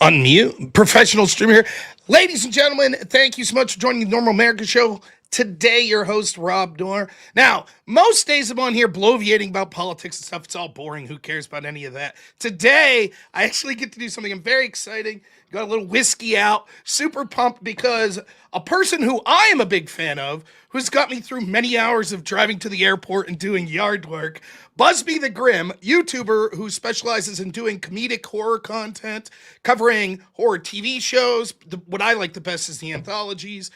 Unmute. Professional streamer here. Ladies and gentlemen, thank you so much for joining the Normal America Show. Today, your host, robnoerr. Now, most days I'm on here bloviating about politics and stuff. It's all boring. Who cares about any of that? Today, I actually get to do something I'm very exciting. Got a little whiskey out. Super pumped because a person who I am a big fan of, who's got me through many hours of driving to the airport and doing yard work, Buzby the Grim, YouTuber who specializes in doing comedic horror content, covering horror TV shows. What I like the best is the anthologies,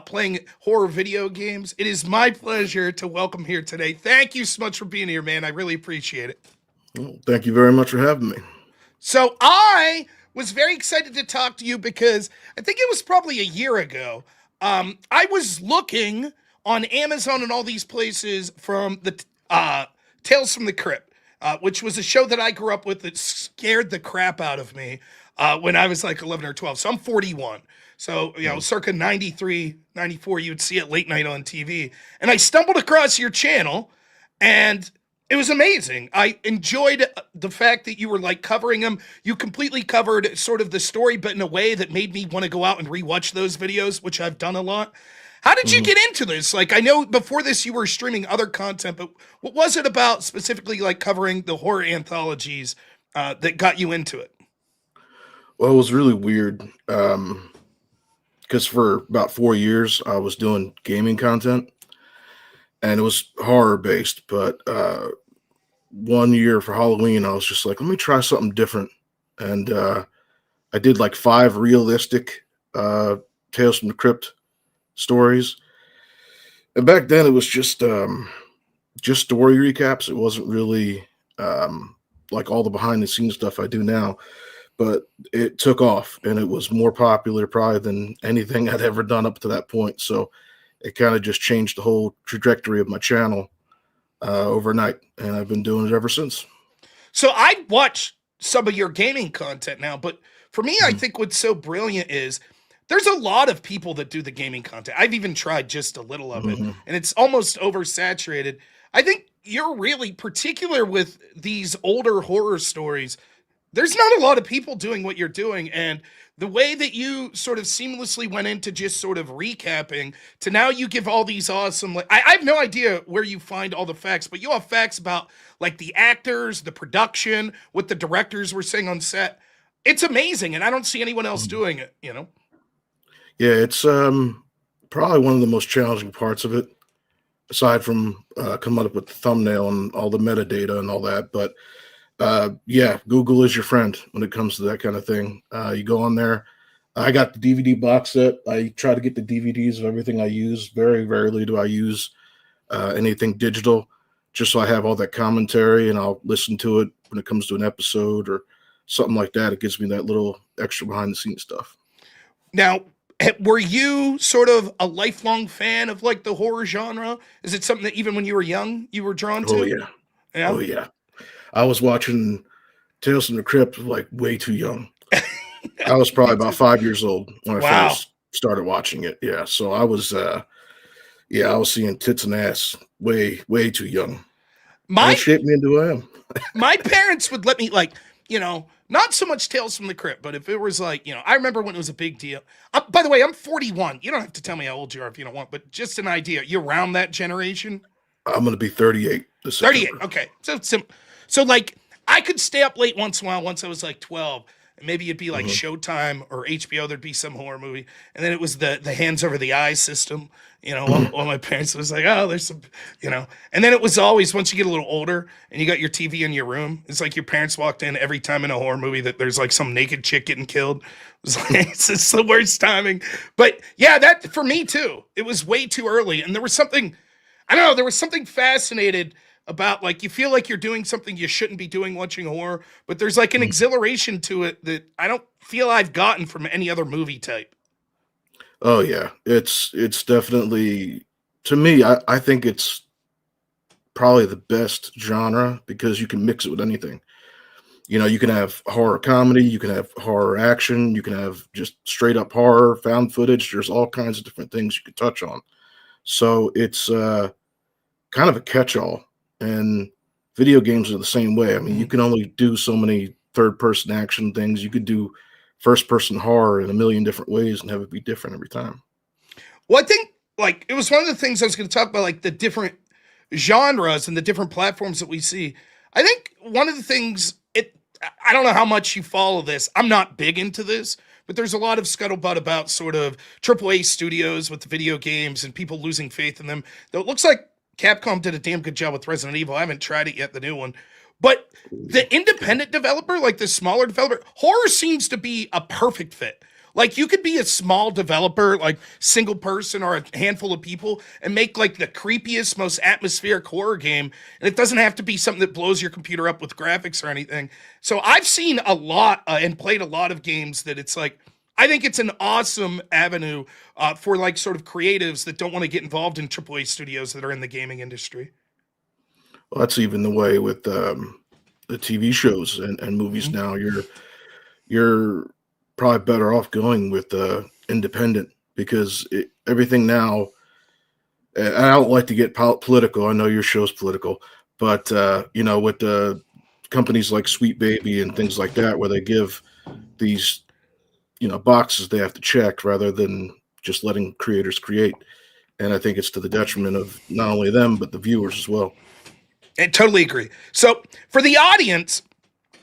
playing horror video games. It is my pleasure to welcome here today. Thank you so much for being here, man. I really appreciate it. Well, thank you very much for having me. So I was very excited to talk to you because I think it was probably a year ago. I was looking on Amazon and all these places from the Tales from the Crypt, which was a show that I grew up with that scared the crap out of me when I was like 11 or 12. So I'm 41. So, circa 93, 94, you'd see it late night on TV. And I stumbled across your channel and it was amazing. I enjoyed the fact that you were like covering them. You completely covered sort of the story, but in a way that made me want to go out and rewatch those videos, which I've done a lot. How did you get into this? Like, I know before this you were streaming other content, but what was it about specifically like covering the horror anthologies that got you into it? Well, it was really weird because for about 4 years I was doing gaming content and it was horror based. But 1 year for Halloween, I was just like, let me try something different. And I did like 5 realistic Tales from the Crypt stories. And back then it was just story recaps. It wasn't really like all the behind the scenes stuff I do now, but it took off and it was more popular probably than anything I'd ever done up to that point. So it kind of just changed the whole trajectory of my channel overnight, and I've been doing it ever since. So I watch some of your gaming content now, but for me, I think what's so brilliant is there's a lot of people that do the gaming content. I've even tried just a little of it, and it's almost oversaturated. I think you're really particular with these older horror stories. There's not a lot of people doing what you're doing, and the way that you sort of seamlessly went into just sort of recapping to now you give all these awesome, like, I have no idea where you find all the facts, but you have facts about like the actors, the production, what the directors were saying on set. It's amazing, and I don't see anyone else doing it, Yeah, it's probably one of the most challenging parts of it, aside from coming up with the thumbnail and all the metadata and all that. But yeah, Google is your friend when it comes to that kind of thing. You go on there. I got the DVD box set. I try to get the DVDs of everything I use. Very rarely do I use anything digital, just so I have all that commentary and I'll listen to it when it comes to an episode or something like that. It gives me that little extra behind the scenes stuff. Now, were you sort of a lifelong fan of like the horror genre? Is it something that even when you were young, you were drawn to? Oh yeah. Yeah? Oh yeah. I was watching Tales from the Crypt like way too young. I was probably about 5 years old when I first started watching it. Yeah. So I was I was seeing tits and ass way too young. And it shaped me into who I am. My parents would let me like, not so much Tales from the Crypt, but if it was like, I remember when it was a big deal. By the way, I'm 41. You don't have to tell me how old you are if you don't want, but just an idea. You're around that generation? I'm going to be 38 this September. 38. Okay. So like I could stay up late once in a while once I was like 12. And maybe it'd be like Showtime or HBO. There'd be some horror movie. And then it was the hands over the eyes system. While my parents was like, oh, there's some, And then it was always, once you get a little older and you got your TV in your room, it's like your parents walked in every time in a horror movie that there's like some naked chick getting killed. It's just the worst timing. But yeah, that for me too. It was way too early. And there was something, I don't know, there was something fascinated about like you feel like you're doing something you shouldn't be doing watching horror, but there's like an exhilaration to it that I don't feel I've gotten from any other movie type. Oh yeah, it's definitely, to me, I think it's probably the best genre because you can mix it with anything. You can have horror comedy, you can have horror action, you can have just straight up horror, found footage. There's all kinds of different things you can touch on. So it's kind of a catch-all. And video games are the same way. I mean, you can only do so many third-person action things. You could do first person horror in a million different ways and have it be different every time. Well, I think like it was one of the things I was going to talk about, like the different genres and the different platforms that we see. I think one of the things I don't know how much you follow this. I'm not big into this, but there's a lot of scuttlebutt about sort of AAA studios with the video games and people losing faith in them. Though it looks like Capcom did a damn good job with Resident Evil. I haven't tried it yet, the new one. But the independent developer, like the smaller developer, horror seems to be a perfect fit. Like you could be a small developer, like single person or a handful of people, and make like the creepiest, most atmospheric horror game. And it doesn't have to be something that blows your computer up with graphics or anything. So I've seen a lot and played a lot of games that it's like, I think it's an awesome avenue for like sort of creatives that don't want to get involved in AAA studios that are in the gaming industry. Well, that's even the way with the TV shows and movies now. You're probably better off going with independent because everything now. And I don't like to get political. I know your show's political, but with the companies like Sweet Baby and things like that, where they give these boxes they have to check rather than just letting creators create. And I think it's to the detriment of not only them but the viewers as well. I totally agree. So for the audience,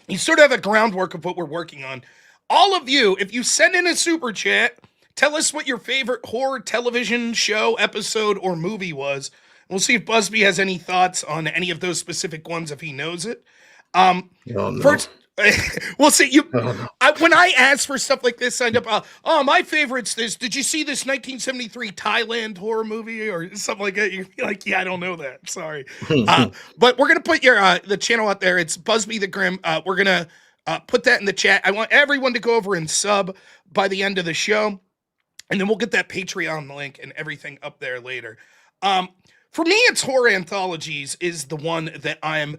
you sort of have a groundwork of what we're working on. All of you, if you send in a super chat, tell us what your favorite horror television show, episode, or movie was. We'll see if Buzby has any thoughts on any of those specific ones if he knows it. No. First, we'll see. No. When I ask for stuff like this, signed up. My favorite's this. Did you see this 1973 Thailand horror movie or something like that? You'd be like, yeah, I don't know that. Sorry, but we're gonna put your the channel out there. It's Buzby the Grim. We're gonna put that in the chat. I want everyone to go over and sub by the end of the show, and then we'll get that Patreon link and everything up there later. For me, it's horror anthologies is the one that I'm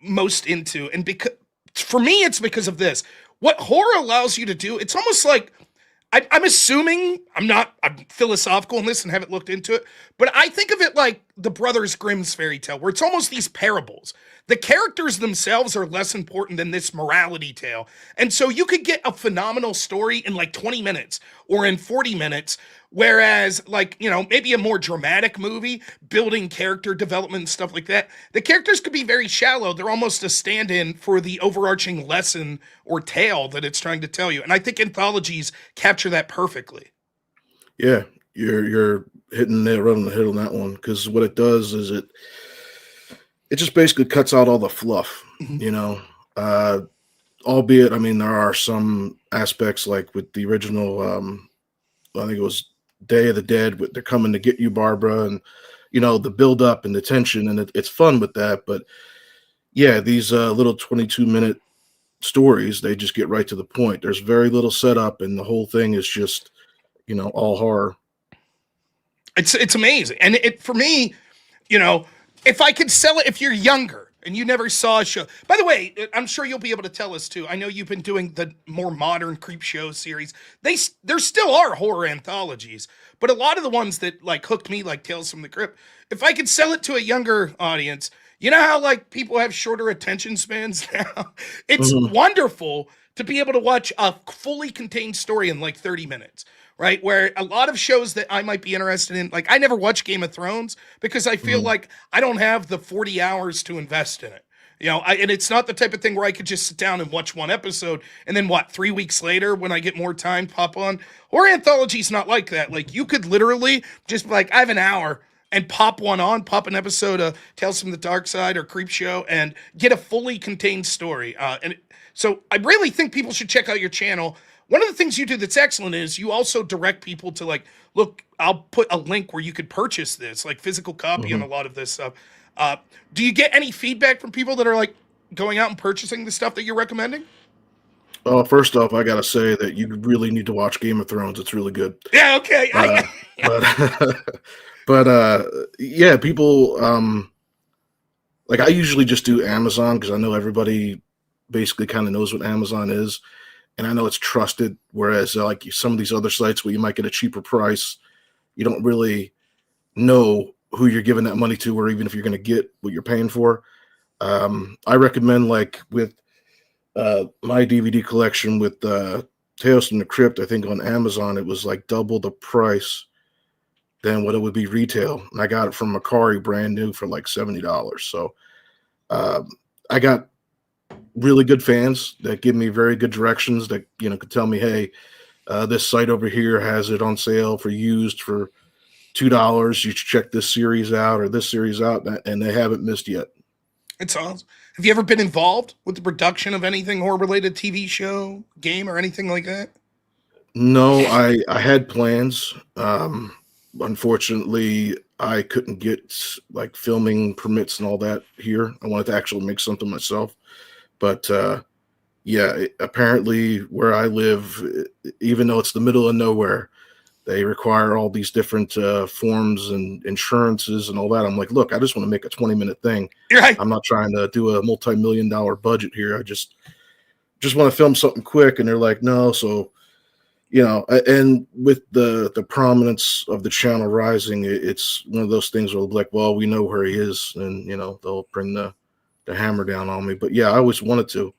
most into, and because. For me, it's because of this. What horror allows you to do, it's almost like, I'm assuming, I'm philosophical in this and haven't looked into it, but I think of it like the Brothers Grimm's fairy tale, where it's almost these parables. The characters themselves are less important than this morality tale. And so you could get a phenomenal story in like 20 minutes or in 40 minutes, whereas like, maybe a more dramatic movie, building character development and stuff like that, the characters could be very shallow. They're almost a stand-in for the overarching lesson or tale that it's trying to tell you. And I think anthologies capture that perfectly. Yeah, you're hitting the nail right on the head on that one, because what it does is it just basically cuts out all the fluff, albeit, there are some aspects like with the original, I think it was Day of the Dead, they're coming to get you, Barbara, and, the build up and the tension, and it's fun with that. But yeah, these little 22-minute stories, they just get right to the point. There's very little setup, and the whole thing is just, all horror. It's amazing. And for me, if I could sell it, if you're younger and you never saw a show, by the way, I'm sure you'll be able to tell us too. I know you've been doing the more modern Creep Show series. There still are horror anthologies, but a lot of the ones that like hooked me, like Tales from the Crypt, if I could sell it to a younger audience, you know how like people have shorter attention spans now? It's wonderful to be able to watch a fully contained story in like 30 minutes. Right, where a lot of shows that I might be interested in, like I never watch Game of Thrones because I feel like I don't have the 40 hours to invest in it. And it's not the type of thing where I could just sit down and watch one episode and then 3 weeks later when I get more time pop on. Horror anthology's not like that. Like you could literally just be like, I have an hour and pop an episode of Tales from the Dark Side or Creep Show and get a fully contained story. So I really think people should check out your channel. One of the things you do that's excellent is you also direct people to like, look, I'll put a link where you could purchase this, like physical copy and a lot of this stuff. Do you get any feedback from people that are like going out and purchasing the stuff that you're recommending? First off, I gotta say that you really need to watch Game of Thrones. It's really good. Yeah, okay. Yeah, people, like I usually just do Amazon because I know everybody basically kind of knows what Amazon is. And I know it's trusted, whereas like some of these other sites where you might get a cheaper price, you don't really know who you're giving that money to, or even if you're going to get what you're paying for. I recommend like with my DVD collection with Tales from the Crypt, I think on Amazon, it was like double the price than what it would be retail. And I got it from Macari brand new for like $70. So I got really good fans that give me very good directions that, could tell me, hey, this site over here has it on sale for used for $2. You should check this series out or this series out. And they haven't missed yet. It's awesome. Have you ever been involved with the production of anything horror-related, TV show, game, or anything like that? No, I had plans. Unfortunately, I couldn't get like filming permits and all that here. I wanted to actually make something myself. But apparently where I live, even though it's the middle of nowhere, they require all these different forms and insurances and all that. I'm like, look, I just want to make a 20-minute thing. Right. I'm not trying to do a multi-million-dollar budget here. I just want to film something quick. And they're like, no. So, and with the prominence of the channel rising, it's one of those things where they'll be like, well, we know where he is. And, they'll bring the hammer down on me. But yeah, I always wanted to.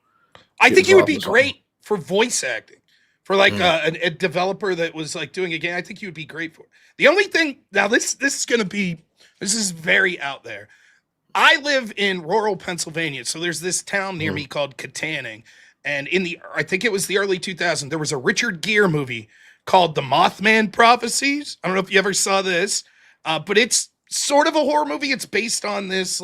I think you would be great for voice acting. For like a developer that was like doing a game, I think you would be great for it. The only thing now, this is very out there. I live in rural Pennsylvania, so there's this town near me called Katanning, and I think it was the early 2000s, there was a Richard Gere movie called The Mothman Prophecies. I don't know if you ever saw this, but it's sort of a horror movie. It's based on this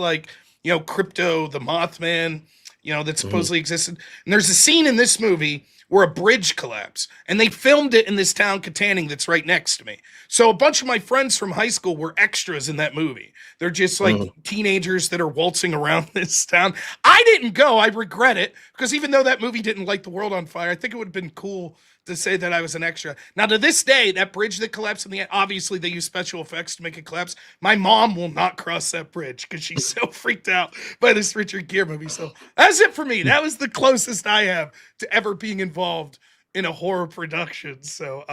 crypto, the Mothman, that supposedly existed. And there's a scene in this movie where a bridge collapsed, and they filmed it in this town, Katanning, that's right next to me. So a bunch of my friends from high school were extras in that movie. They're just like teenagers that are waltzing around this town. I didn't go. I regret it, because even though that movie didn't light the world on fire, I think it would have been cool to say that I was an extra. Now, to this day, that bridge that collapsed in the end, obviously they use special effects to make it collapse. My mom will not cross that bridge because she's so freaked out by this Richard Gere movie. So that's it for me. That was the closest I have to ever being involved in a horror production. So,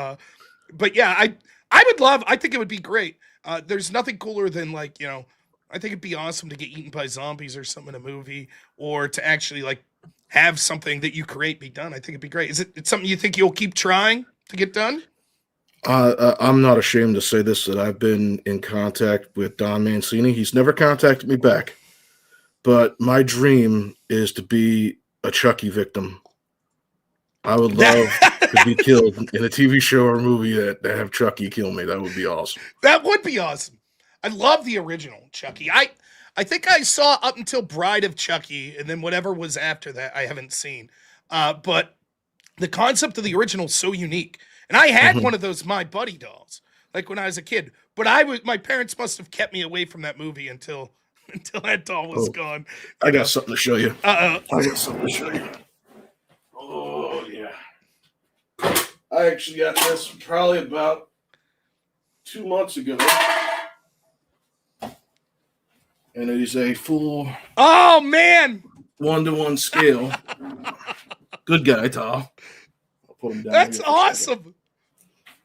but yeah, I think it would be great. There's nothing cooler than I think it'd be awesome to get eaten by zombies or something in a movie, or to actually have something that you create be done. I think it'd be great. It's something you think you'll keep trying to get done? I'm not ashamed to say this, that I've been in contact with Don Mancini. He's never contacted me back, but my dream is to be a Chucky victim. I would love to be killed in a TV show or movie that have Chucky kill me. That would be awesome. That would be awesome. I love the original Chucky. I think I saw up until Bride of Chucky, and then whatever was after that, I haven't seen. But the concept of the original is so unique. And I had one of those My Buddy dolls, like when I was a kid. But my parents must have kept me away from that movie until that doll was gone. I got something to show you. I got something to show you. Oh, yeah. I actually got this probably about 2 months ago. And it is a full... Oh, man! 1-to-1 scale. Good guy, Tom. I'll put him down. That's awesome.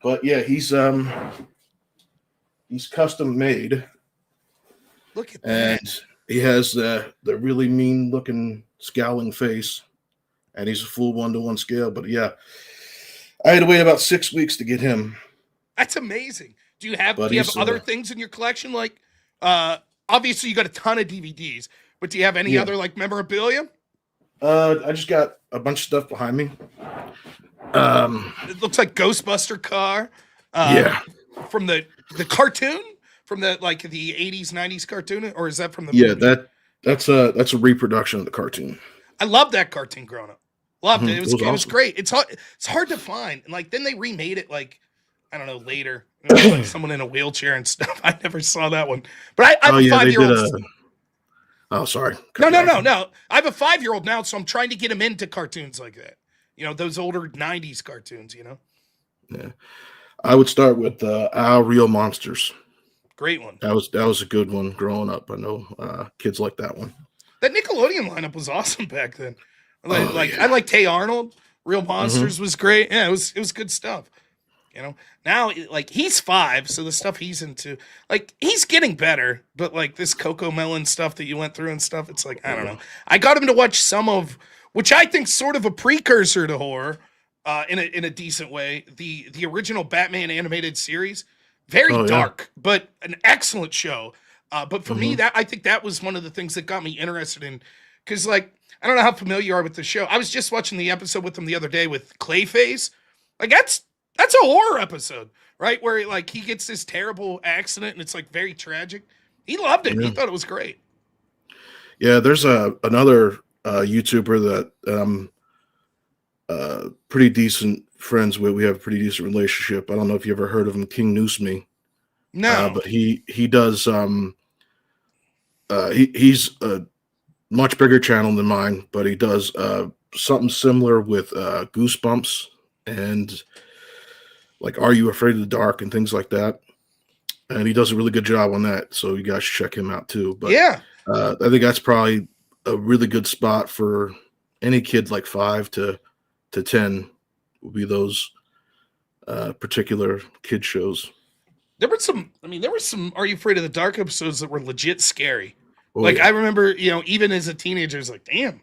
But yeah, he's custom made. Look at and that. He has the really mean looking scowling face, and he's a full 1-to-1 scale. But yeah, I had to wait about 6 weeks to get him. That's amazing. Do you have other things in your collection? Like, obviously you got a ton of DVDs, but do you have any other memorabilia? I just got a bunch of stuff behind me. It looks like Ghostbuster car. From the cartoon, from the 80s, 90s cartoon, or is that from the movie? That's a reproduction of the cartoon. I loved that cartoon growing up. Loved it. It was awesome. great. It's hard to find. And then they remade it I don't know, later. Someone in a wheelchair and stuff. I never saw that one. But I have a 5-year-old. Oh, sorry. No. I have a 5-year-old now, so I'm trying to get him into cartoons like that. Those older 90s cartoons, Yeah. I would start with Our Real Monsters. Great one. That was a good one growing up. I know kids like that one. That Nickelodeon lineup was awesome back then. I liked Hey Arnold. Real Monsters was great. Yeah, it was good stuff. Now he's 5, so the stuff he's into, he's getting better, but this Coco Melon stuff that you went through and stuff, it's I don't know. I got him to watch some of which I think sort of a precursor to horror, in a decent way. The original Batman animated series, very Oh yeah. dark, but an excellent show. But for me, Hmm. that I think that was one of the things that got me interested in, because like I don't know how familiar you are with the show. I was just watching the episode with him the other day with Clayface. Like that's a horror episode, right? Where like he gets this terrible accident and it's like very tragic. He loved it. He Yeah. thought it was great. Yeah. There's another YouTuber that pretty decent friends with. We have a pretty decent relationship. I don't know if you ever heard of him, King Noose Me, No. but he does he's a much bigger channel than mine, but he does something similar with Goosebumps and like Are You Afraid of the Dark and things like that. And he does a really good job on that, so you guys should check him out too. But Yeah. I think that's probably a really good spot for any kid like 5 to 10 will be those particular kid shows. There were some. I mean, there were some Are You Afraid of the Dark episodes that were legit scary. Oh Like I yeah. remember, even as a teenager, I was like, "Damn."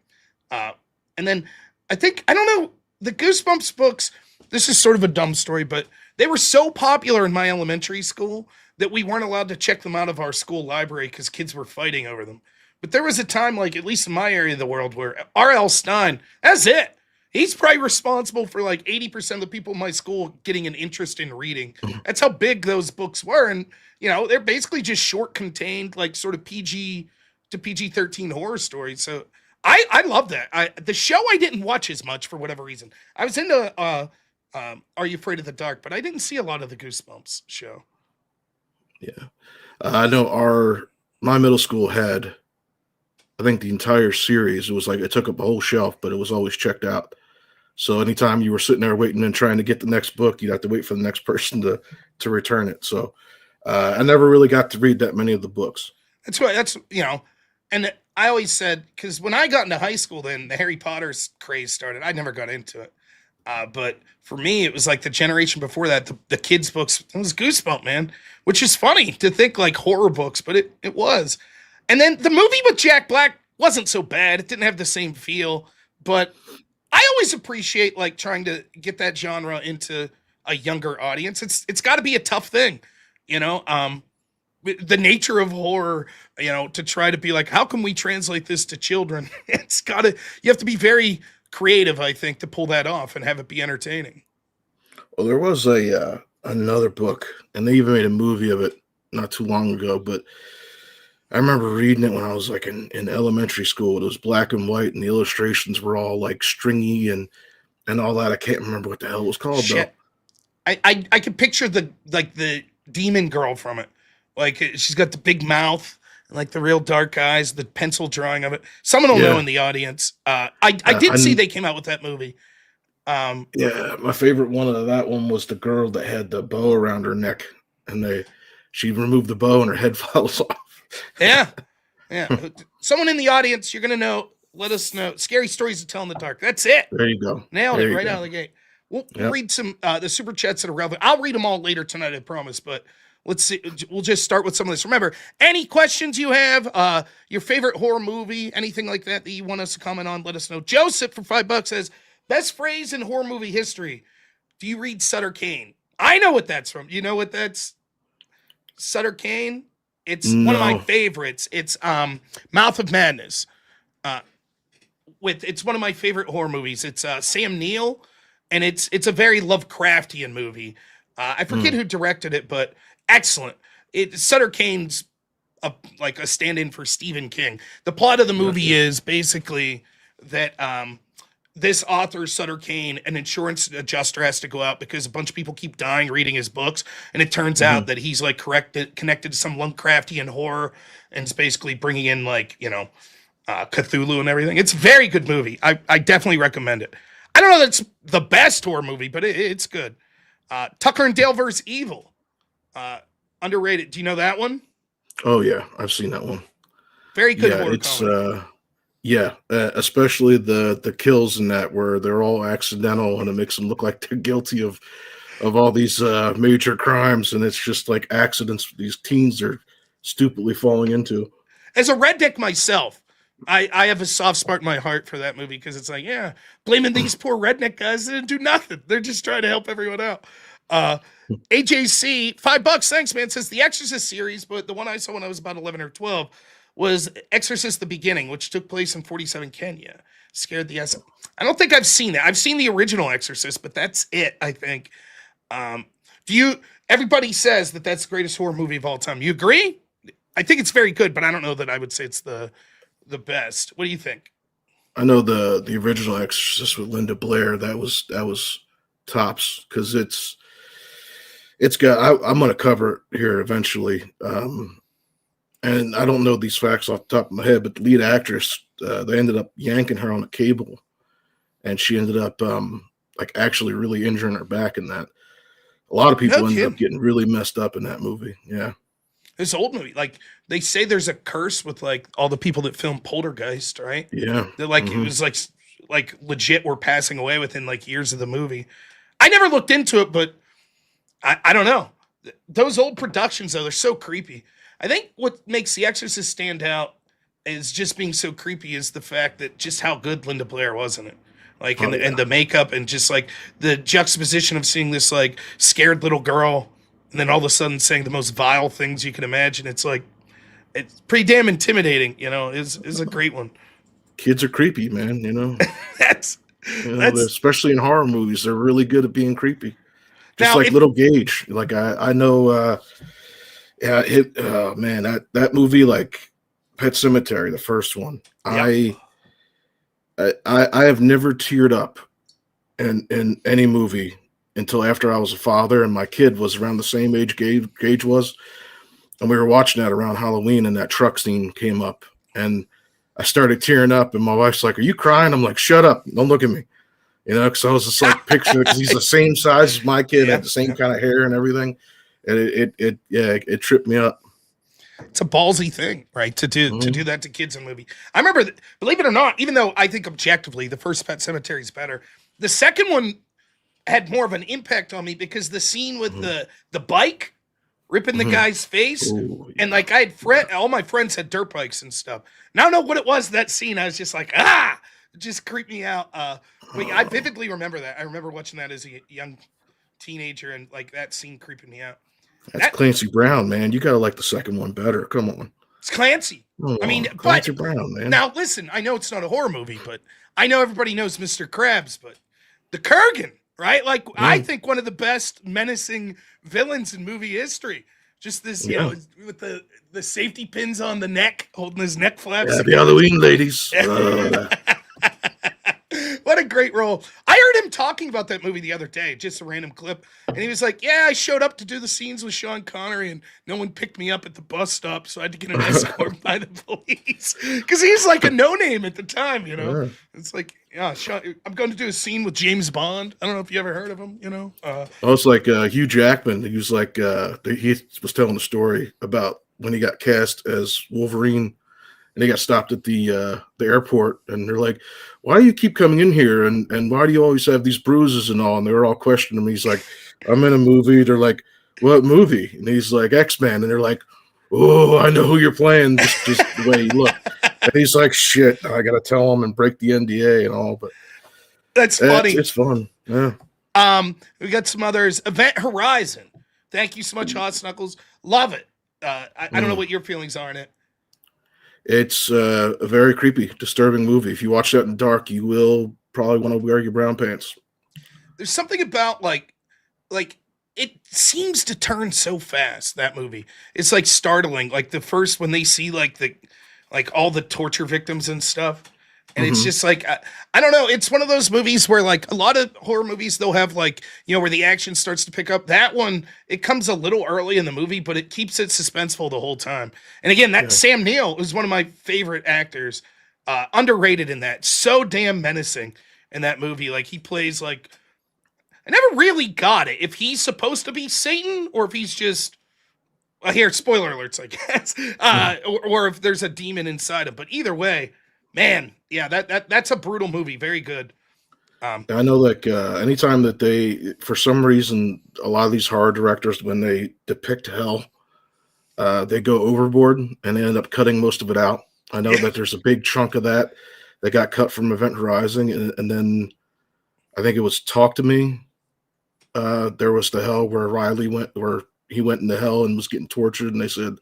Uh, and then I don't know, the Goosebumps books. This is sort of a dumb story, but they were so popular in my elementary school that we weren't allowed to check them out of our school library because kids were fighting over them. But there was a time, like at least in my area of the world, where R.L. Stein, that's it. He's probably responsible for like 80% of the people in my school getting an interest in reading. That's how big those books were. And, they're basically just short contained, like sort of PG to PG-13 horror stories. So I love that. The show I didn't watch as much for whatever reason. I was into Are You Afraid of the Dark, but I didn't see a lot of the Goosebumps show. Yeah. I know my middle school had, I think, the entire series. It was like it took up a whole shelf, but it was always checked out. So anytime you were sitting there waiting and trying to get the next book, you'd have to wait for the next person to return it. So I never really got to read that many of the books. And I always said, because when I got into high school, then the Harry Potter craze started. I never got into it. But for me, it was like the generation before that, the kids' books, it was Goosebump, man, which is funny to think like horror books, but it was. And then the movie with Jack Black wasn't so bad. It didn't have the same feel, but I always appreciate like trying to get that genre into a younger audience. It's got to be a tough thing, you know. The nature of horror, to try to be like, how can we translate this to children? You have to be very creative, I think, to pull that off and have it be entertaining. Well, there was another book, and they even made a movie of it not too long ago. But I remember reading it when I was like in elementary school. It was black and white, and the illustrations were all like stringy and all that. I can't remember what the hell it was called though. Shit. I can picture the demon girl from it. Like she's got the big mouth and like the real dark eyes, the pencil drawing of it. Someone will know Yeah. in the audience. I did see they came out with that movie. Yeah, my favorite one of that one was the girl that had the bow around her neck, and she removed the bow and her head falls off. Yeah, yeah. Someone in the audience, you're gonna know. Let us know. Scary stories to tell in the dark. That's it. There you go. Nailed There it you right go. out of the gate. We'll Yep. read some the super chats that are relevant. I'll read them all later tonight, I promise. But let's see. We'll just start with some of this. Remember, any questions you have, your favorite horror movie, anything like that you want us to comment on, let us know. Joseph for $5 says, best phrase in horror movie history. Do you read Sutter Kane? I know what that's from. You know what that's? Sutter Kane? It's one of my No. favorites. It's Mouth of Madness. It's one of my favorite horror movies. It's Sam Neill, and it's a very Lovecraftian movie. I forget who directed it, but excellent. Sutter Kane's like a stand-in for Stephen King. The plot of the movie is basically that this author, Sutter Kane, an insurance adjuster, has to go out because a bunch of people keep dying reading his books, and it turns out that he's like connected to some Lovecraftian horror, and it's basically bringing in like Cthulhu and everything. It's a very good movie. I definitely recommend it. I don't know that it's the best horror movie, but it's good. Tucker and Dale vs. Evil. Underrated. Do you know that one? Oh yeah, I've seen that one. Very good Yeah, horror it's comedy. especially the kills in that where they're all accidental and it makes them look like they're guilty of all these major crimes, and it's just like accidents these teens are stupidly falling into. As a redneck myself, I have a soft spot in my heart for that movie because it's like, yeah, blaming these poor redneck guys that didn't do nothing. They're just trying to help everyone out. AJC, $5, thanks, man, says the Exorcist series, but the one I saw when I was about 11 or 12 was Exorcist the Beginning, which took place in 47 Kenya. Scared the ass. I don't think I've seen that. I've seen the original Exorcist, but that's it, I think. Um, everybody says that that's the greatest horror movie of all time. You agree? I think it's very good, but I don't know that I would say it's the best. What do you think? I know the original Exorcist with Linda Blair, that was tops, because it's got, I'm going to cover it here eventually. And I don't know these facts off the top of my head, but the lead actress, they ended up yanking her on a cable, and she ended up like actually really injuring her back in that. A lot of people ended up getting really messed up in that movie. Yeah. This old movie, like they say there's a curse with like all the people that filmed Poltergeist, right? Yeah. That like it was like legit were passing away within like years of the movie. I never looked into it, but I don't know. Those old productions though, they're so creepy. I think what makes The Exorcist stand out is just being so creepy is the fact that just how good Linda Blair was in it. Like and the makeup and just like the juxtaposition of seeing this like scared little girl and then all of a sudden saying the most vile things you can imagine. It's like, it's pretty damn intimidating, you know, is a great one. Kids are creepy, man, you know. that's especially in horror movies, they're really good at being creepy. Just now, like Little Gage. Like I know man, that movie, like Pet Sematary, the first one. Yeah. I have never teared up in any movie until after I was a father, and my kid was around the same age Gage was, and we were watching that around Halloween, and that truck scene came up, and I started tearing up, and my wife's like, "Are you crying?" I'm like, "Shut up! Don't look at me," you know, because I was just like picturing, because he's the same size as my kid, had the same kind of hair and everything, and it tripped me up. It's a ballsy thing, right? To do that to kids in a movie. I remember, believe it or not, even though I think objectively the first Pet Sematary is better, the second one had more of an impact on me because the scene with the bike ripping the guy's face, and like I had all my friends had dirt bikes and stuff. And I don't know what it was, that scene. I was just like, it just creeped me out. I vividly remember that. I remember watching that as a young teenager, and like that scene creeping me out. That's Clancy Brown, man. You gotta like the second one better. Come on. It's Clancy. I mean, Clancy Brown, man. Now listen, I know it's not a horror movie, but I know everybody knows Mr. Krabs, but the Kurgan, right? Like I think one of the best menacing villains in movie history. Just this, you know, with the safety pins on the neck, holding his neck flaps. Happy Halloween, ladies. What a great role. I heard him talking about that movie the other day, just a random clip. And he was like, yeah, I showed up to do the scenes with Sean Connery and no one picked me up at the bus stop. So I had to get an escort by the police. Because he's like a no-name at the time, you know. Yeah. It's like, yeah, Sean, I'm going to do a scene with James Bond. I don't know if you ever heard of him, you know. It's like Hugh Jackman. He was like, he was telling a story about when he got cast as Wolverine. And they got stopped at the airport, and they're like, "Why do you keep coming in here? And why do you always have these bruises and all?" And they were all questioning him. He's like, "I'm in a movie." They're like, "What movie?" And he's like, "X-Men." And they're like, "Oh, I know who you're playing." Just the way you look. And he's like, "Shit, I got to tell him and break the NDA and all." But that's funny. It's fun. Yeah. We got some others. Event Horizon. Thank you so much, Hot Snuggles. Love it. I don't know what your feelings are in it. It's a very creepy, disturbing movie. If you watch that in the dark, you will probably want to wear your brown pants. There's something about like it seems to turn so fast, that movie. It's like startling. Like the first, when they see like all the torture victims and stuff. And it's just like, I don't know. It's one of those movies where like a lot of horror movies, they'll have like, you know, where the action starts to pick up. That one, it comes a little early in the movie, but it keeps it suspenseful the whole time. And again, that Sam Neill is one of my favorite actors, underrated in that. So damn menacing in that movie. Like he plays like, I never really got it. If he's supposed to be Satan or if he's just, here, spoiler alerts, I guess. Or if there's a demon inside him. But either way, man, yeah, that's a brutal movie. Very good. I know, like, anytime that they, for some reason, a lot of these horror directors, when they depict hell, they go overboard and they end up cutting most of it out. I know that there's a big chunk of that got cut from Event Horizon, and then I think it was Talk to Me. There was the hell where Riley went, where he went into hell and was getting tortured, and they said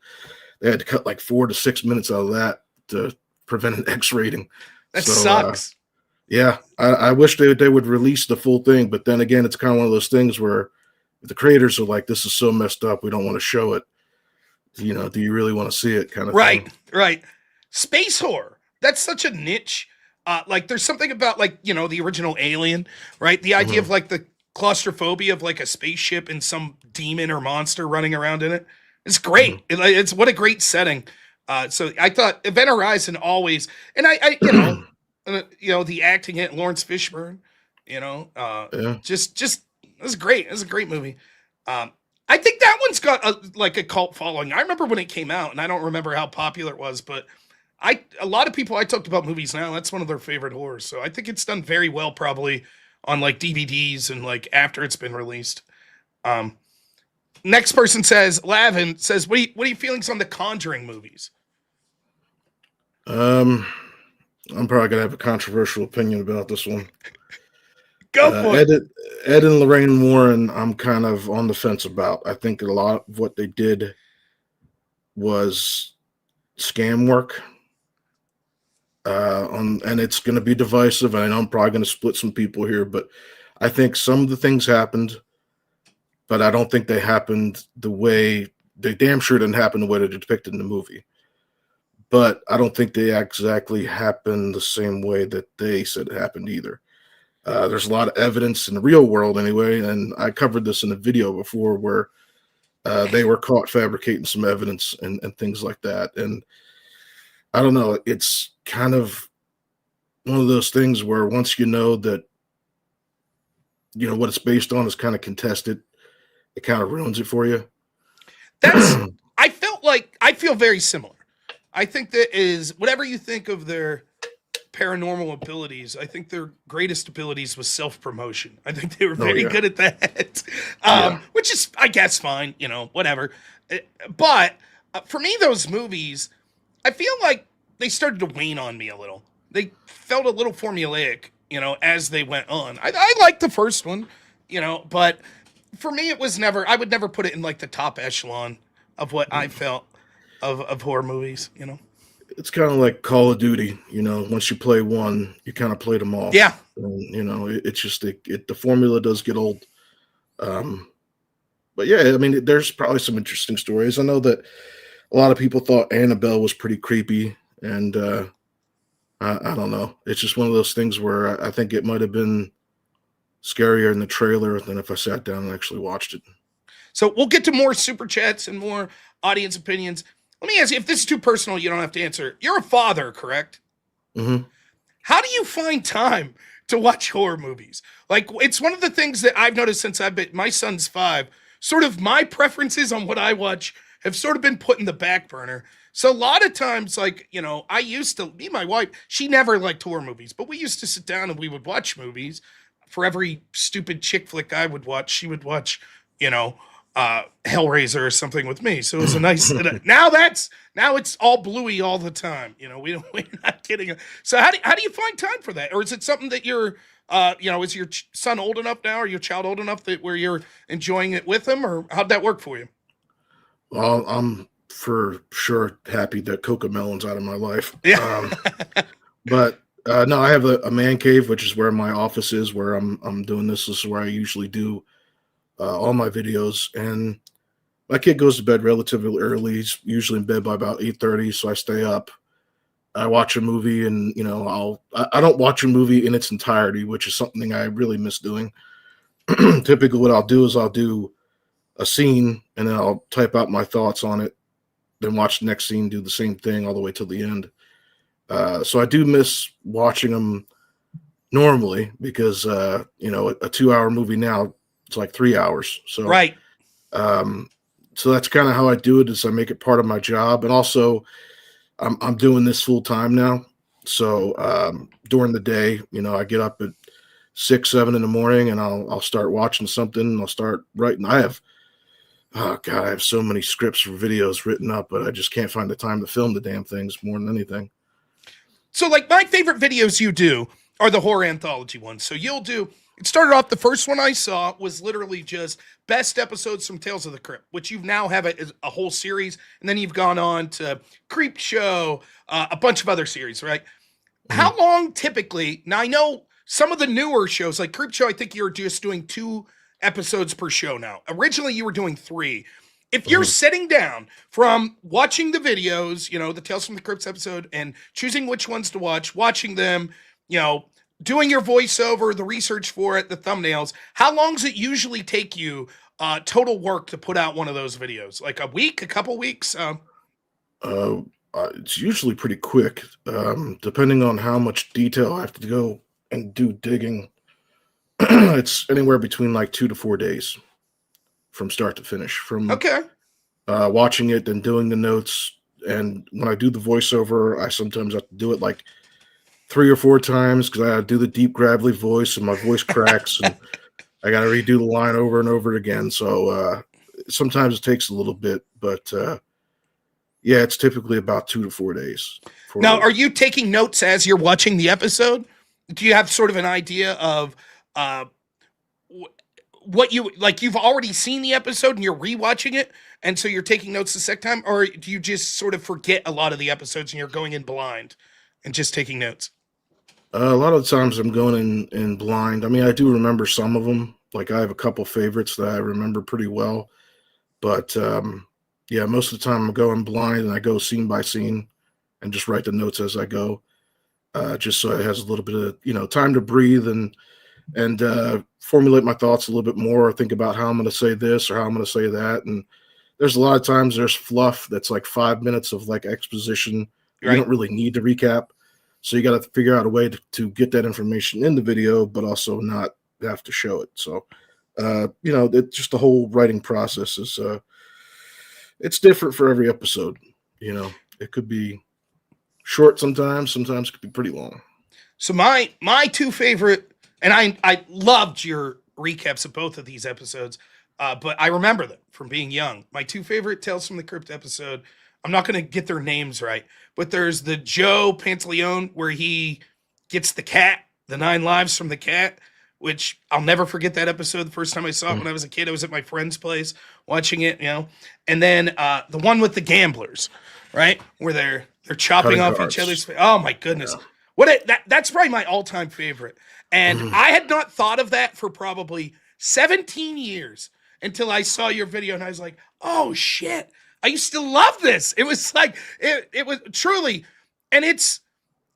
they had to cut like 4 to 6 minutes out of that to prevent an X rating. That So sucks. yeah, I wish they would release the full thing, but then again, it's kind of one of those things where the creators are like, "This is so messed up, we don't want to show it." You know, do you really want to see it? Kind of Right, thing. right. Space horror. That's such a niche. Like there's something about like, the original Alien, right? The idea Mhm. of like the claustrophobia of like a spaceship and some demon or monster running around in it. It's great. It's what a great setting. So I thought Event Horizon always, and the acting at Lawrence Fishburne, Yeah. just it was great. It was a great movie. Um, I think that one's got a cult following. I remember when it came out, and I don't remember how popular it was, but a lot of people I talked about movies now, that's one of their favorite horrors. So I think it's done very well, probably on like DVDs and like after it's been released. Um, Next person says, Lavin says, what are your feelings on the Conjuring movies? Um, I'm probably gonna have a controversial opinion about this one. Go Uh, for Ed, it. Ed and Lorraine Warren, I'm kind of on the fence about. I think a lot of what they did was scam work. And it's going to be divisive. And I know I'm probably going to split some people here, but I think some of the things happened, but I don't think they happened the way they damn sure didn't happen the way they're depicted in the movie. But I don't think they exactly happened the same way that they said it happened either. There's a lot of evidence in the real world anyway, and I covered this in a video before where they were caught fabricating some evidence and things like that. And I don't know, it's kind of one of those things where once you know that what it's based on is kind of contested, it kind of ruins it for you. That's, I feel very similar. I think that is, whatever you think of their paranormal abilities, I think their greatest abilities was self-promotion. I think they were Oh very yeah, good at that. yeah. Which is, I guess, fine, whatever. But for me, those movies, I feel like they started to wane on me a little. They felt a little formulaic, as they went on. I liked the first one, but for me, it was never, I would never put it in like the top echelon of what I felt of horror movies. It's kind of like Call of Duty. Once you play one, you kind of played them all. Yeah. And, it's just the formula does get old. But yeah, I mean, there's probably some interesting stories. I know that a lot of people thought Annabelle was pretty creepy, and I don't know. It's just one of those things where I think it might have been scarier in the trailer than if I sat down and actually watched it. So we'll get to more super chats and more audience opinions. Let me ask you, if this is too personal, you don't have to answer. You're a father, correct? Hmm. How do you find time to watch horror movies? Like, it's one of the things that I've noticed since my son's 5, sort of my preferences on what I watch have sort of been put in the back burner. So a lot of times, like, I used to, me and my wife, she never liked horror movies, but we used to sit down and we would watch movies. For every stupid chick flick I would watch, she would watch, Hellraiser or something with me. So it was a nice, now it's all bluey all the time. We're not kidding. So how do you find time for that? Or is it something that you're, is your son old enough now, or your child old enough that where you're enjoying it with him, or how'd that work for you? Well, I'm for sure happy that Coca Melon's out of my life. Yeah. But no, I have a man cave, which is where my office is, where I'm doing this. This is where I usually do all my videos. And my kid goes to bed relatively early. He's usually in bed by about 8:30, so I stay up. I watch a movie, and I don't watch a movie in its entirety, which is something I really miss doing. Typically, what I'll do is I'll do a scene, and then I'll type out my thoughts on it, then watch the next scene, do the same thing all the way till the end. So I do miss watching them normally because a 2-hour movie now, it's like 3 hours. So Right. um, so that's kind of how I do it, is I make it part of my job. And also I'm doing this full time now. So during the day, I get up at 6, 7 in the morning, and I'll start watching something, and I'll start writing. I have Oh God, I have so many scripts for videos written up, but I just can't find the time to film the damn things more than anything. So, like, my favorite videos you do are the horror anthology ones. So you'll do. It started off. The first one I saw was literally just best episodes from Tales of the Crypt, which you now have a whole series, and then you've gone on to Creep Show, a bunch of other series, right? Mhm. How long typically? Now I know some of the newer shows, like Crypt Show, I think you're just doing 2 episodes per show now. Originally, you were doing 3. If you're Mhm. sitting down from watching the videos, the Tales from the Crypts episode, and choosing which ones to watch, watching them, doing your voiceover, the research for it, the thumbnails, how long does it usually take you total work to put out one of those videos? Like a week, a couple weeks? Uh, it's usually pretty quick, depending on how much detail I have to go and do digging. It's anywhere between like 2 to 4 days from start to finish, from Okay. watching it and doing the notes. And when I do the voiceover, I sometimes have to do it like 3 or 4 times because I do the deep gravelly voice and my voice cracks and I got to redo the line over and over again. So sometimes it takes a little bit, but yeah, it's typically about 2 to 4 days Now, for. are you taking notes as you're watching the episode? Do you have sort of an idea of uh, what you like? You've already seen the episode and you're rewatching it, and so you're taking notes the second time, or do you just sort of forget a lot of the episodes and you're going in blind and just taking notes? A lot of the times I'm going in blind. I mean, I do remember some of them. Like I have a couple favorites that I remember pretty well, but yeah, most of the time I'm going blind and I go scene by scene and just write the notes as I go, just so it has a little bit of time to breathe and formulate my thoughts a little bit more. Think about how I'm going to say this or how I'm going to say that. And there's a lot of times there's fluff that's like 5 minutes of like exposition. You Right. don't really need to recap. So you got to figure out a way to get that information in the video, but also not have to show it. So, just the whole writing process is, it's different for every episode. It could be short sometimes it could be pretty long. So my 2 favorite, and I loved your recaps of both of these episodes, but I remember them from being young. My 2 favorite Tales from the Crypt episode. I'm not going to get their names right, but there's the Joe Pantaleone where he gets the cat, the 9 lives from the cat, which I'll never forget that episode. The first time I saw it Mm. when I was a kid, I was at my friend's place watching it, and then the one with the gamblers, right, where they're chopping Cutting off each other's cards. face. Oh my goodness. Yeah. That's probably my all-time favorite. And Mhm. I had not thought of that for probably 17 years until I saw your video and I was like, "Oh shit. I used to love this." It was like it was truly, and it's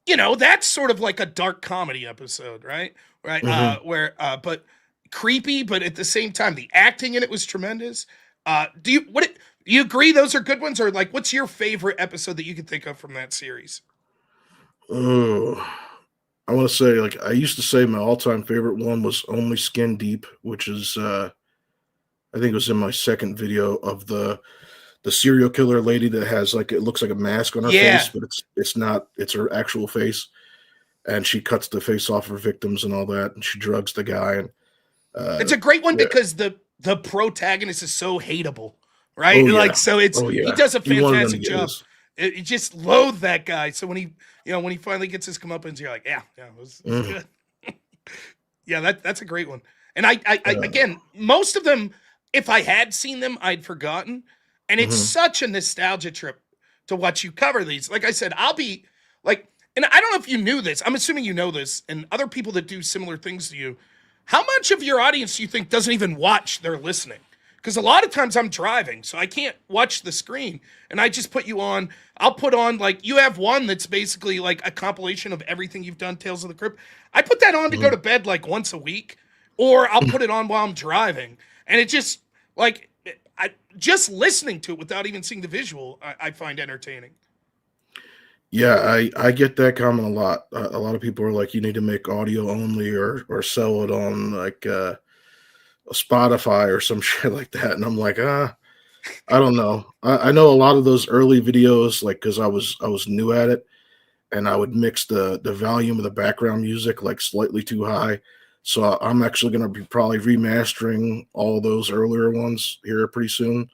that's sort of like a dark comedy episode, right? Right. Mhm. Where but creepy, but at the same time the acting in it was tremendous. Do you agree those are good ones, or like what's your favorite episode that you can think of from that series? Oh, I want to say, like, I used to say my all-time favorite one was Only Skin Deep, which is I think it was in my second video of the serial killer lady that has like it looks like a mask on her face, Yeah. but it's not, it's her actual face. And she cuts the face off her victims and all that, and she drugs the guy and It's uh a great one yeah. because the protagonist is so hateable, right? Oh Like yeah. so it's Oh he yeah. does a You wanted them to fantastic get job. his. You just loathe that guy. So when he finally gets his comeuppance, you're like, yeah, it was Mhm. good. Yeah, that's a great one. And I Uh, again, most of them, if I had seen them, I'd forgotten. And it's mhm. such a nostalgia trip to watch you cover these. Like I said, I'll be like, and I don't know if you knew this. I'm assuming you know this, and other people that do similar things to you. How much of your audience do you think doesn't even watch? They're listening. Because a lot of times I'm driving, so I can't watch the screen. And I just put you on. I'll put on, like, you have one that's basically like a compilation of everything you've done, Tales of the Crypt. I put that on to go Mhm. to bed like once a week, or I'll put it on while I'm driving. And it just, like, just listening to it without even seeing the visual, I find entertaining. Yeah, I get that comment a lot. A lot of people are like, you need to make audio only or sell it on like a Spotify or some shit like that. And I'm like, I don't know. I know a lot of those early videos, like because I was new at it, and I would mix the volume of the background music like slightly too high, So I'm actually going to be probably remastering all those earlier ones here pretty soon.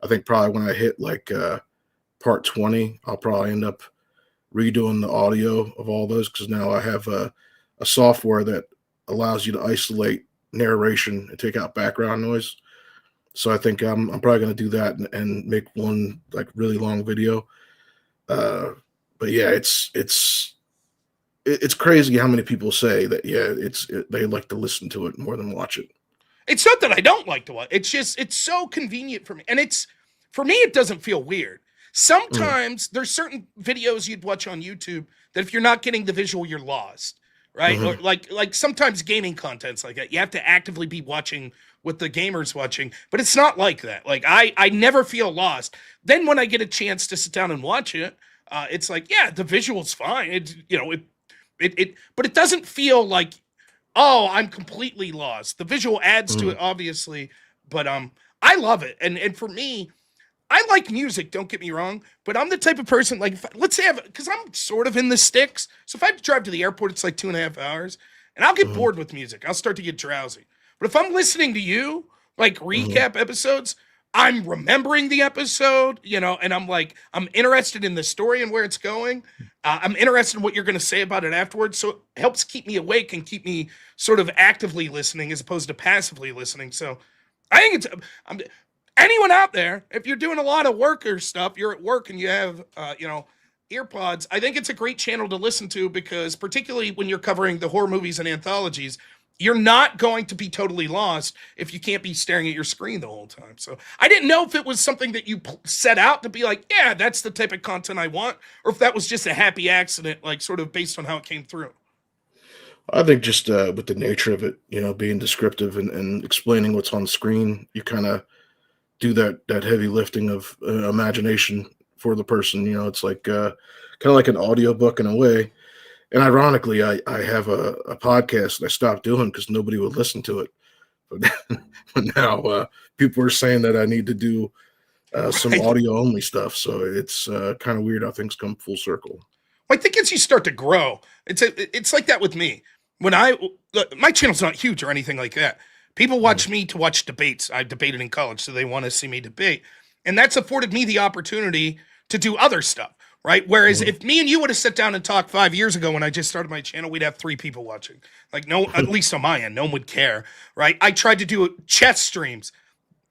I think probably when I hit like part 20, I'll probably end up redoing the audio of all those, because now I have a software that allows you to isolate narration and take out background noise. So I think I'm probably going to do that and make one like really long video. But yeah, it's crazy how many people say that. Yeah, they like to listen to it more than watch it. It's not that I don't like to watch. It's just it's so convenient for me, and for me it doesn't feel weird. Sometimes there's certain videos you'd watch on YouTube that if you're not getting the visual, you're lost, right? Or like sometimes gaming content's like that. You have to actively be watching what the gamer's watching, but it's not like that. Like I never feel lost. Then when I get a chance to sit down and watch it, it's like, yeah, the visual's fine. But it doesn't feel like, oh, I'm completely lost. The visual adds to it, obviously, but I love it. And for me, I like music, don't get me wrong, but I'm the type of person, like, let's say, because I'm sort of in the sticks, so if I have to drive to the airport, it's like 2.5 hours, and I'll get bored with music. I'll start to get drowsy. But if I'm listening to you, like, recap episodes, I'm remembering the episode, and I'm interested in the story and where it's going. I'm interested in what you're going to say about it afterwards, so it helps keep me awake and keep me sort of actively listening as opposed to passively listening. So I think anyone out there, if you're doing a lot of work or stuff, you're at work and you have, earpods, I think it's a great channel to listen to, because particularly when you're covering the horror movies and anthologies, you're not going to be totally lost if you can't be staring at your screen the whole time. So I didn't know if it was something that you set out to be like, yeah, that's the type of content I want, or if that was just a happy accident, like sort of based on how it came through. I think just with the nature of it, being descriptive and explaining what's on screen, you kind of do that heavy lifting of imagination for the person. It's like kind of like an audiobook in a way. And ironically, I have a podcast that I stopped doing because nobody would listen to it. But now people are saying that I need to do some audio only stuff. So it's kind of weird how things come full circle. Well, I think as you start to grow, it's like that with me. When my channel's not huge or anything like that. People watch me to watch debates. I debated in college, so they want to see me debate. And that's afforded me the opportunity to do other stuff, right? Whereas if me and you would have sat down and talked 5 years ago when I just started my channel, we'd have 3 people watching. Like, no, at least on my end, no one would care, right? I tried to do chess streams,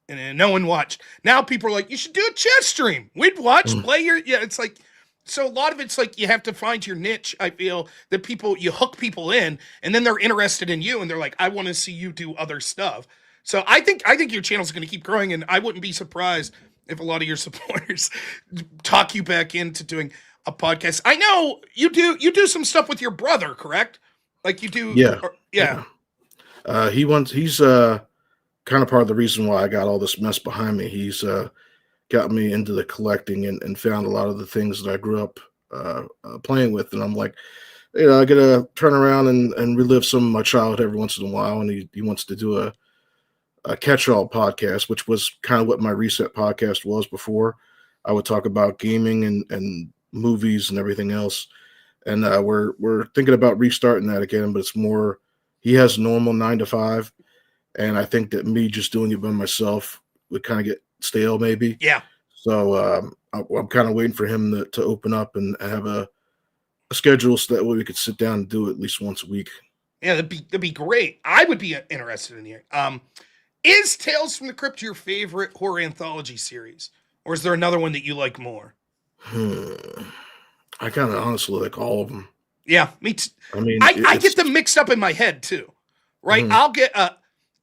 and no one watched. Now people are like, you should do a chess stream. We'd watch, play it's like, so a lot of it's like you have to find your niche. I feel that you hook people in, and then they're interested in you, and they're like, I want to see you do other stuff. So I think your channel's going to keep growing, and I wouldn't be surprised if a lot of your supporters talk you back into doing a podcast. I know you do some stuff with your brother, correct? Like you do. Yeah. He's kind of part of the reason why I got all this mess behind me. He's got me into the collecting and found a lot of the things that I grew up playing with. And I'm like, I gotta turn around and relive some of my childhood every once in a while. And he wants to do a catch-all podcast, which was kind of what my Reset podcast was before. I would talk about gaming and movies and everything else. And we're thinking about restarting that again, but it's more, he has normal 9 to 5. And I think that me just doing it by myself would kind of get stale maybe. Yeah. So I'm kind of waiting for him to open up and have a schedule so that way we could sit down and do it at least once a week. Yeah, that'd be great. I would be interested in here. Is Tales from the Crypt your favorite horror anthology series? Or is there another one that you like more? I kind of honestly like all of them. Yeah, me too. I mean, I get them mixed up in my head too, right? I'll get,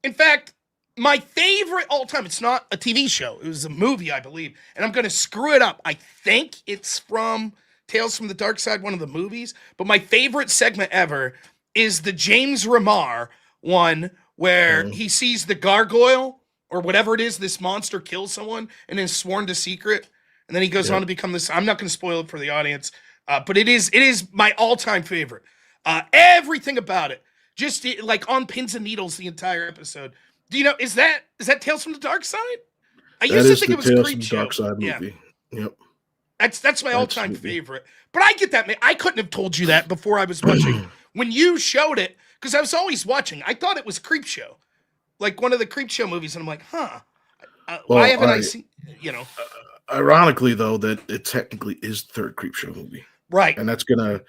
in fact, my favorite all time, it's not a TV show. It was a movie, I believe. And I'm going to screw it up. I think it's from Tales from the Dark Side, one of the movies. But my favorite segment ever is the James Remar one where he sees the gargoyle or whatever it is, this monster kills someone and is sworn to secret. And then he goes on to become this. I'm not going to spoil it for the audience, but it is my all-time favorite. Everything about it, just like on pins and needles the entire episode. Do you know, is that Tales from the Dark Side? I used to think it was a Creep show. Dark Side movie. Yeah. Yep. That's my all-time favorite. But I get that, man. I couldn't have told you that before I was watching. When you showed it, because I was always watching. I thought it was Creep Show, like one of the Creep Show movies, and I'm like, huh, why Well, haven't I seen? You know, ironically though, that it technically is the third Creepshow movie, right? and that's gonna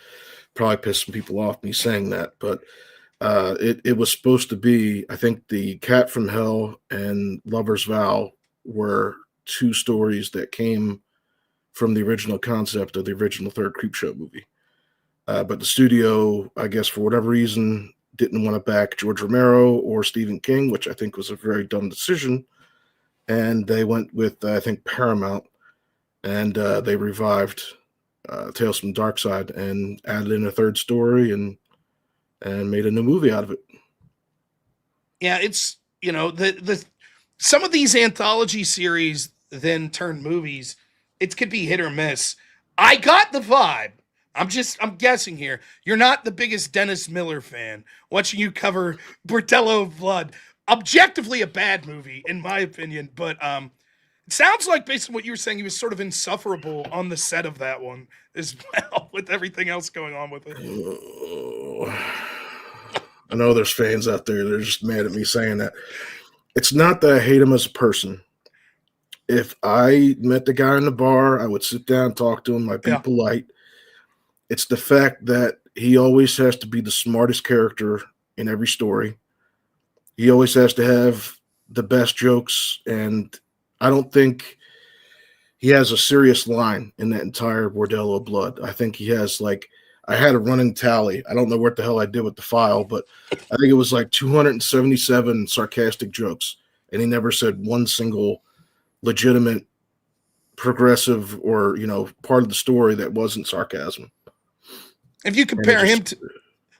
probably piss some people off me saying that, but it was supposed to be. I think the Cat from Hell and Lover's Vow were two stories that came from the original concept of the original third Creepshow movie. But the studio, I guess for whatever reason, didn't want to back George Romero or Stephen King, which I think was a very dumb decision. And they went with, I think, Paramount, and they revived Tales from the Dark Side and added in a third story and made a new movie out of it. Yeah, it's the some of these anthology series then turn movies. It could be hit or miss. I got the vibe. I'm guessing here. You're not the biggest Dennis Miller fan. Watching you cover Bordello of Blood, objectively a bad movie in my opinion, but it sounds like based on what you were saying, he was sort of insufferable on the set of that one as well, with everything else going on with it. Oh, I know there's fans out there that are just mad at me saying that. It's not that I hate him as a person. If I met the guy in the bar, I would sit down, talk to him, I'd be polite. It's the fact that he always has to be the smartest character in every story. He always has to have the best jokes, and I don't think he has a serious line in that entire Bordello of Blood. I think he has I had a running tally. I don't know what the hell I did with the file, but I think it was 277 sarcastic jokes, and he never said one single legitimate, progressive, or part of the story that wasn't sarcasm. If you compare him to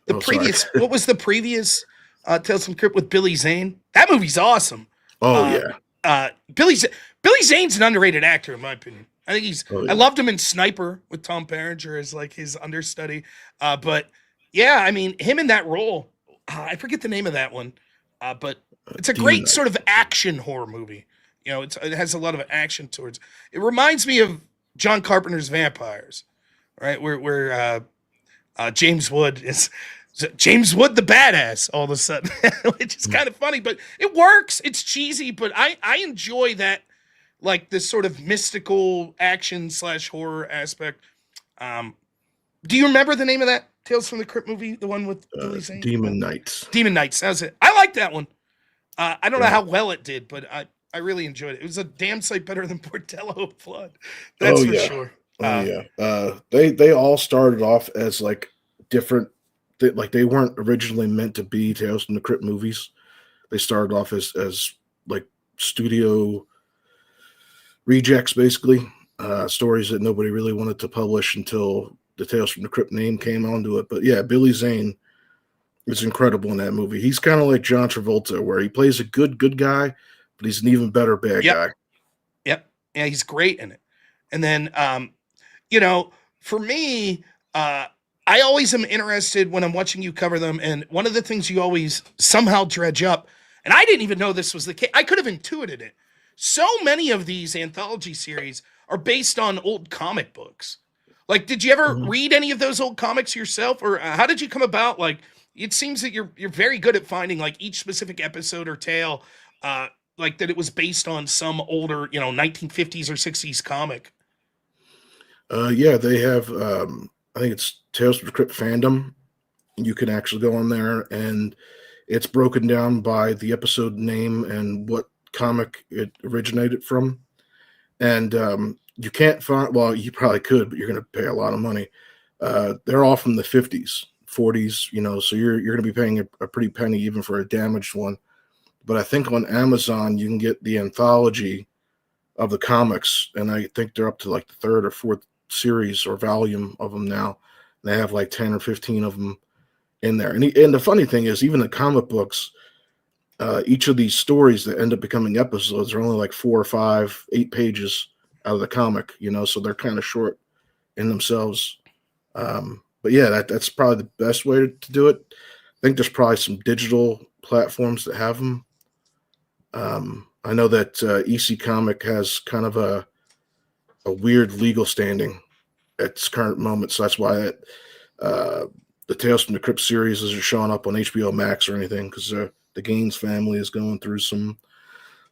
the previous, what was the previous Tales from the Crypt with Billy Zane? That movie's awesome. Yeah. Billy Zane's an underrated actor in my opinion. I think he's. I loved him in Sniper with Tom Berenger as his understudy. But yeah, I mean him in that role. I forget the name of that one, but it's a great sort of action horror movie. It has a lot of action towards. It reminds me of John Carpenter's Vampires, right? Where James Wood is James Wood the badass all of a sudden, which is kind of funny, but it works. It's cheesy, but I enjoy that, this sort of mystical action / horror aspect. Do you remember the name of that Tales from the Crypt movie? The one with Billy Zane? Demon Knights. Demon Knights. That was it. I like that one. I don't know how well it did, but I really enjoyed it. It was a damn sight better than Bordello of Blood. That's for sure. They all started off as different. They weren't originally meant to be Tales from the Crypt movies. They started off as studio rejects, basically, stories that nobody really wanted to publish until the Tales from the Crypt name came onto it. But yeah, Billy Zane is incredible in that movie. He's kind of like John Travolta, where he plays a good guy, but he's an even better bad guy. Yep. Yeah, he's great in it. And then, for me, I always am interested when I'm watching you cover them. And one of the things you always somehow dredge up, and I didn't even know this was the case. I could have intuited it. So many of these anthology series are based on old comic books. Did you ever read any of those old comics yourself? Or how did you come about? It seems that you're very good at finding each specific episode or tale, that it was based on some older, 1950s or 60s comic. Yeah, they have, I think it's Tales from the Crypt fandom. You can actually go on there, and it's broken down by the episode name and what comic it originated from. And you can't find, well, you probably could, but you're going to pay a lot of money. They're all from the 50s, 40s, so you're going to be paying a pretty penny even for a damaged one. But I think on Amazon, you can get the anthology of the comics, and I think they're up to the third or fourth series or volume of them now. They have 10 or 15 of them in there. And the funny thing is, even the comic books, each of these stories that end up becoming episodes are only 4 or 5, 8 pages out of the comic, so they're kind of short in themselves. But yeah, that's probably the best way to do it. I think there's probably some digital platforms that have them. I know that EC Comic has kind of a weird legal standing at this current moment, so that's why the Tales from the Crypt series isn't showing up on HBO Max or anything because the Gaines family is going through some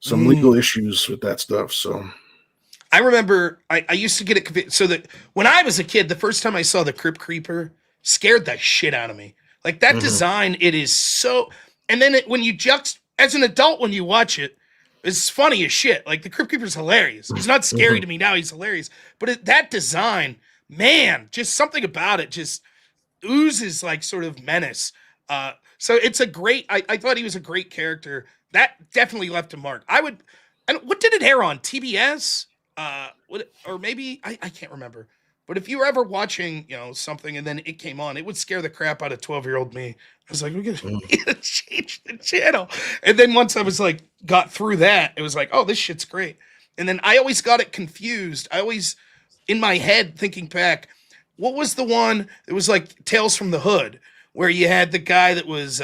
legal issues with that stuff. So I remember I used to get it convinced. So that when I was a kid, the first time I saw the Crypt Creeper scared the shit out of me. Like that design, it is so. And then when you as an adult, when you watch it, it's funny as shit. Like the Crypt Creeper's hilarious. He's not scary to me now. He's hilarious. But that design, man, just something about it just oozes like sort of menace. So it's a great. I thought he was a great character. That definitely left a mark. And what did it air on? TBS? Or maybe I can't remember. But if you were ever watching, something and then it came on, it would scare the crap out of 12-year-old me. I was like, we gotta change the channel. And then once I was like, got through that, it was like, oh, this shit's great. And then I always got it confused. I always, in my head, thinking back, what was the one that was like Tales from the Hood, where you had the guy that was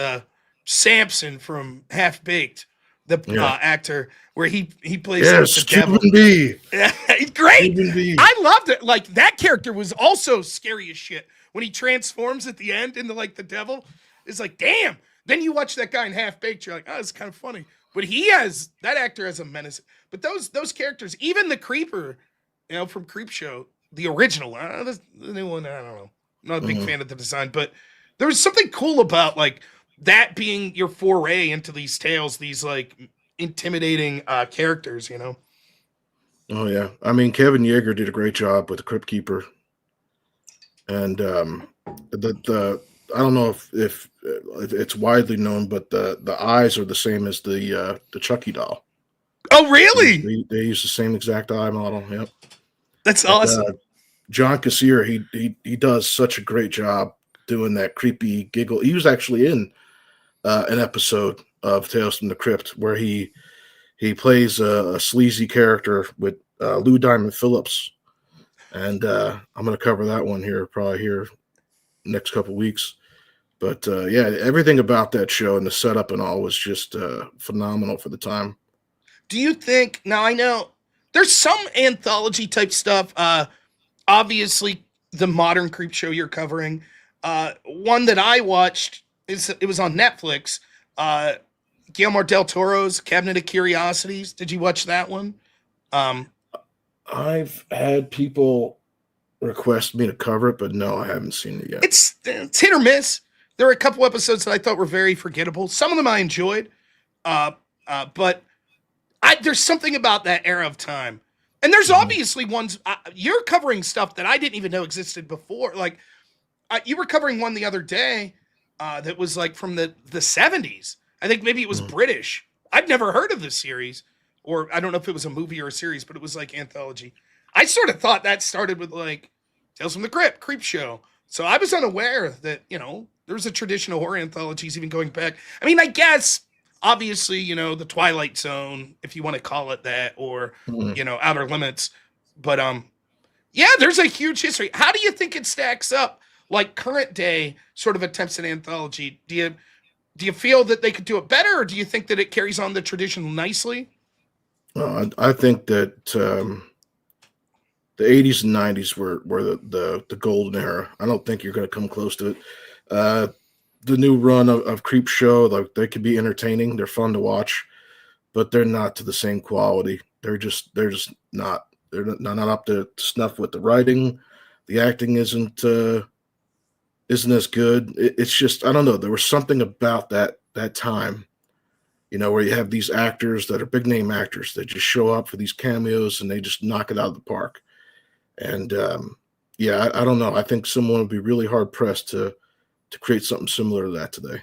Samson from Half Baked, the actor, where he plays the devil. B. Yeah, great. I loved it. Like that character was also scary as shit when he transforms at the end into like the devil. It's like, damn. Then you watch that guy in Half Baked, you're like, oh, it's kind of funny. But that actor has a menace. But those characters, even the Creeper, from Creep Show, the original, the new one, I don't know. I'm not a big fan of the design, but there was something cool about like that being your foray into these tales, these like intimidating characters, Oh yeah, I mean Kevin Yeager did a great job with the Crypt Keeper, and the I don't know if it's widely known, but the eyes are the same as the Chucky doll. Oh really? They use the same exact eye model. Yep, that's awesome. John Kassir, he does such a great job doing that creepy giggle. He was actually in an episode of Tales from the Crypt where he plays a sleazy character with Lou Diamond Phillips, and I'm going to cover that one probably here next couple weeks. But yeah, everything about that show and the setup and all was just phenomenal for the time. Do you think, now I know there's some anthology type stuff, obviously the modern Creep Show you're covering, one that I watched, it was on Netflix, Guillermo del Toro's Cabinet of Curiosities. Did you watch that one? I've had people request me to cover it, but no, I haven't seen it yet. It's hit or miss. There are a couple episodes that I thought were very forgettable. Some of them I enjoyed, but there's something about that era of time. And there's obviously ones, you're covering stuff that I didn't even know existed before. Like, you were covering one the other day that was like from the 70s. I think maybe it was British. I'd never heard of this series, or I don't know if it was a movie or a series, but it was like anthology. I sort of thought that started with like Tales from the Crypt, Creep Show. So I was unaware that, there was a tradition of horror anthologies even going back. I mean, I guess, obviously, the Twilight Zone, if you want to call it that, or, Outer Limits. But, yeah, there's a huge history. How do you think it stacks up, like current day sort of attempts at anthology? Do you feel that they could do it better, or do you think that it carries on the tradition nicely? I think that the 80s and 90s were the golden era. I don't think you're going to come close to it. The new run of Creep Show, like they could be entertaining. They're fun to watch, but they're not to the same quality. They're just not. They're not up to snuff with the writing. The acting isn't as good. It's just, I don't know. There was something about that time, where you have these actors that are big name actors that just show up for these cameos and they just knock it out of the park. And yeah, I don't know. I think someone would be really hard pressed to create something similar to that today.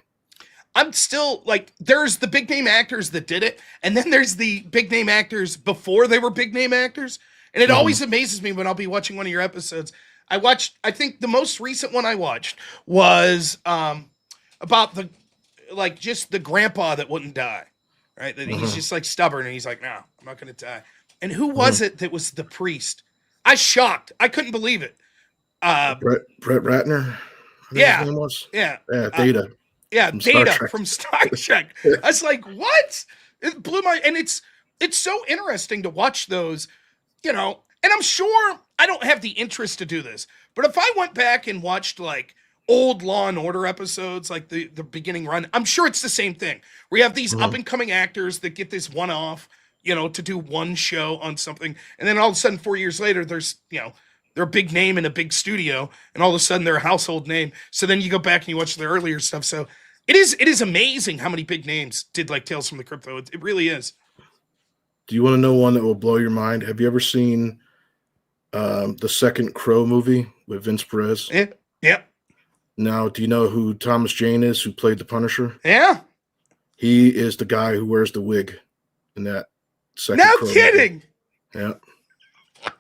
I'm still like, there's the big name actors that did it, and then there's the big name actors before they were big name actors. And it always amazes me when I'll be watching one of your episodes. I think the most recent one I watched was about just the grandpa that wouldn't die, right? That he's just like stubborn and he's like, no, I'm not going to die. And who was it that was the priest? I shocked. I couldn't believe it. Brett Ratner. Yeah. His name was? Yeah. Data. Data from Star Trek. I was like, what? It blew my, and it's so interesting to watch those, and I'm sure I don't have the interest to do this, but if I went back and watched like old Law and Order episodes, like the beginning run. I'm sure it's the same thing. We have these up and coming actors that get this one off, to do one show on something, and then all of a sudden 4 years later, there's they're a big name in a big studio, and all of a sudden they're a household name. So then you go back and you watch their earlier stuff. So it is amazing how many big names did like Tales from the Crypt, though. It really is. Do you want to know one that will blow your mind? Have you ever seen the second Crow movie with Vince Perez? Yeah. Now, do you know who Thomas Jane is, who played the Punisher? Yeah. He is the guy who wears the wig in that second Crow kidding. Movie. Yeah.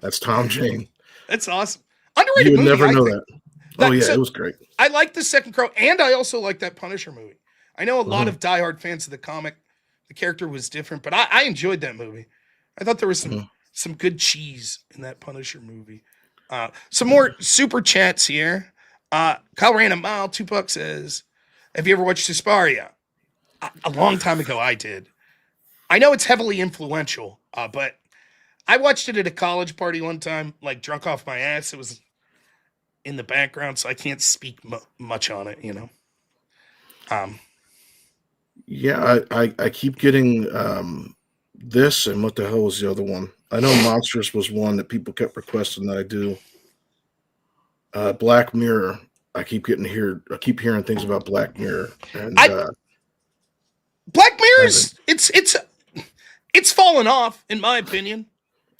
That's Tom Jane. That's awesome. Underrated You would movie, never know that. Oh, yeah, so it was great. I like the second Crow, and I also like that Punisher movie. I know a lot of diehard fans of the comic. The character was different, but I enjoyed that movie. I thought there was some good cheese in that Punisher movie. Some more super chats here. Kyle ran a mile. $2 says, "Have you ever watched Suspiria?" A long time ago, I did. I know it's heavily influential, but I watched it at a college party one time, like drunk off my ass. It was in the background, so I can't speak much on it, Yeah, I keep getting this, and what the hell was the other one? I know Monsters was one that people kept requesting that I do. Black Mirror. I keep hearing things about Black Mirror, and Black Mirror it's fallen off, in my opinion.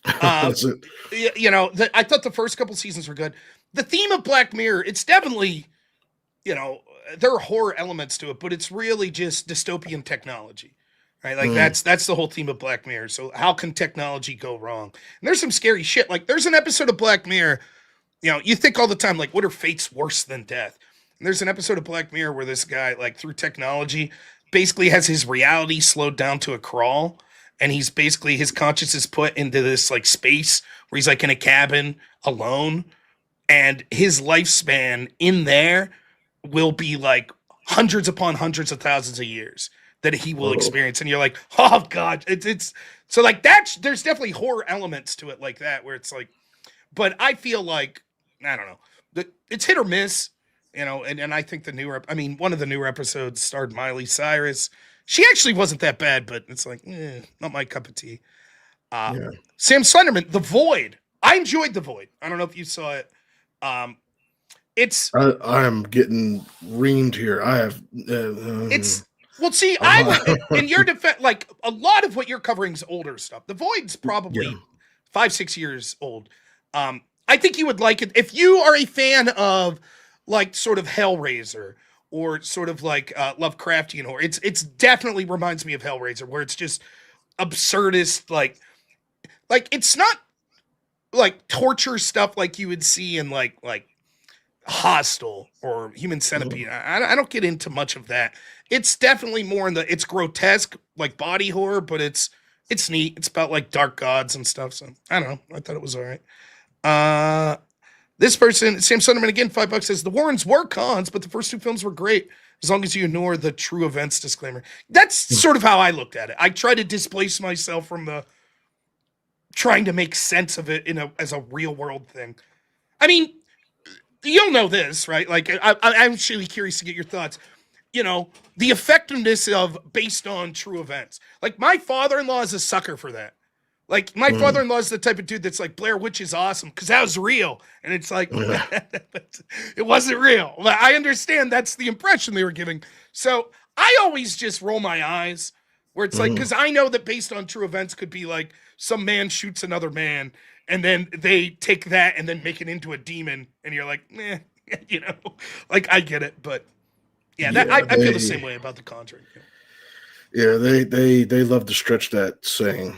that's it. I thought the first couple seasons were good. The theme of Black Mirror, it's definitely, there are horror elements to it, but it's really just dystopian technology, right? Like that's the whole theme of Black Mirror. So how can technology go wrong? And there's some scary shit. Like there's an episode of Black Mirror, you think all the time, like, what are fates worse than death? And there's an episode of Black Mirror where this guy, like, through technology, basically has his reality slowed down to a crawl. And he's basically, his conscience is put into this, like, space where he's, like, in a cabin alone. And his lifespan in there will be, like, hundreds upon hundreds of thousands of years that he will experience. And you're like, oh, God. It's so, like, there's definitely horror elements to it like that, where it's like, but I feel like, I don't know, it's hit or miss, and I think one of the newer episodes starred Miley Cyrus. She actually wasn't that bad, but it's like, not my cup of tea. Sam Slenderman, The Void. I enjoyed The Void. I don't know if you saw it. I am getting reamed here. I have. I would, in your defense, like a lot of what you're covering is older stuff. The Void's probably 5-6 years old. I think you would like it if you are a fan of like sort of Hellraiser or sort of like Lovecraftian horror. It's definitely reminds me of Hellraiser, where it's just absurdist, like it's not like torture stuff like you would see in like Hostel or Human Centipede. I don't get into much of that. It's definitely more it's grotesque, like body horror, but it's neat. It's about like dark gods and stuff. So I don't know. I thought it was all right. This person, Sam Sunderman, again, $5 says the Warrens were cons, but the first two films were great as long as you ignore the true events disclaimer. That's sort of how I looked at it. I try to displace myself from the trying to make sense of it as a real world thing. I mean, you'll know this, right? Like, I'm actually curious to get your thoughts. The effectiveness of based on true events. Like, my father-in-law is a sucker for that. Like, my father-in-law is the type of dude that's like, Blair Witch is awesome because that was real. And it's like, it wasn't real. I understand that's the impression they were giving. So I always just roll my eyes where it's like, because I know that based on true events could be like some man shoots another man and then they take that and then make it into a demon. And you're like, like I get it. But I feel the same way about The Conjuring. Yeah, they love to stretch that saying.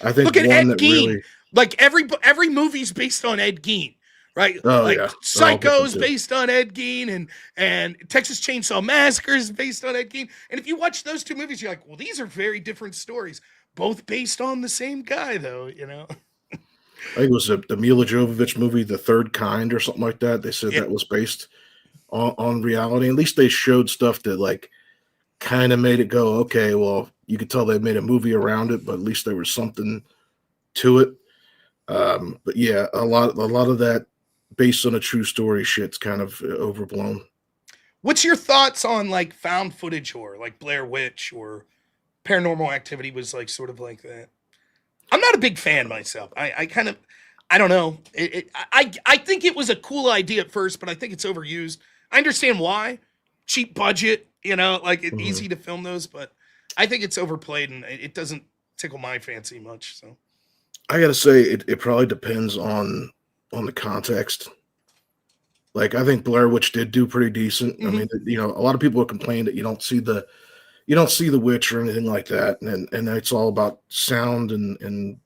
I think look at one Ed that Gein. really, like every movie's based on Ed Gein, right? Oh, like yeah. Psycho's based on Ed Gein, and Texas Chainsaw Massacre is based on Ed Gein. And if you watch those two movies, you're like, well, these are very different stories, both based on the same guy, though. I think it was the Mila Jovovich movie, The Third Kind, or something like that. They said that was based on reality. At least they showed stuff that like kind of made it go, okay, well, you could tell they made a movie around it, but at least there was something to it. But yeah, a lot of that based on a true story shit's kind of overblown. What's your thoughts on like found footage horror, like Blair Witch or Paranormal Activity was like sort of like that? I'm not a big fan myself. I kind of, I don't know. I think it was a cool idea at first, but I think it's overused. I understand why. Cheap budget, like Mhm. easy to film those, but I think it's overplayed and it doesn't tickle my fancy much. So, I gotta say, it probably depends on the context. Like, I think Blair Witch did do pretty decent. I hmm mean, a lot of people have complained that you don't see the witch or anything like that, and it's all about sound and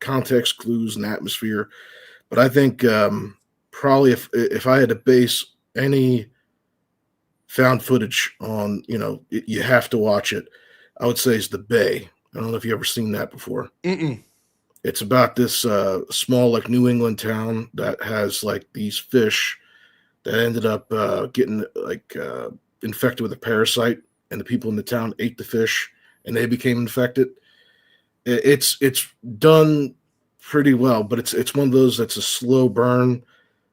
context clues and atmosphere. But I think probably if I had to base any found footage on, you have to watch it, I would say is The Bay. I don't know if you ever seen that before. mm-mm. It's about this small like New England town that has like these fish that ended up getting like infected with a parasite, and the people in the town ate the fish, and they became infected. It's done pretty well, but it's one of those that's a slow burn,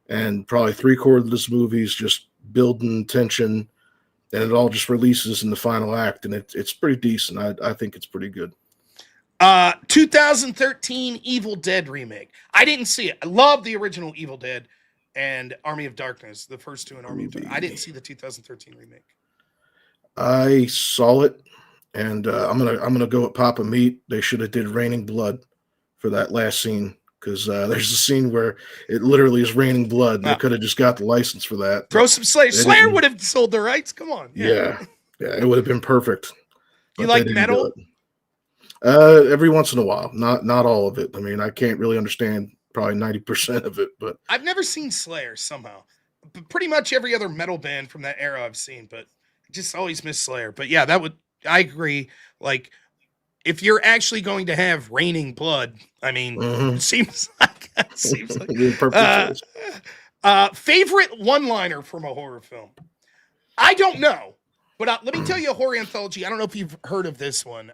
and probably three-quarters of this movie is just building tension, and it all just releases in the final act, and it's pretty decent. I think it's pretty good. 2013 Evil Dead remake. I didn't see it. I love the original Evil Dead and Army of Darkness, the first two in Army of Darkness. I didn't see the 2013 remake. I saw it, and I'm gonna go with Papa Meat. They should have did Raining Blood for that last scene, because there's a scene where it literally is raining blood, and they Uh, could have just got the license for that, Throw but some Slayer. they Slayer didn't. would have sold the rights. Come on. Yeah. Yeah, yeah, it would have been perfect, You but they like didn't do metal? it. Every once in a while, not all of it. I mean, I can't really understand probably 90% of it, but I've never seen Slayer somehow. But pretty much every other metal band from that era I've seen, but I just always miss Slayer. But yeah, I agree. Like, if you're actually going to have raining blood, I mean, mhm. it seems like The perfect uh choice. favorite one-liner from a horror film. I don't know, but let me tell you a horror anthology. I don't know if you've heard of this one.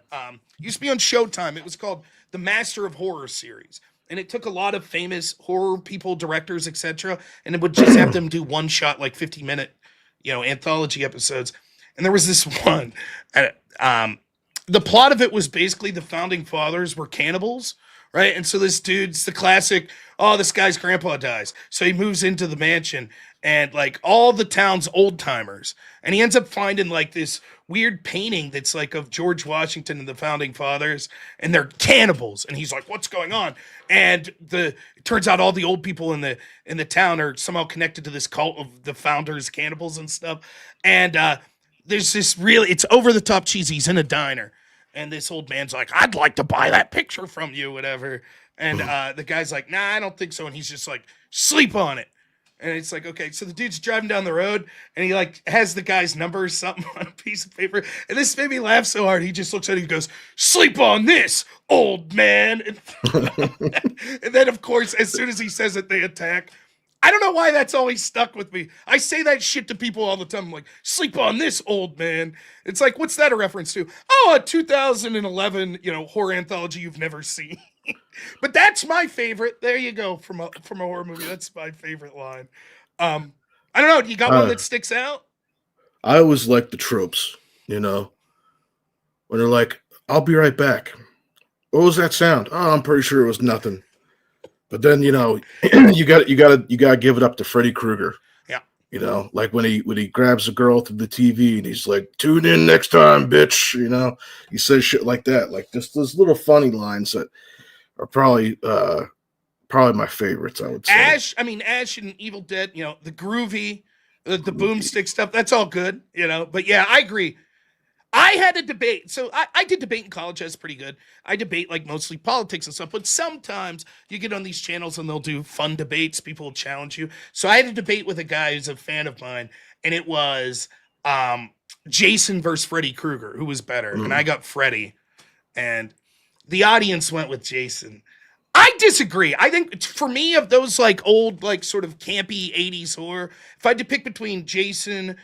Used to be on Showtime. It was called the Master of Horror series, and it took a lot of famous horror people, directors, etc., and it would just have them do one shot, like 50-minute, anthology episodes. And there was this one. Uh, um, the plot of it was basically the founding fathers were cannibals, right? And so this dude's the classic. Oh, this guy's grandpa dies, so he moves into the mansion, and like all the town's old timers, and he ends up finding like this weird painting that's like of George Washington and the founding fathers, and they're cannibals, and he's like, "What's going on?" And it turns out all the old people in the town are somehow connected to this cult of the founders, cannibals and stuff, and there's this really, it's over the top cheesy. He's in a diner, and this old man's like, "I'd like to buy that picture from you, whatever." And the guy's like, "Nah, I don't think so." And he's just like, "Sleep on it." And it's like, okay, so the dude's driving down the road, and he like has the guy's number or something on a piece of paper. And this made me laugh so hard. He just looks at it and goes, "Sleep on this, old man." And then, of course, as soon as he says it, they attack. I don't know why that's always stuck with me. I say that shit to people all the time. I'm like, "Sleep on this, old man." It's like, what's that a reference to? Oh, a 2011, horror anthology you've never seen. But that's my favorite. There you go, from a horror movie. That's my favorite line. Um, I don't know. You got one uh, that sticks out? I always like the tropes, when they're like, "I'll be right back." What was that sound? Oh, I'm pretty sure it was nothing. But then you got to give it up to Freddy Krueger. Yeah. Like when he grabs a girl through the TV and he's like, "Tune in next time, bitch." He says shit like that, like just those little funny lines that are probably my favorites, I would say. Ash and Evil Dead. The groovy, the boomstick stuff. That's all good. But yeah, I agree. I had a debate. So I did debate in college. That's pretty good. I debate like mostly politics and stuff, but sometimes you get on these channels and they'll do fun debates. People will challenge you. So I had a debate with a guy who's a fan of mine, and it was um, Jason versus Freddy Krueger, who was better. And I Mm. got Freddy, and the audience went with Jason. I disagree. I think for me, of those like old, like sort of campy 80s horror, if I had to pick between Jason,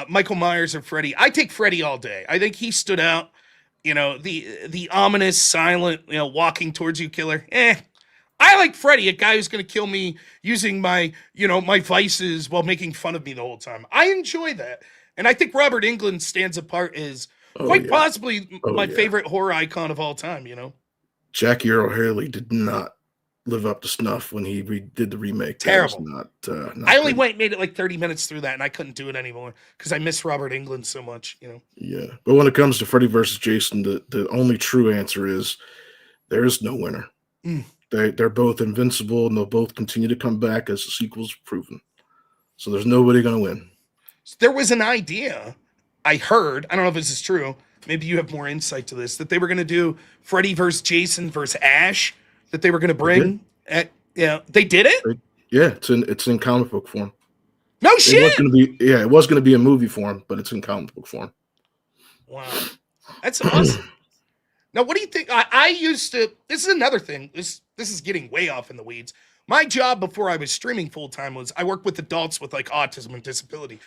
Michael Myers, or Freddy, I take Freddy all day. I think he stood out. The ominous, silent, walking towards you killer. I like Freddy, a guy who's going to kill me using my, my vices while making fun of me the whole time. I enjoy that. And I think Robert Englund stands apart as Oh quite yeah. possibly Oh my yeah. favorite horror icon of all time. Jackie Earl Haley did not live up to snuff when he did the remake. That was Terrible. I not only good. made it like 30 minutes through that and I couldn't do it anymore because I miss Robert Englund so much. Yeah. But when it comes to Freddy versus Jason, the only true answer is there is no winner. Mm. They're both invincible and they'll both continue to come back as the sequel's proven. So there's nobody gonna win. There was an idea I heard, I don't know if this is true, maybe you have more insight to this, that they were going to do Freddy versus Jason versus Ash, that they were going to They did. bring. They did it? Yeah, it's in comic book form. No It was shit. gonna be a movie form, but it's in comic book form. Wow. That's awesome. Now, what do you think? I used to, this is another thing. This is getting way off in the weeds. My job before I was streaming full time was I worked with adults with like autism and disability.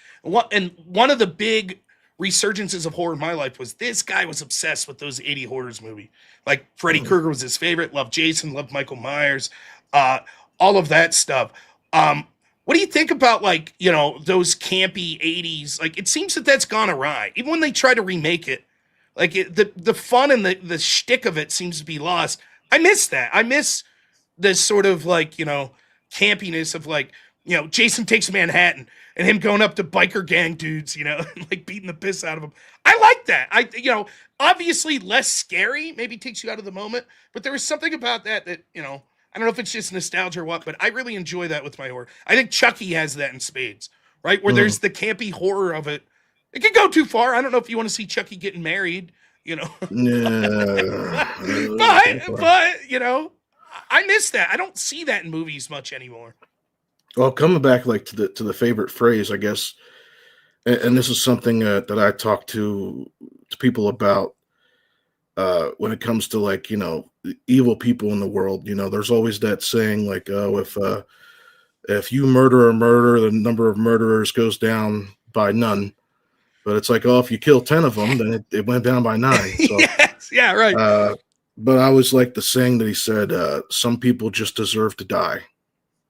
And one of the big resurgences of horror in my life was this guy was obsessed with those 80 horrors movie. Like Freddy Krueger was his favorite, loved Jason, loved Michael Myers, all of that stuff. What do you think about like, those campy 80s? Like it seems that that's gone awry. Even when they try to remake it, like the fun and the shtick of it seems to be lost. I miss that. I miss this sort of like, campiness of like, Jason Takes Manhattan and him going up to biker gang dudes, and like beating the piss out of them. I like that. Obviously less scary, maybe takes you out of the moment, but there was something about that, I don't know if it's just nostalgia or what, but I really enjoy that with my horror. I think Chucky has that in spades, right? Where there's the campy horror of it. It can go too far. I don't know if you want to see Chucky getting married, Yeah. but I miss that. I don't see that in movies much anymore. Well, coming back like to the favorite phrase, I guess, and this is something that I talk to people about when it comes to like evil people in the world. There's always that saying like, oh, if you murder a murderer, the number of murderers goes down by none. But it's like, oh, if you kill 10 of them, then it went down by 9. So, Yes, yeah, right. But I always like the saying that he said, some people just deserve to die.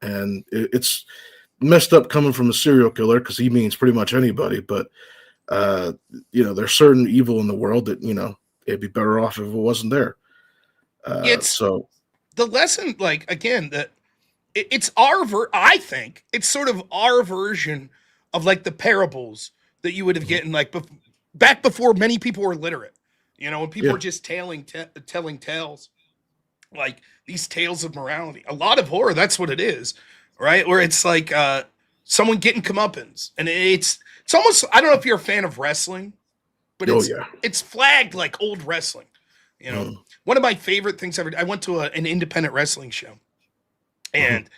And it's messed up coming from a serial killer because he means pretty much anybody. But, there's certain evil in the world that, it'd be better off if it wasn't there. It's So the lesson, like, again, that it's I think it's sort of our version of like the parables that you would have gotten like back before many people were literate, when people were just telling tales, like these tales of morality. A lot of horror, that's what it is, right? Where it's like someone getting comeuppance, and it's almost, I don't know if you're a fan of wrestling, but it's flagged like old wrestling. One of my favorite things ever. I went to an independent wrestling show, and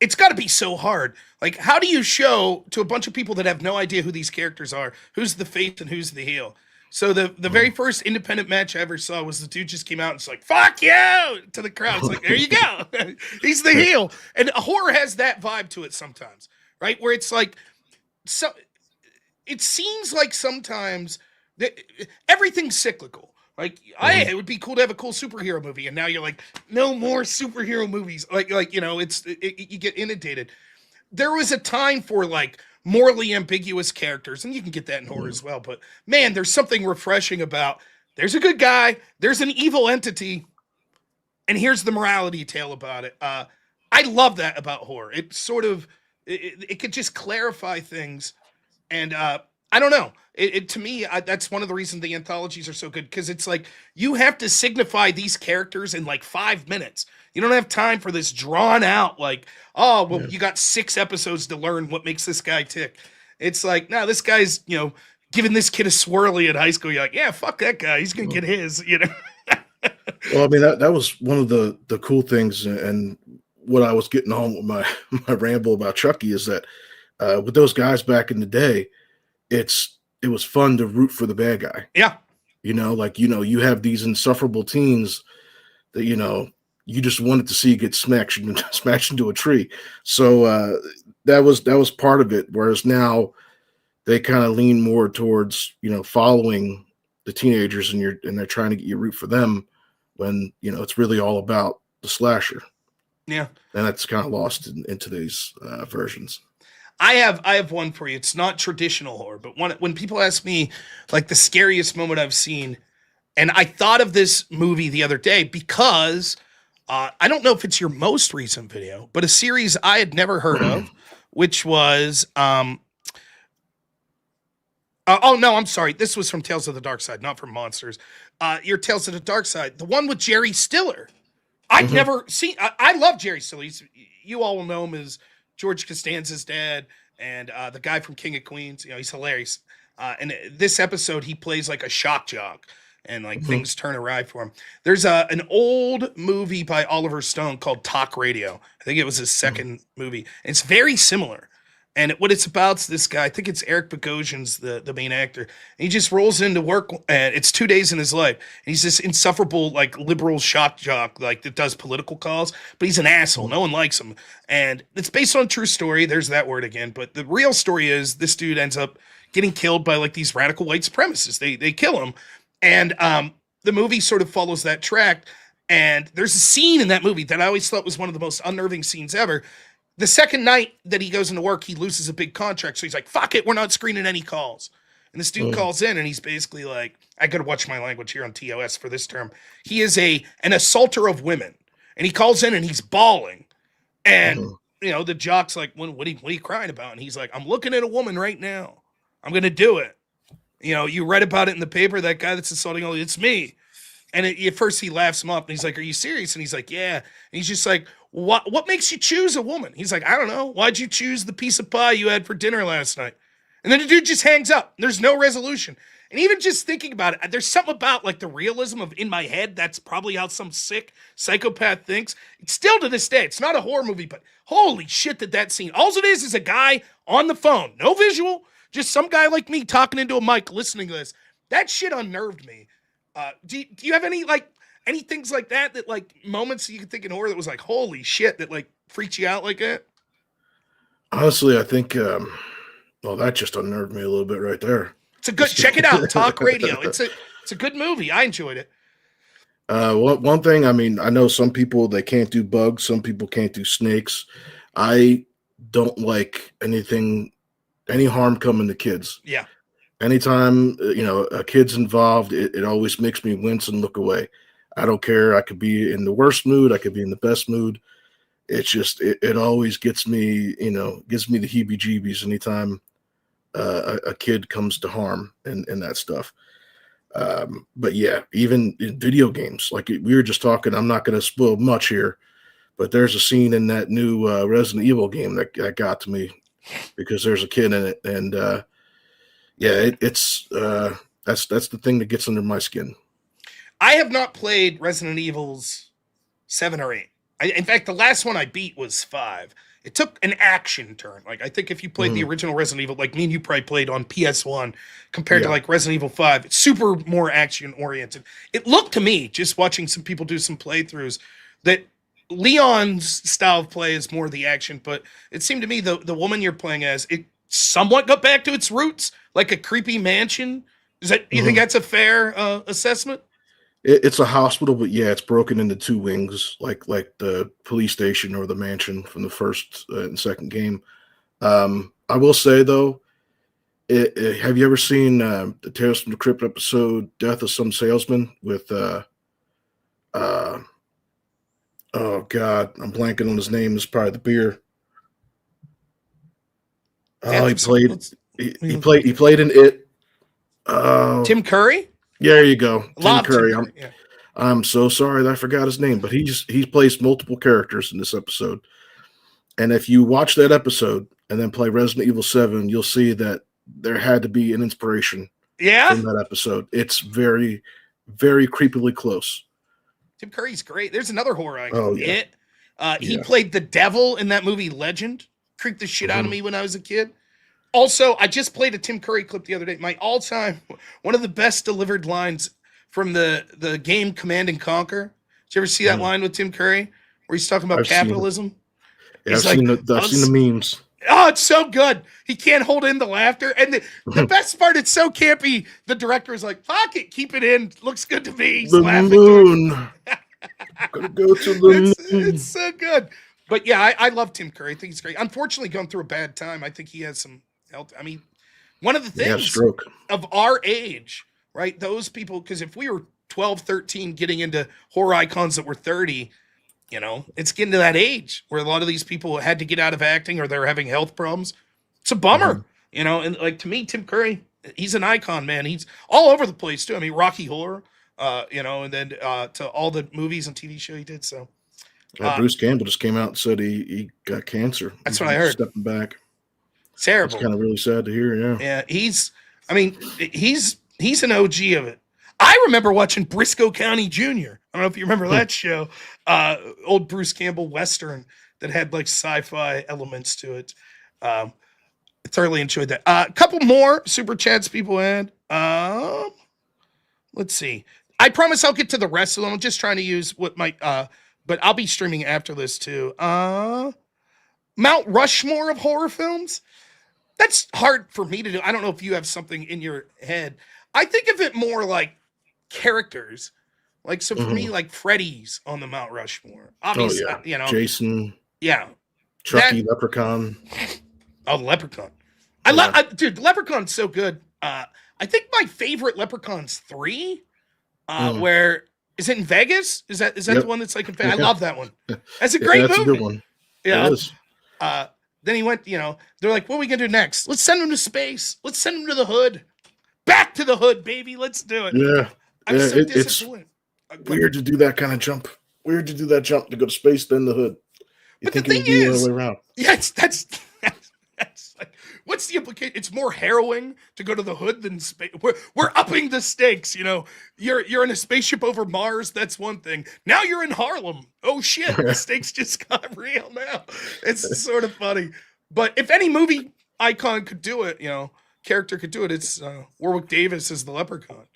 it's got to be so hard. Like, how do you show to a bunch of people that have no idea who these characters are, who's the face and who's the heel? So the very first independent match I ever saw was the dude just came out and it's like, fuck you to the crowd. It's like, there you go. He's the heel. And horror has that vibe to it sometimes, right? Where it's like, so it seems like sometimes that everything's cyclical. Like, it would be cool to have a cool superhero movie, and now you're like, no more superhero movies. Like you get inundated. There was a time for like morally ambiguous characters, and you can get that in horror as well. But man, there's something refreshing about there's a good guy, there's an evil entity, and here's the morality tale about it. I love that about horror. It sort of it could just clarify things, and I don't know. To me, that's one of the reasons the anthologies are so good, because it's like you have to signify these characters in like 5 minutes. You don't have time for this drawn out, like, oh, well, you got 6 episodes to learn what makes this guy tick. It's like, no, this guy's, giving this kid a swirly at high school. You're like, yeah, fuck that guy. He's going to get his, Well, I mean, that was one of the cool things, and what I was getting on with my ramble about Chucky is that with those guys back in the day, it was fun to root for the bad guy. Yeah. You have these insufferable teens that, you just wanted to see get smashed into a tree. So that was part of it. Whereas now they kind of lean more towards, following the teenagers, and they're trying to get you root for them when, it's really all about the slasher. Yeah. and that's kind of lost in today's versions. I have one for you. It's not traditional horror, but when people ask me like the scariest moment I've seen, and I thought of this movie the other day because I don't know if it's your most recent video, but a series I had never heard of, which was oh no, I'm sorry. This was from Tales of the Dark Side, not from Monsters. Your Tales of the Dark Side, the one with Jerry Stiller. I'd never seen. I love Jerry Stiller. You all will know him as George Costanza's dad and the guy from King of Queens. You know, he's hilarious. And this episode, he plays like a shock jock, and like things turn awry for him. There's an old movie by Oliver Stone called Talk Radio. I think it was his second movie. And it's very similar. And what it's about is this guy, I think it's Eric Bogosian's the main actor. And he just rolls into work, and it's 2 days in his life. And he's this insufferable, like, liberal shock jock, like, that does political calls. But he's an asshole. No one likes him. And it's based on a true story. There's that word again. But the real story is this dude ends up getting killed by, like, these radical white supremacists. They kill him. And the movie sort of follows that track. And there's a scene in that movie that I always thought was one of the most unnerving scenes ever. The second night that he goes into work, he loses a big contract. So he's like, fuck it, we're not screening any calls. And this dude calls in, and he's basically like, I gotta watch my language here on TOS for this term. He is an assaulter of women. And he calls in and he's bawling. And, you know, the jock's like, what are you crying about? And he's like, I'm looking at a woman right now. I'm gonna do it. You know, you read about it in the paper, that guy that's assaulting all, it's me. And at first he laughs him up, and he's like, are you serious? And he's like, yeah. And he's just like, what makes you choose a woman? He's like, I don't know. Why'd you choose the piece of pie you had for dinner last night? And then the dude just hangs up. There's no resolution. And even just thinking about it, there's something about like the realism of in my head. That's probably how some sick psychopath thinks. It's still to this day, it's not a horror movie, but holy shit that scene. All it is a guy on the phone. No visual. Just some guy like me talking into a mic listening to this. That shit unnerved me. Do you have any things like that like moments you could think in horror that was like, holy shit, that like freaks you out like that? Honestly, I think, that just unnerved me a little bit right there. It's a good, check it out, Talk Radio. It's a good movie. I enjoyed it. One thing, I mean, I know some people, they can't do bugs. Some people can't do snakes. I don't like any harm coming to kids. Yeah. Anytime, a kid's involved, it always makes me wince and look away. I don't care. I could be in the worst mood. I could be in the best mood. It's just, it always gets me, gives me the heebie-jeebies anytime a kid comes to harm and that stuff. But yeah, even in video games, like we were just talking, I'm not going to spoil much here, but there's a scene in that new Resident Evil game that got to me because there's a kid in it. And that's the thing that gets under my skin. I have not played Resident Evils 7 or 8. In fact, the last one I beat was 5. It took an action turn. Like, I think if you played the original Resident Evil, like me and you probably played on PS1 compared to like Resident Evil 5, it's super more action oriented. It looked to me, just watching some people do some playthroughs, that Leon's style of play is more the action, but it seemed to me the woman you're playing as, it somewhat got back to its roots, like a creepy mansion. You think that's a fair assessment? It's a hospital, but yeah, it's broken into 2 wings, like the police station or the mansion from the first and second game. I will say though, have you ever seen the Tales from the Crypt episode "Death of Some Salesman" with oh god, I'm blanking on his name. It's probably the beer. Oh, he played in it. Tim Curry. There you go. Tim Curry. Yeah. I'm so sorry that I forgot his name, but he plays multiple characters in this episode. And if you watch that episode and then play Resident Evil 7, you'll see that there had to be an inspiration from that episode. It's very, very creepily close. Tim Curry's great. There's another horror icon. Oh, yeah. He played the devil in that movie Legend. Creeped the shit out of me when I was a kid. Also, I just played a Tim Curry clip the other day. My all-time, one of the best delivered lines from the game Command and Conquer. Did you ever see that line with Tim Curry where he's talking about capitalism? I've seen the memes. Oh, it's so good. He can't hold in the laughter. And the best part, it's so campy. The director is like, fuck it, keep it in. Looks good to me. He's the laughing. moon. Gonna go to the It's so good. But yeah, I love Tim Curry. I think he's great. Unfortunately, going through a bad time. I think he has some health. I mean, one of the yeah, things stroke. of our age, right? Those people, because if we were 12, 13, getting into horror icons that were 30, it's getting to that age where a lot of these people had to get out of acting or they're having health problems. It's a bummer, and like to me, Tim Curry, he's an icon, man. He's all over the place too. I mean, Rocky Horror, and then to all the movies and TV show he did. So Bruce Campbell just came out and said he got cancer. that's He's what I heard. stepping back. It's terrible. It's kind of really sad to hear. Yeah. Yeah, he's an OG of it. I remember watching Briscoe County Jr. I don't know if you remember that show, old Bruce Campbell Western that had like sci-fi elements to it. I thoroughly enjoyed that. A couple more super chats people had. Let's see. I promise I'll get to the rest of them. I'm just trying to use what my but I'll be streaming after this too. Mount Rushmore of horror films. That's hard for me to do. I don't know if you have something in your head. I think of it more like characters. Like, so for me, like Freddy's on the Mount Rushmore. Obviously, Jason. Yeah. Chucky, Leprechaun. Oh, Leprechaun. Dude, Leprechaun's so good. I think my favorite Leprechaun's 3, where is it in Vegas? Is that the one that's like in Vegas? I love that one. That's a great movie. That's a good one. Yeah. It is. Then he went, they're like, what are we going to do next? Let's send him to space. Let's send him to the hood. Back to the hood, baby. Let's do it. Yeah. I'm so disappointed. It's weird to do that kind of jump. Weird to do that jump to go to space, then the hood. But the thing is, the other way around. Yeah, that's like, what's the implication? It's more harrowing to go to the hood than space. We're upping the stakes. You're in a spaceship over Mars. That's one thing. Now you're in Harlem. Oh shit, the stakes just got real now. It's sort of funny. But if any movie icon could do it, character could do it, it's Warwick Davis as the Leprechaun.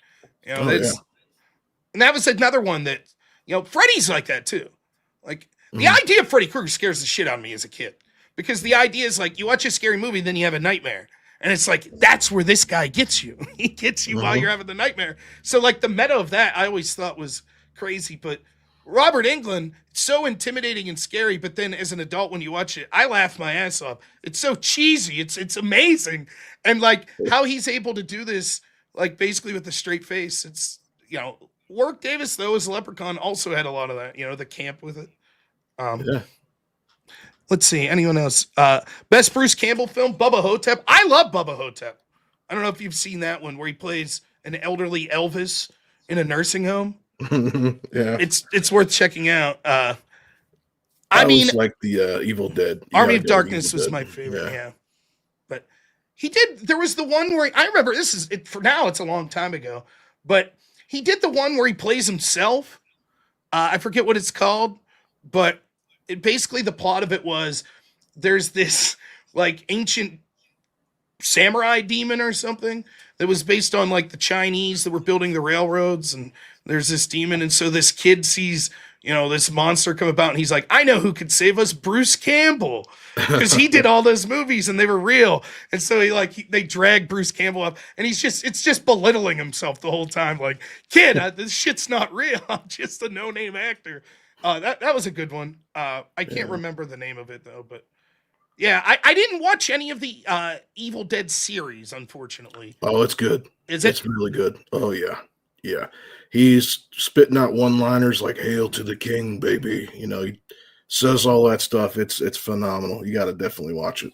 And that was another one that, Freddy's like that too. Like the idea of Freddy Krueger scares the shit out of me as a kid. Because the idea is like you watch a scary movie, then you have a nightmare. And it's like, that's where this guy gets you. He gets you while you're having the nightmare. So like the meta of that, I always thought was crazy. But Robert Englund, so intimidating and scary. But then as an adult, when you watch it, I laugh my ass off. It's so cheesy. It's amazing. And like how he's able to do this, like basically with a straight face. It's, Warwick Davis, though, as a Leprechaun also had a lot of that, the camp with it. Let's see. Anyone else? Best Bruce Campbell film, Bubba Hotep. I love Bubba Hotep. I don't know if you've seen that one where he plays an elderly Elvis in a nursing home. Yeah. It's worth checking out. I mean, like the Evil Dead. Army of Darkness was my favorite. Yeah. But there was the one where I remember for now, it's a long time ago, but he did the one where he plays himself. I forget what it's called, but basically the plot of it was there's this like ancient samurai demon or something that was based on like the Chinese that were building the railroads, and there's this demon, and so this kid sees this monster come about, and he's like, I know who could save us, Bruce Campbell, because he did all those movies and they were real. And so they drag Bruce Campbell up, and it's just belittling himself the whole time, like, kid, this shit's not real. I'm just a no-name actor. That was a good one. I can't remember the name of it though, but yeah, I didn't watch any of the Evil Dead series, unfortunately. Oh, it's good. Is it? It's really good. Oh yeah. Yeah. He's spitting out one-liners like "Hail to the King, baby." He says all that stuff. It's phenomenal. You got to definitely watch it.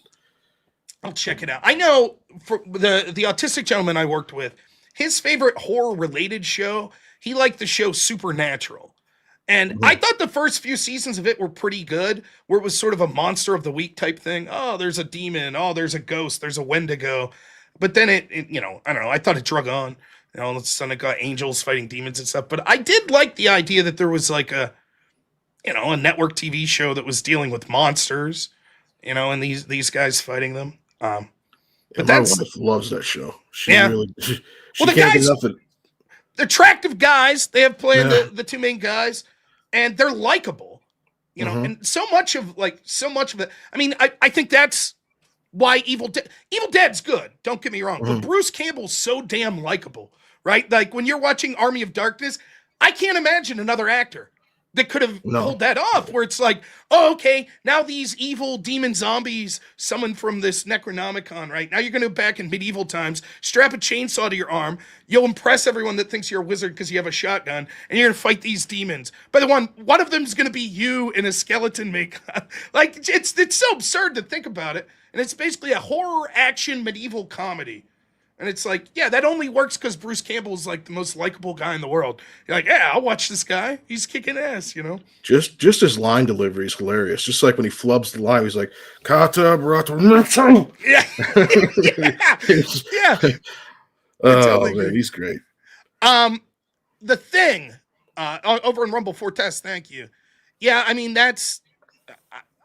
I'll check it out. I know for the autistic gentleman I worked with, his favorite horror-related show, he liked the show Supernatural. And I thought the first few seasons of it were pretty good, where it was sort of a monster of the week type thing. Oh, there's a demon. Oh, there's a ghost. There's a Wendigo. But then it I don't know. I thought it drug on. All of a sudden it got angels fighting demons and stuff. But I did like the idea that there was like a network TV show that was dealing with monsters, and these guys fighting them. But my wife loves that show. She really, she well, the can't guys, get enough of it. They're attractive guys. They have played the two main guys, and they're likable, and so much of it. I mean, I think that's why Evil Dead's good. Don't get me wrong, but Bruce Campbell's so damn likable, right? Like when you're watching Army of Darkness, I can't imagine another actor that could have No. pulled that off, where it's like, oh, okay, now these evil demon zombies summoned from this Necronomicon, right? Now you're going to back in medieval times, strap a chainsaw to your arm, you'll impress everyone that thinks you're a wizard because you have a shotgun, and you're going to fight these demons. But one of them is going to be you in a skeleton makeup. Like, it's so absurd to think about it, and it's basically a horror action medieval comedy. And it's like, yeah, that only works because Bruce Campbell is like the most likable guy in the world. You're like, yeah, I'll watch this guy. He's kicking ass, you know? Just his line delivery is hilarious. Just like when he flubs the line, he's like, Kata Brata. Yeah. Yeah. Oh, totally man, agree. he's great. The Thing, over in Rumble Fortest, thank you. Yeah, I mean,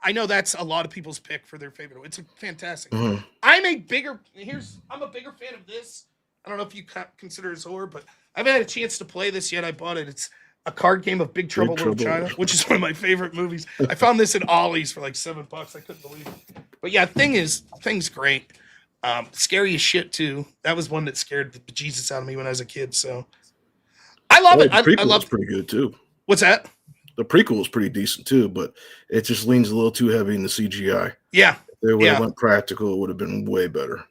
I know that's a lot of people's pick for their favorite. It's a fantastic. Mhm. I'm a bigger fan of this. I don't know if you consider it as horror, but I haven't had a chance to play this yet. I bought it. It's a card game of Big Trouble Little China, which is one of my favorite movies. I found this at Ollie's for like $7. I couldn't believe it. But yeah, Thing's great. Scary as shit too. That was one that scared the bejesus out of me when I was a kid. So I love it. The prequel was pretty good too. What's that? The prequel was pretty decent too, but it just leans a little too heavy in the CGI. Yeah. If they would have went practical, it would have been way better.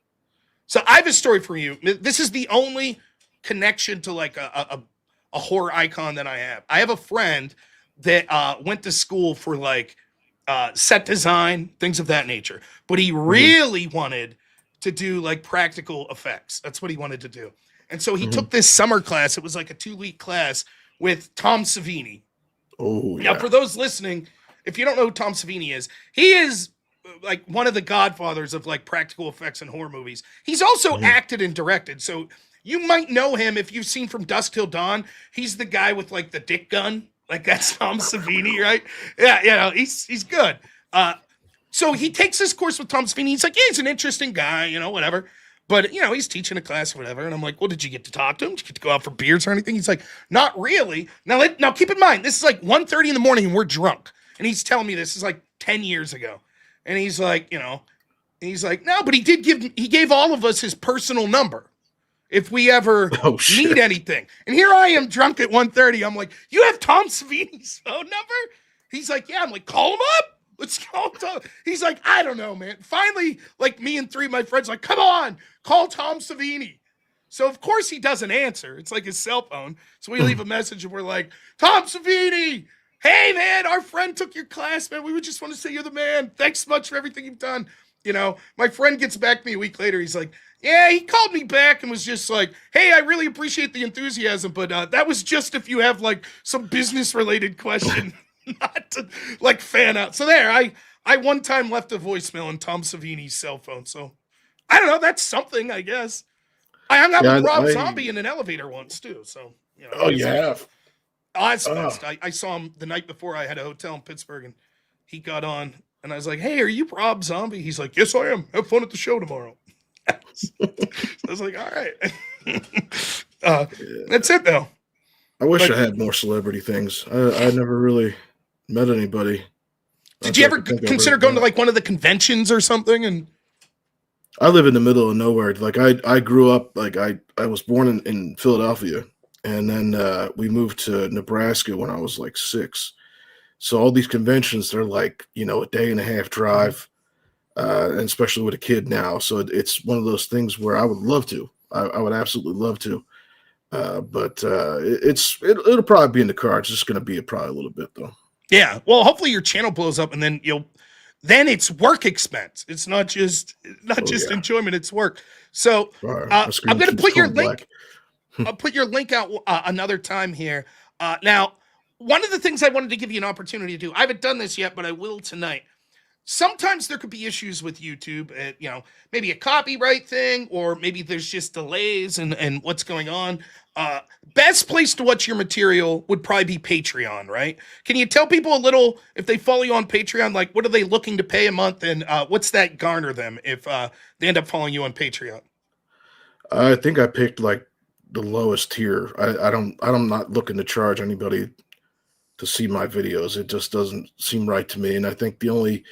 So I have a story for you. This is the only connection to like a horror icon that I have. I have a friend that went to school for like set design, things of that nature, but he really wanted to do like practical effects. That's what he wanted to do. And so he took this summer class. It was like a 2-week class with Tom Savini. Oh, yeah. Now, for those listening, if you don't know who Tom Savini is, he is like one of the godfathers of like practical effects in horror movies. He's also acted and directed. So you might know him if you've seen From Dusk Till Dawn. He's the guy with like the dick gun. Like that's Tom Savini, right? Yeah, you know, he's good. So he takes this course with Tom Savini. He's like, yeah, he's an interesting guy, you know, whatever. But, you know, he's teaching a class or whatever. And I'm like, well, did you get to talk to him? Did you get to go out for beers or anything? He's like, not really. Now keep in mind, this is like 1:30 in the morning and we're drunk. And he's telling me this is like 10 years ago. And he's like, you know, he's like, no, but he gave all of us his personal number if we ever need anything. And here I am drunk at 1:30. I'm like, you have Tom Savini's phone number? He's like, yeah. I'm like, call him up. Let's call Tom. He's like, I don't know, man. Finally, like me and 3 of my friends like, come on, call Tom Savini. So of course he doesn't answer. It's like his cell phone. So we leave a message and we're like, Tom Savini, hey man, our friend took your class, man. We would just want to say you're the man. Thanks so much for everything you've done. You know, my friend gets back to me a week later. He's like, yeah, he called me back and was just like, hey, I really appreciate the enthusiasm, but that was just if you have like some business related question. Not to like fan out. So there, I one time left a voicemail on Tom Savini's cell phone. So I don't know. That's something, I guess. I hung out with Rob Zombie in an elevator once too. So you know. Oh, you have? Oh, that's best. I saw him the night before. I had a hotel in Pittsburgh, and he got on, and I was like, "Hey, are you Rob Zombie?" He's like, "Yes, I am. Have fun at the show tomorrow." So I was like, "All right." That's it though. I wish I had more celebrity things. I never really met anybody. Did you ever consider going to like one of the conventions or something? And I live in the middle of nowhere. Like I grew up, like I was born in Philadelphia, and then we moved to Nebraska when I was like 6. So all these conventions, they're like, you know, a day and a half drive, and especially with a kid now. So it's one of those things where I would love to. I would absolutely love to. But it'll probably be in the cards. It's just going to be probably a little bit though. Yeah. Well, hopefully your channel blows up, and then it's work expense. It's not just enjoyment. It's work. So I'm going to put your link. I'll put your link out another time here. Now, one of the things I wanted to give you an opportunity to do, I haven't done this yet, but I will tonight. Sometimes there could be issues with YouTube, you know, maybe a copyright thing, or maybe there's just delays and what's going on. Best place to watch your material would probably be Patreon, right? Can you tell people a little, if they follow you on Patreon, like what are they looking to pay a month, and what's that garner them if they end up following you on Patreon? I think I picked like the lowest tier. I'm not looking to charge anybody to see my videos. It just doesn't seem right to me. And I think the only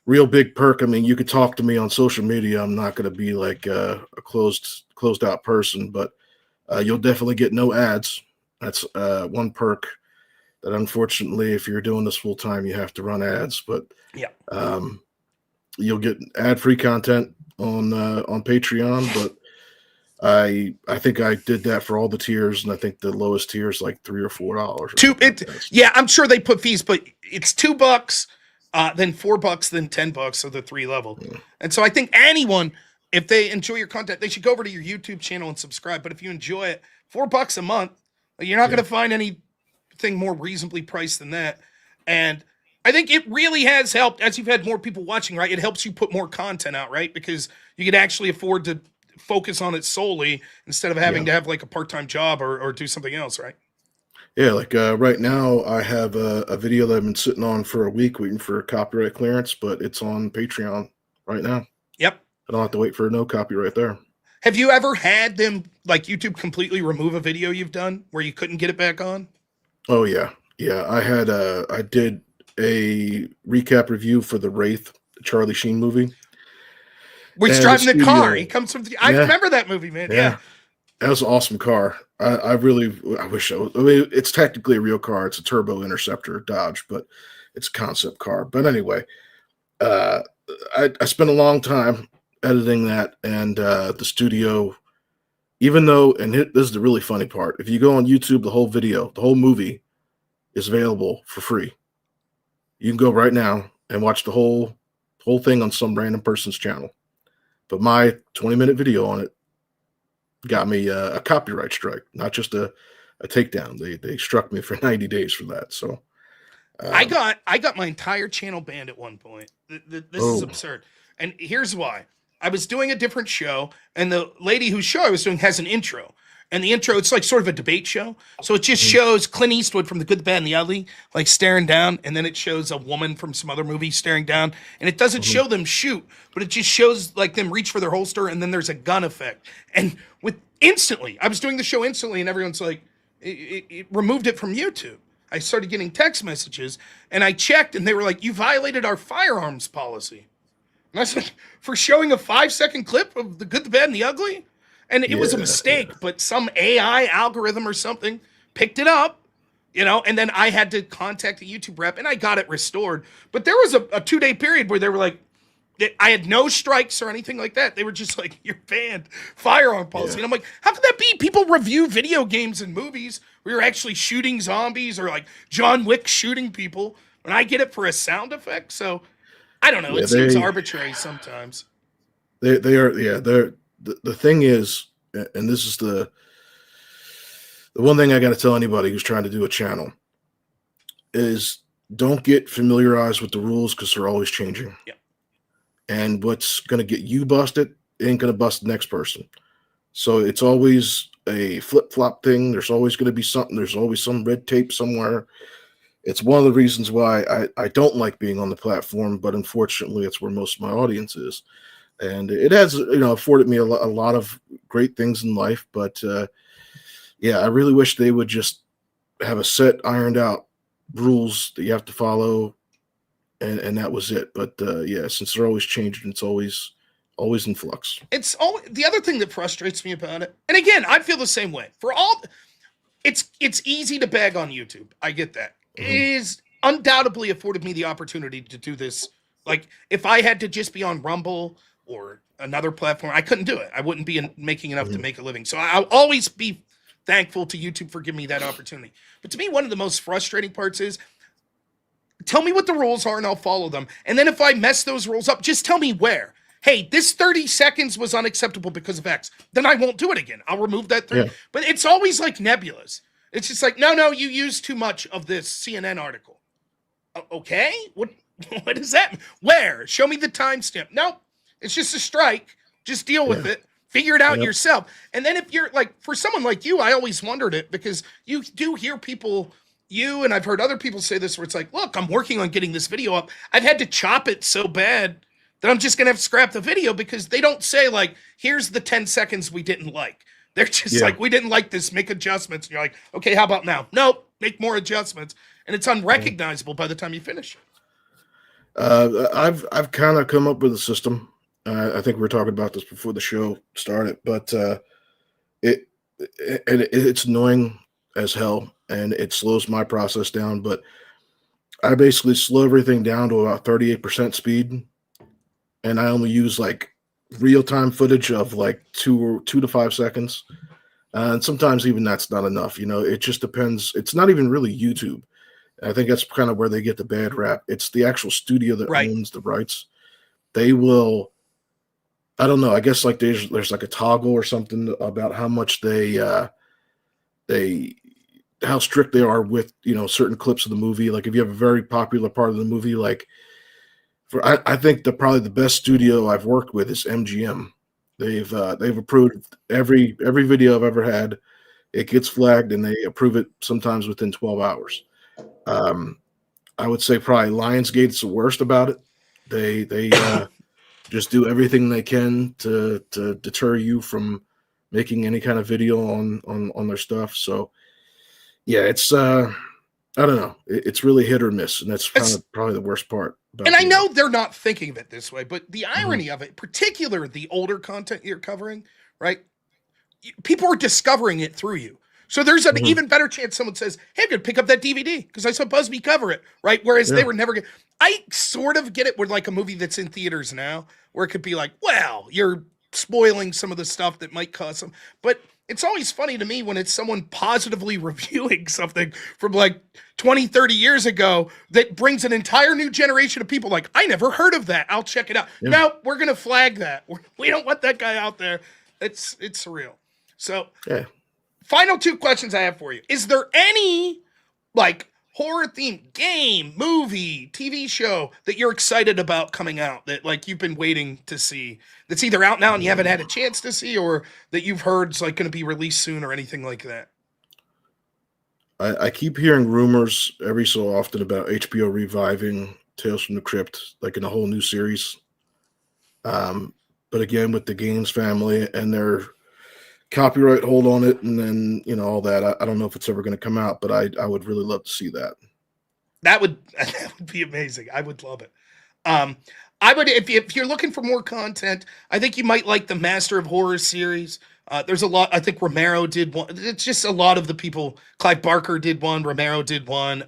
real big perk, I mean, you could talk to me on social media. I'm not going to be like a closed out person, but you'll definitely get no ads. That's one perk. that unfortunately, if you're doing this full time, you have to run ads. But Yeah. you'll get ad-free content on Patreon. But I think I did that for all the tiers, and I think the lowest tier is like $3 or $4 or something like that. Yeah, I'm sure they put fees, but it's $2, then $4, then $10, so the 3 level. Yeah. And so I think anyone, if they enjoy your content, they should go over to your YouTube channel and subscribe. But if you enjoy it, $4 a month, you're not going to find anything more reasonably priced than that. And I think it really has helped as you've had more people watching, right? It helps you put more content out, right? Because you can actually afford to focus on it solely instead of having to have like a part-time job or do something else, right? Yeah, like right now I have a video that I've been sitting on for a week waiting for copyright clearance, but it's on Patreon right now. Yep. I don't have to wait for no copyright there. Have you ever had them, like YouTube, completely remove a video you've done where you couldn't get it back on? Oh yeah. Yeah, I did a recap review for the Wraith Charlie Sheen movie. Where he's driving the car. He comes from I remember that movie, man. Yeah. That was an awesome car. I wish I mean, it's technically a real car. It's a turbo interceptor Dodge, but it's a concept car. But anyway, I spent a long time editing that, and the studio, even though, and this is the really funny part, if you go on YouTube, the whole video, the whole movie is available for free. You can go right now and watch the whole thing on some random person's channel. But my 20-minute video on it got me a copyright strike, not just a takedown. They struck me for 90 days for that. So I got my entire channel banned at one point. This is absurd. And here's why. I was doing a different show, and the lady whose show I was doing has an intro. And the intro, it's like sort of a debate show. So it just shows Clint Eastwood from The Good, the Bad, and the Ugly, like staring down. And then it shows a woman from some other movie staring down. And it doesn't show them shoot, but it just shows like them reach for their holster. And then there's a gun effect. And instantly, I was doing the show instantly, and everyone's like, it removed it from YouTube. I started getting text messages, and I checked, and they were like, you violated our firearms policy. And I said, for showing a 5-second clip of The Good, the Bad, and the Ugly? And it was a mistake, but some AI algorithm or something picked it up, and then I had to contact the YouTube rep, and I got it restored. But there was a 2-day period where they were like, I had no strikes or anything like that. They were just like, you're banned, firearm policy. And I'm like, how could that be? People review video games and movies where you're actually shooting zombies or like John Wick shooting people, and I get it for a sound effect. So I don't know. It seems arbitrary sometimes. They are, the thing is, and this is the one thing I got to tell anybody who's trying to do a channel, is don't get familiarized with the rules because they're always changing. Yeah. And what's going to get you busted ain't going to bust the next person. So it's always a flip-flop thing. There's always going to be something. There's always some red tape somewhere. It's one of the reasons why I don't like being on the platform, but unfortunately, it's where most of my audience is. And it has, afforded me a lot of great things in life. But, I really wish they would just have a set, ironed out rules that you have to follow. And that was it. But, since they're always changing, it's always in flux. It's the other thing that frustrates me about it. And again, I feel the same way. It's easy to bag on YouTube. I get that. Mm-hmm. It is undoubtedly afforded me the opportunity to do this. Like, if I had to just be on Rumble or another platform, I couldn't do it. I wouldn't be making enough to make a living. So I'll always be thankful to YouTube for giving me that opportunity. But to me, one of the most frustrating parts is, tell me what the rules are and I'll follow them. And then if I mess those rules up, just tell me where. Hey, this 30 seconds was unacceptable because of X. Then I won't do it again. I'll remove that 30. Yeah. But it's always like nebulous. It's just like, no, you used too much of this CNN article. Okay? What is that? Where? Show me the timestamp. Nope. It's just a strike. Just deal with it. Figure it out yourself. And then if you're like, for someone like you, I always wondered it because you do hear people, and I've heard other people say this where it's like, look, I'm working on getting this video up. I've had to chop it so bad that I'm just going to have to scrap the video because they don't say like, here's the 10 seconds we didn't like. They're just like, we didn't like this, make adjustments. And you're like, okay, how about now? Nope, make more adjustments. And it's unrecognizable by the time you finish it. I've kind of come up with a system. I think we were talking about this before the show started, but it's annoying. as hell, and it slows my process down. But I basically slow everything down to about 38% speed, and I only use like real time footage of like 2 to 5 seconds. And sometimes even that's not enough. It just depends. It's not even really YouTube. I think that's kind of where they get the bad rap. It's the actual studio that Right. owns the rights. They will. I don't know. I guess like there's like a toggle or something about how much they how strict they are with certain clips of the movie. Like if you have a very popular part of the movie, like I think probably the best studio I've worked with is MGM. They've approved every video I've ever had. It gets flagged and they approve it sometimes within 12 hours. Um, I would say probably Lionsgate's the worst about it. They just do everything they can to deter you from making any kind of video on their stuff. So yeah, it's I don't know. It's really hit or miss, and that's kind It's, of probably the worst part and about I the. know they're not thinking of it this way, but the Mhm. irony of it, particular the older content you're covering, right? People are discovering it through you. So there's an Mhm. even better chance someone says, "Hey, I'm gonna pick up that DVD because I saw Buzby cover it," right? Whereas they Yeah, were never. I sort of get it with like a movie that's in theaters now, where it could be like, "Well, you're spoiling some of the stuff that might cause some," but it's always funny to me when it's someone positively reviewing something from like 20, 30 years ago that brings an entire new generation of people like, I never heard of that. I'll check it out. yeah, No, we're gonna flag that. We don't want that guy out there. It's surreal. So, yeah. final two questions I have for you. Is there any like horror themed game, movie, TV show that you're excited about coming out that like you've been waiting to see that's either out now and you haven't had a chance to see or that you've heard is like going to be released soon or anything like that? I keep hearing rumors every so often about HBO reviving Tales from the Crypt, like in a whole new series. Um, but again, with the Gaines family and their copyright hold on it, and then all that, I don't know if it's ever going to come out, but I would really love to see that. That would that would be amazing. I would love it. Um, I would if you're looking for more content. I think you might like the Master of Horror series. There's a lot. I think Romero did one. It's just a lot of the people. Clive Barker did one. Romero did one.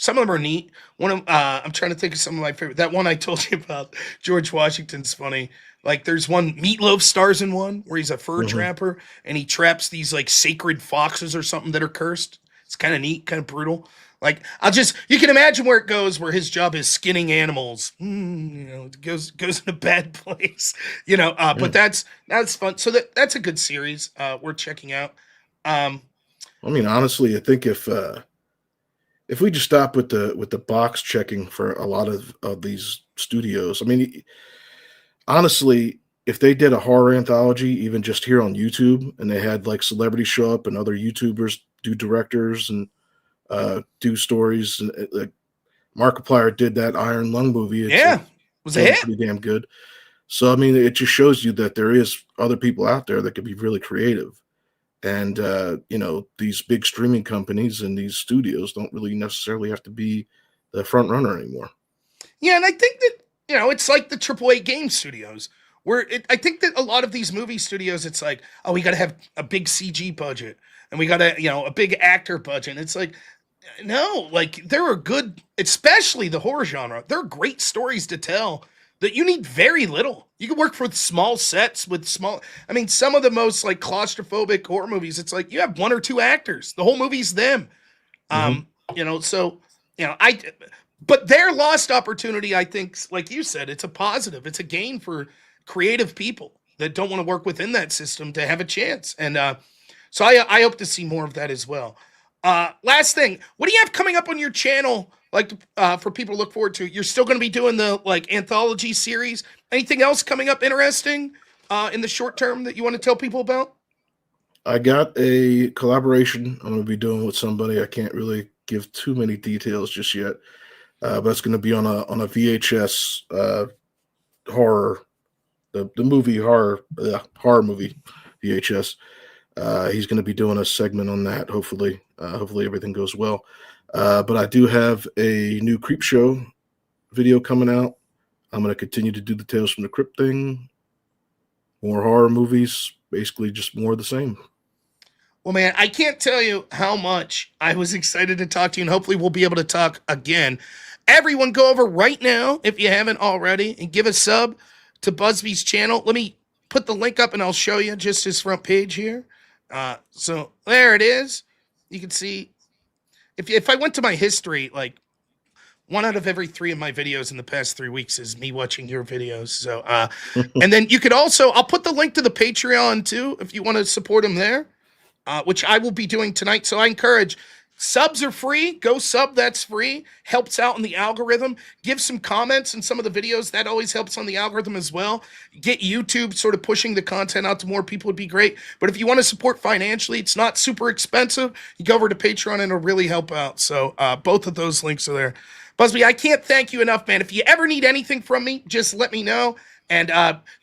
Some of them are neat. One of I'm trying to think of some of my favorite. That one I told you about, George Washington's funny. Like there's one Meatloaf stars in one where he's a fur Hmm. trapper and he traps these like sacred foxes or something that are cursed. It's kind of neat, kind of brutal. Like you can imagine where it goes, where his job is skinning animals. It goes in a bad place. Yeah. But that's fun. So that's a good series. Worth checking out. Um, I mean, honestly, I think if we just stop with the box checking for a lot of these studios, I mean, honestly, if they did a horror anthology, even just here on YouTube, and they had like celebrities show up and other YouTubers do directors and do stories, and like Markiplier did that Iron Lung movie. yeah, It's was a done hit. pretty damn good. So I mean, it just shows you that there is other people out there that could be really creative. And these big streaming companies and these studios don't really necessarily have to be the front runner anymore. Yeah, and I think that it's like the AAA game studios, where I think that a lot of these movie studios, it's like, oh, we got to have a big CG budget, and we got to a big actor budget. And it's like, no, like there are good, especially the horror genre. There are great stories to tell that you need very little. You can work with small sets with small. I mean, some of the most like claustrophobic horror movies, it's like you have one or two actors. The whole movie's them. Hmm. Um, so I but their lost opportunity, I think, like you said, it's a positive. It's a gain for creative people that don't want to work within that system to have a chance. And so I hope to see more of that as well. Last thing, what do you have coming up on your channel? Like for people to look forward to, you're still going to be doing the like anthology series. Anything else coming up interesting in the short term that you want to tell people about? I got a collaboration I'm going to be doing with somebody. I can't really give too many details just yet, but it's going to be on a VHS horror, the movie horror movie VHS. He's going to be doing a segment on that. Hopefully everything goes well. But I do have a new Creep Show video coming out. I'm going to continue to do the Tales from the Crypt thing, more horror movies, basically just more of the same. Well, man, I can't tell you how much I was excited to talk to you, and hopefully we'll be able to talk again. Everyone, go over right now, if you haven't already, and give a sub to Buzby's channel. Let me put the link up, and I'll show you just his front page here. So there it is. You can see, if I went to my history, like, 1 out of every 3 of my videos in the past 3 weeks is me watching your videos. So, and then you could also, I'll put the link to the Patreon too, if you want to support him there. Which I will be doing tonight. So I encourage, subs are free. Go sub, that's free. Helps out in the algorithm. Give some comments in some of the videos. That always helps on the algorithm as well. Get YouTube sort of pushing the content out to more people would be great. But if you want to support financially, it's not super expensive. You go over to Patreon and it'll really help out. So both of those links are there. Buzby, I can't thank you enough, man. If you ever need anything from me, just let me know. And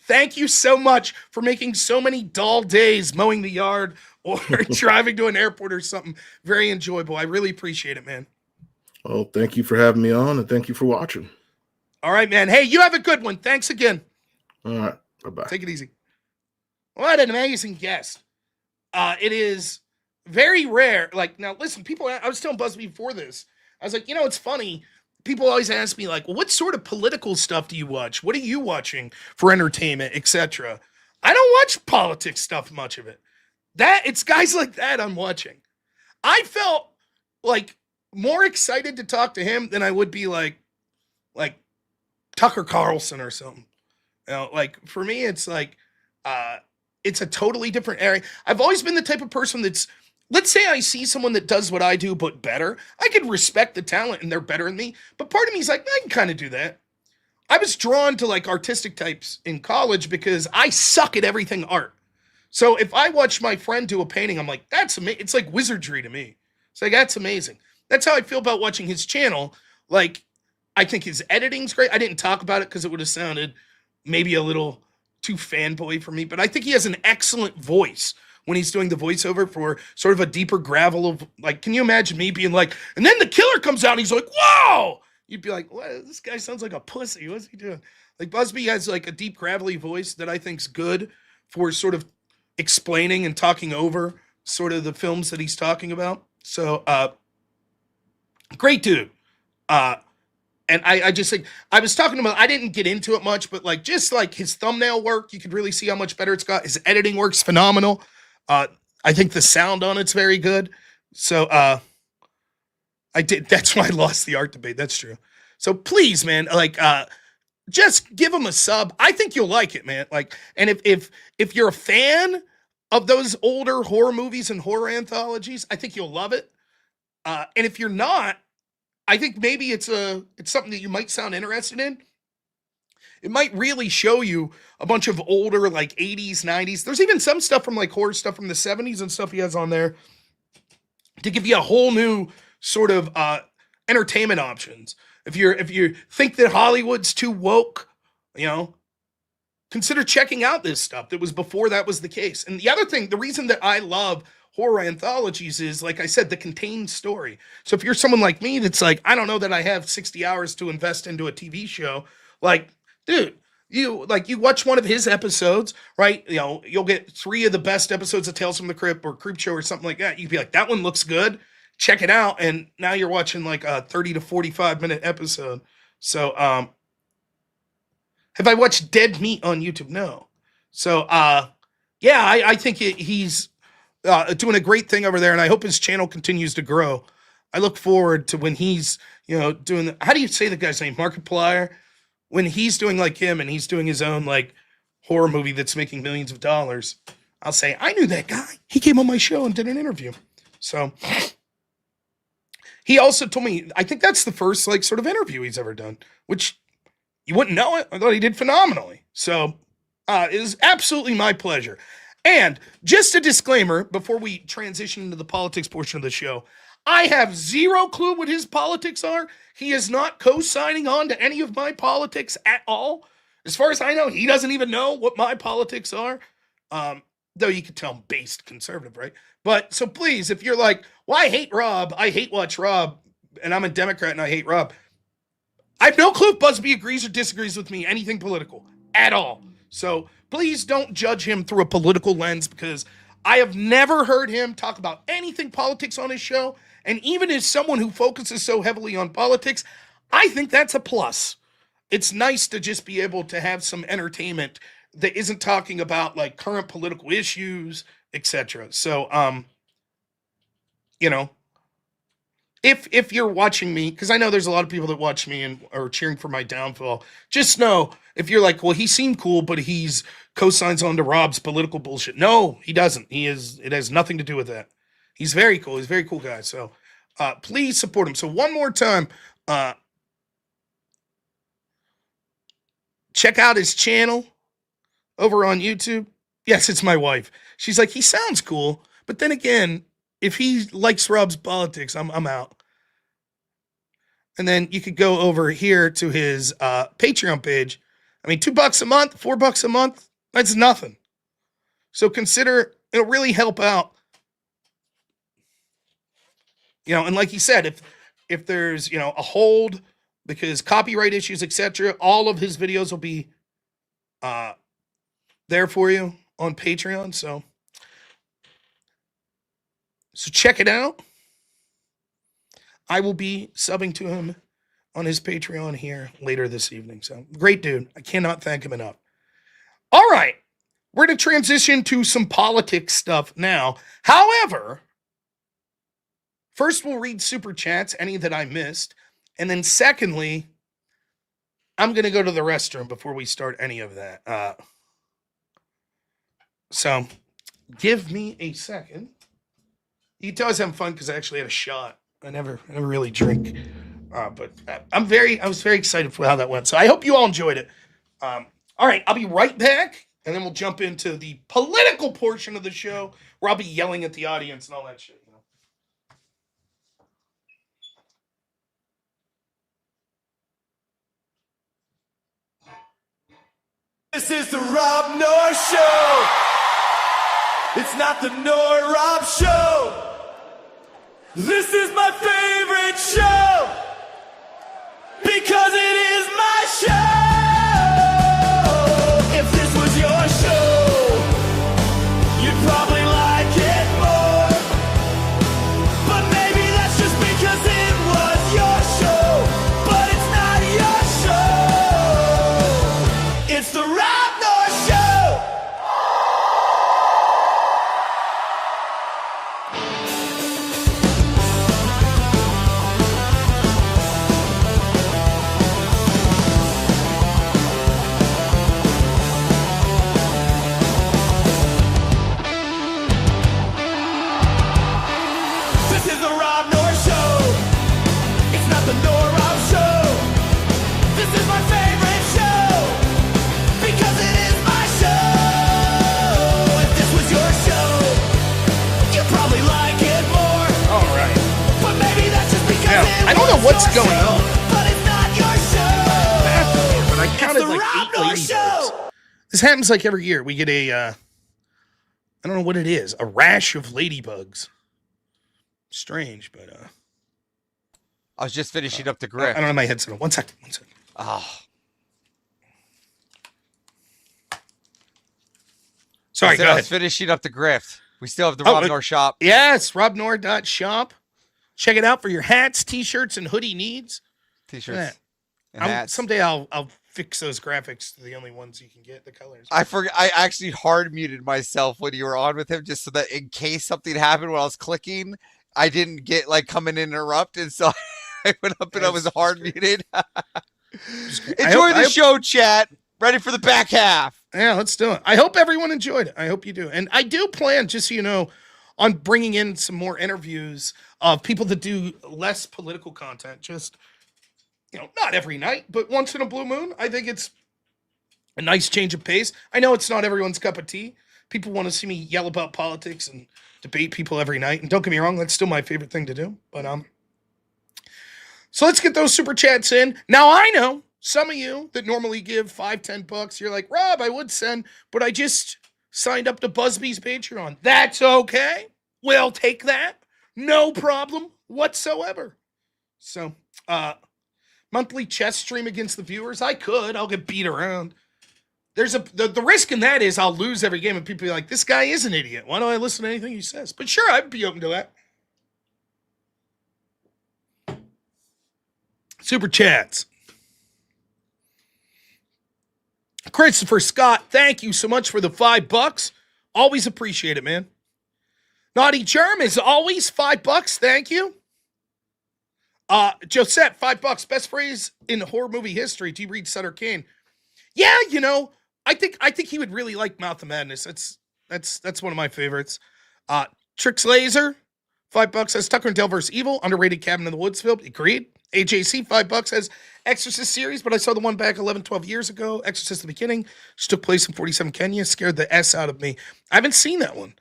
thank you so much for making so many dull days mowing the yard or driving to an airport or something very enjoyable. I really appreciate it, man. Well, thank you for having me on, and thank you for watching. All right, man. Hey, you have a good one. Thanks again. All right. Bye-bye. Take it easy. What an amazing guest. It is very rare. Like, now, listen, people, I was telling Buzby before this, I was like, it's funny. People always ask me, like, well, what sort of political stuff do you watch? What are you watching for entertainment, etc.? I don't watch politics stuff, much of it. It's guys like that I'm watching. I felt like more excited to talk to him than I would be like Tucker Carlson or something. Like for me, it's like, it's a totally different area. I've always been the type of person that's, let's say I see someone that does what I do, but better. I could respect the talent and they're better than me. But part of me is like, I can kind of do that. I was drawn to like artistic types in college because I suck at everything art. So if I watch my friend do a painting, I'm like, that's amazing. It's like wizardry to me. It's like, that's amazing. That's how I feel about watching his channel. Like, I think his editing's great. I didn't talk about it because it would have sounded maybe a little too fanboy for me, but I think he has an excellent voice when he's doing the voiceover for sort of a deeper gravel of, like, can you imagine me being like, and then the killer comes out and he's like, whoa! You'd be like, what? This guy sounds like a pussy. What's he doing? Like, Buzby has like a deep gravelly voice that I think's good for sort of explaining and talking over sort of the films that he's talking about. So, great dude. And I just think, I was talking about, I didn't get into it much, but like, just like his thumbnail work, you could really see how much better it's got. His editing work's phenomenal. I think the sound on it's very good. So, that's why I lost the art debate. That's true. So please, man, like, just give him a sub. I think you'll like it, man. Like, and if you're a fan of those older horror movies and horror anthologies, I think you'll love it. And if you're not, I think maybe it's something that you might sound interested in. It might really show you a bunch of older, like 80s, 90s. There's even some stuff from like horror stuff from the 70s and stuff he has on there to give you a whole new sort of entertainment options. If you think that Hollywood's too woke, consider checking out this stuff that was before that was the case. And the other thing, the reason that I love horror anthologies is, like I said, the contained story. So if you're someone like me that's like, I don't know that I have 60 hours to invest into a TV show, like, dude, you watch one of his episodes, right? You'll get 3 of the best episodes of Tales from the Crypt or Creep Show or something like that. You'd be like, that one looks good. Check it out. And now you're watching like a 30 to 45 minute episode. So, have I watched Dead Meat on YouTube? No. So, yeah, I think he's doing a great thing over there, and I hope his channel continues to grow. I look forward to when he's, doing how do you say the guy's name? Markiplier? When he's doing like him and he's doing his own like horror movie that's making millions of dollars, I'll say, I knew that guy. He came on my show and did an interview. So he also told me, I think that's the first like sort of interview he's ever done, which you wouldn't know it. I thought he did phenomenally. So it is absolutely my pleasure. And just a disclaimer before we transition into the politics portion of the show, I have zero clue what his politics are. He is not co-signing on to any of my politics at all. As far as I know, he doesn't even know what my politics are. Though you could tell I'm based conservative, right? But so please, if you're like, well, I hate Rob, I hate watch Rob, and I'm a Democrat and I hate Rob, I have no clue if Buzby agrees or disagrees with me, anything political, at all. So please don't judge him through a political lens, because I have never heard him talk about anything politics on his show. And even as someone who focuses so heavily on politics, I think that's a plus. It's nice to just be able to have some entertainment that isn't talking about like current political issues, etc. So, you know, if you're watching me, because I know there's a lot of people that watch me and are cheering for my downfall, just know if you're like, well, he seemed cool, but he's co-signs on to Rob's political bullshit. No, he doesn't. It has nothing to do with that. He's very cool. He's a very cool guy. So please support him. So one more time, check out his channel over on YouTube. Yes, it's my wife. She's like, he sounds cool, but then again, if he likes Rob's politics, I'm out. And then you could go over here to his Patreon page. I mean, $2 a month, $4 a month, that's nothing. So consider, it'll really help out. You know, and like he said, if there's, you know, a hold because copyright issues, etc., all of his videos will be there for you on Patreon. So check it out. I will be subbing to him on his Patreon here later this evening. So great dude. I cannot thank him enough. All right. We're going to transition to some politics stuff now. However, first we'll read super chats, any that I missed. And then secondly, I'm going to go to the restroom before we start any of that. So give me a second. You can tell I was having fun because I actually had a shot. I never really drink, but I was very excited for how that went. So I hope you all enjoyed it. All right, I'll be right back, and then we'll jump into the political portion of the show where I'll be yelling at the audience and all that shit. You know? This is the robnoerr Show. It's not the Noir Rob Show. This is my favorite show because it is my show. If this was your show, you'd probably like it more. But maybe that's just because it was your show, but it's not your show. It's the robnoerr Show. I don't know what's going on. But it's not your show. But I counted like 8 ladybugs. This happens like every year. We get a, I don't know what it is, a rash of ladybugs. Strange, but I was just finishing up the grift. I don't have my headset on. One second. Oh. Sorry, go I ahead. was finishing up the grift. We still have the robnoerr shop. Yes, robnoerr.shop. Check it out for your hats, t-shirts, and hoodie needs. T-shirts and hats. Someday I'll fix those graphics to the only ones you can get, the colors. I forgot. I actually hard muted myself when you were on with him, just so that in case something happened when I was clicking, I didn't get like come and interrupt, and so I went up and I was hard muted. Enjoy the show, chat. Ready for the back half. Yeah, let's do it. I hope everyone enjoyed it. I hope you do. And I do plan, just so you know, on bringing in some more interviews of people that do less political content. Just, you know, not every night, but once in a blue moon. I think it's a nice change of pace. I know it's not everyone's cup of tea. People want to see me yell about politics and debate people every night. And don't get me wrong, that's still my favorite thing to do. But so let's get those super chats in. Now I know some of you that normally give $5-10, you're like, Rob, I would send, but I just signed up to Buzby's Patreon. That's okay. We'll take that. No problem whatsoever. So, monthly chess stream against the viewers. I could. I'll get beat around. There's the risk in that is I'll lose every game and people be like, this guy is an idiot. Why don't I listen to anything he says? But sure, I'd be open to that. Super chats. Christopher Scott, thank you so much for the $5. Always appreciate it, man. Naughty Germ, is always $5. Thank you. Josette, $5. Best phrase in horror movie history. Do you read Sutter Kane? Yeah, you know, I think he would really like Mouth of Madness. That's one of my favorites. Trix Laser, $5 says Tucker and Dale vs. Evil, underrated Cabin in the Woods film. Agreed. AJC, $5 says Exorcist series, but I saw the one back 11, 12 years ago. Exorcist the beginning, which took place in 47 Kenya, scared the S out of me. I haven't seen that one.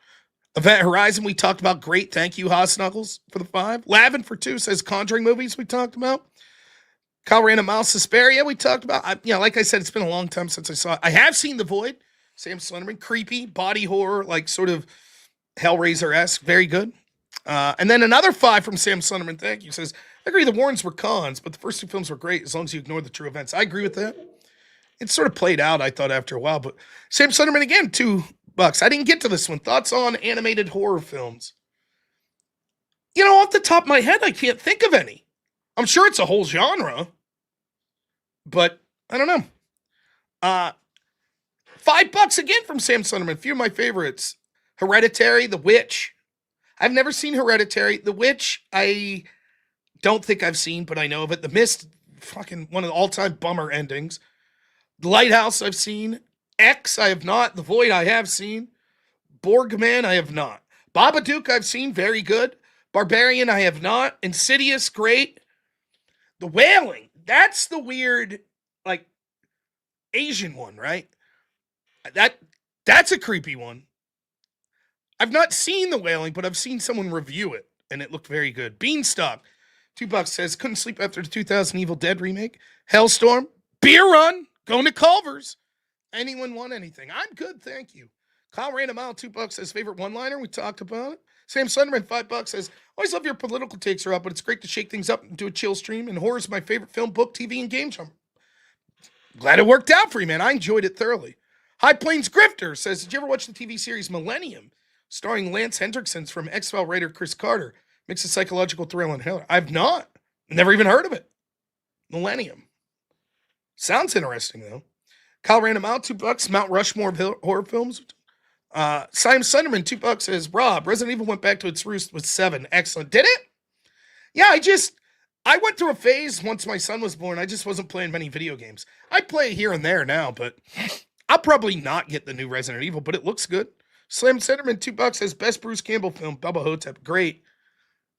Event Horizon, we talked about. Great. Thank you, Haas Knuckles, for the 5. Lavin for 2 says Conjuring movies we talked about. Kyle Random Mouse Suspiria, we talked about. Like I said, it's been a long time since I saw it. I have seen The Void. Sam Slenderman, creepy, body horror, like sort of Hellraiser-esque. Very good. And then another 5 from Sam Slenderman, thank you, says, I agree the Warrens were cons, but the first 2 films were great as long as you ignore the true events. I agree with that. It sort of played out, I thought, after a while. But Sam Slenderman, again, $2. I didn't get to this one. Thoughts on animated horror films? You know, off the top of my head, I can't think of any. I'm sure it's a whole genre, but I don't know. $5 again from Sam Slenderman. A few of my favorites. Hereditary, The Witch. I've never seen Hereditary. The Witch, I don't think I've seen, but I know of it. The Mist, fucking one of the all-time bummer endings. The Lighthouse, I've seen. X, I have not. The Void, I have seen. Borgman, I have not. Babadook, I've seen. Very good. Barbarian, I have not. Insidious, great. The Wailing, that's the weird, like, Asian one, right? That's a creepy one. I've not seen The Wailing, but I've seen someone review it, and it looked very good. Beanstalk, $2 says, couldn't sleep after the 2000 Evil Dead remake. Hellstorm, Beer Run, going to Culver's. Anyone want anything? I'm good, thank you. Kyle Random Out, $2 says, favorite one-liner, we talked about it. Sam Slenderman, $5 says, always love your political takes are up, but it's great to shake things up and do a chill stream, and horror is my favorite film, book, TV, and game genre. Glad it worked out for you, man. I enjoyed it thoroughly. High Plains Grifter says, did you ever watch the TV series Millennium, starring Lance Hendrickson from X-File writer Chris Carter? Mix of psychological thrill and horror. I've not. Never even heard of it. Millennium. Sounds interesting, though. Kyle Random Out, $2. Mount Rushmore of horror films. Simon Sunderman, $2 says, Rob, Resident Evil went back to its roots with 7. Excellent. Did it? Yeah, I went through a phase once my son was born. I just wasn't playing many video games. I play here and there now, but I'll probably not get the new Resident Evil, but it looks good. Slam Sunderman, $2 says, best Bruce Campbell film, Bubba Hotep. Great.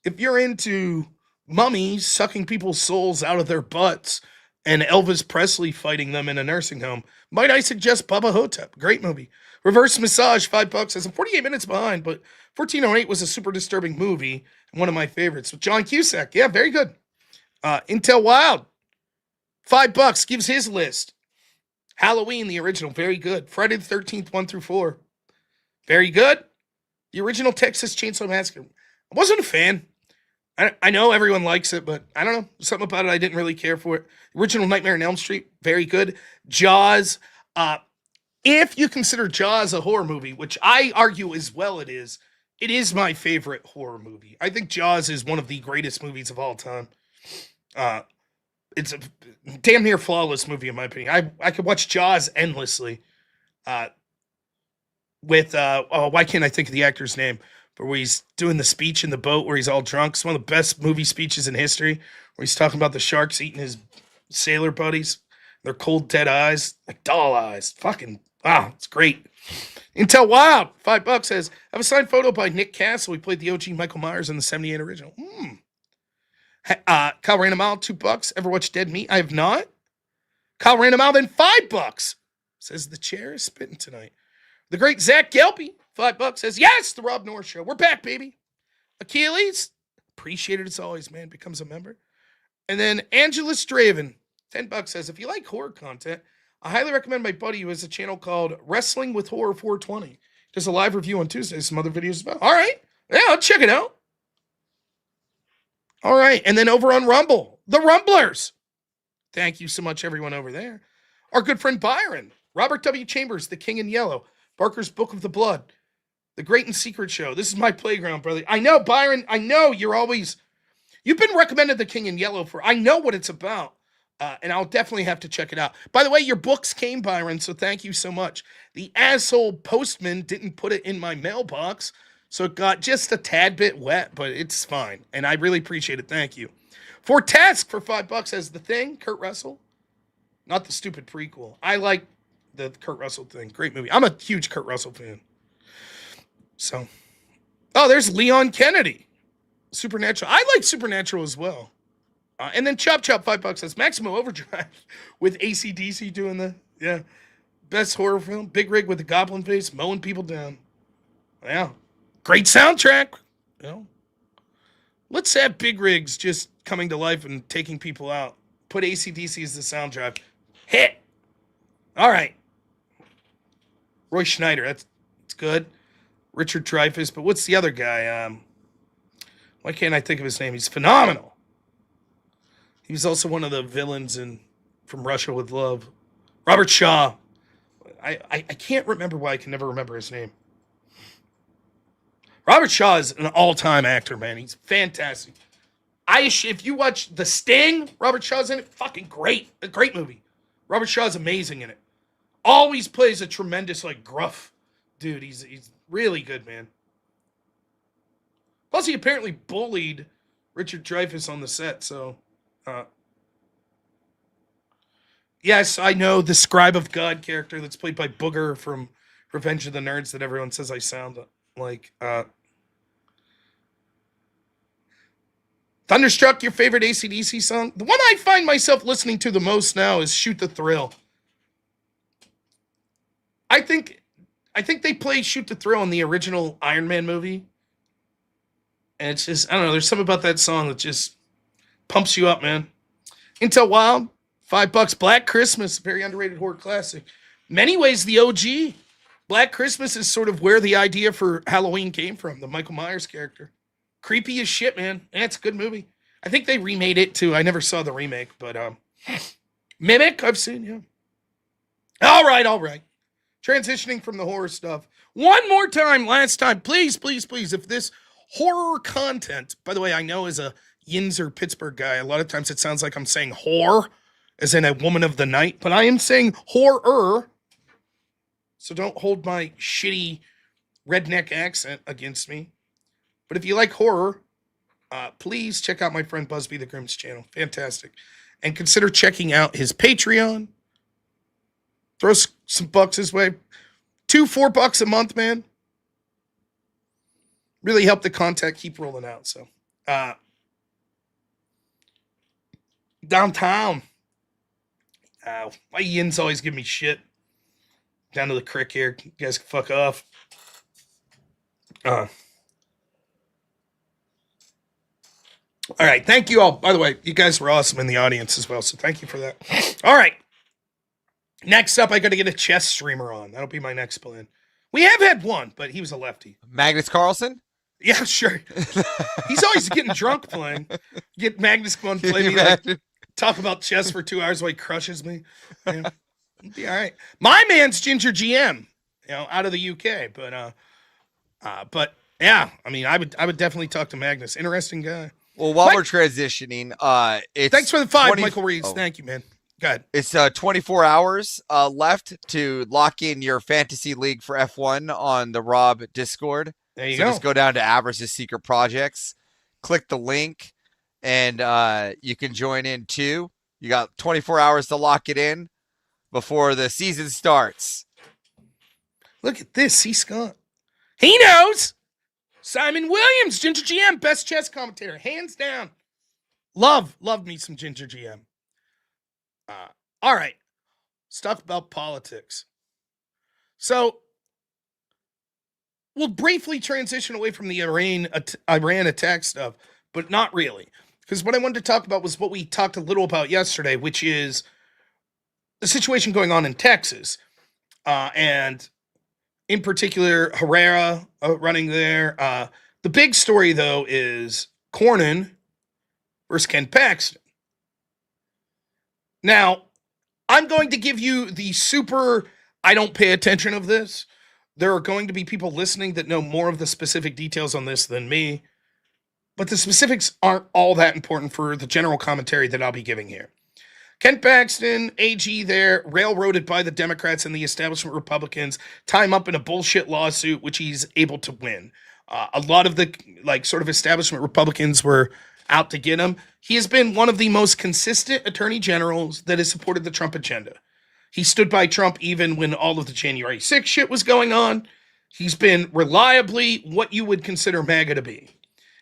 If you're into mummies sucking people's souls out of their butts and Elvis Presley fighting them in a nursing home, might I suggest Bubba Hotep? Great movie. Reverse Massage, $5 says, I'm 48 minutes behind, but 1408 was a super disturbing movie and one of my favorites with John Cusack. Yeah, very good. Intel Wild, $5, gives his list. Halloween, the original, very good. Friday the 13th, 1 through 4. Very good. The original Texas Chainsaw Massacre. I wasn't a fan. I know everyone likes it, but I don't know. Something about it I didn't really care for it. Original Nightmare on Elm Street, very good. Jaws, if you consider Jaws a horror movie, which I argue as well it is my favorite horror movie. I think Jaws is one of the greatest movies of all time. It's a damn near flawless movie in my opinion. I could watch Jaws endlessly. Why can't I think of the actor's name? But where he's doing the speech in the boat where he's all drunk. It's one of the best movie speeches in history. Where he's talking about the sharks eating his sailor buddies. Their cold, dead eyes. Like doll eyes. Fucking, wow, it's great. Intel Wild, $5 says, I have a signed photo by Nick Castle. He played the OG Michael Myers in the 78 original. Kyle Random Out, $2. Ever watch Dead Meat? I have not. Kyle Random Out, then $5. Says the chair is spitting tonight. The great Zach Gelpy, $5 says, yes, the Rob North Show. We're back, baby. Achilles, appreciate it as always, man. Becomes a member. And then Angela Straven, $10 says, if you like horror content, I highly recommend my buddy who has a channel called Wrestling with Horror 420. Does a live review on Tuesday. Some other videos about. All right. Yeah, I'll check it out. All right. And then over on Rumble, the Rumblers. Thank you so much, everyone over there. Our good friend Byron, Robert W. Chambers, The King in Yellow. Barker's Book of the Blood. The Great and Secret Show. This is my playground, brother. I know, Byron. I know you've been recommended The King in Yellow I know what it's about. And I'll definitely have to check it out. By the way, your books came, Byron, so thank you so much. The asshole postman didn't put it in my mailbox, so it got just a tad bit wet, but it's fine. And I really appreciate it. Thank you. For Task for $5 as The Thing, Kurt Russell. Not the stupid prequel. I like the Kurt Russell thing. Great movie. I'm a huge Kurt Russell fan. So, there's Leon Kennedy. Supernatural. I like Supernatural as well. And then Chop $5 says Maximum Overdrive with AC/DC doing the best horror film. Big Rig with the goblin face mowing people down. Yeah, great soundtrack. Let's have Big Rigs just coming to life and taking people out. Put AC/DC as the soundtrack. Hit. All right. Roy Schneider. That's good. Richard Dreyfuss. But what's the other guy? Why can't I think of his name? He's phenomenal. He was also one of the villains from Russia with Love. Robert Shaw. I can't remember why I can never remember his name. Robert Shaw is an all-time actor, man. He's fantastic. If you watch The Sting, Robert Shaw's in it. Fucking great. A great movie. Robert Shaw's amazing in it. Always plays a tremendous, gruff dude. He's really good, man. Plus, he apparently bullied Richard Dreyfuss on the set, so... yes, I know the Scribe of God character that's played by Booger from Revenge of the Nerds that everyone says I sound like. Thunderstruck, your favorite AC/DC song? The one I find myself listening to the most now is Shoot the Thrill. I think they play Shoot the Thrill in the original Iron Man movie. And it's just, I don't know, there's something about that song that just pumps you up, man. Intel Wild, $5. Black Christmas, very underrated horror classic. Many ways, the OG. Black Christmas is sort of where the idea for Halloween came from, the Michael Myers character. Creepy as shit, man. It's a good movie. I think they remade it too. I never saw the remake, but Mimic, I've seen, yeah. All right. Transitioning from the horror stuff. One more time, last time. Please, if this horror content, by the way, I know as a Yinzer Pittsburgh guy, a lot of times it sounds like I'm saying whore, as in a woman of the night, but I am saying horror. So don't hold my shitty redneck accent against me. But if you like horror, please check out my friend Buzby the Grim's channel. Fantastic. And consider checking out his Patreon. Throw some bucks his way. $4 a month, man. Really help the content keep rolling out. So, downtown. My yins always give me shit. Down to the crick here. You guys can fuck off. All right. Thank you all. By the way, you guys were awesome in the audience as well. So thank you for that. All right. Next up, I got to get a chess streamer on. That'll be my next plan. We have had one, but he was a lefty. Magnus Carlsen? Yeah, sure. He's always getting drunk playing. Get Magnus come on play me, talk about chess for 2 hours while he crushes me. Yeah. It'll be all right. My man's Ginger GM, out of the UK. But yeah, I mean, I would definitely talk to Magnus. Interesting guy. Well, while we're transitioning, thanks for the 5, Michael Reeves. Thank you, man. Go ahead. It's 24 hours left to lock in your fantasy league for F1 on the Rob Discord. There you go. Just go down to Average's Secret Projects, click the link, and you can join in too. You got 24 hours to lock it in before the season starts. Look at this, C. Scott. He knows. Simon Williams, Ginger GM, best chess commentator, hands down. Love me some Ginger GM. All right, let's talk about politics. So, we'll briefly transition away from the Iran attack stuff, but not really. Because what I wanted to talk about was what we talked a little about yesterday, which is the situation going on in Texas. And in particular, Herrera running there. The big story, though, is Cornyn versus Ken Paxton. Now, I'm going to give you the super I don't pay attention of this. There are going to be people listening that know more of the specific details on this than me, but the specifics aren't all that important for the general commentary that I'll be giving here. Ken Paxton, AG there, railroaded by the Democrats and the establishment Republicans, tie him up in a bullshit lawsuit, which he's able to win. A lot of the sort of establishment Republicans were out to get him. He has been one of the most consistent attorney generals that has supported the Trump agenda. He stood by Trump even when all of the January 6th shit was going on. He's been reliably what you would consider MAGA to be.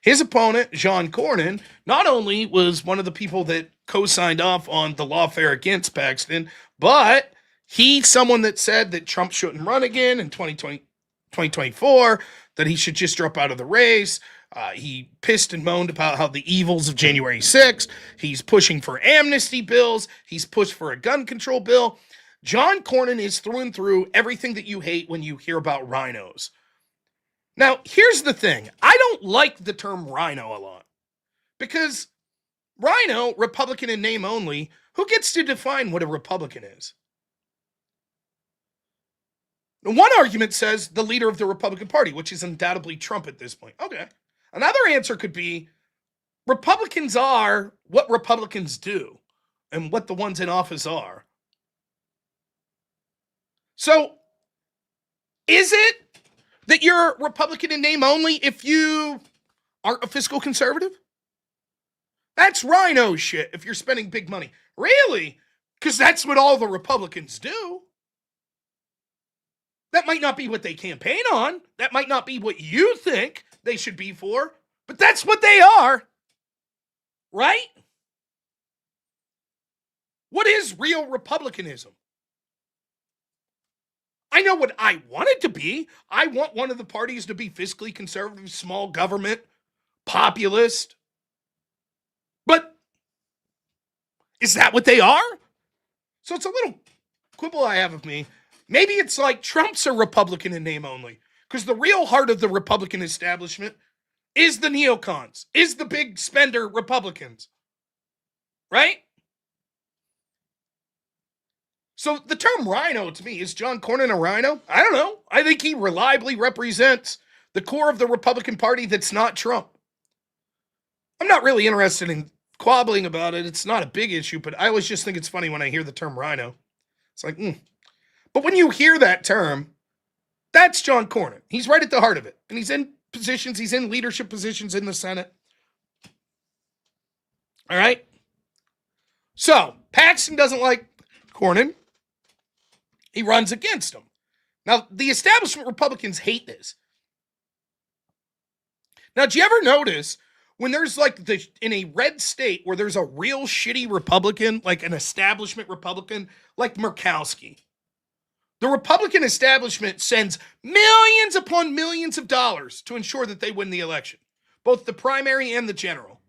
His opponent, John Cornyn, not only was one of the people that co-signed off on the lawfare against Paxton, but he's someone that said that Trump shouldn't run again in 2024, that he should just drop out of the race. He pissed and moaned about how the evils of January 6th. He's pushing for amnesty bills. He's pushed for a gun control bill. John Cornyn is through and through everything that you hate when you hear about rhinos. Now, here's the thing. I don't like the term rhino a lot. Because rhino, Republican in name only, who gets to define what a Republican is? One argument says the leader of the Republican Party, which is undoubtedly Trump at this point. Okay. Another answer could be Republicans are what Republicans do and what the ones in office are. So, is it that you're Republican in name only if you aren't a fiscal conservative? That's rhino shit if you're spending big money. Really? Because that's what all the Republicans do. That might not be what they campaign on. That might not be what you think they should be for. But that's what they are. Right? What is real Republicanism? I know what I want it to be. I want one of the parties to be fiscally conservative, small government, populist. But is that what they are? So it's a little quibble I have of me. Maybe it's like Trump's a Republican in name only. Because the real heart of the Republican establishment is the neocons, is the big spender Republicans. Right? So the term rhino to me, is John Cornyn a rhino? I don't know. I think he reliably represents the core of the Republican Party that's not Trump. I'm not really interested in quabbling about it. It's not a big issue, but I always just think it's funny when I hear the term rhino. It's like, But when you hear that term, that's John Cornyn. He's right at the heart of it. And he's in positions, he's in leadership positions in the Senate. All right? So, Paxton doesn't like Cornyn. He runs against him. Now, the establishment Republicans hate this. Now, do you ever notice when there's in a red state where there's a real shitty Republican, like an establishment Republican, like Murkowski, the Republican establishment sends millions upon millions of dollars to ensure that they win the election, both the primary and the general.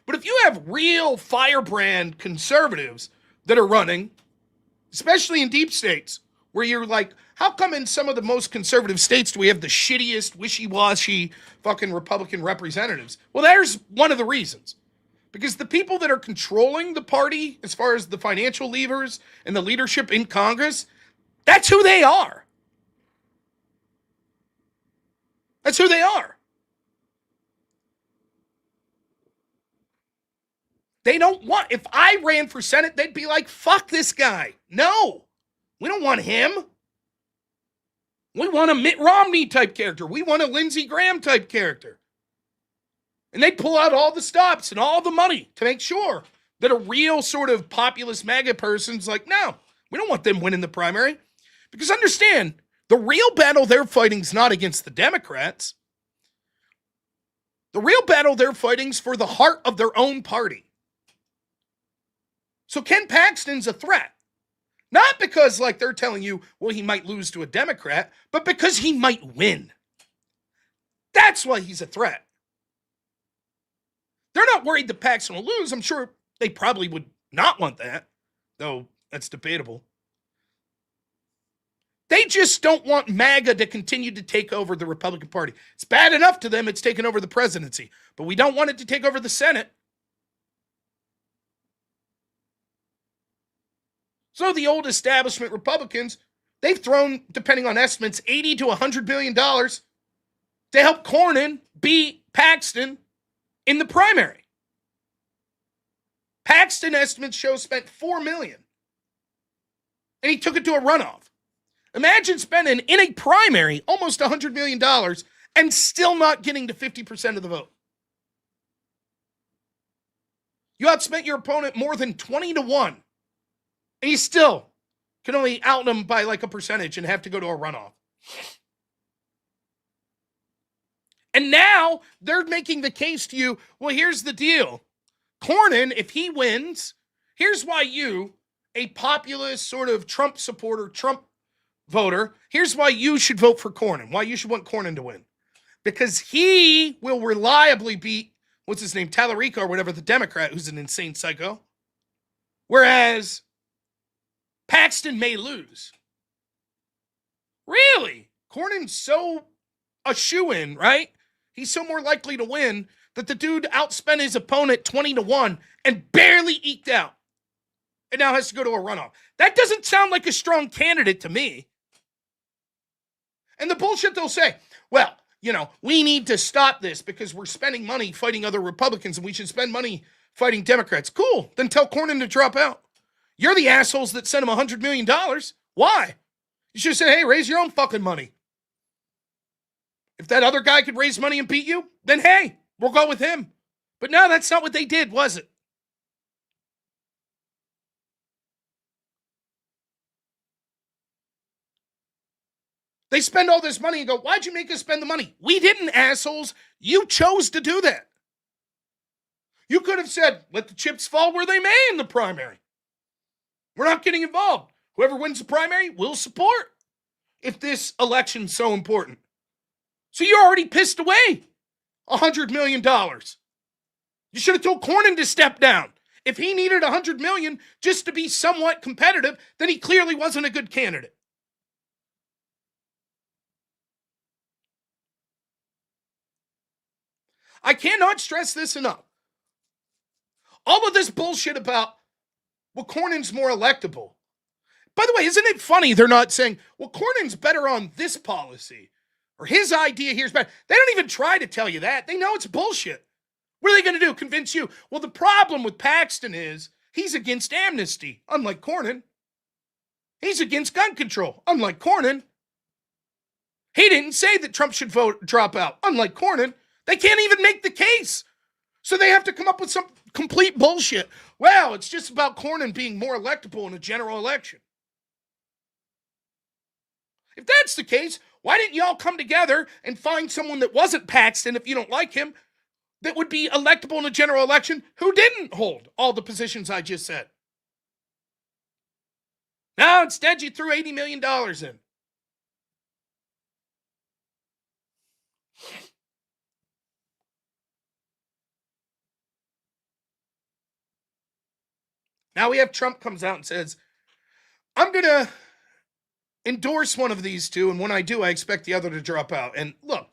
But if you have real firebrand conservatives that are running, especially in deep states, where you're like, how come in some of the most conservative states do we have the shittiest, wishy-washy fucking Republican representatives? Well, there's one of the reasons. Because the people that are controlling the party, as far as the financial levers and the leadership in Congress, that's who they are. That's who they are. They don't want, if I ran for Senate, they'd be like, fuck this guy. No, we don't want him. We want a Mitt Romney type character. We want a Lindsey Graham type character. And they'd pull out all the stops and all the money to make sure that a real sort of populist MAGA person's like, no, we don't want them winning the primary. Because understand, the real battle they're fighting is not against the Democrats. The real battle they're fighting is for the heart of their own party. So Ken Paxton's a threat. Not because, they're telling you, well, he might lose to a Democrat, but because he might win. That's why he's a threat. They're not worried that Paxton will lose. I'm sure they probably would not want that, though that's debatable. They just don't want MAGA to continue to take over the Republican Party. It's bad enough to them it's taken over the presidency, but we don't want it to take over the Senate. So the old establishment Republicans, they've thrown, depending on estimates, $80 to $100 billion to help Cornyn beat Paxton in the primary. Paxton estimates show spent $4 million. And he took it to a runoff. Imagine spending in a primary almost $100 million and still not getting to 50% of the vote. You outspent your opponent more than 20 to 1. And you still can only out them by like a percentage and have to go to a runoff. And now they're making the case to you, well, here's the deal. Cornyn, if he wins, here's why you, a populist sort of Trump supporter, Trump voter, here's why you should vote for Cornyn, why you should want Cornyn to win. Because he will reliably beat, what's his name, Talarico or whatever, the Democrat, who's an insane psycho. Whereas Paxton may lose. Really? Cornyn's so a shoo-in, right? He's so more likely to win that the dude outspent his opponent 20 to 1 and barely eked out. And now has to go to a runoff. That doesn't sound like a strong candidate to me. And the bullshit they'll say, well, you know, we need to stop this because we're spending money fighting other Republicans and we should spend money fighting Democrats. Cool. Then tell Cornyn to drop out. You're the assholes that sent him $100 million. Why? You should have said, hey, raise your own fucking money. If that other guy could raise money and beat you, then hey, we'll go with him. But no, that's not what they did, was it? They spend all this money and go, why'd you make us spend the money? We didn't, assholes. You chose to do that. You could have said, let the chips fall where they may in the primary. We're not getting involved. Whoever wins the primary, we'll support if this election's so important. So you already pissed away $100 million. You should have told Cornyn to step down. If he needed $100 million just to be somewhat competitive, then he clearly wasn't a good candidate. I cannot stress this enough. All of this bullshit about, well, Cornyn's more electable. By the way, isn't it funny they're not saying, well, Cornyn's better on this policy, or his idea here's better. They don't even try to tell you that. They know it's bullshit. What are they going to do? Convince you? Well, the problem with Paxton is he's against amnesty, unlike Cornyn. He's against gun control, unlike Cornyn. He didn't say that Trump should drop out, unlike Cornyn. They can't even make the case. So they have to come up with some complete bullshit. Well, it's just about Cornyn being more electable in a general election. If that's the case, why didn't y'all come together and find someone that wasn't Paxton, if you don't like him, that would be electable in a general election who didn't hold all the positions I just said? No, instead you threw $80 million in. Now we have Trump comes out and says, I'm going to endorse one of these two, and when I do, I expect the other to drop out. And look,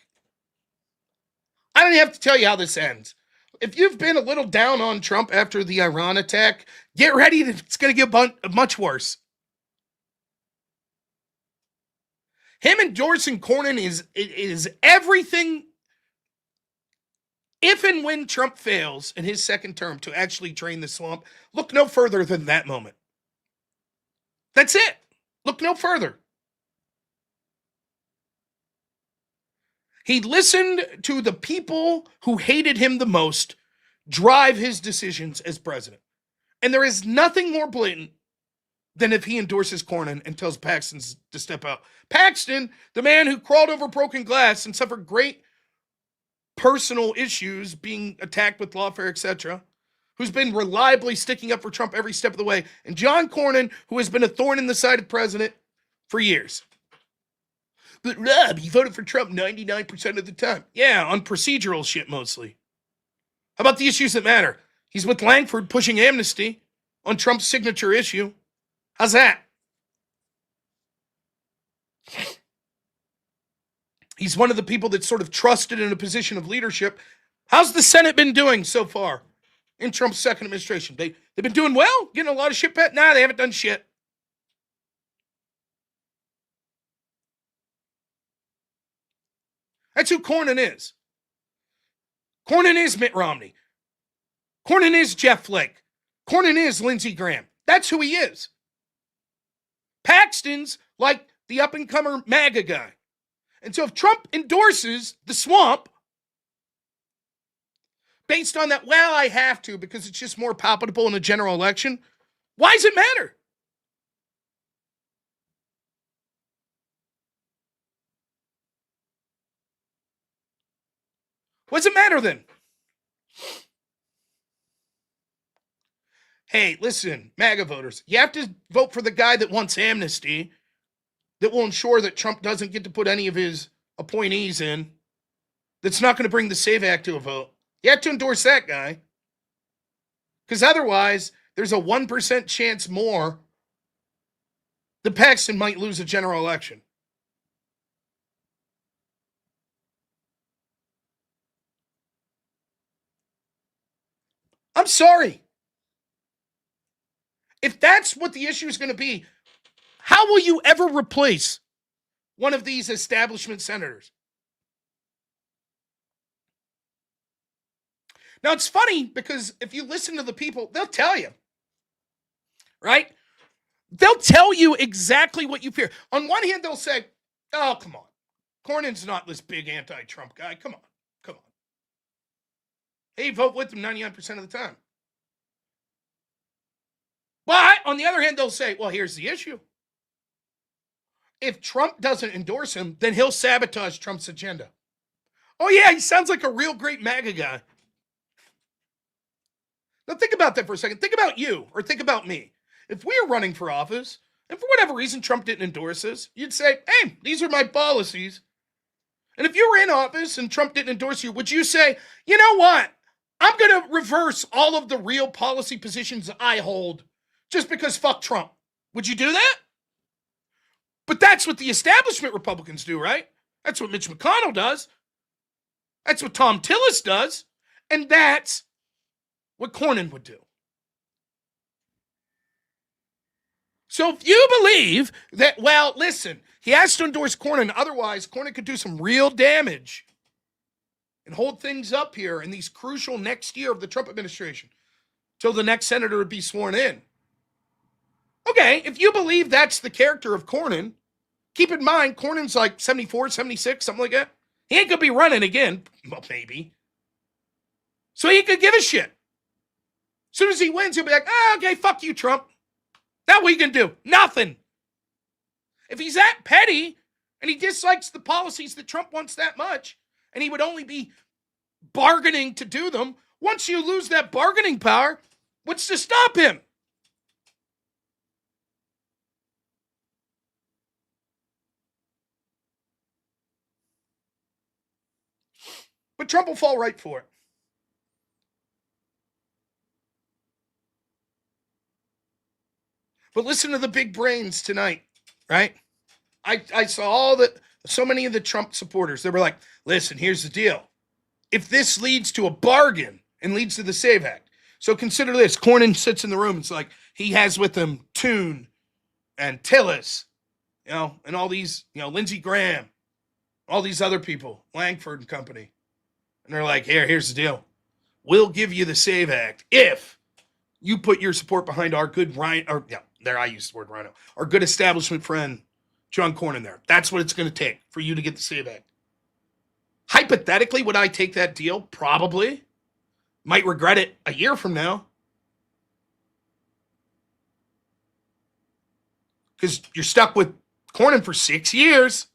I don't even have to tell you how this ends. If you've been a little down on Trump after the Iran attack, get ready. It's going to get much worse. Him endorsing Cornyn is everything. If and when Trump fails in his second term to actually drain the swamp, look no further than that moment. That's it. Look no further. He listened to the people who hated him the most drive his decisions as president. And there is nothing more blatant than if he endorses Cornyn and tells Paxton to step out. Paxton, the man who crawled over broken glass and suffered great personal issues, being attacked with lawfare, etc., who's been reliably sticking up for Trump every step of the way, and John Cornyn, who has been a thorn in the side of the president for years. But Rob, he voted for Trump 99% of the time. Yeah, on procedural shit mostly. How about the issues that matter? He's with Langford pushing amnesty on Trump's signature issue. How's that? He's one of the people that's sort of trusted in a position of leadership. How's the Senate been doing so far in Trump's second administration? They've been doing well? Getting a lot of shit passed? Nah, they haven't done shit. That's who Cornyn is. Cornyn is Mitt Romney. Cornyn is Jeff Flake. Cornyn is Lindsey Graham. That's who he is. Paxton's like the up-and-comer MAGA guy. And so if Trump endorses the swamp, based on that, well, I have to because it's just more palpable in a general election, why does it matter? What does it matter then? Hey, listen, MAGA voters, you have to vote for the guy that wants amnesty, that will ensure that Trump doesn't get to put any of his appointees in, that's not going to bring the SAVE Act to a vote. You have to endorse that guy. Because otherwise, there's a 1% chance more that Paxton might lose a general election. I'm sorry. If that's what the issue is going to be, how will you ever replace one of these establishment senators? Now, it's funny because if you listen to the people, they'll tell you, right? They'll tell you exactly what you fear. On one hand, they'll say, oh, come on. Cornyn's not this big anti-Trump guy. Come on. Hey, vote with him 99% of the time. But on the other hand, they'll say, well, here's the issue. If Trump doesn't endorse him, then he'll sabotage Trump's agenda. Oh, yeah, he sounds like a real great MAGA guy. Now, think about that for a second. Think about you, or think about me. If we were running for office, and for whatever reason Trump didn't endorse us, you'd say, hey, these are my policies. And if you were in office and Trump didn't endorse you, would you say, you know what? I'm going to reverse all of the real policy positions I hold just because fuck Trump. Would you do that? But that's what the establishment Republicans do, right? That's what Mitch McConnell does. That's what Tom Tillis does. And that's what Cornyn would do. So if you believe that, well, listen, he has to endorse Cornyn, otherwise Cornyn could do some real damage and hold things up here in these crucial next year of the Trump administration till the next senator would be sworn in. Okay, if you believe that's the character of Cornyn, keep in mind, Cornyn's like 74, 76, something like that. He ain't going to be running again. Well, maybe. So he could give a shit. As soon as he wins, he'll be like, oh, okay, fuck you, Trump. Now what you can do? Nothing. If he's that petty and he dislikes the policies that Trump wants that much, and he would only be bargaining to do them, once you lose that bargaining power, what's to stop him? But Trump will fall right for it. But listen to the big brains tonight, right? I saw so many of the Trump supporters, they were like, listen, here's the deal. If this leads to a bargain and leads to the SAVE Act, so consider this, Cornyn sits in the room, it's like he has with him Toon and Tillis, and all these, Lindsey Graham, all these other people, Langford and company. And they're like, here's the deal. We'll give you the SAVE Act if you put your support behind our good Rhino, there I used the word Rhino, our good establishment friend, John Cornyn there. That's what it's going to take for you to get the SAVE Act. Hypothetically, would I take that deal? Probably. Might regret it a year from now. Because you're stuck with Cornyn for 6 years.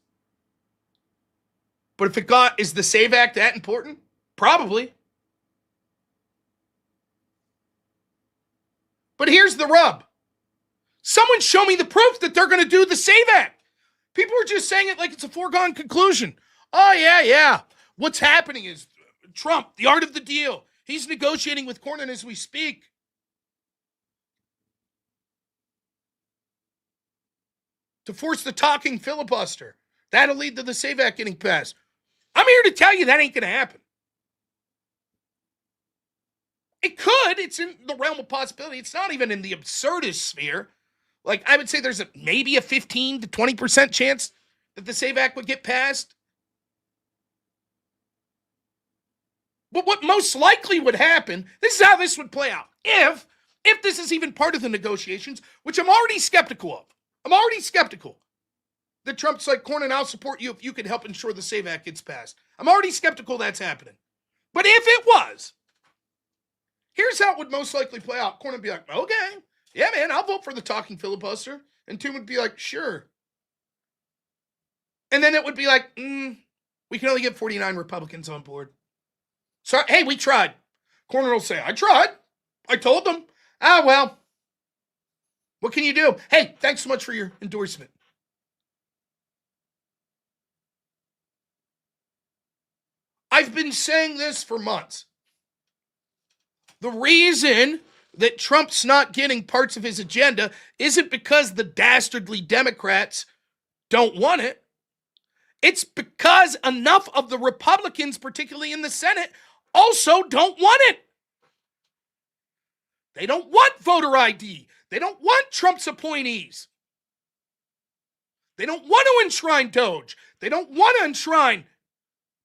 But if is the SAVE Act that important? Probably. But here's the rub. Someone show me the proof that they're going to do the SAVE Act. People are just saying it like it's a foregone conclusion. Oh, yeah. What's happening is Trump, the art of the deal. He's negotiating with Cornyn as we speak. To force the talking filibuster. That'll lead to the SAVE Act getting passed. I'm here to tell you that ain't going to happen. It could. It's in the realm of possibility. It's not even in the absurdist sphere. Like, I would say there's maybe a 15 to 20% chance that the SAVE Act would get passed. But what most likely would happen, this is how this would play out. If this is even part of the negotiations, which I'm already skeptical of. I'm already skeptical that Trump's like, Cornyn, I'll support you if you can help ensure the SAVE Act gets passed. I'm already skeptical that's happening. But if it was, here's how it would most likely play out. Cornyn would be like, okay, yeah, man, I'll vote for the talking filibuster. And Toon would be like, sure. And then it would be like, we can only get 49 Republicans on board. So, hey, we tried. Cornyn will say, I tried. I told them. Ah, well, what can you do? Hey, thanks so much for your endorsement. I've been saying this for months. The reason that Trump's not getting parts of his agenda isn't because the dastardly Democrats don't want it. It's because enough of the Republicans, particularly in the Senate, also don't want it. They don't want voter ID. They don't want Trump's appointees. They don't want to enshrine Doge. They don't want to enshrine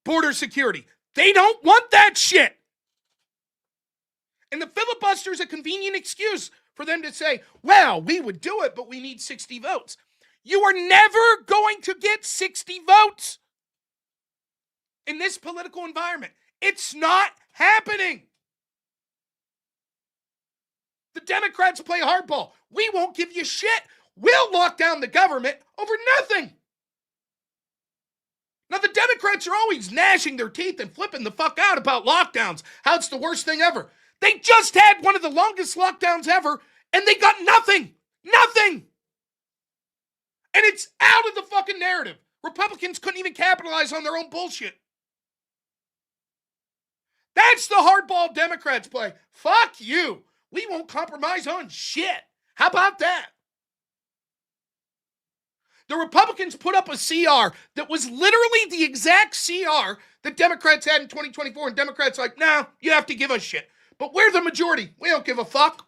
border security. They don't want that shit. And the filibuster is a convenient excuse for them to say, well, we would do it, but we need 60 votes. You are never going to get 60 votes in this political environment. It's not happening. The Democrats play hardball. We won't give you shit. We'll lock down the government over nothing. Now, the Democrats are always gnashing their teeth and flipping the fuck out about lockdowns, how it's the worst thing ever. They just had one of the longest lockdowns ever, and they got nothing. Nothing. And it's out of the fucking narrative. Republicans couldn't even capitalize on their own bullshit. That's the hardball Democrats play. Fuck you. We won't compromise on shit. How about that? The Republicans put up a CR that was literally the exact CR that Democrats had in 2024, and Democrats like, nah, you have to give us shit. But we're the majority. We don't give a fuck.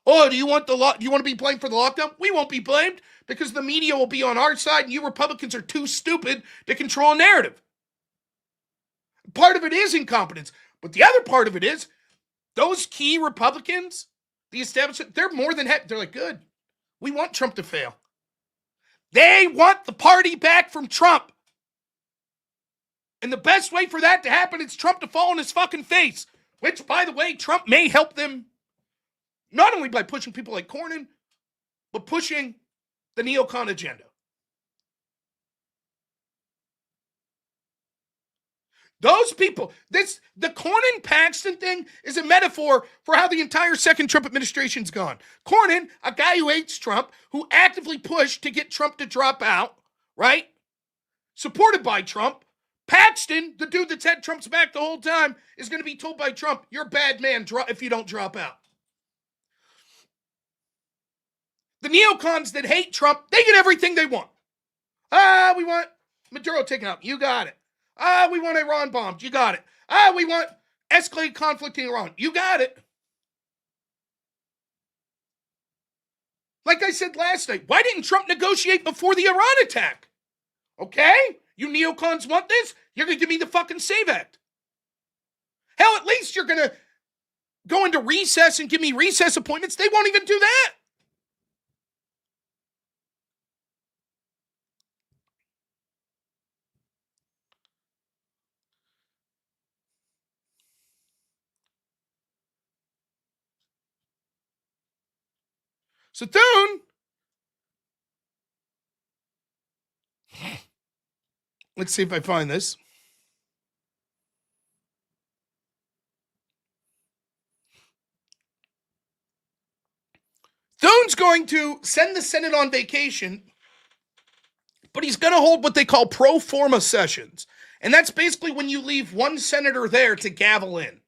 Oh, do you want to be blamed for the lockdown? We won't be blamed because the media will be on our side and you Republicans are too stupid to control a narrative. Part of it is incompetence, but the other part of it is those key Republicans, the establishment, they're more than happy. They're like, good. We want Trump to fail. They want the party back from Trump. And the best way for that to happen is Trump to fall on his fucking face, which, by the way, Trump may help them not only by pushing people like Cornyn, but pushing the neocon agenda. Those people, the Cornyn-Paxton thing is a metaphor for how the entire second Trump administration's gone. Cornyn, a guy who hates Trump, who actively pushed to get Trump to drop out, right? Supported by Trump. Paxton, the dude that's had Trump's back the whole time, is going to be told by Trump, you're a bad man if you don't drop out. The neocons that hate Trump, they get everything they want. We want Maduro taken out. You got it. We want Iran bombed. You got it. We want escalated conflict in Iran. You got it. Like I said last night, why didn't Trump negotiate before the Iran attack? Okay? You neocons want this? You're going to give me the fucking SAVE Act. Hell, at least you're going to go into recess and give me recess appointments. They won't even do that. So Thune, let's see if I find this. Thune's going to send the Senate on vacation, but he's going to hold what they call pro forma sessions. And that's basically when you leave one senator there to gavel in.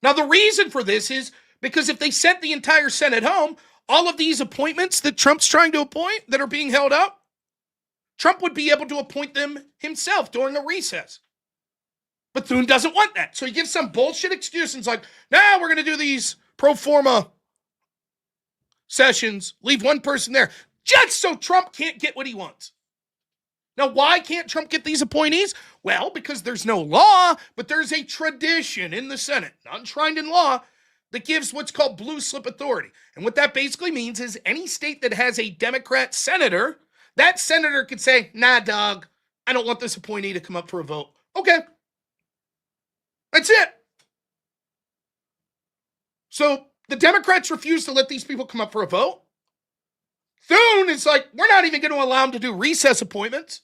Now, the reason for this is because if they sent the entire Senate home, all of these appointments that Trump's trying to appoint that are being held up, Trump would be able to appoint them himself during a recess. But Thune doesn't want that. So he gives some bullshit excuse and is like, nah, we're going to do these pro forma sessions, leave one person there, just so Trump can't get what he wants. Now, why can't Trump get these appointees? Well, because there's no law, but there's a tradition in the Senate, not enshrined in law, that gives what's called blue slip authority. And what that basically means is any state that has a Democrat senator, that senator could say, nah, dog, I don't want this appointee to come up for a vote. Okay. That's it. So the Democrats refuse to let these people come up for a vote. Thune is like, we're not even going to allow them to do recess appointments.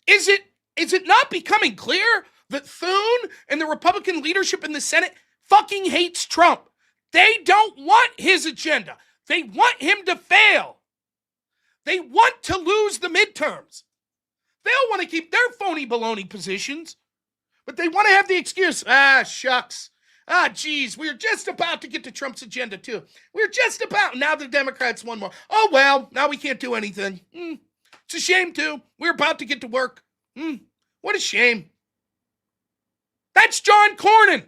Is it not becoming clear that Thune and the Republican leadership in the Senate fucking hates Trump? They don't want his agenda. They want him to fail. They want to lose the midterms. They all want to keep their phony baloney positions, but they want to have the excuse, shucks. Geez, we were just about to get to Trump's agenda too. We were just about, now the Democrats won more. Oh, well, now we can't do anything. It's a shame too. We're about to get to work. What a shame. That's John Cornyn.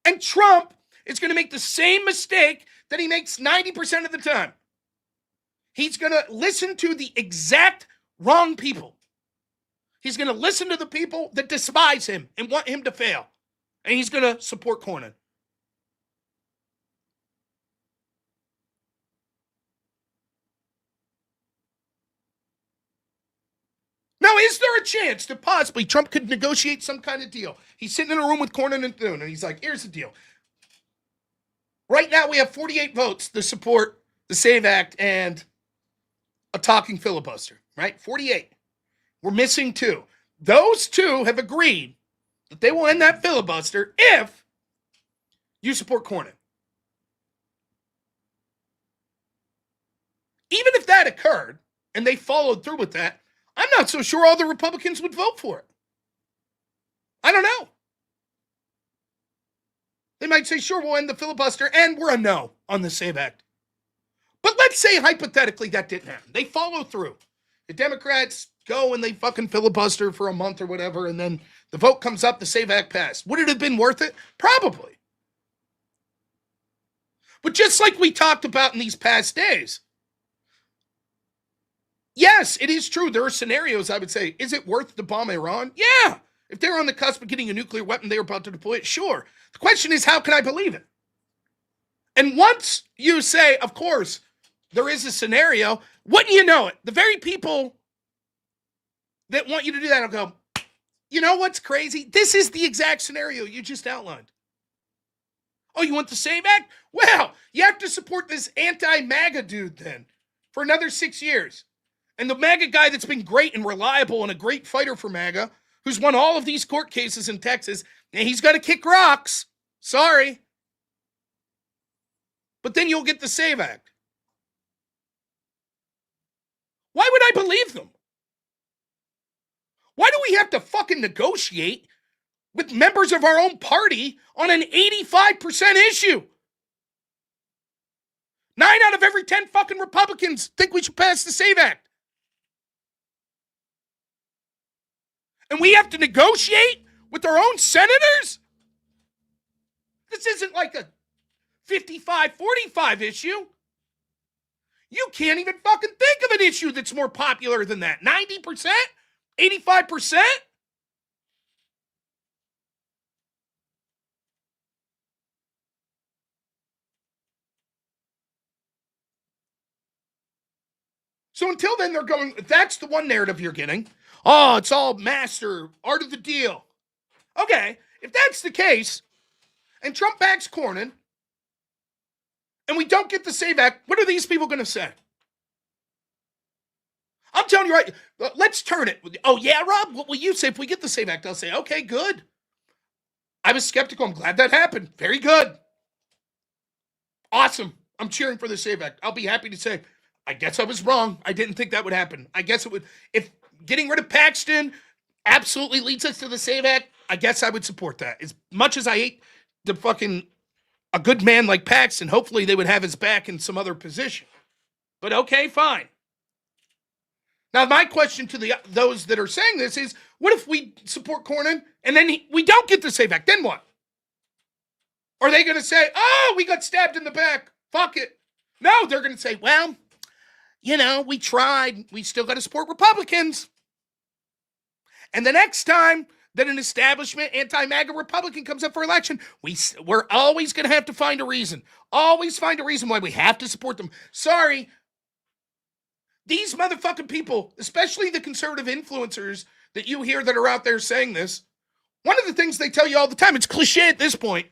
And Trump is going to make the same mistake that he makes 90% of the time. He's going to listen to the exact wrong people. He's going to listen to the people that despise him and want him to fail. And he's going to support Cornyn. Now, is there a chance that possibly Trump could negotiate some kind of deal? He's sitting in a room with Cornyn and Thune, and he's like, here's the deal. Right now, we have 48 votes to support the SAVE Act and a talking filibuster, right? 48. We're missing 2. Those 2 have agreed that they will end that filibuster if you support Cornyn. Even if that occurred and they followed through with that, I'm not so sure all the Republicans would vote for it. I don't know. They might say, sure, we'll end the filibuster, and we're a no on the SAVE Act. But let's say, hypothetically, that didn't happen. They follow through. The Democrats go and they fucking filibuster for a month or whatever, and then the vote comes up, the SAVE Act passed. Would it have been worth it? Probably. But just like we talked about in these past days, yes, it is true. There are scenarios I would say, is it worth to bomb Iran? Yeah. If they're on the cusp of getting a nuclear weapon, they're about to deploy it, sure. The question is, how can I believe it? And once you say, of course, there is a scenario, wouldn't you know it? The very people that want you to do that will go, you know what's crazy? This is the exact scenario you just outlined. Oh, you want the SAVE Act? Well, you have to support this anti-MAGA dude then for another 6 years. And the MAGA guy that's been great and reliable and a great fighter for MAGA, who's won all of these court cases in Texas, and he's got to kick rocks. Sorry. But then you'll get the SAVE Act. Why would I believe them? Why do we have to fucking negotiate with members of our own party on an 85% issue? 9 out of every 10 fucking Republicans think we should pass the SAVE Act. And we have to negotiate with our own senators? This isn't like a 55-45 issue. You can't even fucking think of an issue that's more popular than that. 90%? 85%? So until then, they're going, that's the one narrative you're getting. Oh, it's all master, art of the deal. Okay, if that's the case, and Trump backs Cornyn, and we don't get the SAVE Act, what are these people going to say? I'm telling you right, let's turn it. Oh yeah, Rob, what will you say if we get the SAVE Act? I'll say, okay, good. I was skeptical. I'm glad that happened. Very good. Awesome. I'm cheering for the SAVE Act. I'll be happy to say, I guess I was wrong. I didn't think that would happen. I guess it would. If getting rid of Paxton absolutely leads us to the SAVE Act, I guess I would support that. As much as I hate the fucking, a good man like Paxton, hopefully they would have his back in some other position. But okay, fine. Now, my question to those that are saying this is, What if we support Cornyn and then we don't get the SAFE Act? Then what? Are they going to say, oh, we got stabbed in the back. Fuck it. No, they're going to say, well, you know, we tried. We still got to support Republicans. And the next time that an establishment anti-MAGA Republican comes up for election, we're always going to have to find a reason. Always find a reason why we have to support them. Sorry. These motherfucking people, especially the conservative influencers that you hear that are out there saying this, one of the things they tell you all the time, it's cliche at this point.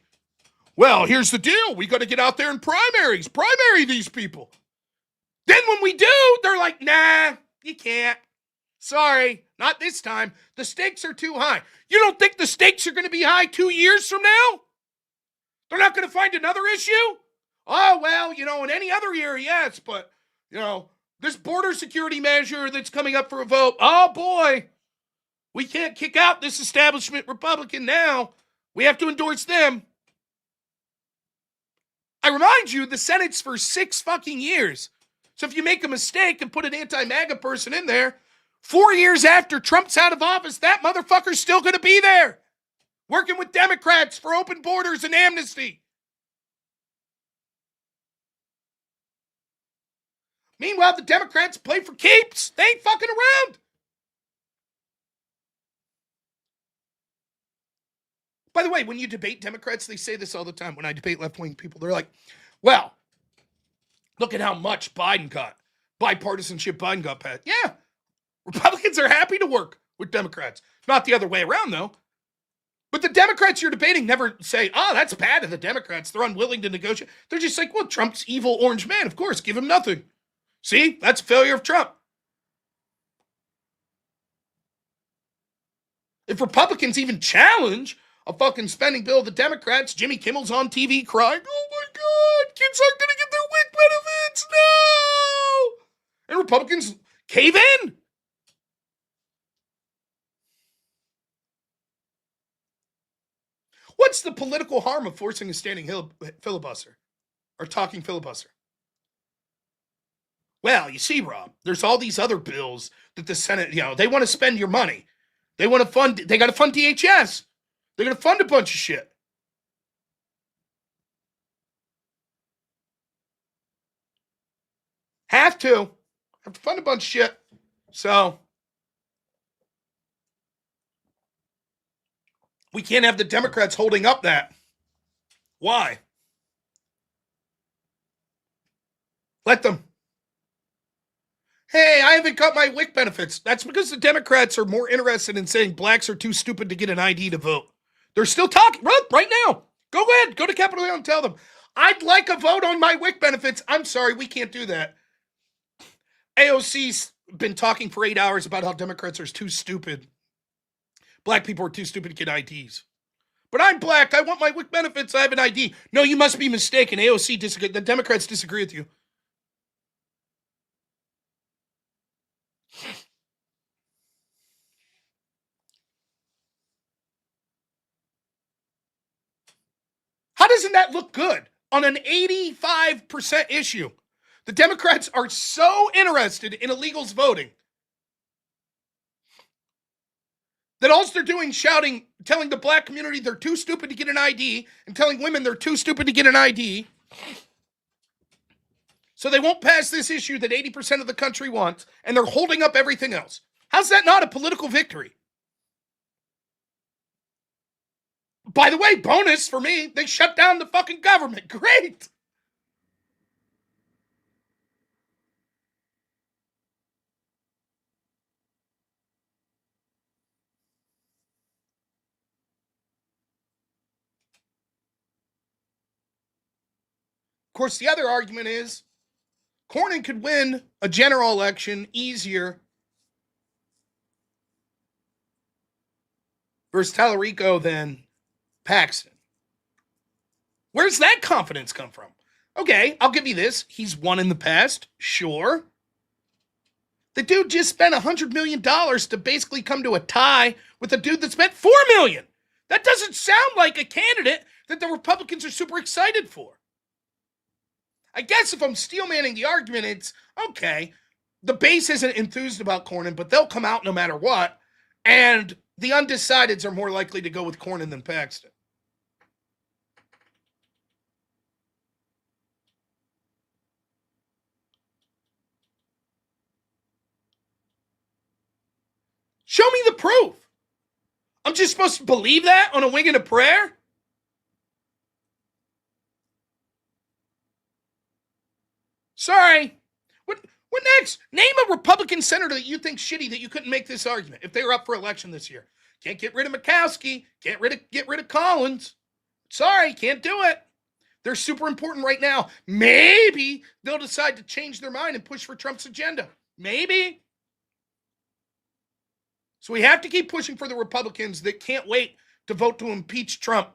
Well, here's the deal. We got to get out there and primary these people. Then when we do, they're like, nah, you can't. Sorry, not this time. The stakes are too high. You don't think the stakes are going to be high 2 years from now? They're not going to find another issue? Oh, well, you know, in any other year, yes, but, you know, this border security measure that's coming up for a vote, oh boy, we can't kick out this establishment Republican now. We have to endorse them. I remind you, the Senate's for 6 fucking years. So if you make a mistake and put an anti-MAGA person in there, 4 years after Trump's out of office, that motherfucker's still going to be there, working with Democrats for open borders and amnesty. Meanwhile, the Democrats play for keeps. They ain't fucking around. By the way, when you debate Democrats, they say this all the time. When I debate left-wing people, they're like, well, look at how much Biden got. Bipartisanship Biden got passed. Yeah. Republicans are happy to work with Democrats. Not the other way around, though. But the Democrats you're debating never say, oh, that's bad of the Democrats. They're unwilling to negotiate. They're just like, well, Trump's evil orange man. Of course, give him nothing. See, that's a failure of Trump. If Republicans even challenge a fucking spending bill of the Democrats, Jimmy Kimmel's on TV crying, oh my God, kids aren't going to get their WIC benefits, no! And Republicans cave in. What's the political harm of forcing a standing filibuster? Or talking filibuster? Well, you see, Rob, there's all these other bills that the Senate, you know, they want to spend your money. They want to fund, they got to fund DHS. They're going to fund a bunch of shit. Have to fund a bunch of shit. So, we can't have the Democrats holding up that. Why? Let them. Hey, I haven't got my WIC benefits. That's because the Democrats are more interested in saying blacks are too stupid to get an ID to vote. They're still talking right now. Go ahead. Go to Capitol Hill and tell them, I'd like a vote on my WIC benefits. I'm sorry, we can't do that. AOC's been talking for 8 hours about how Democrats are too stupid. Black people are too stupid to get IDs. But I'm black. I want my WIC benefits. I have an ID. No, you must be mistaken. AOC disagree. The Democrats disagree with you. How doesn't that look good on an 85% issue? The Democrats are so interested in illegals voting that all they're doing is shouting, telling the black community they're too stupid to get an ID, and telling women they're too stupid to get an ID. So they won't pass this issue that 80% of the country wants, and they're holding up everything else. How's that not a political victory? By the way, bonus for me, they shut down the fucking government. Great. Of course, the other argument is Cornyn could win a general election easier versus Talarico than Paxton. Where's that confidence come from? Okay, I'll give you this. He's won in the past, sure. The dude just spent $100 million to basically come to a tie with a dude that spent $4 million. That doesn't sound like a candidate that the Republicans are super excited for. I guess if I'm steelmanning the argument, it's, okay, the base isn't enthused about Cornyn, but they'll come out no matter what. And the undecideds are more likely to go with Cornyn than Paxton. Show me the proof. I'm just supposed to believe that on a wing and a prayer? Sorry. What next? Name a Republican senator that you think's shitty that you couldn't make this argument if they were up for election this year. Can't get rid of Murkowski. Can't get rid of Collins. Sorry, can't do it. They're super important right now. Maybe they'll decide to change their mind and push for Trump's agenda. Maybe. So we have to keep pushing for the Republicans that can't wait to vote to impeach Trump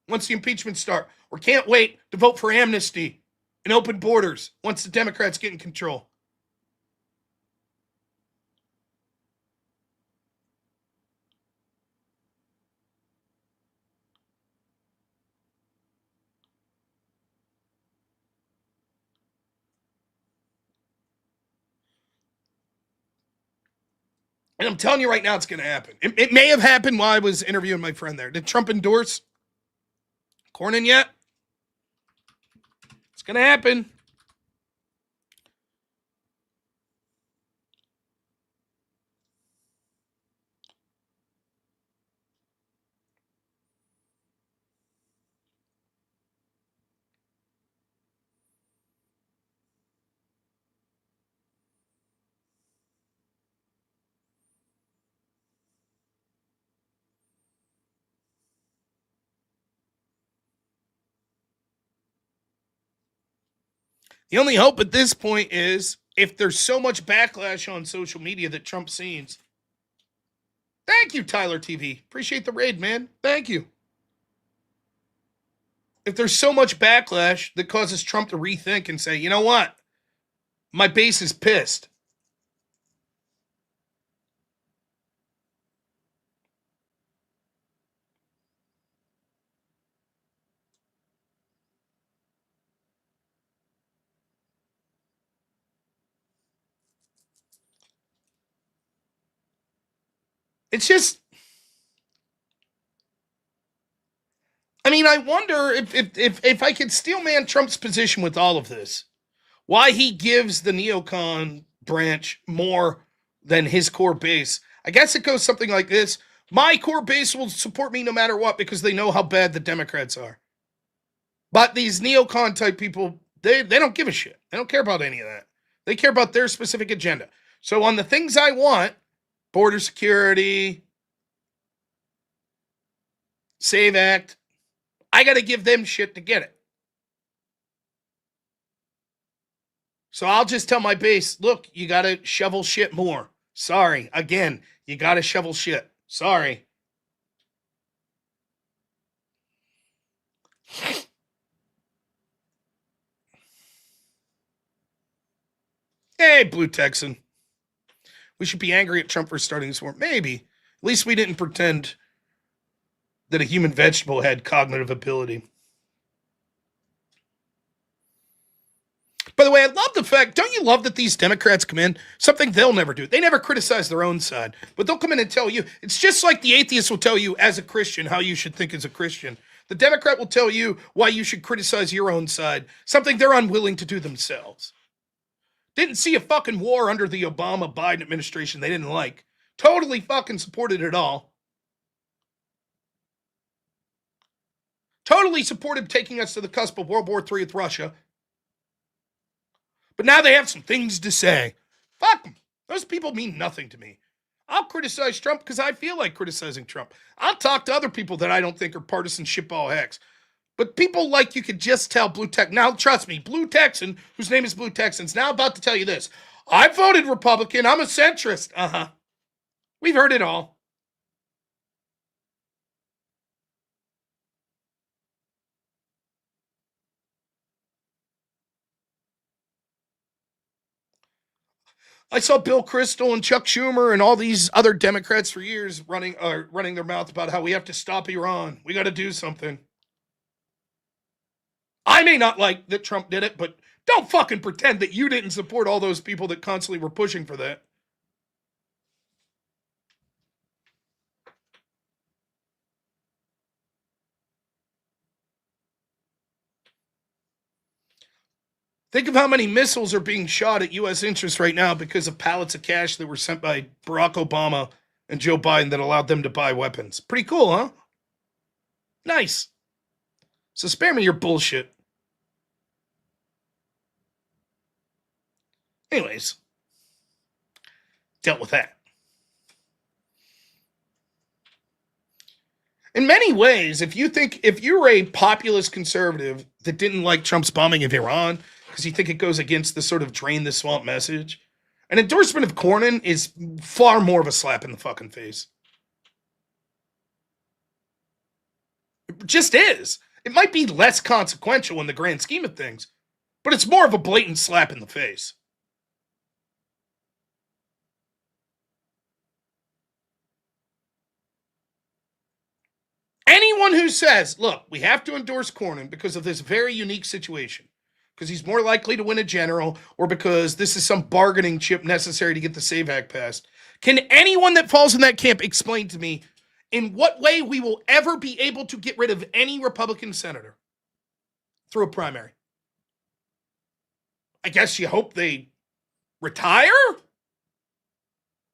once the impeachment starts, or can't wait to vote for amnesty and open borders once the Democrats get in control. And I'm telling you right now, it's going to happen. It may have happened while I was interviewing my friend there. Did Trump endorse Cornyn yet? It's going to happen. The only hope at this point is if there's so much backlash on social media that Trump sees. Thank you, Tyler TV. Appreciate the raid, man. Thank you. If there's so much backlash that causes Trump to rethink and say, you know what? My base is pissed. It's just, I mean, I wonder if I could steelman Trump's position with all of this, why he gives the neocon branch more than his core base. I guess it goes something like this. My core base will support me no matter what because they know how bad the Democrats are. But these neocon type people, they don't give a shit. They don't care about any of that. They care about their specific agenda. So on the things I want, border security, SAVE Act, I got to give them shit to get it. So I'll just tell my base, look, you got to shovel shit more. Sorry. Again, you got to shovel shit. Sorry. Hey, Blue Texan. We should be angry at Trump for starting this war. Maybe. At least we didn't pretend that a human vegetable had cognitive ability. By the way, I love the fact, don't you love that these Democrats come in? Something they'll never do. They never criticize their own side, but they'll come in and tell you. It's just like the atheist will tell you as a Christian how you should think as a Christian. The Democrat will tell you why you should criticize your own side, something they're unwilling to do themselves. Didn't see a fucking war under the Obama-Biden administration they didn't like. Totally fucking supported it all. Totally supported taking us to the cusp of World War III with Russia. But now they have some things to say. Fuck them. Those people mean nothing to me. I'll criticize Trump because I feel like criticizing Trump. I'll talk to other people that I don't think are partisan shitball hacks. But people like you could just tell Blue Texan. Now, trust me, Blue Texan, whose name is Blue Texan's now about to tell you this. I voted Republican. I'm a centrist. Uh-huh. We've heard it all. I saw Bill Kristol and Chuck Schumer and all these other Democrats for years running their mouth about how we have to stop Iran. We got to do something. I may not like that Trump did it, but don't fucking pretend that you didn't support all those people that constantly were pushing for that. Think of how many missiles are being shot at U.S. interests right now because of pallets of cash that were sent by Barack Obama and Joe Biden that allowed them to buy weapons. Pretty cool, huh? Nice. So spare me your bullshit. Anyways, dealt with that. In many ways, if you're a populist conservative that didn't like Trump's bombing of Iran because you think it goes against the sort of drain the swamp message, an endorsement of Cornyn is far more of a slap in the fucking face. It just is. It might be less consequential in the grand scheme of things, but it's more of a blatant slap in the face. Anyone who says, look, we have to endorse Cornyn because of this very unique situation, because he's more likely to win a general, or because this is some bargaining chip necessary to get the SAVE Act passed, can anyone that falls in that camp explain to me in what way we will ever be able to get rid of any Republican senator through a primary? I guess you hope they retire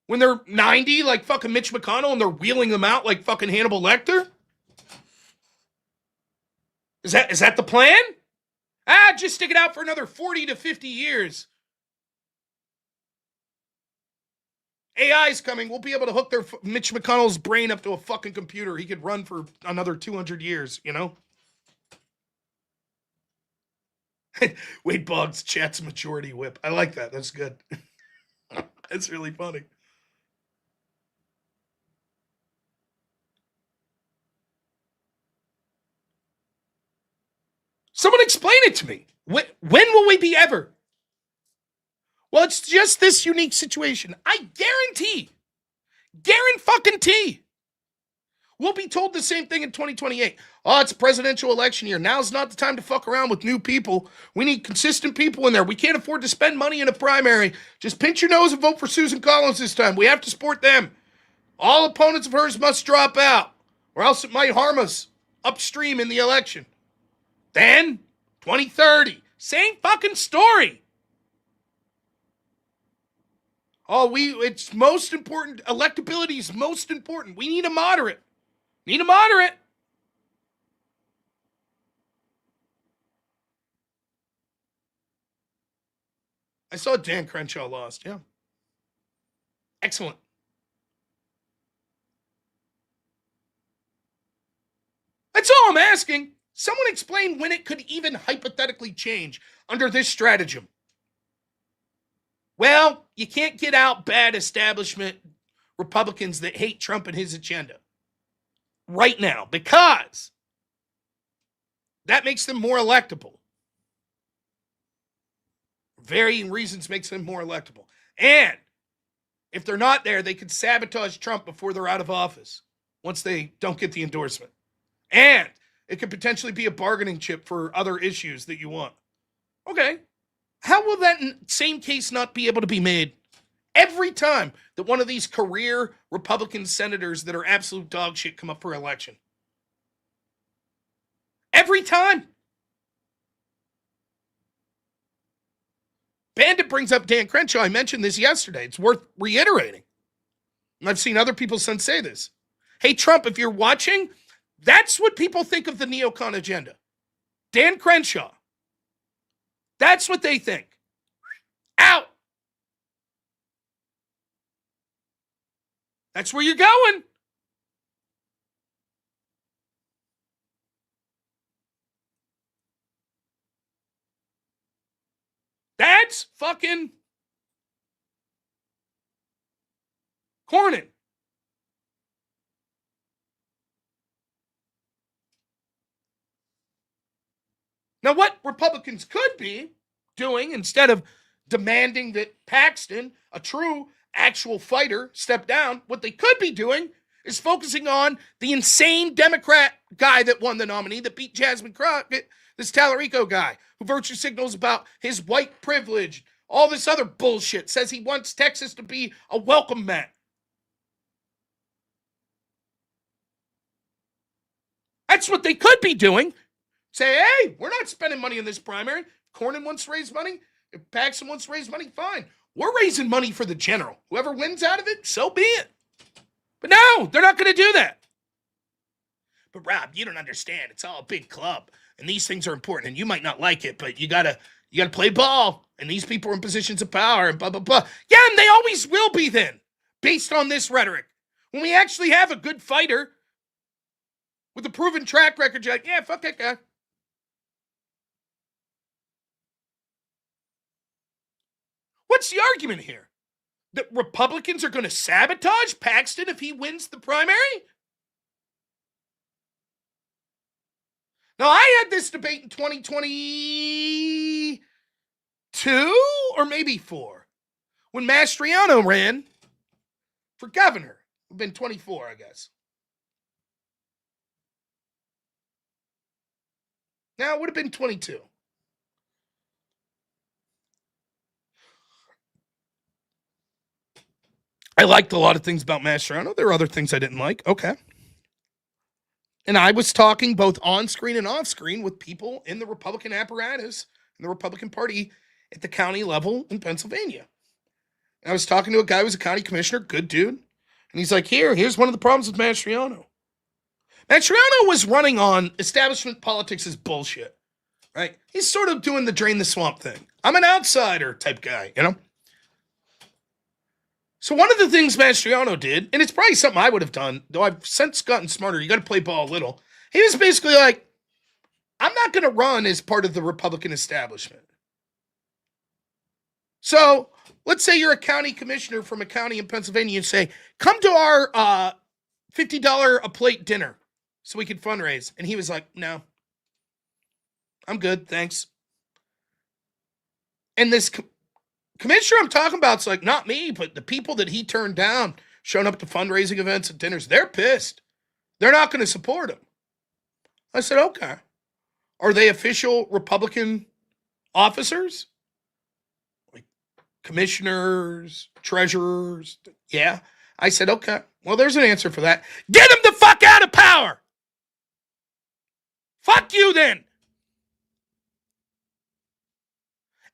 when they're 90 like fucking Mitch McConnell and they're wheeling them out like fucking Hannibal Lecter? Is that the plan? Just stick it out for another 40 to 50 years. AI's coming. We'll be able to hook Mitch McConnell's brain up to a fucking computer. He could run for another 200 years, you know? Wade Boggs chats majority whip. I like that. That's good. That's really funny. Someone explain it to me. When will we be ever? Well, it's just this unique situation. I guarantee, we'll be told the same thing in 2028. Oh, it's a presidential election year. Now's not the time to fuck around with new people. We need consistent people in there. We can't afford to spend money in a primary. Just pinch your nose and vote for Susan Collins this time. We have to support them. All opponents of hers must drop out, or else it might harm us upstream in the election. Then, 2030, same fucking story. Oh, it's most important. Electability is most important. We need a moderate. I saw Dan Crenshaw lost, yeah. Excellent. That's all I'm asking. Someone explain when it could even hypothetically change under this stratagem. Well, you can't get out bad establishment Republicans that hate Trump and his agenda right now because that makes them more electable. Varying reasons makes them more electable. And if they're not there, they could sabotage Trump before they're out of office once they don't get the endorsement. And it could potentially be a bargaining chip for other issues that you want. Okay. How will that same case not be able to be made every time that one of these career Republican senators that are absolute dog shit come up for election? Every time. Bandit brings up Dan Crenshaw. I mentioned this yesterday. It's worth reiterating. And I've seen other people since say this. Hey, Trump, if you're watching, that's what people think of the neocon agenda. Dan Crenshaw. That's what they think. Out. That's where you're going. That's fucking Cornyn. Now, what Republicans could be doing instead of demanding that Paxton, a true actual fighter, step down, what they could be doing is focusing on the insane Democrat guy that won the nominee, that beat Jasmine Crockett, this Talarico guy, who virtue signals about his white privilege, all this other bullshit, says he wants Texas to be a welcome mat. That's what they could be doing. Say, hey, we're not spending money in this primary. Cornyn wants to raise money, if Paxton wants to raise money, fine. We're raising money for the general. Whoever wins out of it, so be it. But no, they're not going to do that. But Rob, you don't understand. It's all a big club, and these things are important, and you might not like it, but you gotta play ball, and these people are in positions of power, and blah, blah, blah. Yeah, and they always will be then, based on this rhetoric. When we actually have a good fighter with a proven track record, you're like, yeah, fuck that guy. What's the argument here? That Republicans are going to sabotage Paxton if he wins the primary? Now, I had this debate in 2022 or maybe 4 when Mastriano ran for governor. It would have been 24, I guess. Now, it would have been 22. I liked a lot of things about Mastriano. There were other things I didn't like. Okay. And I was talking both on screen and off screen with people in the Republican apparatus and the Republican Party at the county level in Pennsylvania. And I was talking to a guy who was a county commissioner, good dude. And he's like, here's one of the problems with Mastriano. Mastriano was running on establishment politics is bullshit, right? He's sort of doing the drain the swamp thing. I'm an outsider type guy, you know? So one of the things Mastriano did, and it's probably something I would have done, though I've since gotten smarter, you got to play ball a little. He was basically like, I'm not going to run as part of the Republican establishment. So let's say you're a county commissioner from a county in Pennsylvania and say, come to our $50 a plate dinner so we can fundraise. And he was like, no, I'm good, thanks. And this commissioner I'm talking about is like, not me, but the people that he turned down showing up to fundraising events and dinners, they're pissed. They're not going to support him. I said, okay. Are they official Republican officers? Like commissioners, treasurers? Yeah. I said, okay. Well, there's an answer for that. Get him the fuck out of power! Fuck you then!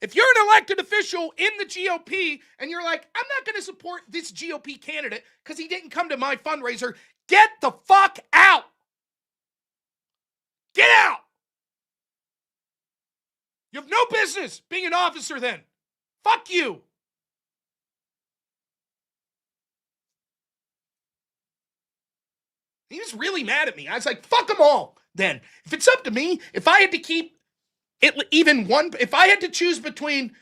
If you're an elected official in the GOP and you're like, I'm not going to support this GOP candidate because he didn't come to my fundraiser, get the fuck out. Get out. You have no business being an officer then. Fuck you. He was really mad at me. I was like, fuck them all then. If it's up to me, if I had to keep if I had to choose between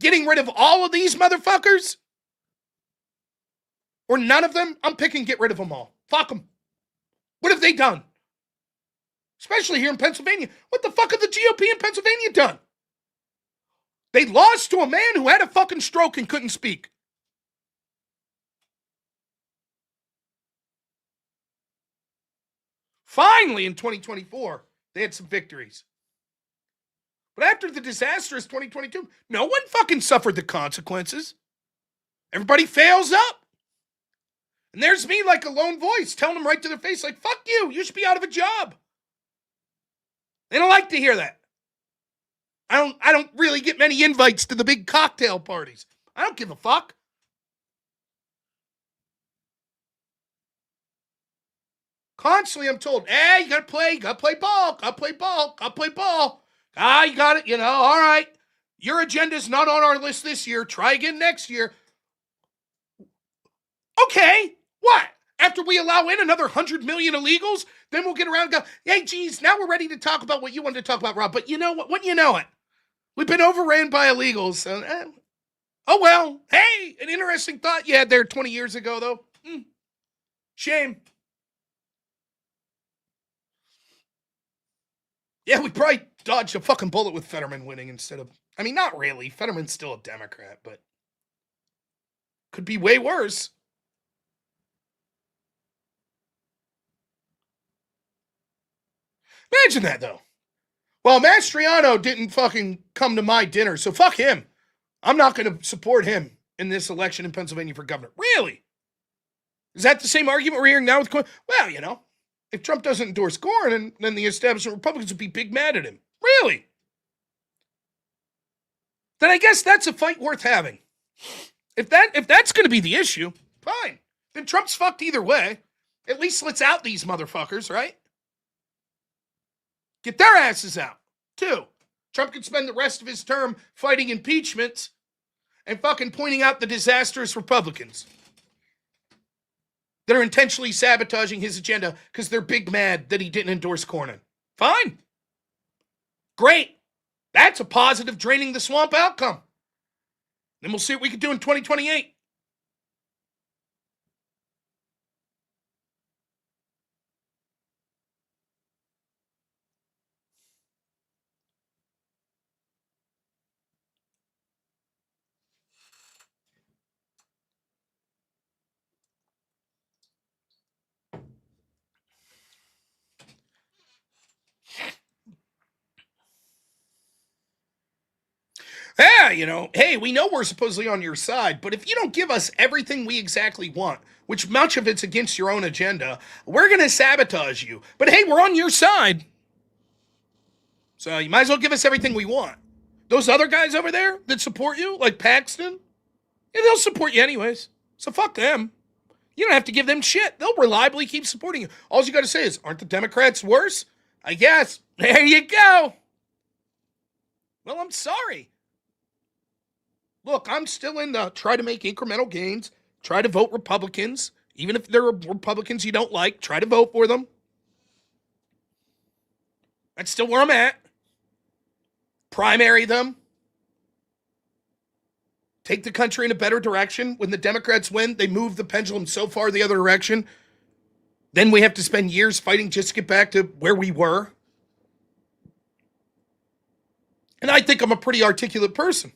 getting rid of all of these motherfuckers or none of them, I'm picking get rid of them all. Fuck them. What have they done? Especially here in Pennsylvania. What the fuck have the GOP in Pennsylvania done? They lost to a man who had a fucking stroke and couldn't speak. Finally, in 2024, they had some victories. But after the disastrous 2022, no one fucking suffered the consequences. Everybody fails up. And there's me like a lone voice telling them right to their face, like, fuck you, you should be out of a job. They don't like to hear that. I don't really get many invites to the big cocktail parties. I don't give a fuck. Constantly, I'm told, hey, you gotta play ball. Ah, you got it, all right. Your agenda's not on our list this year. Try again next year. Okay, what? After we allow in another 100 million illegals, then we'll get around and go, hey, geez, now we're ready to talk about what you wanted to talk about, Rob. But you know what? Wouldn't you know it? We've been overran by illegals. So, oh, well. Hey, an interesting thought you had there 20 years ago, though. Shame. Yeah, we probably dodged a fucking bullet with Fetterman winning instead of... I mean, not really. Fetterman's still a Democrat, but... could be way worse. Imagine that, though. Well, Mastriano didn't fucking come to my dinner, so fuck him. I'm not going to support him in this election in Pennsylvania for governor. Really? Is that the same argument we're hearing now with Cornyn? Well, if Trump doesn't endorse Cornyn, then the establishment Republicans would be big mad at him. Really? Then I guess that's a fight worth having. If that's going to be the issue, fine. Then Trump's fucked either way. At least let's out these motherfuckers, right? Get their asses out. 2, Trump could spend the rest of his term fighting impeachments and fucking pointing out the disastrous Republicans that are intentionally sabotaging his agenda because they're big mad that he didn't endorse Cornyn. Fine. Great. That's a positive draining the swamp outcome. Then we'll see what we can do in 2028. Yeah, hey, we know we're supposedly on your side, but if you don't give us everything we exactly want, which much of it's against your own agenda, we're going to sabotage you. But hey, we're on your side. So you might as well give us everything we want. Those other guys over there that support you, like Paxton, yeah, they'll support you anyways. So fuck them. You don't have to give them shit. They'll reliably keep supporting you. All you got to say is, aren't the Democrats worse? I guess. There you go. Well, I'm sorry. Look, I'm still in the try to make incremental gains, try to vote Republicans, even if there are Republicans you don't like, try to vote for them. That's still where I'm at. Primary them. Take the country in a better direction. When the Democrats win, they move the pendulum so far the other direction. Then we have to spend years fighting just to get back to where we were. And I think I'm a pretty articulate person.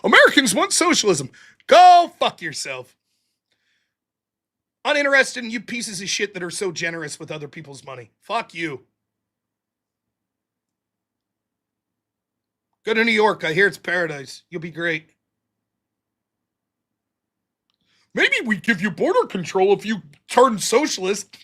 Americans want socialism. Go fuck yourself. Uninterested in you pieces of shit that are so generous with other people's money. Fuck you. Go to New York. I hear it's paradise. You'll be great. Maybe we give you border control if you turn socialist.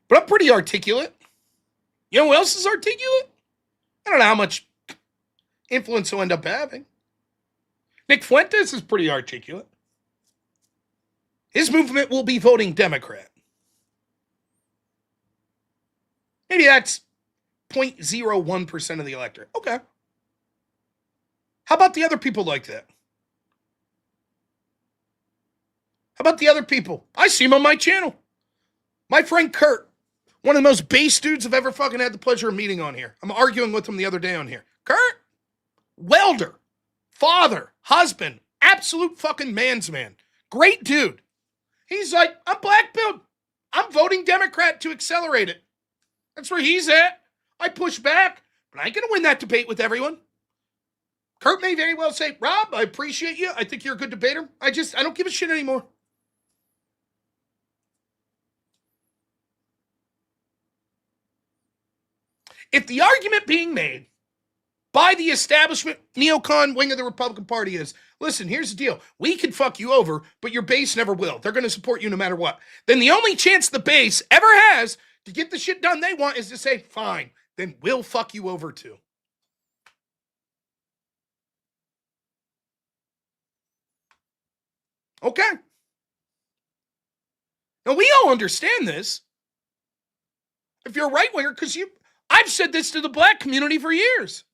But I'm pretty articulate. You know who else is articulate? I don't know how much influence he'll end up having. Nick Fuentes is pretty articulate. His movement will be voting Democrat. Maybe that's 0.01% of the electorate. Okay. How about the other people like that? How about the other people? I see him on my channel. My friend Kurt, one of the most base dudes I've ever fucking had the pleasure of meeting on here. I'm arguing with him the other day on here. Kurt, welder, father, husband, absolute fucking man's man. Great dude. He's like, I'm black pilled. I'm voting Democrat to accelerate it. That's where he's at. I push back, but I ain't going to win that debate with everyone. Kurt may very well say, Rob, I appreciate you. I think you're a good debater. I don't give a shit anymore. If the argument being made by the establishment neocon wing of the Republican Party is, listen, here's the deal. We can fuck you over, but your base never will. They're going to support you no matter what. Then the only chance the base ever has to get the shit done they want is to say, fine, then we'll fuck you over too. Okay. Now, we all understand this. If you're a right-winger, because I've said this to the black community for years.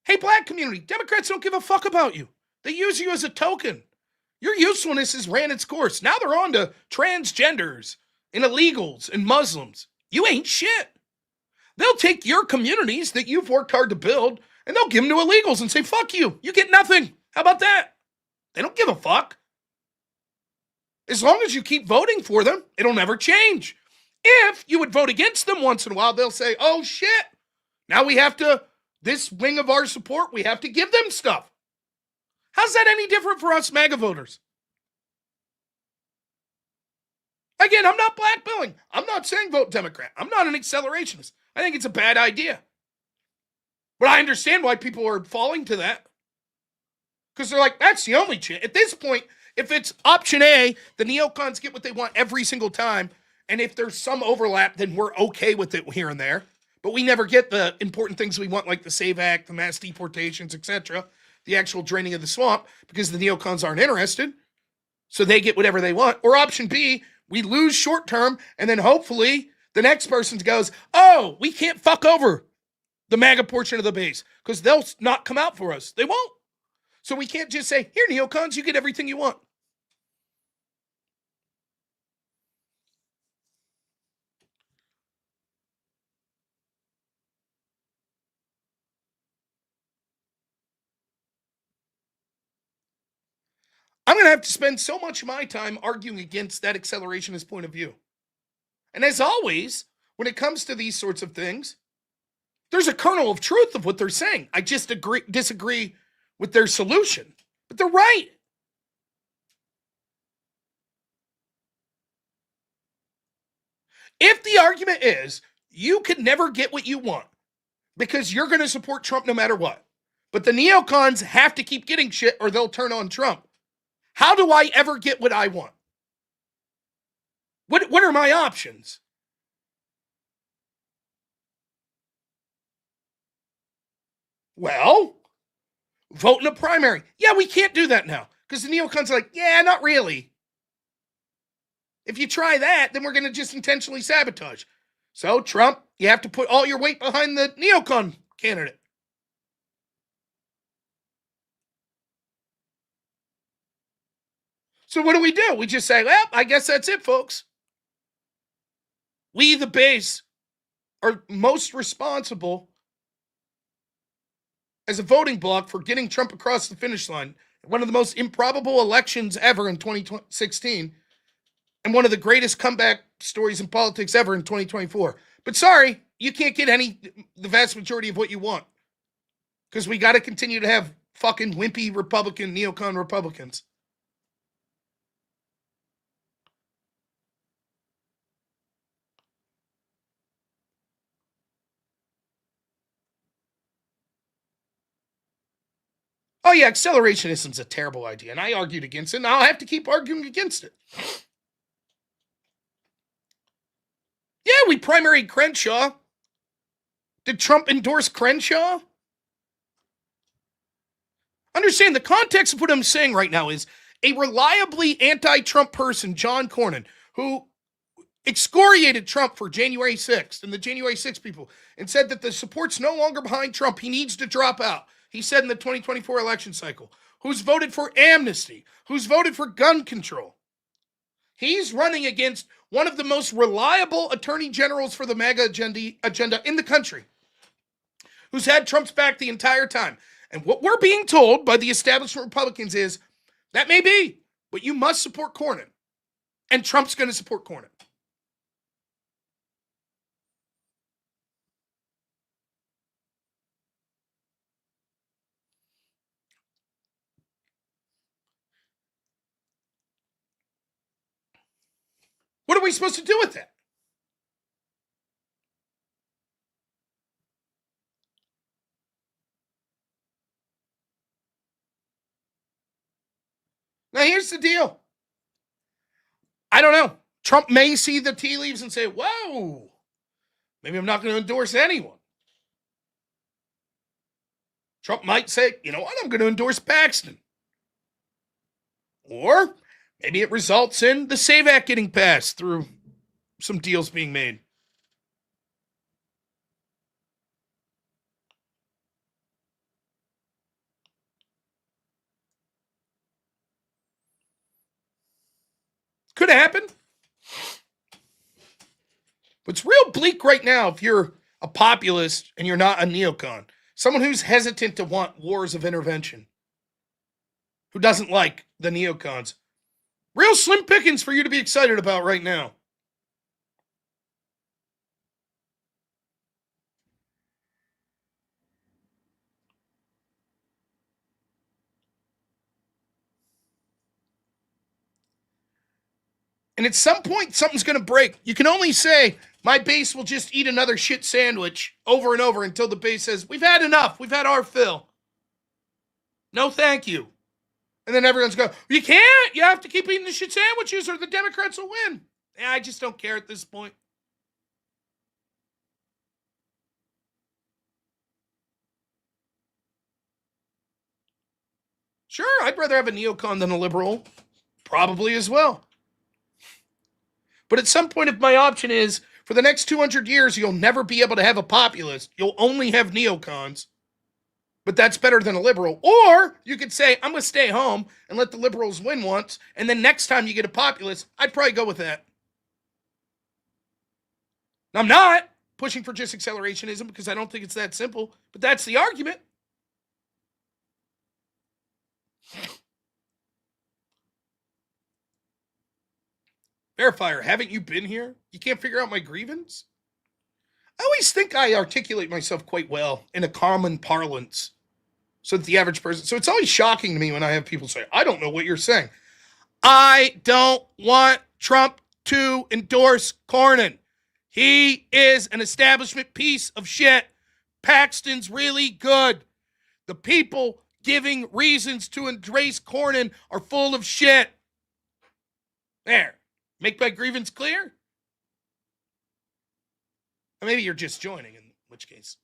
Hey, black community, Democrats don't give a fuck about you. They use you as a token. Your usefulness has ran its course. Now they're on to transgenders and illegals and Muslims. You ain't shit. They'll take your communities that you've worked hard to build and they'll give them to illegals and say, fuck you. You get nothing. How about that? They don't give a fuck. As long as you keep voting for them, it'll never change. If you would vote against them once in a while, they'll say, oh shit, now we have to, this wing of our support, we have to give them stuff. How's that any different for us MAGA voters? Again, I'm not blackbilling. I'm not saying vote Democrat. I'm not an accelerationist. I think it's a bad idea. But I understand why people are falling to that. Because they're like, that's the only chance. At this point, if it's option A, the neocons get what they want every single time. And if there's some overlap, then we're okay with it here and there. But we never get the important things we want, like the SAVE Act, the mass deportations, etc., the actual draining of the swamp, because the neocons aren't interested. So they get whatever they want. Or option B, we lose short term, and then hopefully the next person goes, oh, we can't fuck over the MAGA portion of the base because they'll not come out for us. They won't. So we can't just say, here, neocons, you get everything you want. I'm going to have to spend so much of my time arguing against that accelerationist point of view. And as always, when it comes to these sorts of things, there's a kernel of truth of what they're saying. I just disagree with their solution. But they're right. If the argument is you can never get what you want because you're going to support Trump no matter what, but the neocons have to keep getting shit or they'll turn on Trump, how do I ever get what I want? What are my options? Well, vote in a primary. Yeah, we can't do that now because the neocons are like, yeah, not really. If you try that, then we're going to just intentionally sabotage. So, Trump, you have to put all your weight behind the neocon candidate. So what do? We just say, well, I guess that's it, folks. We, the base, are most responsible as a voting bloc for getting Trump across the finish line. One of the most improbable elections ever in 2016, and one of the greatest comeback stories in politics ever in 2024. But sorry, you can't get the vast majority of what you want. Because we got to continue to have fucking wimpy Republican, neocon Republicans. Oh yeah, accelerationism's a terrible idea, and I argued against it, and I'll have to keep arguing against it. Yeah, we primaried Crenshaw. Did Trump endorse Crenshaw? Understand the context of what I'm saying right now is a reliably anti-Trump person, John Cornyn, who excoriated Trump for January 6th and the January 6th people and said that the support's no longer behind Trump. He needs to drop out. He said in the 2024 election cycle, who's voted for amnesty, who's voted for gun control. He's running against one of the most reliable attorney generals for the MAGA agenda in the country, who's had Trump's back the entire time. And what we're being told by the establishment Republicans is, that may be, but you must support Cornyn. And Trump's going to support Cornyn. What are we supposed to do with that? Now, here's the deal. I don't know. Trump may see the tea leaves and say, whoa, maybe I'm not going to endorse anyone. Trump might say, you know what, I'm going to endorse Paxton. Or maybe it results in the SAVE Act getting passed through some deals being made. Could happen. But it's real bleak right now if you're a populist and you're not a neocon. Someone who's hesitant to want wars of intervention. Who doesn't like the neocons. Real slim pickings for you to be excited about right now. And at some point, something's going to break. You can only say, my base will just eat another shit sandwich over and over until the base says, we've had enough. We've had our fill. No, thank you. And then everyone's going, you can't. You have to keep eating the shit sandwiches or the Democrats will win. Yeah, I just don't care at this point. Sure, I'd rather have a neocon than a liberal. Probably as well. But at some point, if my option is, for the next 200 years, you'll never be able to have a populist. You'll only have neocons. But that's better than a liberal. Or you could say, I'm going to stay home and let the liberals win once. And then next time you get a populist, I'd probably go with that. I'm not pushing for just accelerationism because I don't think it's that simple. But that's the argument. Verifier, haven't you been here? You can't figure out my grievance? I always think I articulate myself quite well in a common parlance. So that the average person... So it's always shocking to me when I have people say, I don't know what you're saying. I don't want Trump to endorse Cornyn. He is an establishment piece of shit. Paxton's really good. The people giving reasons to embrace Cornyn are full of shit. There. Make my grievance clear? Or maybe you're just joining, in which case.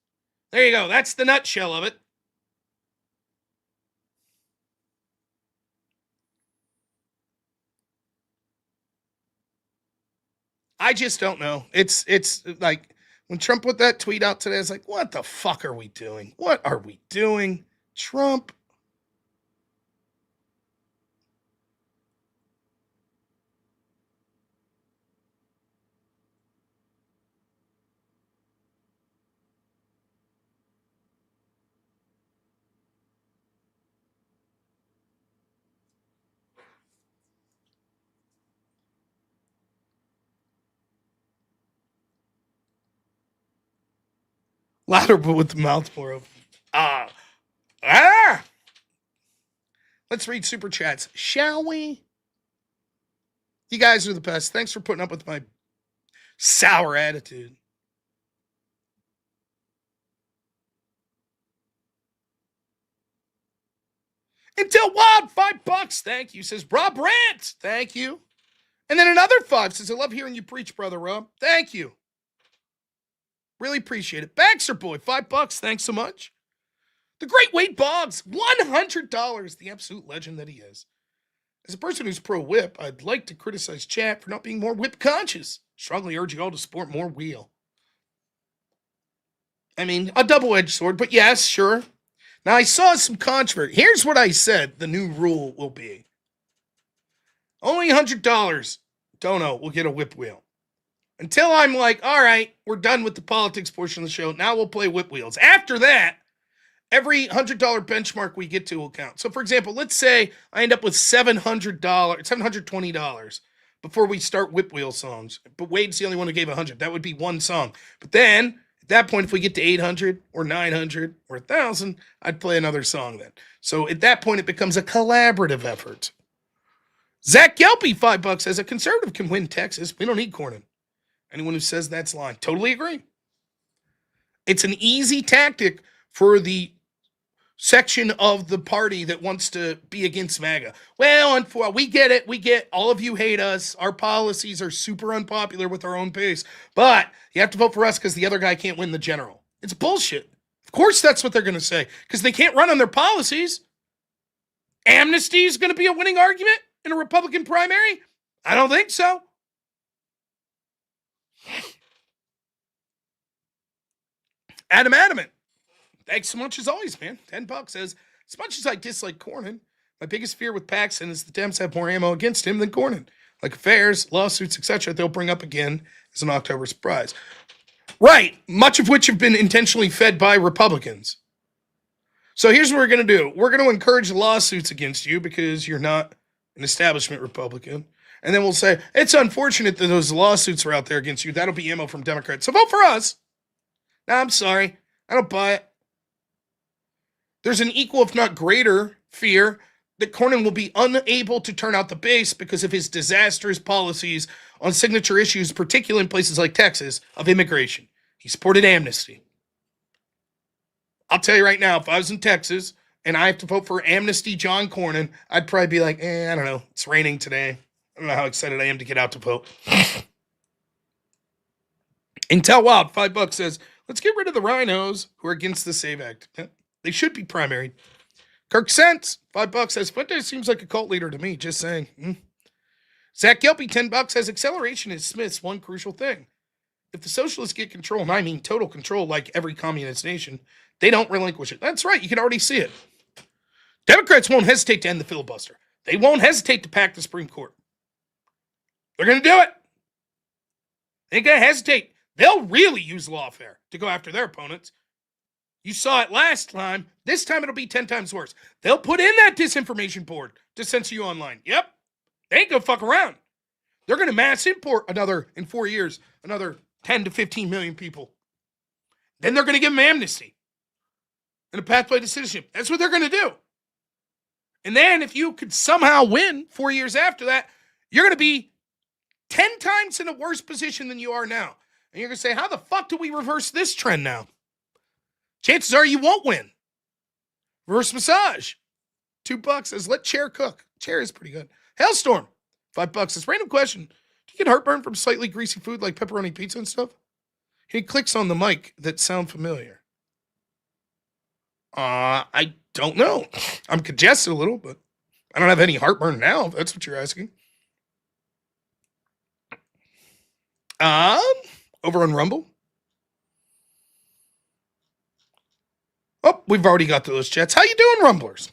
There you go. That's the nutshell of it. I just don't know. It's like when Trump put that tweet out today, I was like, what the fuck are we doing? What are we doing? Trump. Louder, but with the mouth more open. Let's read super chats, shall we? You guys are the best. Thanks for putting up with my sour attitude. Until Wild, $5. Thank you. Says Rob Rant. Thank you. And then another 5 says, I love hearing you preach, brother Rob. Thank you. Really appreciate it. Baxter Boy, $5. Thanks so much. The Great Wade Boggs, $100. The absolute legend that he is. As a person who's pro-whip, I'd like to criticize chat for not being more whip conscious. Strongly urge you all to support more wheel. I mean, a double-edged sword, but yes, sure. Now, I saw some controversy. Here's what I said the new rule will be. Only $100 dono will get a whip wheel. Until I'm like, all right, we're done with the politics portion of the show. Now we'll play whip wheels. After that, every $100 benchmark we get to will count. So, for example, let's say I end up with $720 before we start whip wheel songs. But Wade's the only one who gave 100. That would be one song. But then, at that point, if we get to 800 or 900 or 1,000, I'd play another song then. So, at that point, it becomes a collaborative effort. Zach Gelpy, $5 says, a conservative can win Texas. We don't need Cornyn. Anyone who says that's lying. Totally agree. It's an easy tactic for the section of the party that wants to be against MAGA. Well, we get it. We get all of you hate us. Our policies are super unpopular with our own base. But you have to vote for us because the other guy can't win the general. It's bullshit. Of course that's what they're going to say because they can't run on their policies. Amnesty is going to be a winning argument in a Republican primary? I don't think so. Adam Adamant. Thanks so much as always, man. $10 says, as much as I dislike Cornyn, my biggest fear with Paxton is the Dems have more ammo against him than Cornyn. Like affairs, lawsuits, etc., they'll bring up again as an October surprise. Right, much of which have been intentionally fed by Republicans. So here's what we're going to do. We're going to encourage lawsuits against you because you're not an establishment Republican. And then we'll say, it's unfortunate that those lawsuits are out there against you. That'll be ammo from Democrats. So vote for us. No, I'm sorry. I don't buy it. There's an equal, if not greater, fear that Cornyn will be unable to turn out the base because of his disastrous policies on signature issues, particularly in places like Texas, of immigration. He supported amnesty. I'll tell you right now, if I was in Texas and I have to vote for amnesty John Cornyn, I'd probably be like, I don't know. It's raining today. I don't know how excited I am to get out to vote. Intel Wild, $5 says, let's get rid of the rhinos who are against the SAVE Act. They should be primaried. Kirk Sense, $5 says, Fuente seems like a cult leader to me, just saying. Zach Gelpy, $10 says, acceleration is Smith's one crucial thing. If the socialists get control, and I mean total control like every communist nation, they don't relinquish it. That's right, you can already see it. Democrats won't hesitate to end the filibuster. They won't hesitate to pack the Supreme Court. They're going to do it. They ain't going to hesitate. They'll really use lawfare to go after their opponents. You saw it last time. This time it'll be 10 times worse. They'll put in that disinformation board to censor you online. Yep. They ain't going to fuck around. They're going to mass import in 4 years, another 10 to 15 million people. Then they're going to give them amnesty and a pathway to citizenship. That's what they're going to do. And then if you could somehow win 4 years after that, you're going to be 10 times in a worse position than you are now. And you're going to say, how the fuck do we reverse this trend now? Chances are you won't win. Reverse massage. $2 says, let Chair cook. Chair is pretty good. Hailstorm. $5 says, random question. Do you get heartburn from slightly greasy food like pepperoni pizza and stuff? He clicks on the mic that sound familiar. I don't know. I'm congested a little, but I don't have any heartburn now, if that's what you're asking. Over on Rumble. Oh, we've already got to those chats. How you doing, Rumblers?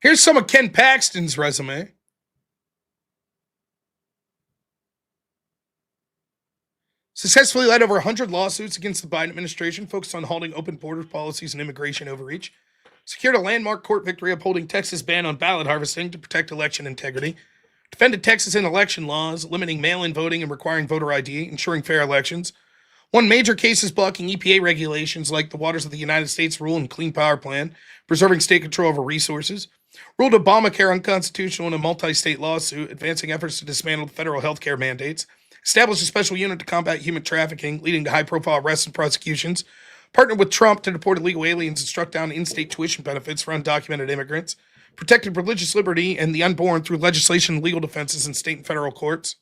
Here's some of Ken Paxton's resume. Successfully led over 100 lawsuits against the Biden administration focused on halting open border policies and immigration overreach. Secured a landmark court victory upholding Texas' ban on ballot harvesting to protect election integrity. Defended Texas in election laws, limiting mail-in voting and requiring voter ID, ensuring fair elections. Won major cases blocking EPA regulations like the Waters of the United States rule and Clean Power Plan, preserving state control over resources. Ruled Obamacare unconstitutional in a multi-state lawsuit, advancing efforts to dismantle federal health care mandates. Established a special unit to combat human trafficking, leading to high-profile arrests and prosecutions. Partnered with Trump to deport illegal aliens and struck down in-state tuition benefits for undocumented immigrants. Protected religious liberty and the unborn through legislation and legal defenses in state and federal courts.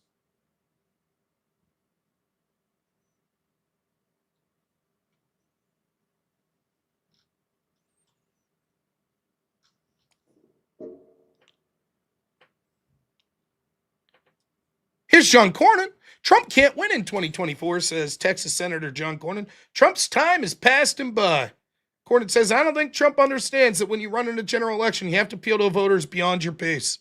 Here's John Cornyn. Trump can't win in 2024, says Texas Senator John Cornyn. Trump's time is past him by. Cornyn says, I don't think Trump understands that when you run in a general election, you have to appeal to voters beyond your base.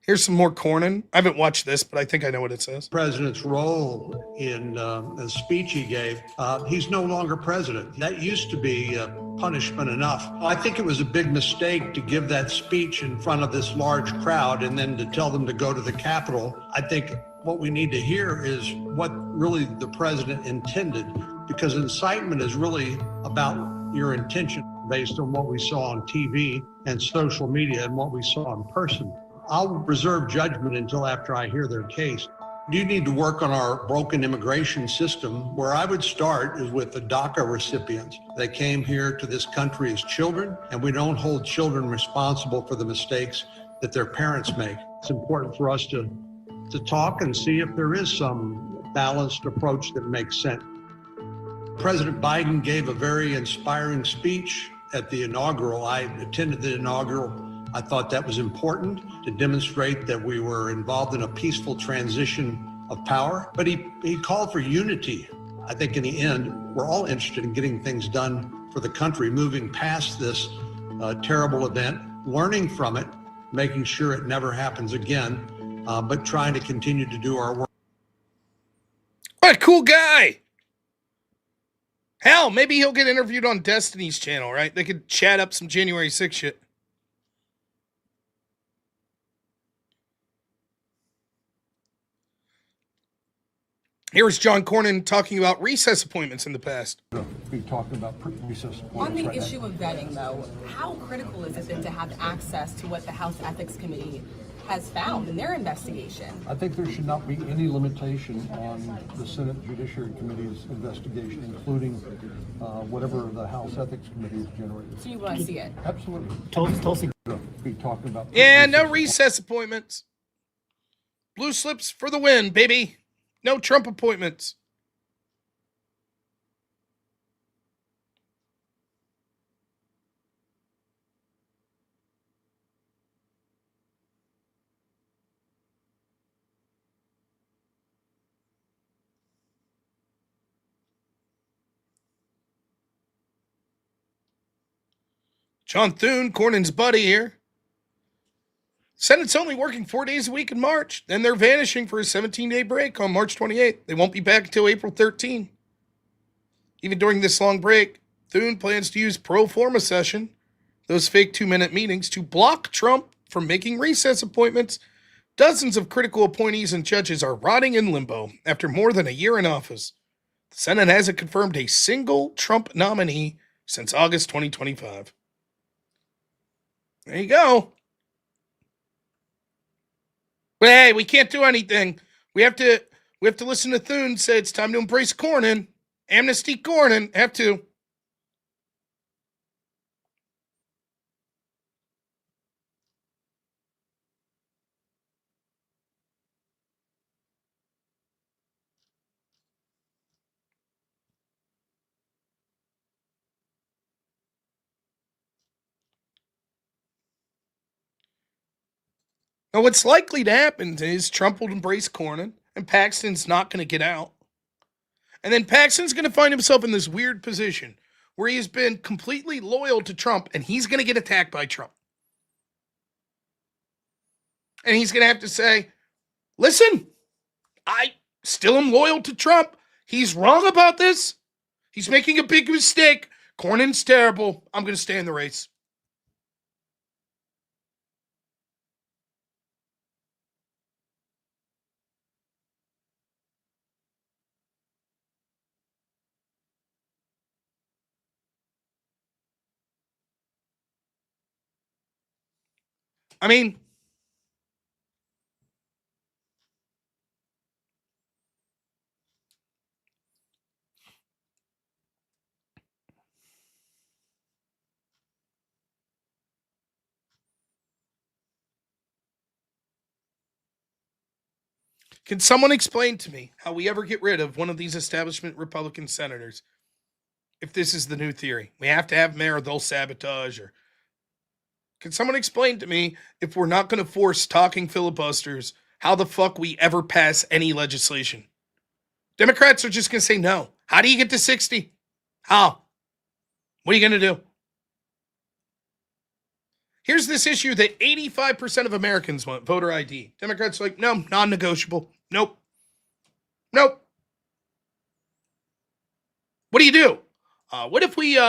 Here's some more Cornyn. I haven't watched this, but I think I know what it says. President's role in the speech he gave, he's no longer president. That used to be punishment enough. I think it was a big mistake to give that speech in front of this large crowd and then to tell them to go to the Capitol. I think what we need to hear is what really the president intended, because incitement is really about your intention based on what we saw on TV and social media and what we saw in person. I'll reserve judgment until after I hear their case. You need to work on our broken immigration system. Where I would start is with the DACA recipients. They came here to this country as children, and we don't hold children responsible for the mistakes that their parents make. It's important for us to talk and see if there is some balanced approach that makes sense. President Biden gave a very inspiring speech at the inaugural. I attended the inaugural. I thought that was important to demonstrate that we were involved in a peaceful transition of power, but he called for unity. I think in the end, we're all interested in getting things done for the country, moving past this terrible event, learning from it, making sure it never happens again, but trying to continue to do our work. What a cool guy. Hell, maybe he'll get interviewed on Destiny's channel, right? They could chat up some January 6th shit. Here's John Cornyn talking about recess appointments in the past. Be talking about recess appointments. On the issue of vetting, though, how critical is it then to have access to what the House Ethics Committee has found in their investigation? I think there should not be any limitation on the Senate Judiciary Committee's investigation, including whatever the House Ethics Committee has generated. So you want to see it? Absolutely. Tulsi. Be talking about. Yeah, no recess appointments. Blue slips for the win, baby. No Trump appointments. John Thune, Cornyn's buddy here. Senate's only working 4 days a week in March. Then they're vanishing for a 17-day break on March 28th. They won't be back until April 13. Even during this long break, Thune plans to use pro forma session, those fake 2-minute meetings, to block Trump from making recess appointments. Dozens of critical appointees and judges are rotting in limbo after more than a year in office. The Senate hasn't confirmed a single Trump nominee since August 2025. There you go. But hey, we can't do anything. We have to listen to Thune say it's time to embrace Cornyn. Amnesty Cornyn. Have to. Now, what's likely to happen is Trump will embrace Cornyn, and Paxton's not going to get out. And then Paxton's going to find himself in this weird position where he has been completely loyal to Trump, and he's going to get attacked by Trump. And he's going to have to say, listen, I still am loyal to Trump. He's wrong about this. He's making a big mistake. Cornyn's terrible. I'm going to stay in the race. I mean, can someone explain to me how we ever get rid of one of these establishment Republican senators if this is the new theory? We have to have mayor, they'll sabotage. Or can someone explain to me, if we're not going to force talking filibusters, how the fuck we ever pass any legislation? Democrats are just going to say no. How do you get to 60? How? What are you going to do? Here's this issue that 85% of Americans want, voter ID. Democrats are like, no, non-negotiable. Nope. Nope. What do you do? What if we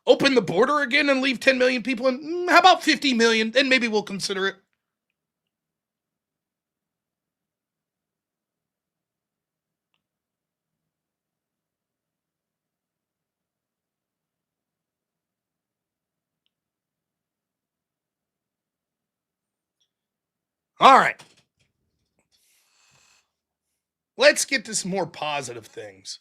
open the border again and leave 10 million people in? How about 50 million? Then maybe we'll consider it. All right. Let's get to some more positive things.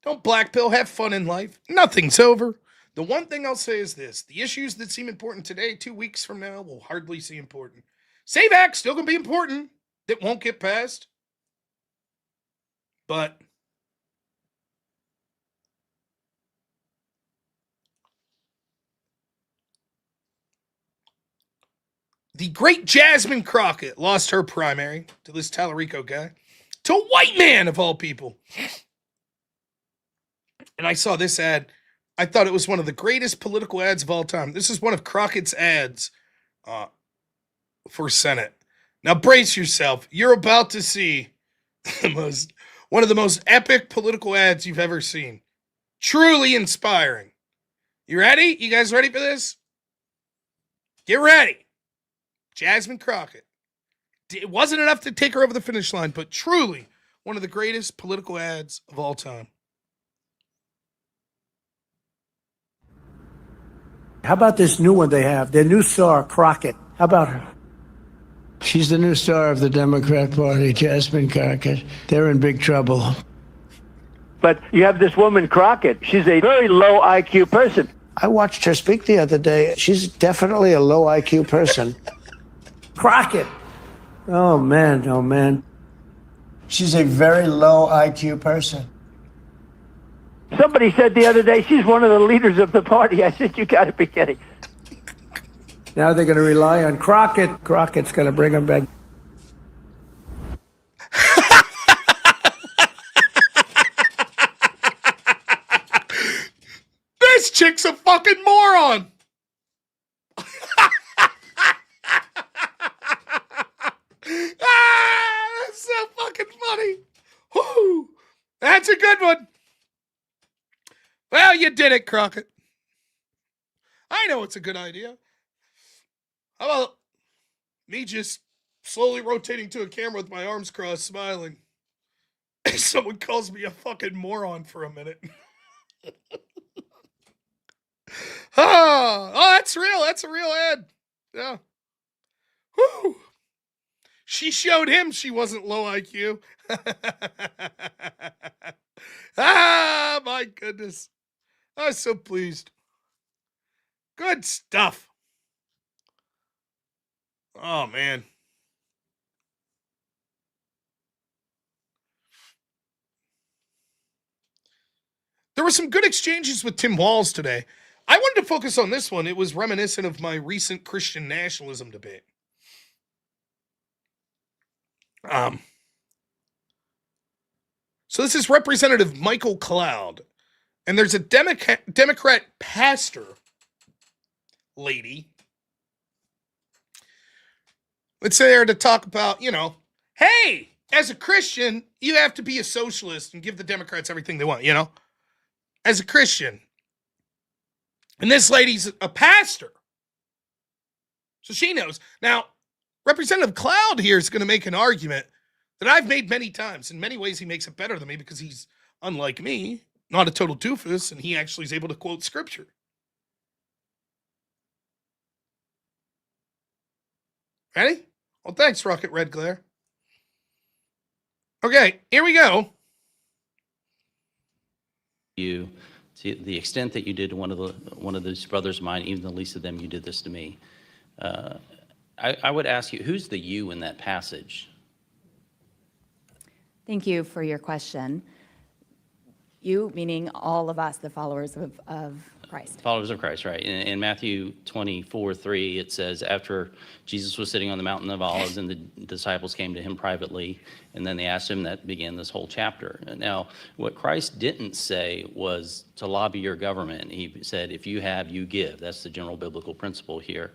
Don't black pill, have fun in life. Nothing's over. The one thing I'll say is this. The issues that seem important today, 2 weeks from now, will hardly seem important. SAVE Act still going to be important. It won't get passed. But the great Jasmine Crockett lost her primary to this Talarico guy. to a white man of all people. And I saw this ad. I thought it was one of the greatest political ads of all time. This is one of Crockett's ads for Senate. Now brace yourself. You're about to see one of the most epic political ads you've ever seen. Truly inspiring. You ready? You guys ready for this? Get ready. Jasmine Crockett. It wasn't enough to take her over the finish line, but truly one of the greatest political ads of all time. How about this new one they have? Their new star, Crockett. How about her? She's the new star of the Democrat Party, Jasmine Crockett. They're in big trouble. But you have this woman, Crockett. She's a very low IQ person. I watched her speak the other day. She's definitely a low IQ person. Crockett. Oh, man. Oh, man. She's a very low IQ person. Somebody said the other day she's one of the leaders of the party. I said, you got to be kidding. Now they're going to rely on Crockett. Crockett's going to bring them back. This chick's a fucking moron. That's so fucking funny. Woo, that's a good one. Well, you did it, Crockett. I know it's a good idea. How about me just slowly rotating to a camera with my arms crossed, smiling? Someone calls me a fucking moron for a minute. Oh, that's real. That's a real ad. Yeah. Whew. She showed him she wasn't low IQ. Ah, my goodness. I was so pleased. Good stuff. Oh, man. There were some good exchanges with Tim Walz today. I wanted to focus on this one. It was reminiscent of my recent Christian nationalism debate. So this is Representative Michael Cloud. And there's a Democrat pastor lady that's there to talk about, hey, as a Christian, you have to be a socialist and give the Democrats everything they want, as a Christian. And this lady's a pastor. So she knows. Now, Representative Cloud here is going to make an argument that I've made many times. In many ways, he makes it better than me because he's, unlike me, not a total doofus, and he actually is able to quote scripture. Ready? Well, thanks, Rocket Red Glare. Okay, here we go. You, to the extent that you did to one of those brothers of mine, even the least of them, you did this to me. I would ask you, who's the you in that passage? Thank you for your question. You, meaning all of us, the followers of Christ. Followers of Christ, right. In Matthew 24:3, it says, after Jesus was sitting on the Mountain of Olives and the disciples came to him privately, and then they asked him, that began this whole chapter. Now, what Christ didn't say was to lobby your government. He said, if you have, you give. That's the general biblical principle here.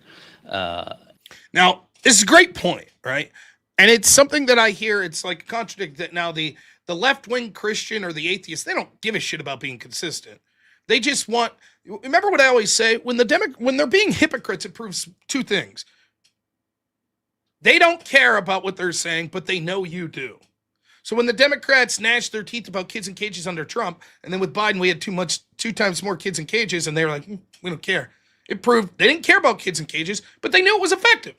Now, this is a great point, right? And it's something that I hear, it's like a contradict that now the left-wing Christian or the atheist, they don't give a shit about being consistent. They just want, remember what I always say, when they're being hypocrites, it proves two things. They don't care about what they're saying, but they know you do. So when the Democrats gnashed their teeth about kids in cages under Trump, and then with Biden, we had two times more kids in cages, and they were like, we don't care. It proved they didn't care about kids in cages, but they knew it was effective.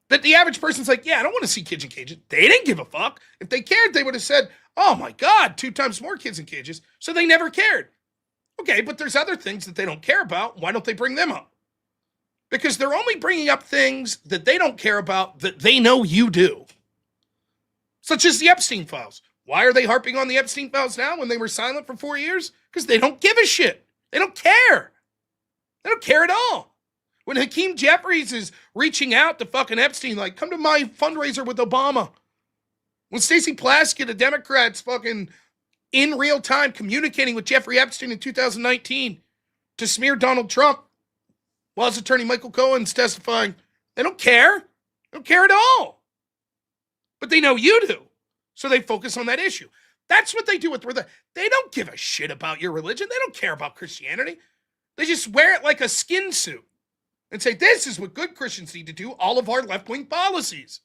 That the average person's like, yeah, I don't want to see kids in cages. They didn't give a fuck. If they cared, they would have said, oh my God, 2 times more kids in cages. So they never cared. Okay, but there's other things that they don't care about. Why don't they bring them up? Because they're only bringing up things that they don't care about that they know you do. Such as the Epstein files. Why are they harping on the Epstein files now when they were silent for 4 years? Because they don't give a shit. They don't care. They don't care at all. When Hakeem Jeffries is reaching out to fucking Epstein, like, come to my fundraiser with Obama. When Stacey Plaskett, a Democrat's fucking in real time communicating with Jeffrey Epstein in 2019 to smear Donald Trump while his attorney Michael Cohen's testifying, they don't care. They don't care at all. But they know you do. So they focus on that issue. That's what they do with religion. They don't give a shit about your religion. They don't care about Christianity. They just wear it like a skin suit and say, this is what good Christians need to do, all of our left-wing policies.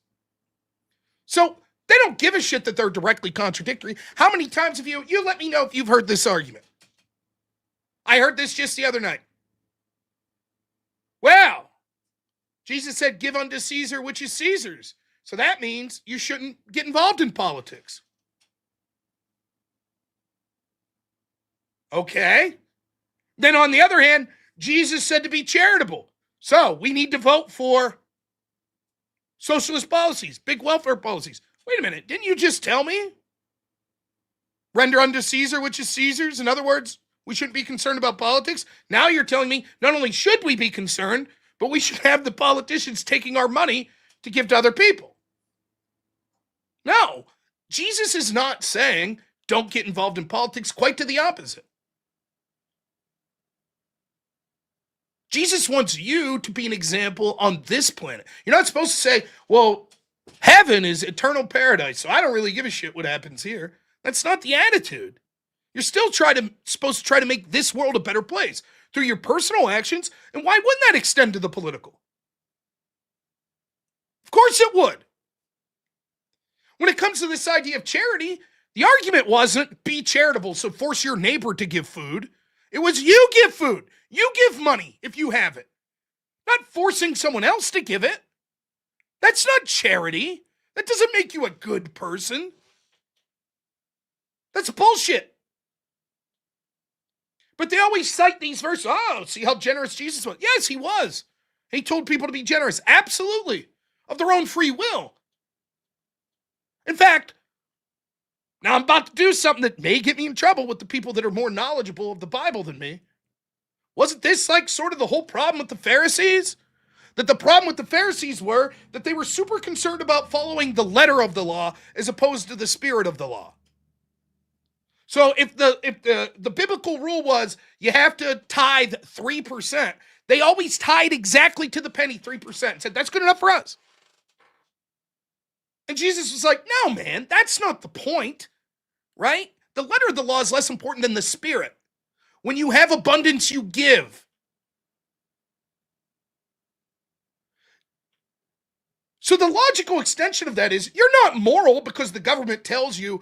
So they don't give a shit that they're directly contradictory. How many times have you let me know if you've heard this argument? I heard this just the other night. Well, Jesus said, give unto Caesar which is Caesar's. So that means you shouldn't get involved in politics. Okay. Then on the other hand, Jesus said to be charitable. So we need to vote for socialist policies, big welfare policies. Wait a minute, didn't you just tell me? Render unto Caesar which is Caesar's. In other words, we shouldn't be concerned about politics. Now you're telling me not only should we be concerned, but we should have the politicians taking our money to give to other people. No, Jesus is not saying don't get involved in politics, quite to the opposite. Jesus wants you to be an example on this planet. You're not supposed to say, well, heaven is eternal paradise, so I don't really give a shit what happens here. That's not the attitude. You're still supposed to try to make this world a better place through your personal actions, and why wouldn't that extend to the political? Of course it would. When it comes to this idea of charity, the argument wasn't be charitable, so force your neighbor to give food. It was you give food. You give money if you have it. Not forcing someone else to give it. That's not charity. That doesn't make you a good person. That's bullshit. But they always cite these verses. Oh, see how generous Jesus was. Yes, he was. He told people to be generous. Absolutely. Of their own free will. In fact, now I'm about to do something that may get me in trouble with the people that are more knowledgeable of the Bible than me. Wasn't this like sort of the whole problem with the Pharisees? That the problem with the Pharisees were that they were super concerned about following the letter of the law as opposed to the spirit of the law. So if the biblical rule was you have to tithe 3%, they always tied exactly to the penny 3% and said, that's good enough for us. And Jesus was like, no, man, that's not the point, right? The letter of the law is less important than the spirit. When you have abundance, you give. So the logical extension of that is you're not moral because the government tells you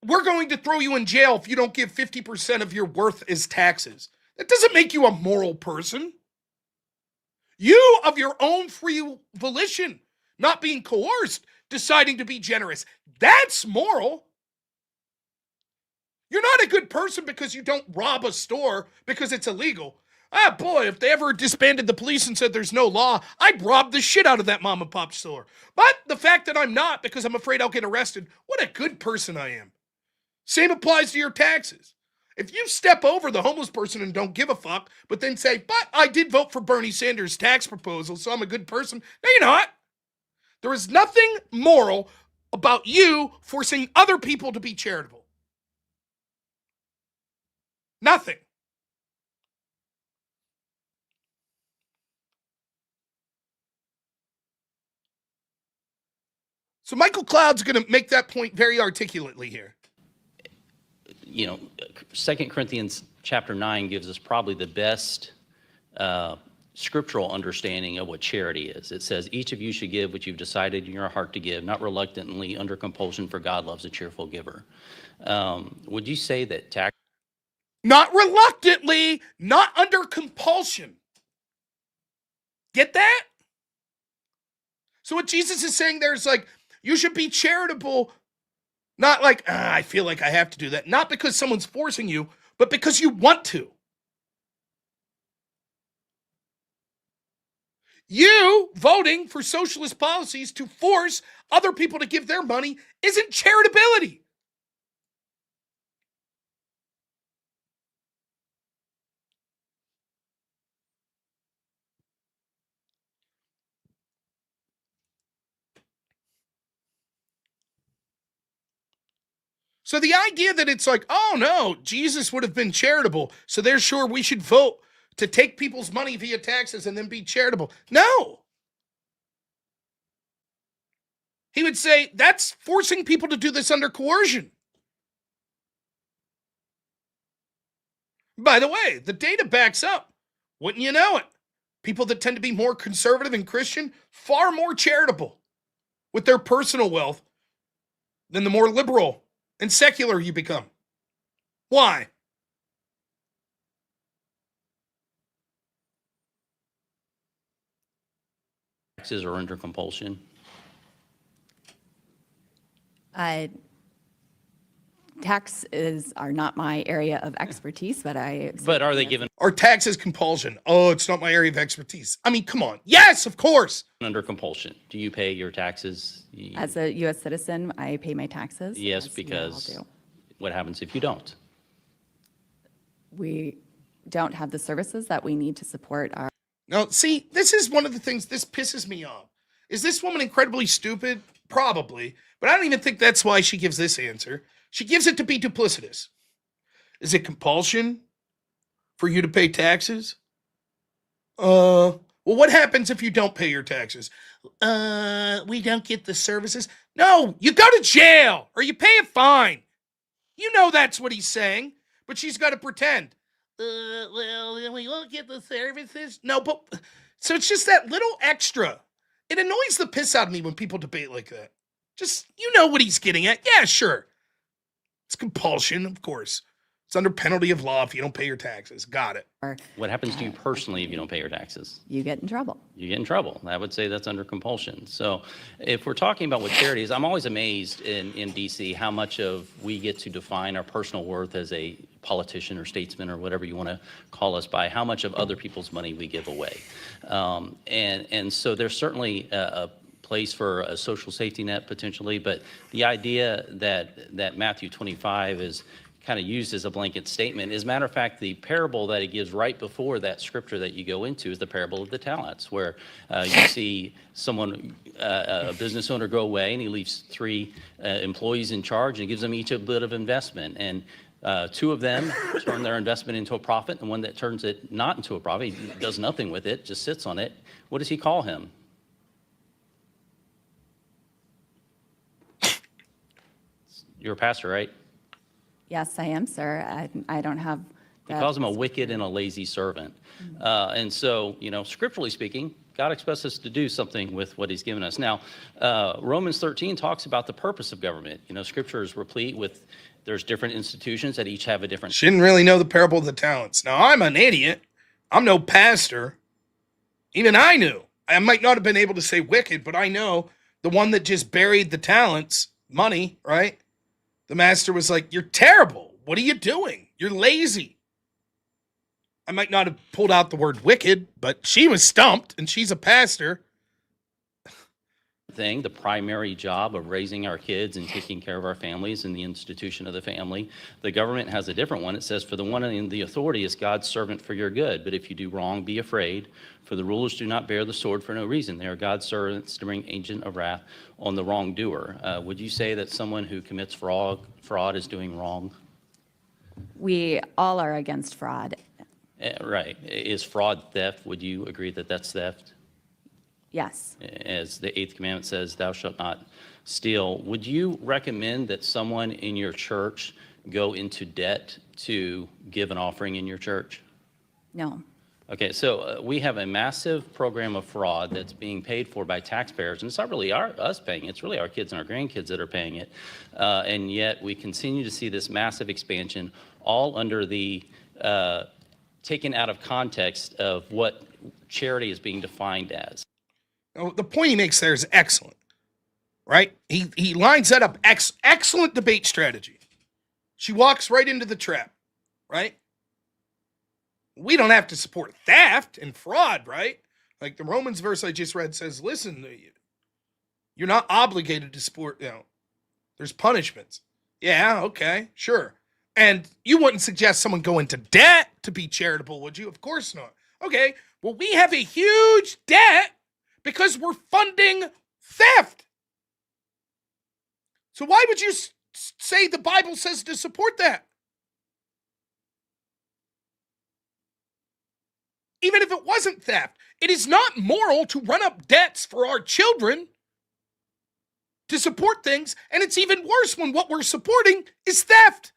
we're going to throw you in jail if you don't give 50% of your worth as taxes. That doesn't make you a moral person. You, of your own free volition, not being coerced, deciding to be generous. That's moral. You're not a good person because you don't rob a store because it's illegal. Ah, boy, if they ever disbanded the police and said there's no law, I'd rob the shit out of that mom and pop store. But the fact that I'm not because I'm afraid I'll get arrested, what a good person I am. Same applies to your taxes. If you step over the homeless person and don't give a fuck, but then say, but I did vote for Bernie Sanders' tax proposal, so I'm a good person. No, you're not. There is nothing moral about you forcing other people to be charitable. Nothing. So Michael Cloud's going to make that point very articulately here. You know, 2 Corinthians chapter 9 gives us probably the best scriptural understanding of what charity is. It says, each of you should give what you've decided in your heart to give, not reluctantly, under compulsion, for God loves a cheerful giver. Would you say that tax... Not reluctantly, not under compulsion. Get that? So what Jesus is saying there is like, you should be charitable, not like, I feel like I have to do that. Not because someone's forcing you, but because you want to. You voting for socialist policies to force other people to give their money isn't charitability. So the idea that it's like, oh no, Jesus would have been charitable, so therefore we should vote to take people's money via taxes and then be charitable. No. He would say that's forcing people to do this under coercion. By the way, the data backs up. Wouldn't you know it? People that tend to be more conservative and Christian, far more charitable with their personal wealth than the more liberal and secular you become. Why? Taxes are under compulsion. Taxes are not my area of expertise, but But are they given Are taxes compulsion? Oh, it's not my area of expertise. I mean, come on. Yes, of course. under compulsion? Do you pay your taxes? As a U.S. citizen, I pay my taxes. Yes, as we all because do. what happens if you don't? We don't have the services that we need to support our. Now, see, this is one of the things this pisses me off. Is this woman incredibly stupid? Probably. But I don't even think that's why she gives this answer. She gives it to be duplicitous. Is it compulsion for you to pay taxes? Well, what happens if you don't pay your taxes? We don't get the services. No, you go to jail or you pay a fine. You know that's what he's saying, but she's got to pretend. Well, we won't get the services. No, but so it's just that little extra. It annoys the piss out of me when people debate like that. Just, you know what he's getting at. Yeah, sure. It's compulsion, of course. It's under penalty of law if you don't pay your taxes. Got it. What happens to you personally if you don't pay your taxes? You get in trouble. You get in trouble. I would say that's under compulsion. So if we're talking about what charities, I'm always amazed in DC how much of we get to define our personal worth as a politician or statesman or whatever you want to call us by how much of other people's money we give away. And so there's certainly a place for a social safety net potentially, but the idea that Matthew 25 is kind of used as a blanket statement. As a matter of fact, the parable that he gives right before that scripture that you go into is the parable of the talents, where you see someone, a business owner, go away and he leaves 3 employees in charge and gives them each a bit of investment. And 2 of them turn their investment into a profit, and one that turns it not into a profit, he does nothing with it, just sits on it. What does he call him? You're a pastor, right? Yes, I am, sir. I don't have. He calls him a wicked and a lazy servant. And so, you know, scripturally speaking, God expects us to do something with what he's given us. Now, Romans 13 talks about the purpose of government. You know, scripture is replete with, there's different institutions that each have a different. She didn't really know the parable of the talents. Now, I'm an idiot. I'm no pastor. Even I knew. I might not have been able to say wicked, but I know the one that just buried the talents, money, right? The master was like, you're terrible. What are you doing? You're lazy. I might not have pulled out the word wicked, but she was stumped, and she's a pastor. Thing, the primary job of raising our kids and taking care of our families and the institution of the family. The government has a different one. It says, for the one in the authority is God's servant for your good. But if you do wrong, be afraid. For the rulers do not bear the sword for no reason. They are God's servants to bring agent of wrath on the wrongdoer. Would you say that someone who commits fraud is doing wrong? We all are against fraud. Right. Is fraud theft? Would you agree that that's theft? Yes. As the 8th commandment says, thou shalt not steal. Would you recommend that someone in your church go into debt to give an offering in your church? No. Okay, so we have a massive program of fraud that's being paid for by taxpayers, and it's not really us paying it, it's really our kids and our grandkids that are paying it. And yet we continue to see this massive expansion, all under the taken out of context of what charity is being defined as. Now, the point he makes there is excellent, right? He lines that up. Excellent debate strategy. She walks right into the trap, right? We don't have to support theft and fraud, right? Like the Romans verse I just read says, listen, you're not obligated to support, there's punishments. Yeah, okay, sure. And you wouldn't suggest someone go into debt to be charitable, would you? Of course not. Okay, well, we have a huge debt because we're funding theft. So why would you say the Bible says to support that. Even if it wasn't theft, it is not moral to run up debts for our children to support things, and it's even worse when what we're supporting is theft.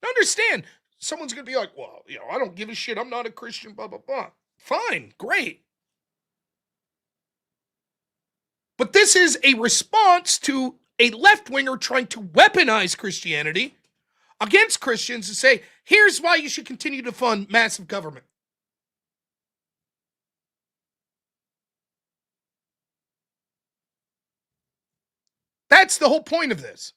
Now understand, someone's going to be like, well, I don't give a shit. I'm not a Christian, blah, blah, blah. Fine, great. But this is a response to a left-winger trying to weaponize Christianity against Christians and say, here's why you should continue to fund massive government. That's the whole point of this.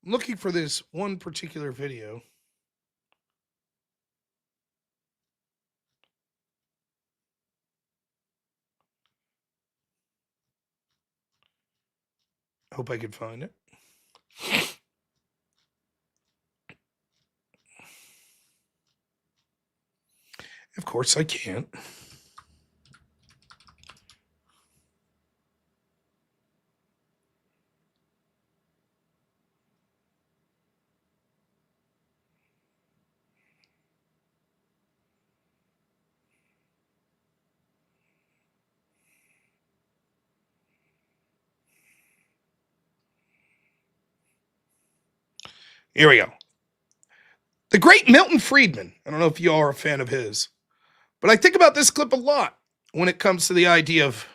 I'm looking for this one particular video. Hope I can find it. Of course I can't. Here we go. The great Milton Friedman. I don't know if you all are a fan of his, but I think about this clip a lot when it comes to the idea of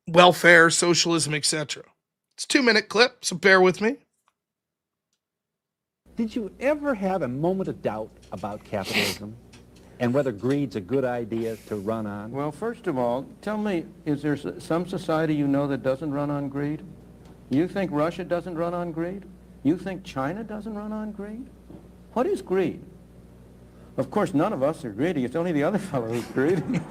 welfare, socialism, etc. It's a 2-minute clip, so bear with me. Did you ever have a moment of doubt about capitalism and whether greed's a good idea to run on? Well, first of all, tell me, is there some society you know that doesn't run on greed? You think Russia doesn't run on greed? You think China doesn't run on greed? What is greed? Of course, none of us are greedy. It's only the other fellow who's greedy.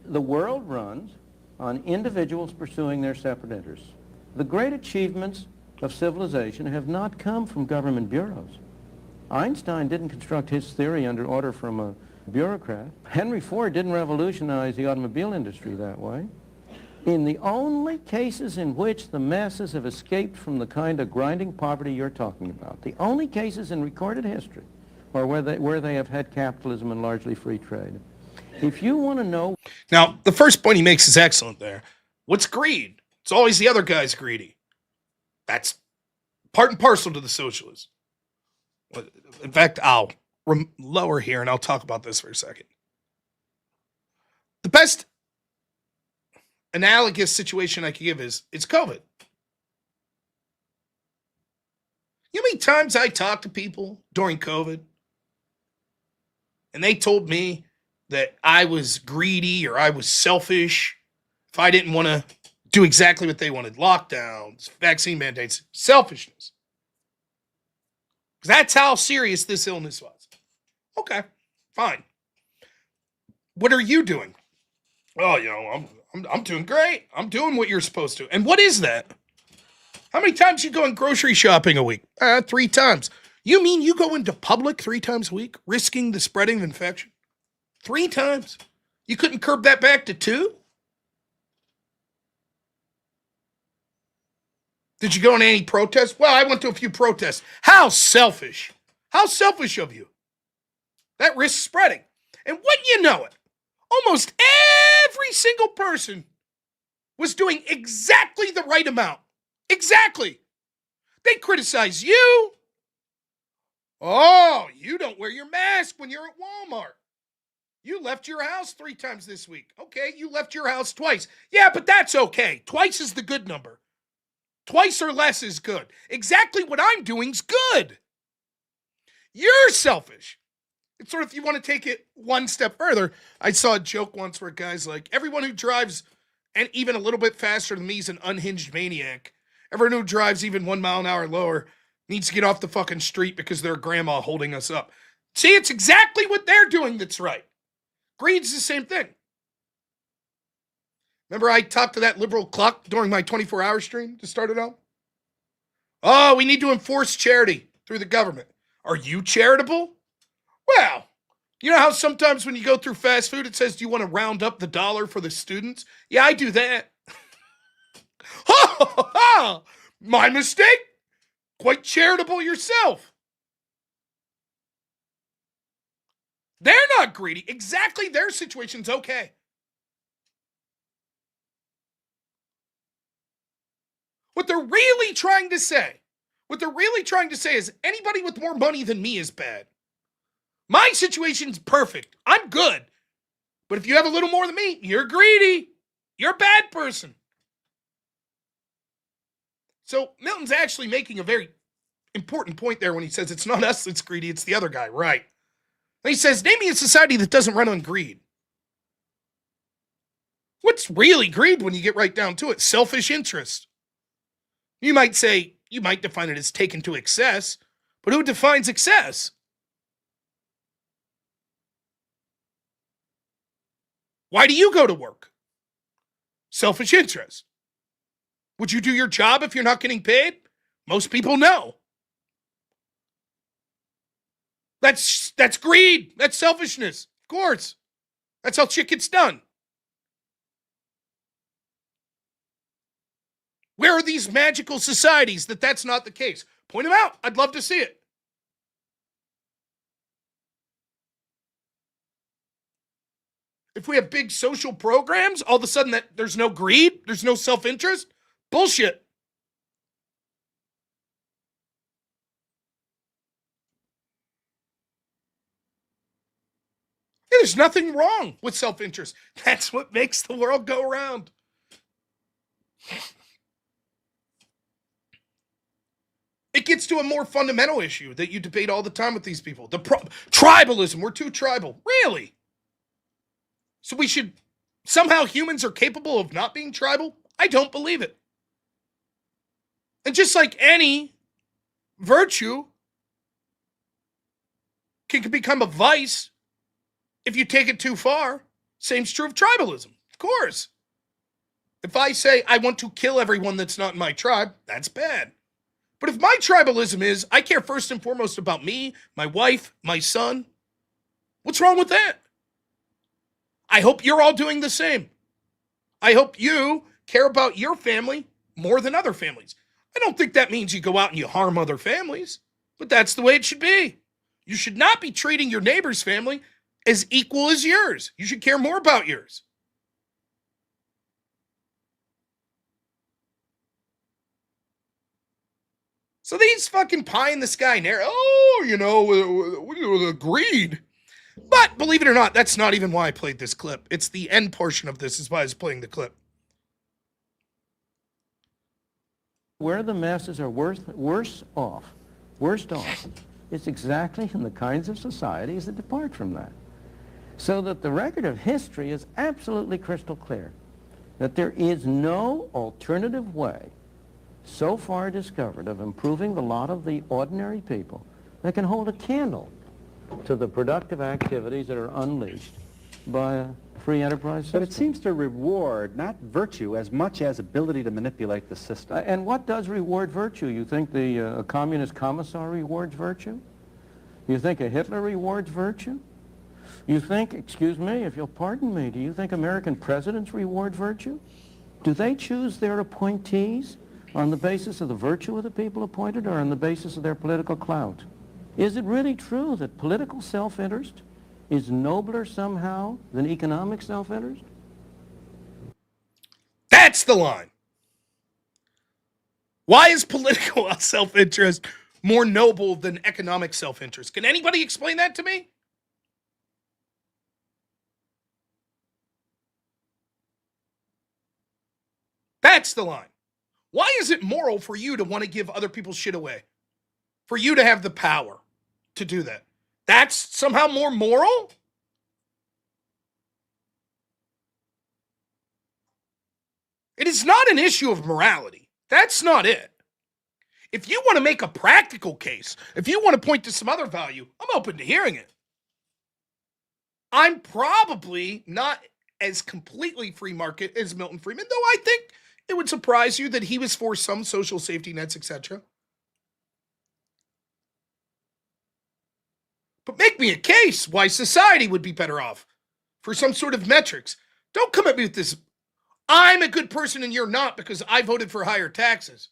The world runs on individuals pursuing their separate interests. The great achievements of civilization have not come from government bureaus. Einstein didn't construct his theory under order from a bureaucrat. Henry Ford didn't revolutionize the automobile industry that way. In the only cases in which the masses have escaped from the kind of grinding poverty you're talking about, the only cases in recorded history are where they have had capitalism and largely free trade. If you want to know... Now, the first point he makes is excellent there. What's greed? It's always the other guy's greedy. That's part and parcel to the socialists. In fact, I'll lower here and I'll talk about this for a second. The best analogous situation I can give is it's COVID. You know how many times I talked to people during COVID and they told me that I was greedy or I was selfish if I didn't want to do exactly what they wanted. Lockdowns, vaccine mandates, selfishness. Because that's how serious this illness was. Okay, fine. What are you doing? Oh, I'm doing great. I'm doing what you're supposed to. And what is that? How many times you go in grocery shopping a week? 3 times. You mean you go into public 3 times a week, risking the spreading of infection? 3 times? You couldn't curb that back to 2? Did you go on any protests? Well, I went to a few protests. How selfish. How selfish of you. That risks spreading. And wouldn't you know it, almost every single person was doing exactly the right amount. Exactly. They criticize you. Oh, you don't wear your mask when you're at Walmart. You left your house 3 times this week. Okay, you left your house twice. Yeah, but that's okay. Twice is the good number. Twice or less is good. Exactly what I'm doing's good. You're selfish. It's sort of, if you want to take it one step further, I saw a joke once where a guy's like, everyone who drives and even a little bit faster than me is an unhinged maniac. Everyone who drives even 1 mile an hour lower needs to get off the fucking street because their grandma holding us up. See, it's exactly what they're doing that's right. Greed's the same thing. Remember I talked to that liberal cluck during my 24-hour stream to start it out? Oh, we need to enforce charity through the government. Are you charitable? Well, you know how sometimes when you go through fast food, it says, do you want to round up the dollar for the students? Yeah, I do that. My mistake. Quite charitable yourself. They're not greedy. Exactly, their situation's okay. What they're really trying to say is anybody with more money than me is bad. My situation's perfect. I'm good. But if you have a little more than me, you're greedy. You're a bad person. So Milton's actually making a very important point there when he says it's not us that's greedy, it's the other guy, right? And he says, name me a society that doesn't run on greed. What's really greed when you get right down to it? Selfish interest. You might define it as taken to excess, but who defines excess? Why do you go to work? Selfish interest. Would you do your job if you're not getting paid? Most people no. That's greed. That's selfishness. Of course. That's how shit gets done. Where are these magical societies that's not the case? Point them out. I'd love to see it. If we have big social programs, all of a sudden that there's no greed, there's no self-interest, bullshit. Yeah, there's nothing wrong with self-interest. That's what makes the world go round. It gets to a more fundamental issue that you debate all the time with these people. Tribalism. We're too tribal. Really? So somehow humans are capable of not being tribal? I don't believe it. And just like any virtue can become a vice if you take it too far, same's true of tribalism. Of course. If I say I want to kill everyone that's not in my tribe, that's bad. But if my tribalism is, I care first and foremost about me, my wife, my son, what's wrong with that? I hope you're all doing the same. I hope you care about your family more than other families. I don't think that means you go out and you harm other families, but that's the way it should be. You should not be treating your neighbor's family as equal as yours. You should care more about yours. So these fucking pie-in-the-sky narratives, the greed. But believe it or not, that's not even why I played this clip. It's the end portion of this is why I was playing the clip. Where the masses are worst off, it's exactly in the kinds of societies that depart from that. So that the record of history is absolutely crystal clear that there is no alternative way so far discovered of improving the lot of the ordinary people that can hold a candle to the productive activities that are unleashed by a free enterprise system. But it seems to reward not virtue as much as ability to manipulate the system. And what does reward virtue? You think a communist commissar rewards virtue? You think a Hitler rewards virtue? You think, excuse me, if you'll pardon me, do you think American presidents reward virtue? Do they choose their appointees on the basis of the virtue of the people appointed or on the basis of their political clout? Is it really true that political self-interest is nobler somehow than economic self-interest? That's the line. Why is political self-interest more noble than economic self-interest? Can anybody explain that to me? That's the line. Why is it moral for you to want to give other people's shit away? For you to have the power to do that? That's somehow more moral? It is not an issue of morality. That's not it. If you want to make a practical case, if you want to point to some other value, I'm open to hearing it. I'm probably not as completely free market as Milton Friedman, though I think it would surprise you that he was for some social safety nets, etc. But make me a case why society would be better off for some sort of metrics. Don't come at me with this, I'm a good person and you're not because I voted for higher taxes.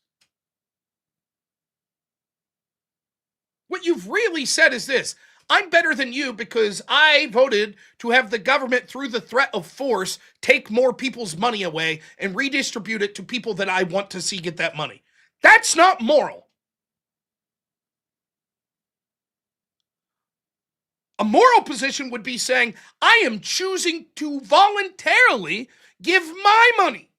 What you've really said is this: I'm better than you because I voted to have the government, through the threat of force, take more people's money away and redistribute it to people that I want to see get that money. That's not moral. A moral position would be saying, I am choosing to voluntarily give my money.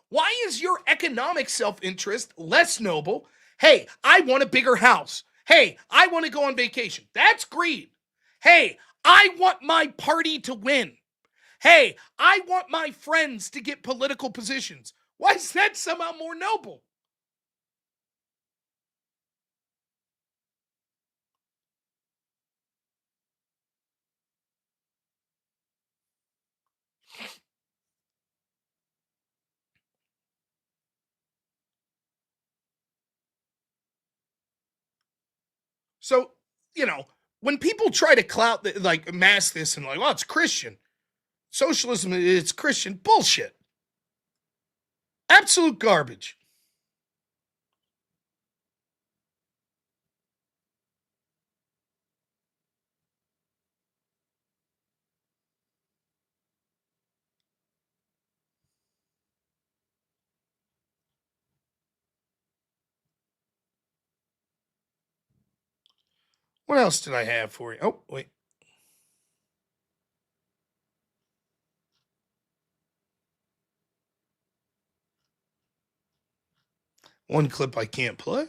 Why is your economic self-interest less noble? Hey, I want a bigger house. Hey, I want to go on vacation. That's greed. Hey, I want my party to win. Hey, I want my friends to get political positions. Why is that somehow more noble? So, when people try to mask this and well, it's Christian. Socialism, it's Christian. Bullshit. Absolute garbage. What else did I have for you? Oh, wait. One clip I can't play.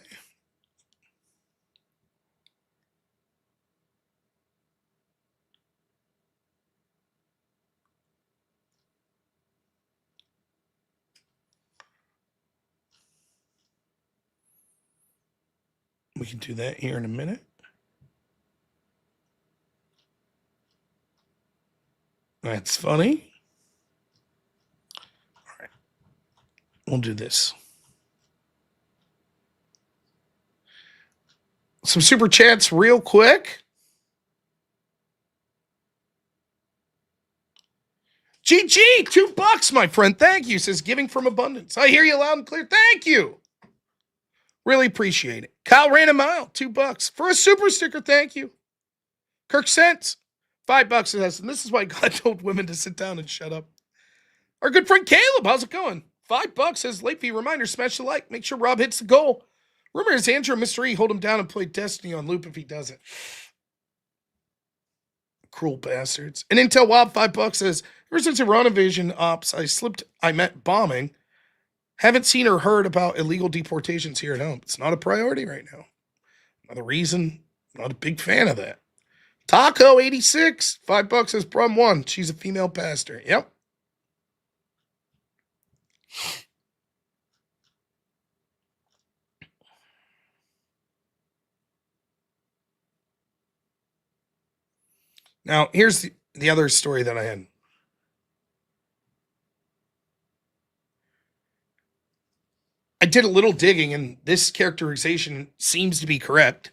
We can do that here in a minute. That's funny. All right. We'll do this. Some super chats real quick. GG, $2, my friend. Thank you. Says giving from abundance. I hear you loud and clear. Thank you. Really appreciate it. Kyle ran a mile. $2 for a super sticker. Thank you. Kirk Sense, $5 says, and this is why God told women to sit down and shut up. Our good friend Caleb, how's it going? $5 says, late fee reminder, smash the like. Make sure Rob hits the goal. Rumor is Andrew and Mr. E hold him down and play Destiny on loop if he doesn't. Cruel bastards. And Intel Wild, $5 says, ever since Iran invasion ops, I meant bombing. Haven't seen or heard about illegal deportations here at home. It's not a priority right now. Another reason, not a big fan of that. Taco 86, $5 says Brum 1. She's a female pastor. Yep. Now, here's the other story that I had. I did a little digging, and this characterization seems to be correct.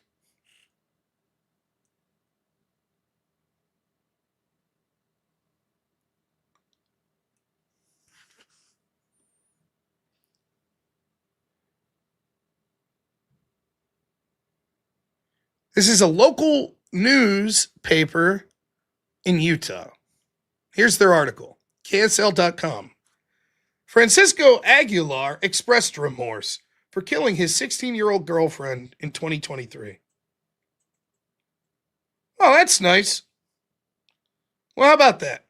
This is a local newspaper in Utah. Here's their article, KSL.com. Francisco Aguilar expressed remorse for killing his 16-year-old girlfriend in 2023. Oh, that's nice. Well, how about that?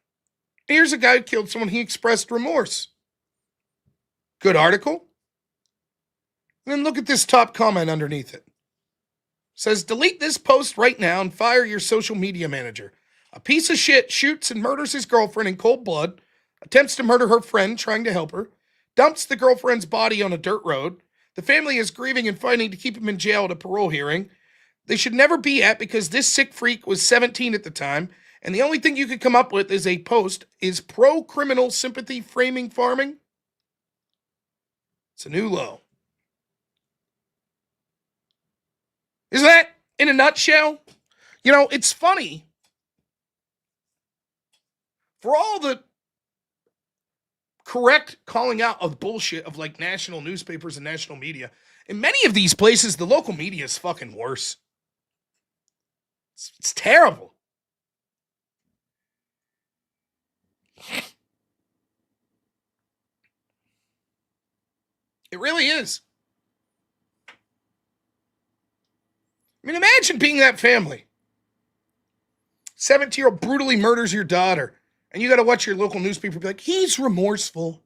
Here's a guy who killed someone. He expressed remorse. Good article. And then look at this top comment underneath it. Says, delete this post right now and fire your social media manager. A piece of shit shoots and murders his girlfriend in cold blood, attempts to murder her friend trying to help her, dumps the girlfriend's body on a dirt road. The family is grieving and fighting to keep him in jail at a parole hearing. They should never be at because this sick freak was 17 at the time And the only thing you could come up with is a post is pro-criminal sympathy framing farming. It's a new low. Isn't that in a nutshell? You know, it's funny. For all the correct calling out of bullshit of like national newspapers and national media, in many of these places, the local media is fucking worse. It's terrible. It really is. I mean, imagine being that family. 17-year-old brutally murders your daughter, and you got to watch your local newspaper be like, he's remorseful.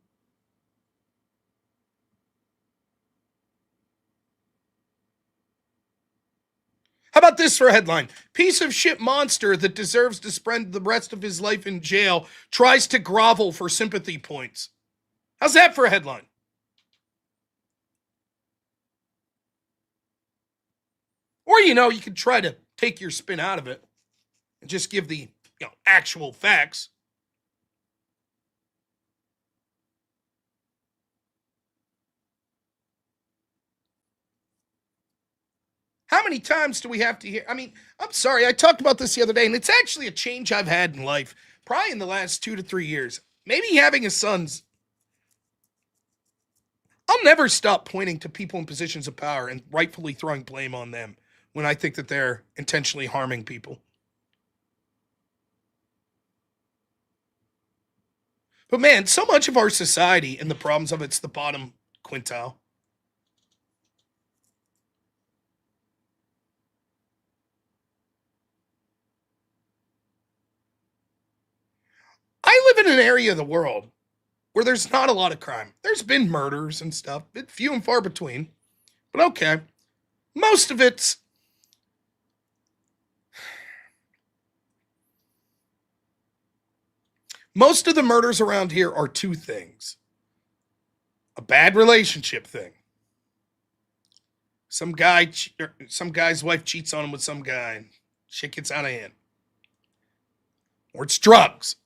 How about this for a headline? Piece of shit monster that deserves to spend the rest of his life in jail tries to grovel for sympathy points. How's that for a headline? Or, you know, you could try to take your spin out of it and just give the, actual facts. How many times do we have to hear? I mean, I'm sorry, I talked about this the other day, and it's actually a change I've had in life, probably in the last 2 to 3 years. Maybe having a son's. I'll never stop pointing to people in positions of power and rightfully throwing blame on them when I think that they're intentionally harming people. But man, so much of our society and the problems of it's the bottom quintile. I live in an area of the world where there's not a lot of crime. There's been murders and stuff, but few and far between. But okay, most of it's most of the murders around here are two things. A bad relationship thing. Some guy's wife cheats on him with some guy and shit gets out of hand. Or it's drugs.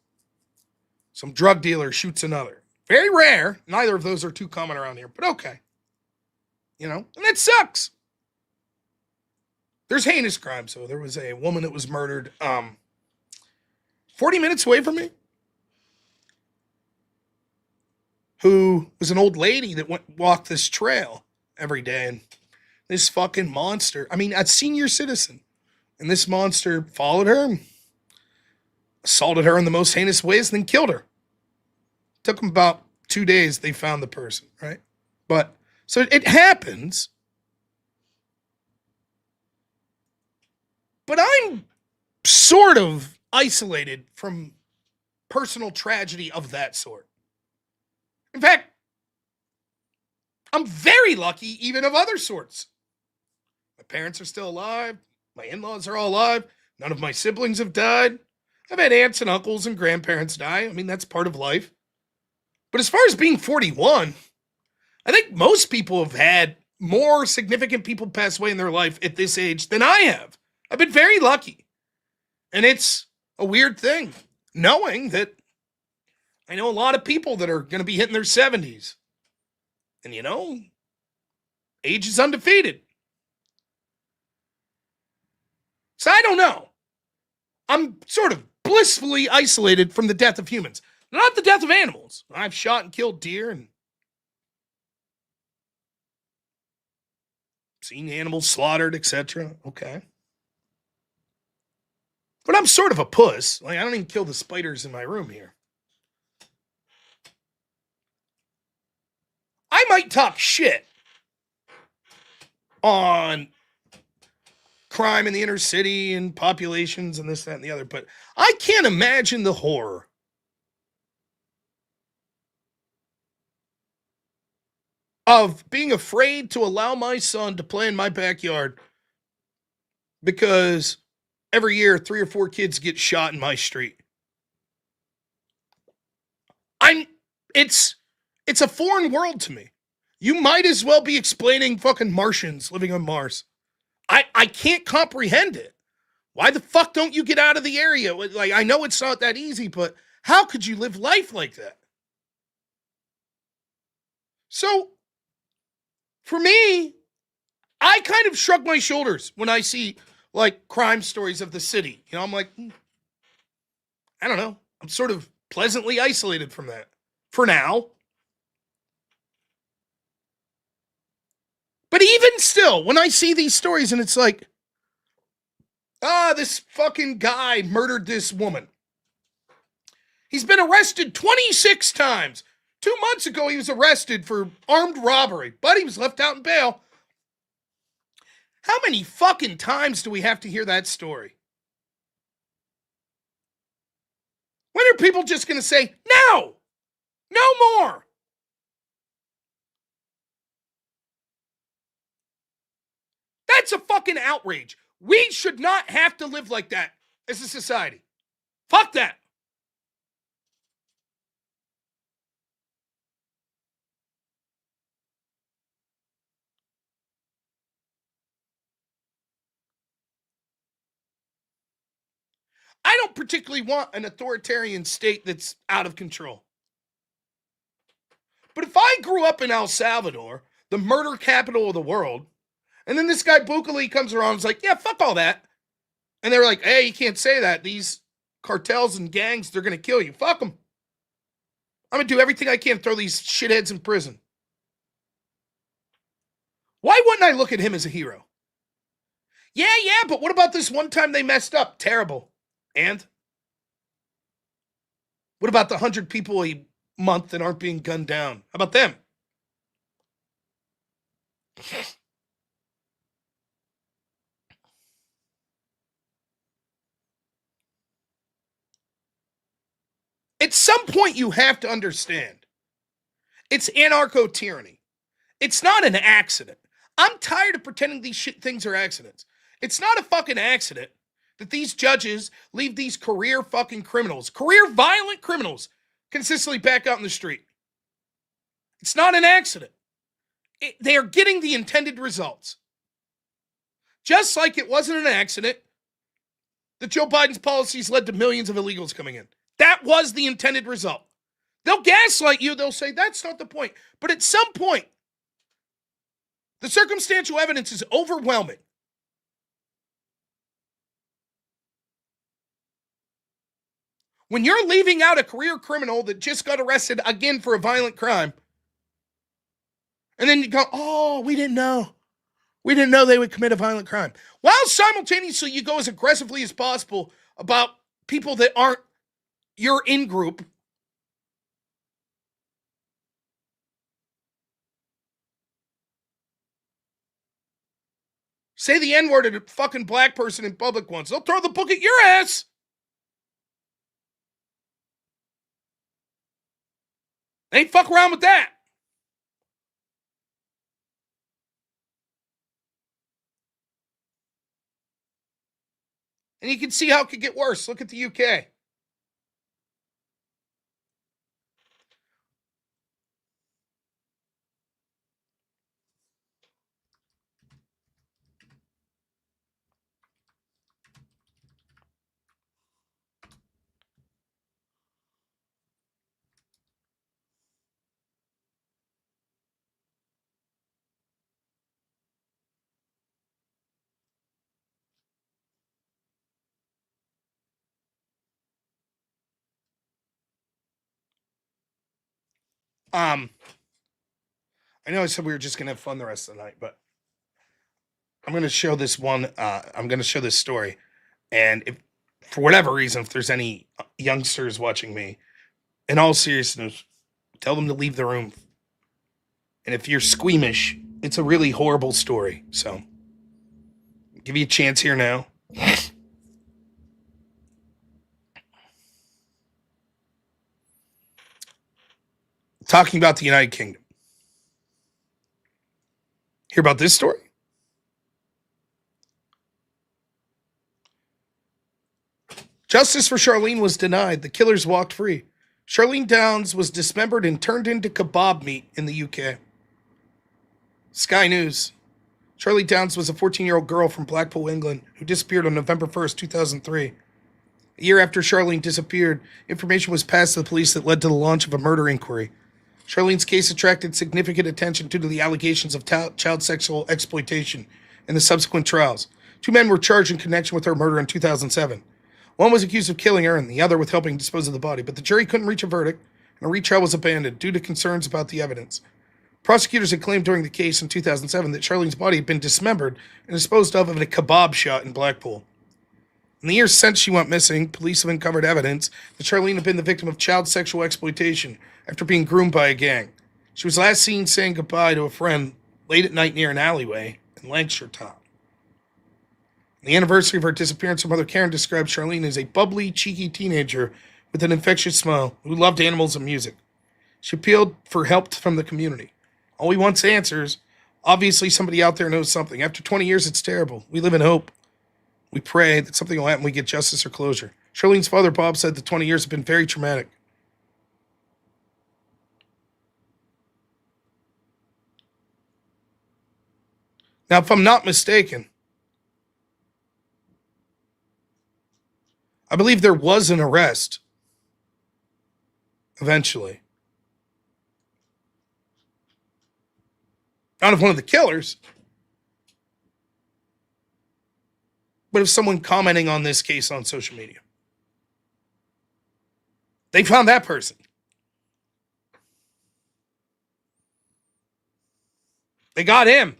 Some drug dealer shoots another. Very rare. Neither of those are too common around here, but okay. And that sucks. There's heinous crimes. So there was a woman that was murdered 40 minutes away from me, who was an old lady that walked this trail every day. And this fucking monster, a senior citizen, and this monster followed her, assaulted her in the most heinous ways, and then killed her. Took them about 2 days, they found the person, right? But, so it happens. But I'm sort of isolated from personal tragedy of that sort. In fact, I'm very lucky even of other sorts. My parents are still alive. My in-laws are all alive. None of my siblings have died. I've had aunts and uncles and grandparents die. That's part of life. But as far as being 41, I think most people have had more significant people pass away in their life at this age than I have. I've been very lucky. And it's a weird thing, knowing that I know a lot of people that are going to be hitting their 70s. And age is undefeated. So I don't know. I'm sort of blissfully isolated from the death of humans. Not the death of animals. I've shot and killed deer and seen animals slaughtered, etc. Okay. But I'm sort of a puss. I don't even kill the spiders in my room here. I might talk shit on crime in the inner city and populations and this, that, and the other, but I can't imagine the horror of being afraid to allow my son to play in my backyard because every year 3 or 4 kids get shot in my street. It's a foreign world to me. You might as well be explaining fucking Martians living on Mars. I can't comprehend it. Why the fuck don't you get out of the area? Like, I know it's not that easy, but how could you live life like that? So, for me, I kind of shrug my shoulders when I see, like, crime stories of the city. You know, I'm like, I don't know. I'm sort of pleasantly isolated from that. For now. But even still, when I see these stories and it's like, this fucking guy murdered this woman. He's been arrested 26 times. 2 months ago, he was arrested for armed robbery, but he was left out in bail. How many fucking times do we have to hear that story? When are people just going to say, no, no more? That's a fucking outrage. We should not have to live like that as a society. Fuck that. I don't particularly want an authoritarian state that's out of control. But if I grew up in El Salvador, the murder capital of the world, and then this guy Bukele comes around and is like, yeah, fuck all that. And they're like, hey, you can't say that. These cartels and gangs, they're going to kill you. Fuck them. I'm going to do everything I can to throw these shitheads in prison. Why wouldn't I look at him as a hero? Yeah, but what about this one time they messed up? Terrible. And? What about the 100 people a month that aren't being gunned down? How about them? At some point, you have to understand. It's anarcho-tyranny. It's not an accident. I'm tired of pretending these things are accidents. It's not a fucking accident that these judges leave these career fucking criminals, career violent criminals, consistently back out in the street. It's not an accident. They are getting the intended results. Just like it wasn't an accident that Joe Biden's policies led to millions of illegals coming in. That was the intended result. They'll gaslight you. They'll say, that's not the point. But at some point, the circumstantial evidence is overwhelming. When you're leaving out a career criminal that just got arrested again for a violent crime, and then you go, oh, we didn't know. We didn't know they would commit a violent crime. While simultaneously you go as aggressively as possible about people that aren't your in-group. Say the N-word at a fucking black person in public once. They'll throw the book at your ass. They ain't fuck around with that. And you can see how it could get worse. Look at the UK. I know I said we were just going to have fun the rest of the night, but I'm going to show this one. I'm going to show this story. And if, for whatever reason, if there's any youngsters watching me, in all seriousness, tell them to leave the room. And if you're squeamish, it's a really horrible story. So, I'll give you a chance here now. Talking about the United Kingdom. Hear about this story? Justice for Charlene was denied. The killers walked free. Charlene Downs was dismembered and turned into kebab meat in the UK. Sky News. Charlene Downs was a 14-year-old girl from Blackpool, England, who disappeared on November 1st, 2003. A year after Charlene disappeared, information was passed to the police that led to the launch of a murder inquiry. Charlene's case attracted significant attention due to the allegations of child sexual exploitation and the subsequent trials. 2 men were charged in connection with her murder in 2007. One was accused of killing her and the other with helping dispose of the body, but the jury couldn't reach a verdict, and a retrial was abandoned due to concerns about the evidence. Prosecutors had claimed during the case in 2007 that Charlene's body had been dismembered and disposed of at a kebab shop in Blackpool. In the years since she went missing, police have uncovered evidence that Charlene had been the victim of child sexual exploitation after being groomed by a gang. She was last seen saying goodbye to a friend late at night near an alleyway in Lancashire Town. On the anniversary of her disappearance, her mother Karen described Charlene as a bubbly, cheeky teenager with an infectious smile who loved animals and music. She appealed for help from the community. All we want's answers. Obviously, somebody out there knows something. After 20 years, it's terrible. We live in hope. We pray that something will happen, we get justice or closure. Charlene's father, Bob, said the 20 years have been very traumatic. Now, if I'm not mistaken, I believe there was an arrest eventually. Not of one of the killers, but of someone commenting on this case on social media. They found that person. They got him.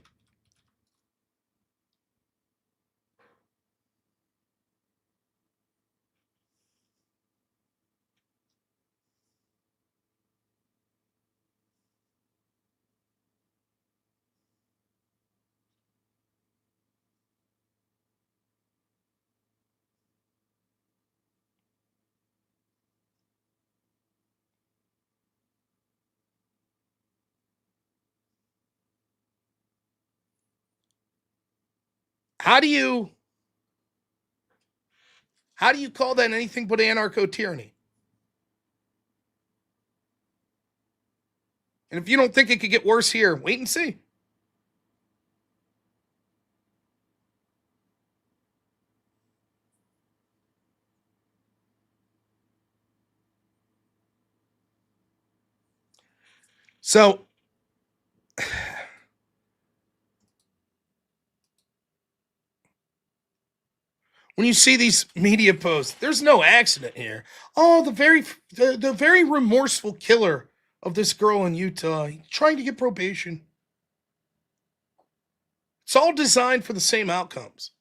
How do you call that anything but anarcho-tyranny? And if you don't think it could get worse here, wait and see. So, when you see these media posts, there's no accident here. Oh, the very remorseful killer of this girl in Utah, trying to get probation. It's all designed for the same outcomes.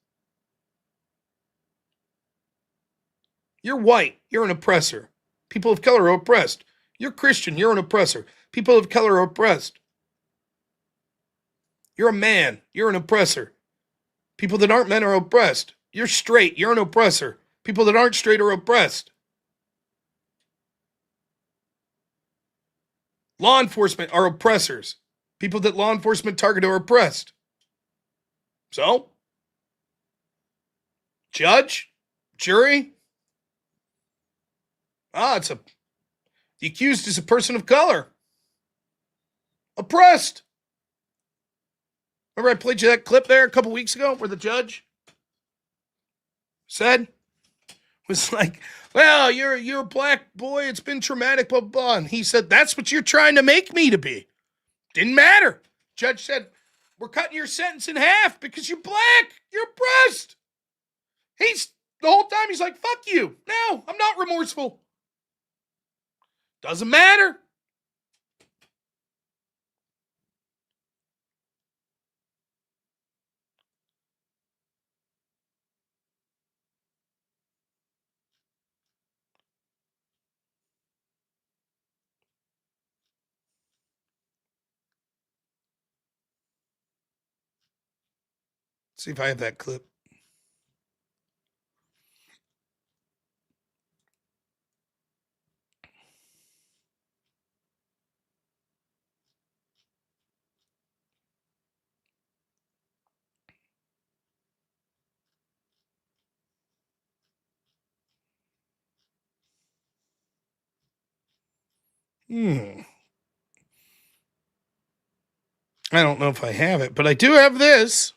You're white, you're an oppressor. People of color are oppressed. You're Christian, you're an oppressor. People of color are oppressed. You're a man, you're an oppressor. People that aren't men are oppressed. You're straight, you're an oppressor. People that aren't straight are oppressed. Law enforcement are oppressors. People that law enforcement target are oppressed. So, judge, jury, the accused is a person of color. Oppressed. Remember I played you that clip there a couple weeks ago where the judge was like, well, you're a black boy, it's been traumatic, blah, blah, blah. And he said, that's what you're trying to make me to be. Didn't matter. Judge said, we're cutting your sentence in half because you're black. You're oppressed. The whole time he's like, fuck you. No, I'm not remorseful. Doesn't matter. Let's see if I have that clip. I don't know if I have it, but I do have this.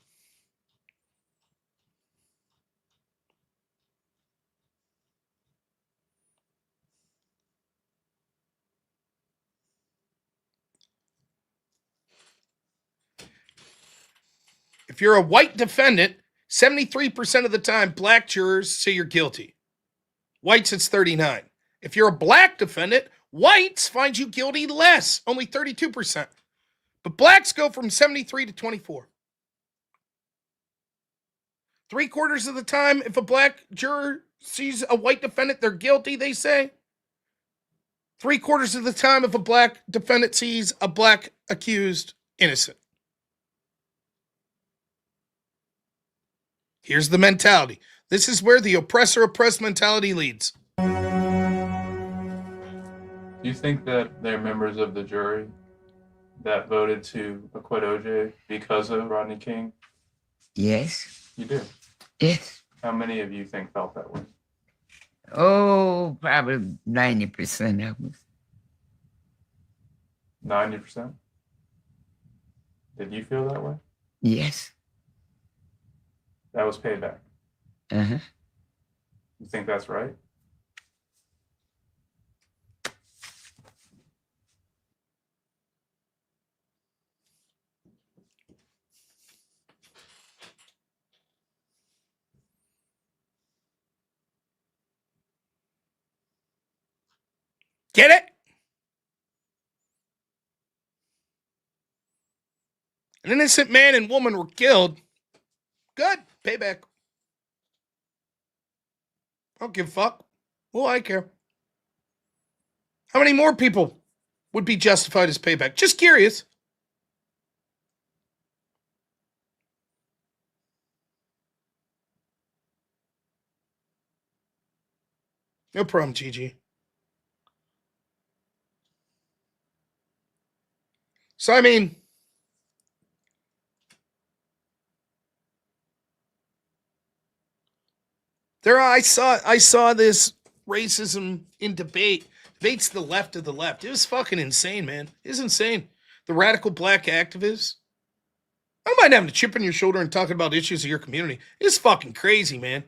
If you're a white defendant, 73% of the time, black jurors say you're guilty. Whites, it's 39. If you're a black defendant, whites find you guilty less, only 32%. But blacks go from 73 to 24. 3/4 of the time, if a black juror sees a white defendant, they're guilty, they say. 3/4 of the time, if a black defendant sees a black accused, innocent. Here's the mentality. This is where the oppressor-oppressed mentality leads. Do you think that they're members of the jury that voted to acquit OJ because of Rodney King? Yes. You do? Yes. How many of you think felt that way? Oh, probably 90% of them. 90%? Did you feel that way? Yes. That was payback. Uh-huh. You think that's right? Get it? An innocent man and woman were killed. Good. Payback. I don't give a fuck. Well, I care. How many more people would be justified as payback? Just curious. No problem, Gigi. So, I mean, I saw this racism in debate. Debate's the left of the left. It was fucking insane, man. It was insane. The radical black activists. I don't mind having a chip on your shoulder and talking about issues of your community. It's fucking crazy, man.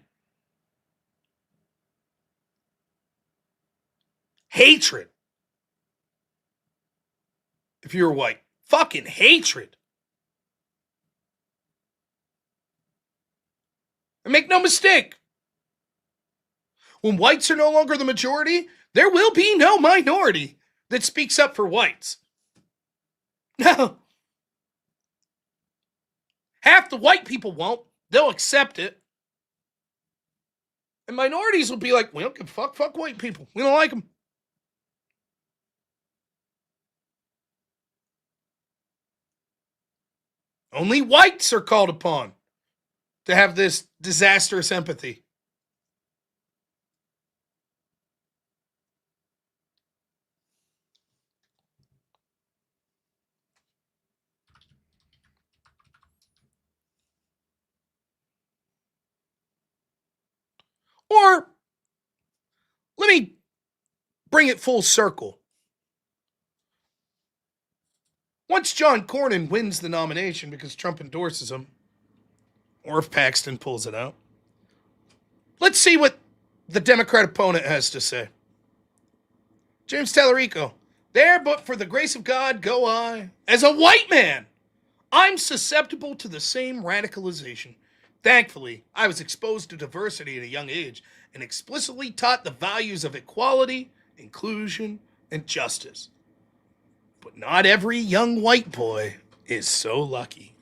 Hatred. If you're white. Fucking hatred. And make no mistake. When whites are no longer the majority, there will be no minority that speaks up for whites. No. Half the white people won't. They'll accept it. And minorities will be like, we don't give a fuck. Fuck white people. We don't like them. Only whites are called upon to have this disastrous empathy. Or, let me bring it full circle. Once John Cornyn wins the nomination because Trump endorses him, or if Paxton pulls it out, let's see what the Democrat opponent has to say. James Talarico, there but for the grace of God go I. As a white man, I'm susceptible to the same radicalization. Thankfully, I was exposed to diversity at a young age and explicitly taught the values of equality, inclusion, and justice. But not every young white boy is so lucky.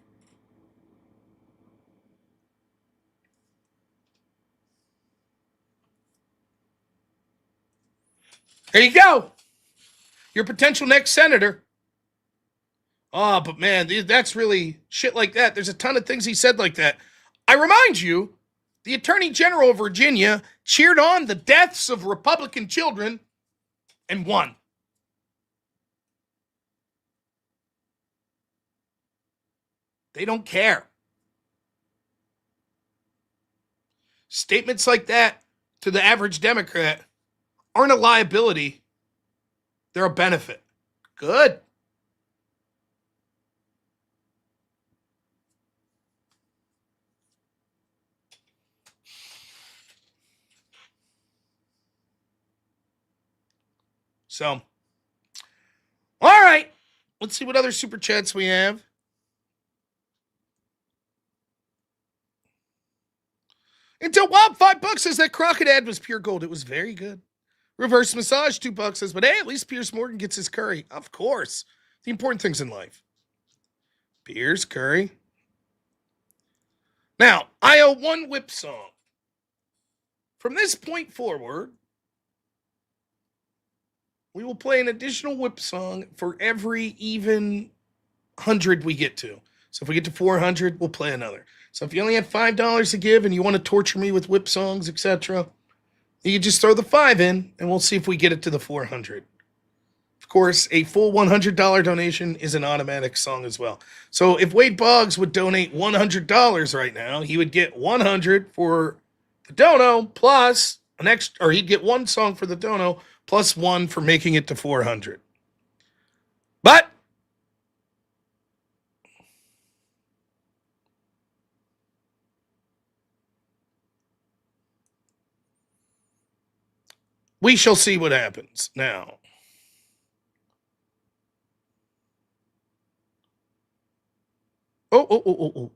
There you go. Your potential next senator. Oh, but man, that's really shit like that. There's a ton of things he said like that. I remind you, the Attorney General of Virginia cheered on the deaths of Republican children and won. They don't care. Statements like that to the average Democrat aren't a liability. They're a benefit. Good. So, all right. Let's see what other super chats we have. Until Wild, $5 says that Crockett ad was pure gold. It was very good. Reverse Massage, $2 says, but hey, at least Pierce Morgan gets his curry. Of course. The important things in life. Pierce, curry. Now, I owe one whip song. From this point forward, we will play an additional whip song for every even 100 we get to. So if we get to 400, we'll play another. So if you only have $5 to give and you want to torture me with whip songs, etc., you can just throw the 5 in and we'll see if we get it to the 400. Of course, a full $100 donation is an automatic song as well. So if Wade Boggs would donate $100 right now, he would get 100 for the dono plus an extra, or he'd get one song for the dono plus one for making it to 400. But we shall see what happens now. Oh.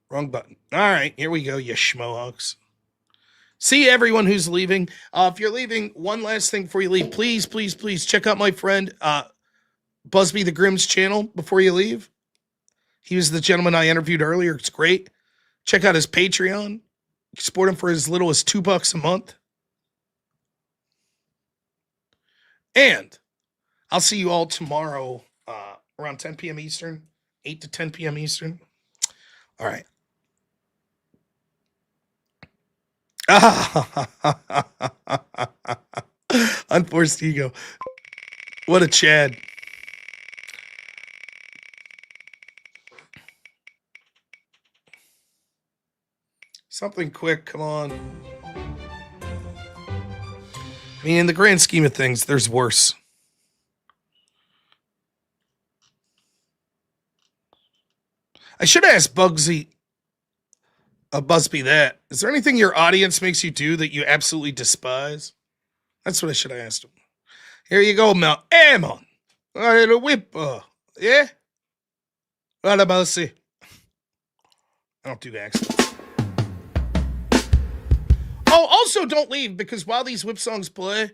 Wrong button. All right, here we go, you schmohawks. See everyone who's leaving. If you're leaving, one last thing before you leave. Please check out my friend Buzby the Grim's channel before you leave. He was the gentleman I interviewed earlier. It's great. Check out his Patreon. You can support him for as little as $2 a month. And I'll see you all tomorrow around 10 p.m. Eastern, 8 to 10 p.m. Eastern. All right. Unforced ego. What a Chad. Something quick, come on. I mean, in the grand scheme of things, there's worse. I should ask Buzby that. Is there anything your audience makes you do that you absolutely despise? That's what I should have asked him. Here you go, Mel. Hey, man. I had a whip. Yeah? What about see? I don't do accents. Oh, also don't leave, because while these whip songs play,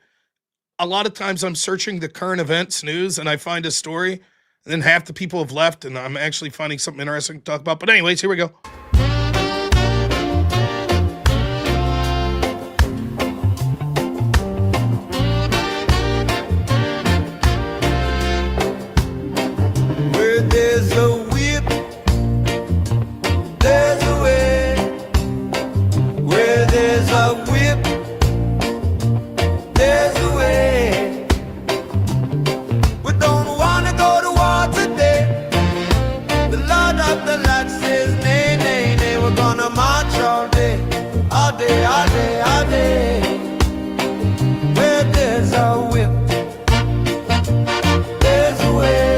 a lot of times I'm searching the current events news and I find a story, and then half the people have left and I'm actually finding something interesting to talk about. But anyways, here we go. Where there's a whip, there's a way. Where there's a whip, there's a way. We don't wanna go to war today. The Lord of the Land says nay, nay, nay. We're gonna march all day, all day, all day, all day. Where there's a whip, there's a way.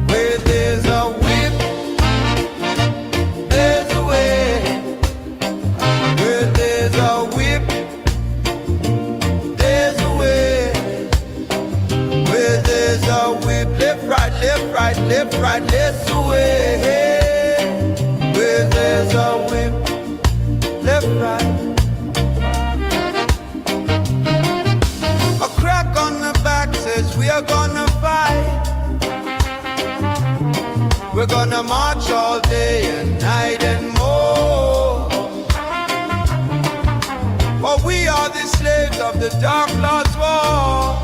Where there's a whip, there's a way. Where there's a whip, there's a way. Where there's a whip, left, right, left, right, left, right, there's a way. Where there's a whip, left, right. A crack on the back says we are gonna fight. We're gonna march all day and night and more. For we are the slaves of the Dark Lord's war.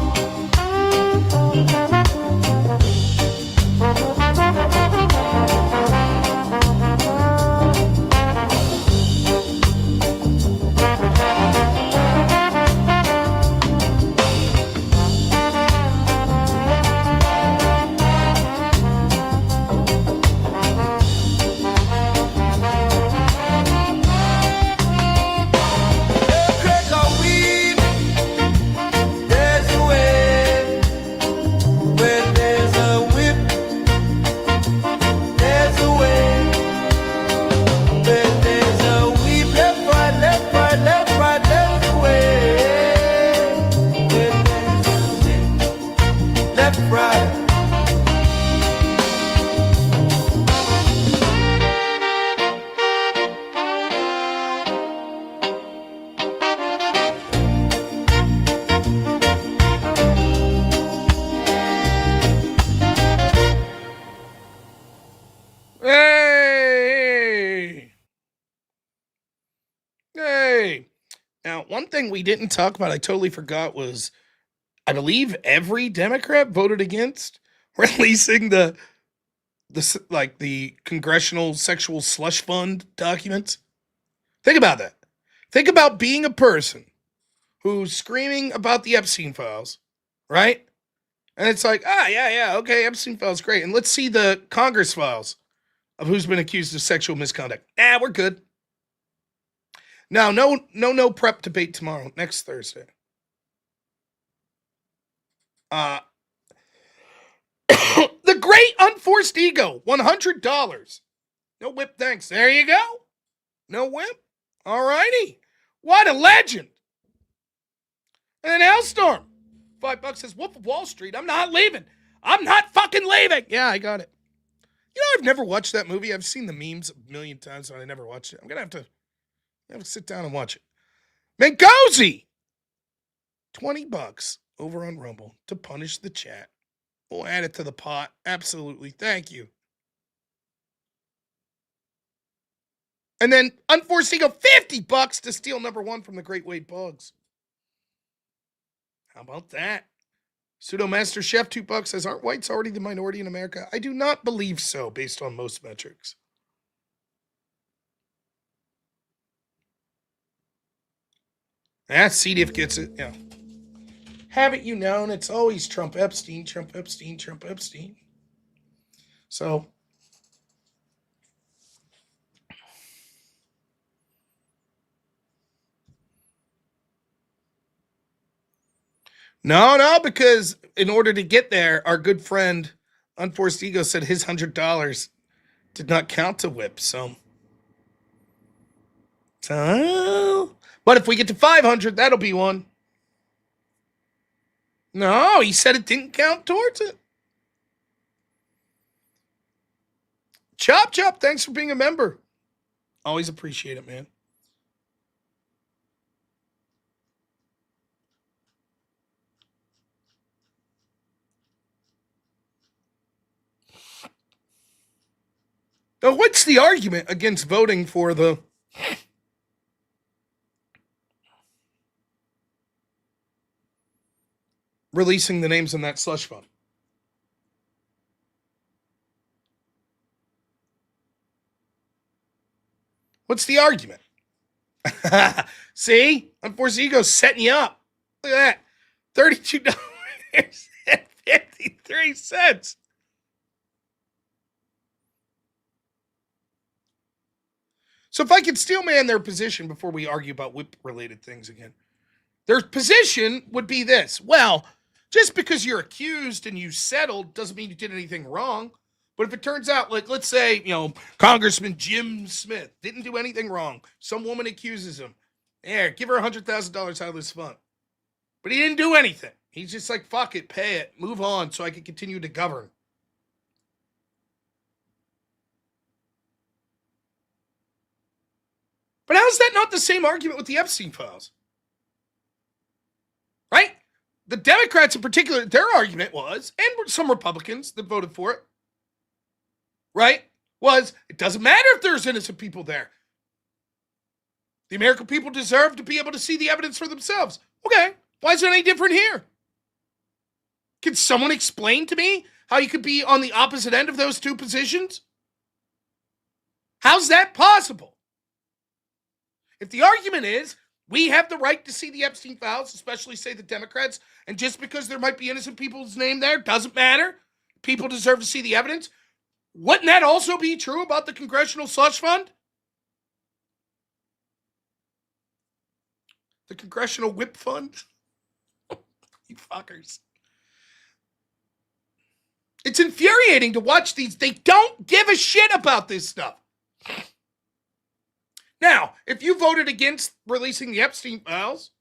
Crack a weed, there's a way. Now, one thing we didn't talk about, I totally forgot, was I believe every Democrat voted against releasing the congressional sexual slush fund documents. Think about that. Think about being a person who's screaming about the Epstein files, right? And it's like, yeah, okay, Epstein files, great. And let's see the Congress files of who's been accused of sexual misconduct. We're good. No prep debate tomorrow, next Thursday. The Great Unforced Ego, $100. No whip, thanks. There you go. No whip. All righty. What a legend. And then Hellstorm, $5 says, Wolf of Wall Street, I'm not leaving. I'm not fucking leaving. Yeah, I got it. You know, I've never watched that movie. I've seen the memes a million times, but I never watched it. I'm going to have to sit down and watch it. Mangozy, $20 over on Rumble to punish the chat. We'll add it to the pot. Absolutely. Thank you. And then Unforced Ego, $50 to steal number 1 from the Great Wade Boggs. How about that? Pseudo Master Chef, $2 says, aren't whites already the minority in America? I do not believe so, based on most metrics. See if gets it. Yeah. Haven't you known it's always Trump Epstein, Trump Epstein, Trump Epstein. So No, because in order to get there, our good friend Unforced Ego said his $100 did not count to whip. So, but if we get to 500, that'll be one. No, he said it didn't count towards it. Chop, thanks for being a member. Always appreciate it, man. Now, what's the argument against voting for the releasing the names in that slush fund? What's the argument? See? Unforced Ego setting you up. Look at that. $32.53. So if I could steel man their position before we argue about whip-related things again, their position would be this. Well, just because you're accused and you settled doesn't mean you did anything wrong. But if it turns out, like, let's say, Congressman Jim Smith didn't do anything wrong. Some woman accuses him. There, give her $100,000 out of this fund. But he didn't do anything. He's just like, fuck it, pay it, move on so I can continue to govern. But how is that not the same argument with the Epstein files? Right? The Democrats in particular, their argument was, and some Republicans that voted for it, right, was it doesn't matter if there's innocent people there. The American people deserve to be able to see the evidence for themselves. Okay, why is it any different here? Can someone explain to me how you could be on the opposite end of those two positions? How's that possible? If the argument is we have the right to see the Epstein files, especially, say, the Democrats, and just because there might be innocent people's name there, doesn't matter. People deserve to see the evidence. Wouldn't that also be true about the Congressional Slush Fund? The Congressional Whip Fund? You fuckers. It's infuriating to watch these. They don't give a shit about this stuff. Now, if you voted against releasing the Epstein files,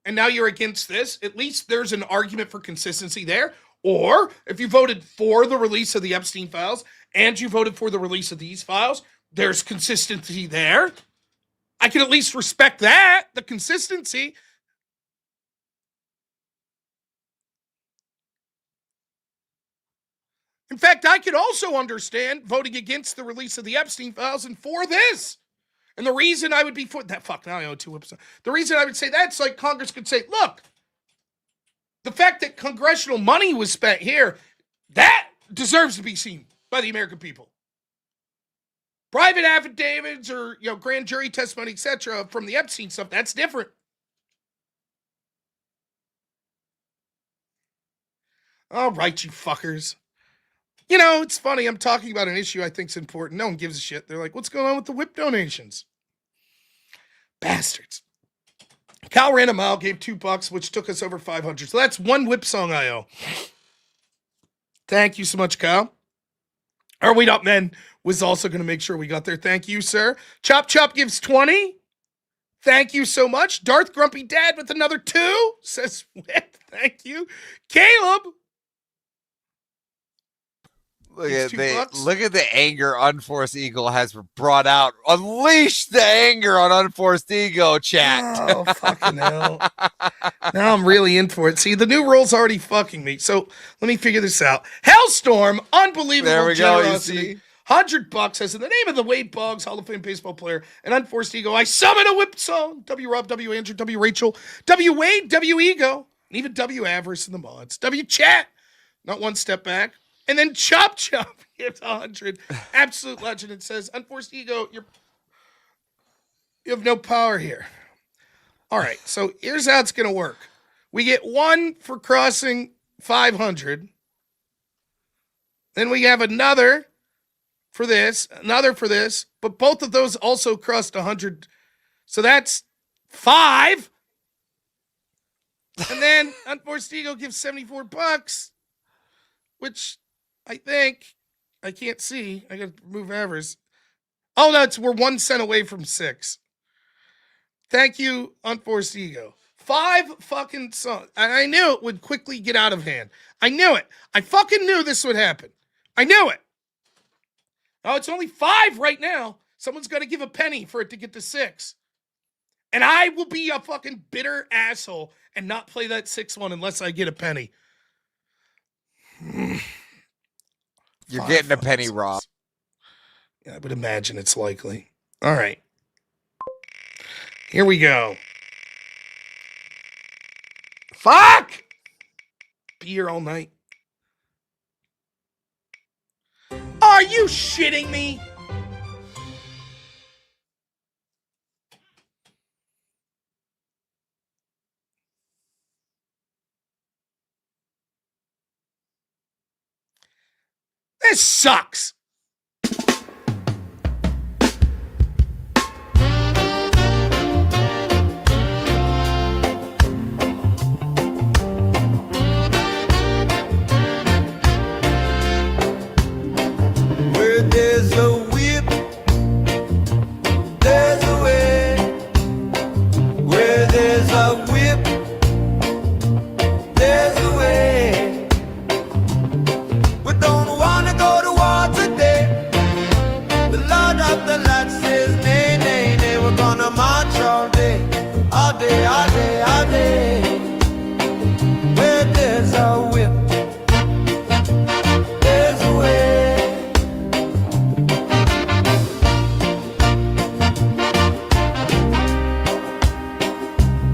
and now you're against this, at least there's an argument for consistency there. Or if you voted for the release of the Epstein files, and you voted for the release of these files, there's consistency there. I can at least respect that, the consistency. In fact, I could also understand voting against the release of the Epstein files and for this. And the reason I would be for that, fuck, now I owe 2 whips. The reason I would say that's like Congress could say, look, the fact that congressional money was spent here, that deserves to be seen by the American people. Private affidavits or, grand jury testimony, etc., from the Epstein stuff, that's different. All right, you fuckers. It's funny. I'm talking about an issue I think's important. No one gives a shit. They're like, what's going on with the whip donations? Bastards. Cal ran a mile, gave $2, which took us over 500. So that's 1 whip song I owe. Thank you so much, Cal. Our Wait Up Men was also going to make sure we got there. Thank you, sir. Chop Chop gives 20. Thank you so much. Darth Grumpy Dad with another 2 says whip. Thank you. Caleb. Look at the anger Unforced Ego has brought out. Unleash the anger on Unforced Ego, chat. Oh, fucking hell. Now I'm really in for it. See, the new role's already fucking me. So let me figure this out. Hellstorm, unbelievable there we generosity. Go, you see? $100 says, in the name of the Wade Boggs, Hall of Fame baseball player, and Unforced Ego, I summon a whip song. W Rob, W Andrew, W Rachel, W Wade, W Ego, and even W Avarice in the mods. W Chat, not one step back. And then Chop Chop gives 100. Absolute legend. It says, Unforced Ego, you have no power here. All right, so here's how it's going to work. We get 1 for crossing 500. Then we have another for this, another for this, but both of those also crossed 100. So that's 5. And then Unforced Ego gives $74, which I think I can't see. I got to remove avers. Oh, no, we're 1 cent away from 6. Thank you, Unforced Ego. 5 fucking songs. And I knew it would quickly get out of hand. I knew it. I fucking knew this would happen. I knew it. Oh, it's only 5 right now. Someone's got to give a penny for it to get to 6. And I will be a fucking bitter asshole and not play that 6th one unless I get a penny. You're getting a penny, Rob. Yeah, I would imagine it's likely. All right. Here we go. Fuck! Be here all night. Are you shitting me? This sucks. Where there's a whip, there's a way. Where there's a whip, there's a way. We don't wanna go to war today. The Lord of the Land says, nay, nay, nay. We're gonna march all day, all day, all day, all day. Where there's a whip, there's a way.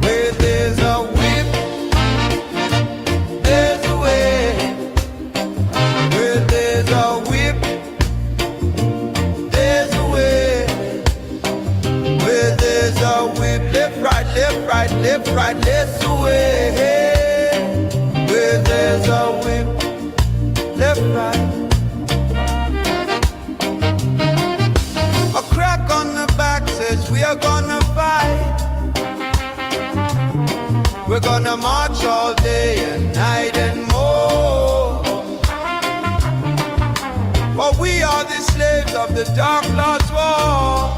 Where there's a whip, there's a way. Where there's a whip, there's a way. Where there's a whip, left, right, left, right, left, right, there's a way. Where there's a whip, left, right. A crack on the back says we are gonna fight. We're gonna march all day and night and more. For we are the slaves of the Dark Lord's war.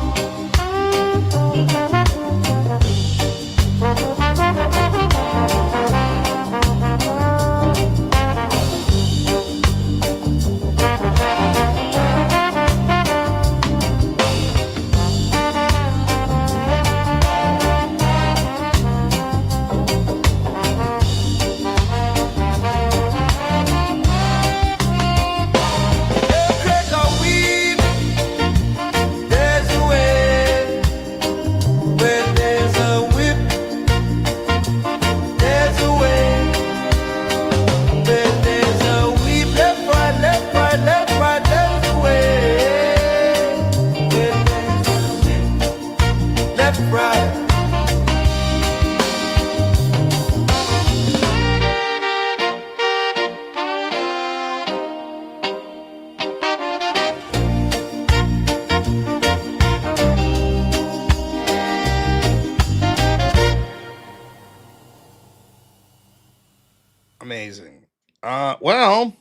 Well,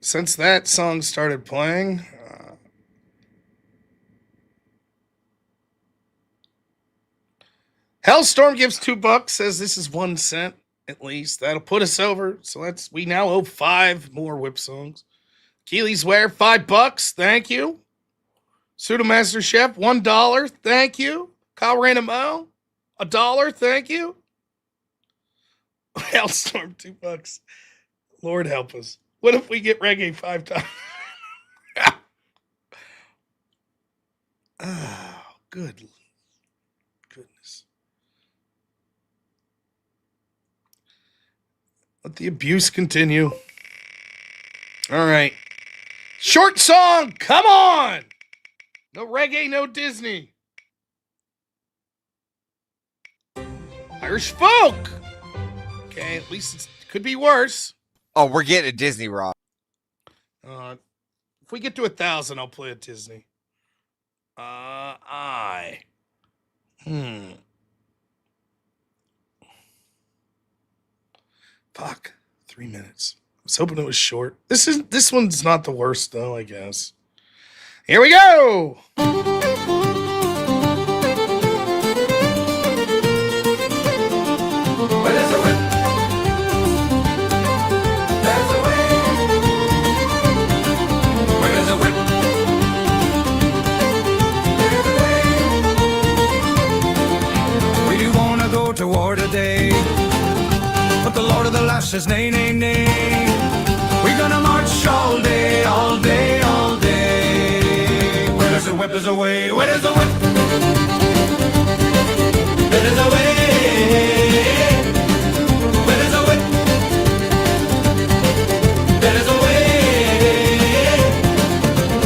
since that song started playing, Hellstorm gives $2, says this is 1 cent at least. That'll put us over. So we now owe 5 more whip songs. Keely's Ware, $5. Thank you. Pseudomaster Chef, $1. Thank you. Kyle Ranamo, $1. Thank you. Hellstorm, $2. Lord help us. What if we get reggae 5 times? Oh, goodness. Let the abuse continue. All right. Short song. Come on. No reggae, no Disney. Irish folk. Okay, at least it could be worse. Oh, we're getting a Disney, Rob. If we get to 1,000, I'll play a Disney. Fuck. 3 minutes. I was hoping it was short. This one's not the worst though, I guess. Here we go. To war today, but the Lord of the Lash says nay, nay, nay. We're gonna march all day, all day, all day. Where does the whip is away? Where does the whip? Where does the way? Where does the whip? Where does the way?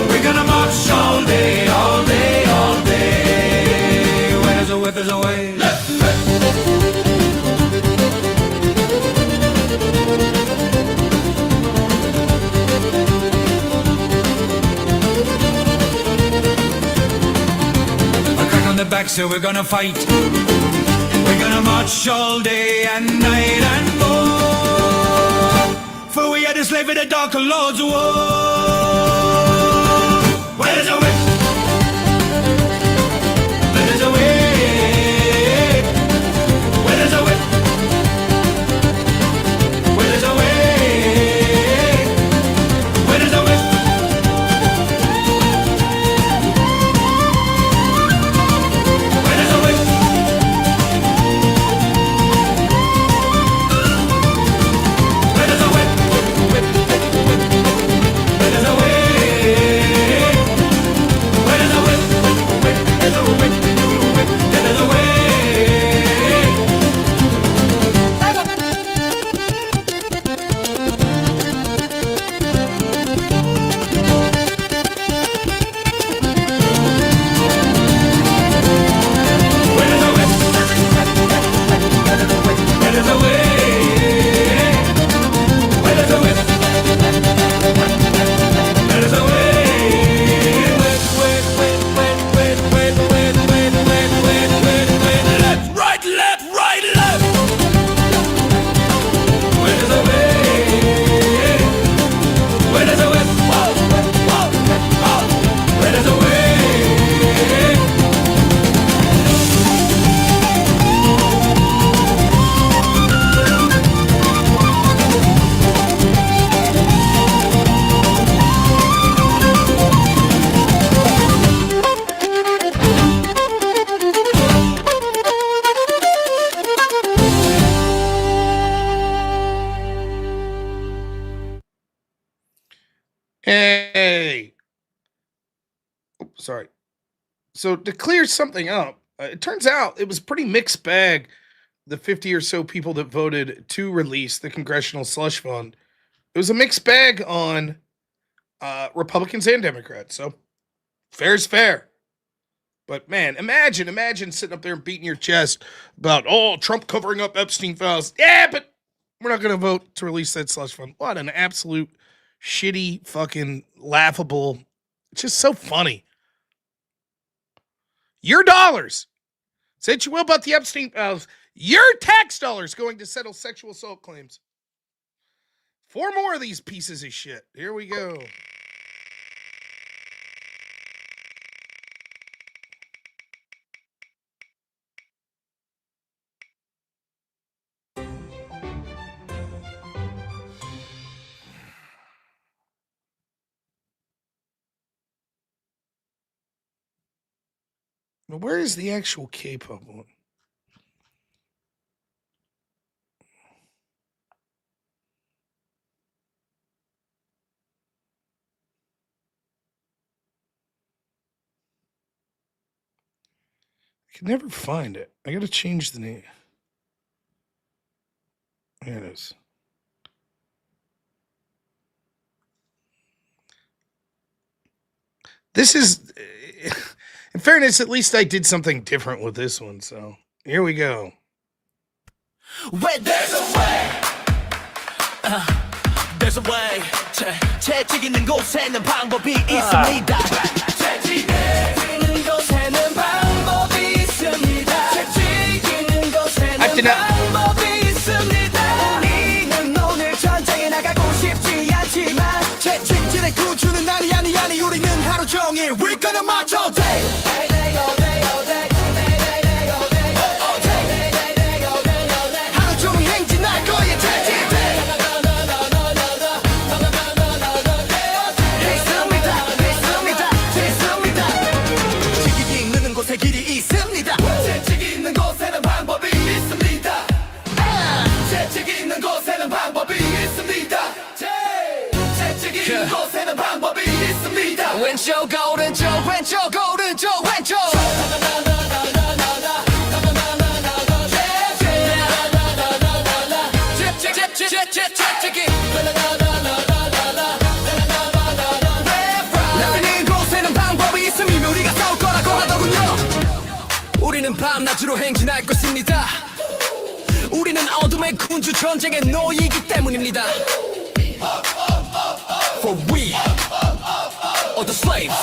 We're gonna march all day, all day, all day. Where does the whip is away? Back, so we're gonna fight. We're gonna march all day and night and more. For we are the slave of the dark Lord's war. Where is the whip? Where is the way? Where is the whip? Where is the way? Where is the whip? Hey. Sorry. So to clear something up, it turns out it was a pretty mixed bag, the 50 or so people that voted to release the Congressional Slush Fund. It was a mixed bag on Republicans and Democrats. So fair's fair. But man, imagine sitting up there and beating your chest about, Trump covering up Epstein files. Yeah, but we're not going to vote to release that slush fund. What an absolute shitty, fucking laughable. It's just so funny. Your dollars. Say what you will about the Epstein files. Your tax dollars going to settle sexual assault claims. 4 more of these pieces of shit. Here we go. Now, where is the actual K-pop one? I can never find it. I gotta change the name. There it is. This is, in fairness, at least I did something different with this one. So here we go. Where there's a way, there's a way. 채찍 있는 곳에는 방법이 있습니다. 채찍 있는 곳에는 방법이 있습니다. 채찍 있는 곳에는 방법이 있습니다. 우리는 오늘 전쟁에 나가고 싶지 않지만 채찍질의 구주는 아니 우리는 하루 종일 We're gonna march all day. all day, all day. 하루 종일 행진할 거야 채찍. 길이 있습니다. 채찍 있는 곳에는 방법이 있습니다. 채찍 있는 곳에는 방법이 있습니다. 채찍 있는 곳에는 방법이 있습니다. 왼쪽 오른쪽 왼쪽 오른쪽 왼쪽. 채찍이 나는 곳에는 방법이 있으면 우리가 싸울 거라고 하더군요. 우리는 밤낮으로 행진할 것입니다. 우리는 어둠의 군주 전쟁에 놓이기 때문입니다. For we are the slaves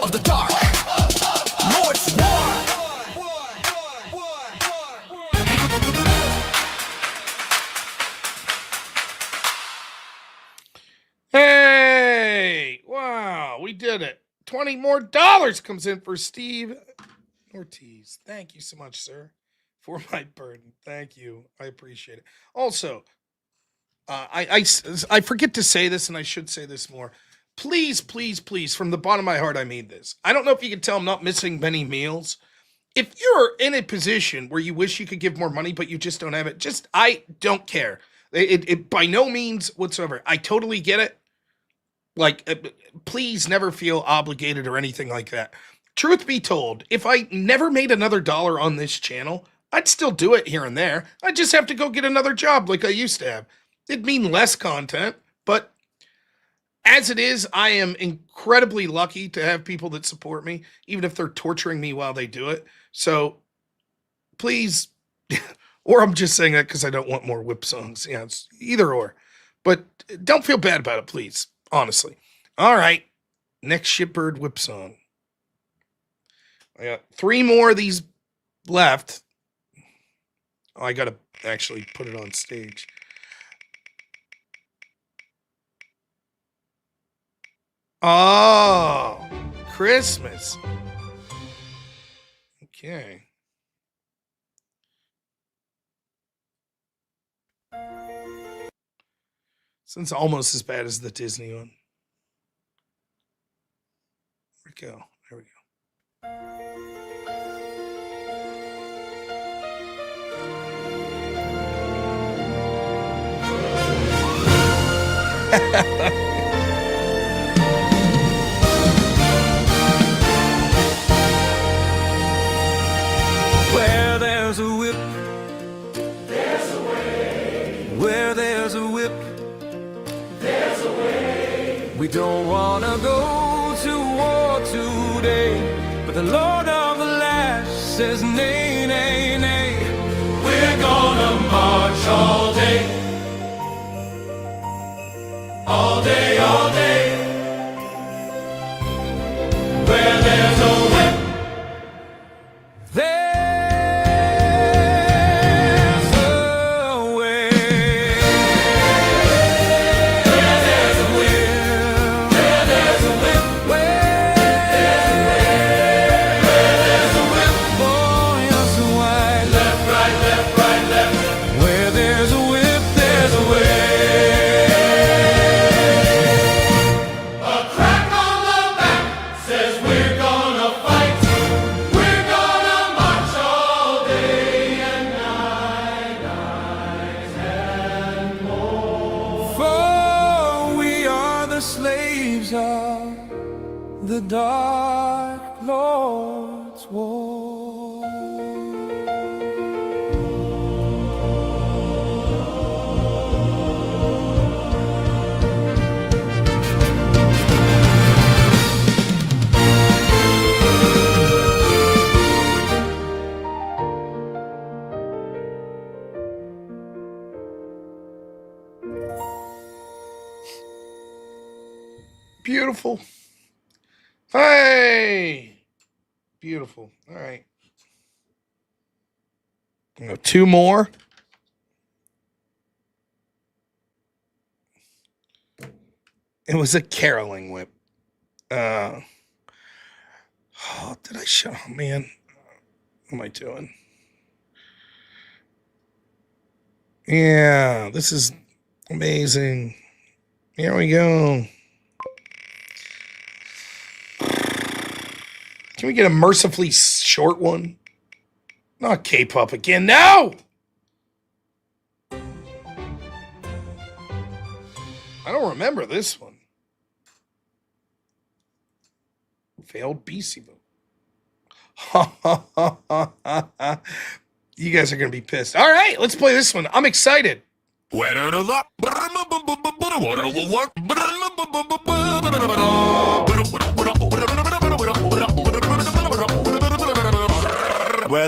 of the dark Lord's war. Hey! Wow, we did it. $20 more comes in for Steve Ortiz. Thank you so much, sir, for my burden. Thank you. I appreciate it. Also, I forget to say this, and I should say this more. Please, please, please, from the bottom of my heart, I mean this. I don't know if you can tell I'm not missing many meals. If you're in a position where you wish you could give more money, but you just don't have it, I don't care. It by no means whatsoever. I totally get it. Like, please never feel obligated or anything like that. Truth be told, if I never made another dollar on this channel, I'd still do it here and there. I'd just have to go get another job like I used to have. It'd mean less content, but as it is, I am incredibly lucky to have people that support me, even if they're torturing me while they do it. So, please, or I'm just saying that because I don't want more whip songs. Yeah, it's either or. But don't feel bad about it, please. Honestly. All right. Next shitbird whip song. I got 3 more of these left. Oh, I got to actually put it on stage. Oh, Christmas. Okay. So it's almost as bad as the Disney one. There we go. There we go. Where there's a whip, there's a way. Where there's a whip, there's a way. We don't wanna go to war today, but the Lord of the Lash says nay, nay, nay. We're gonna march all day, all day, all day. Where there's a whip, there's a way. the Dark Lord's war. Beautiful. Hey! Beautiful. All right. Two more. It was a caroling whip. Oh, did I show? Oh, man. What am I doing? Yeah, this is amazing. Here we go. Can we get a mercifully short one? Not K-pop again. No! I don't remember this one. Failed BC vote. You guys are going to be pissed. All right, let's play this one. I'm excited. Where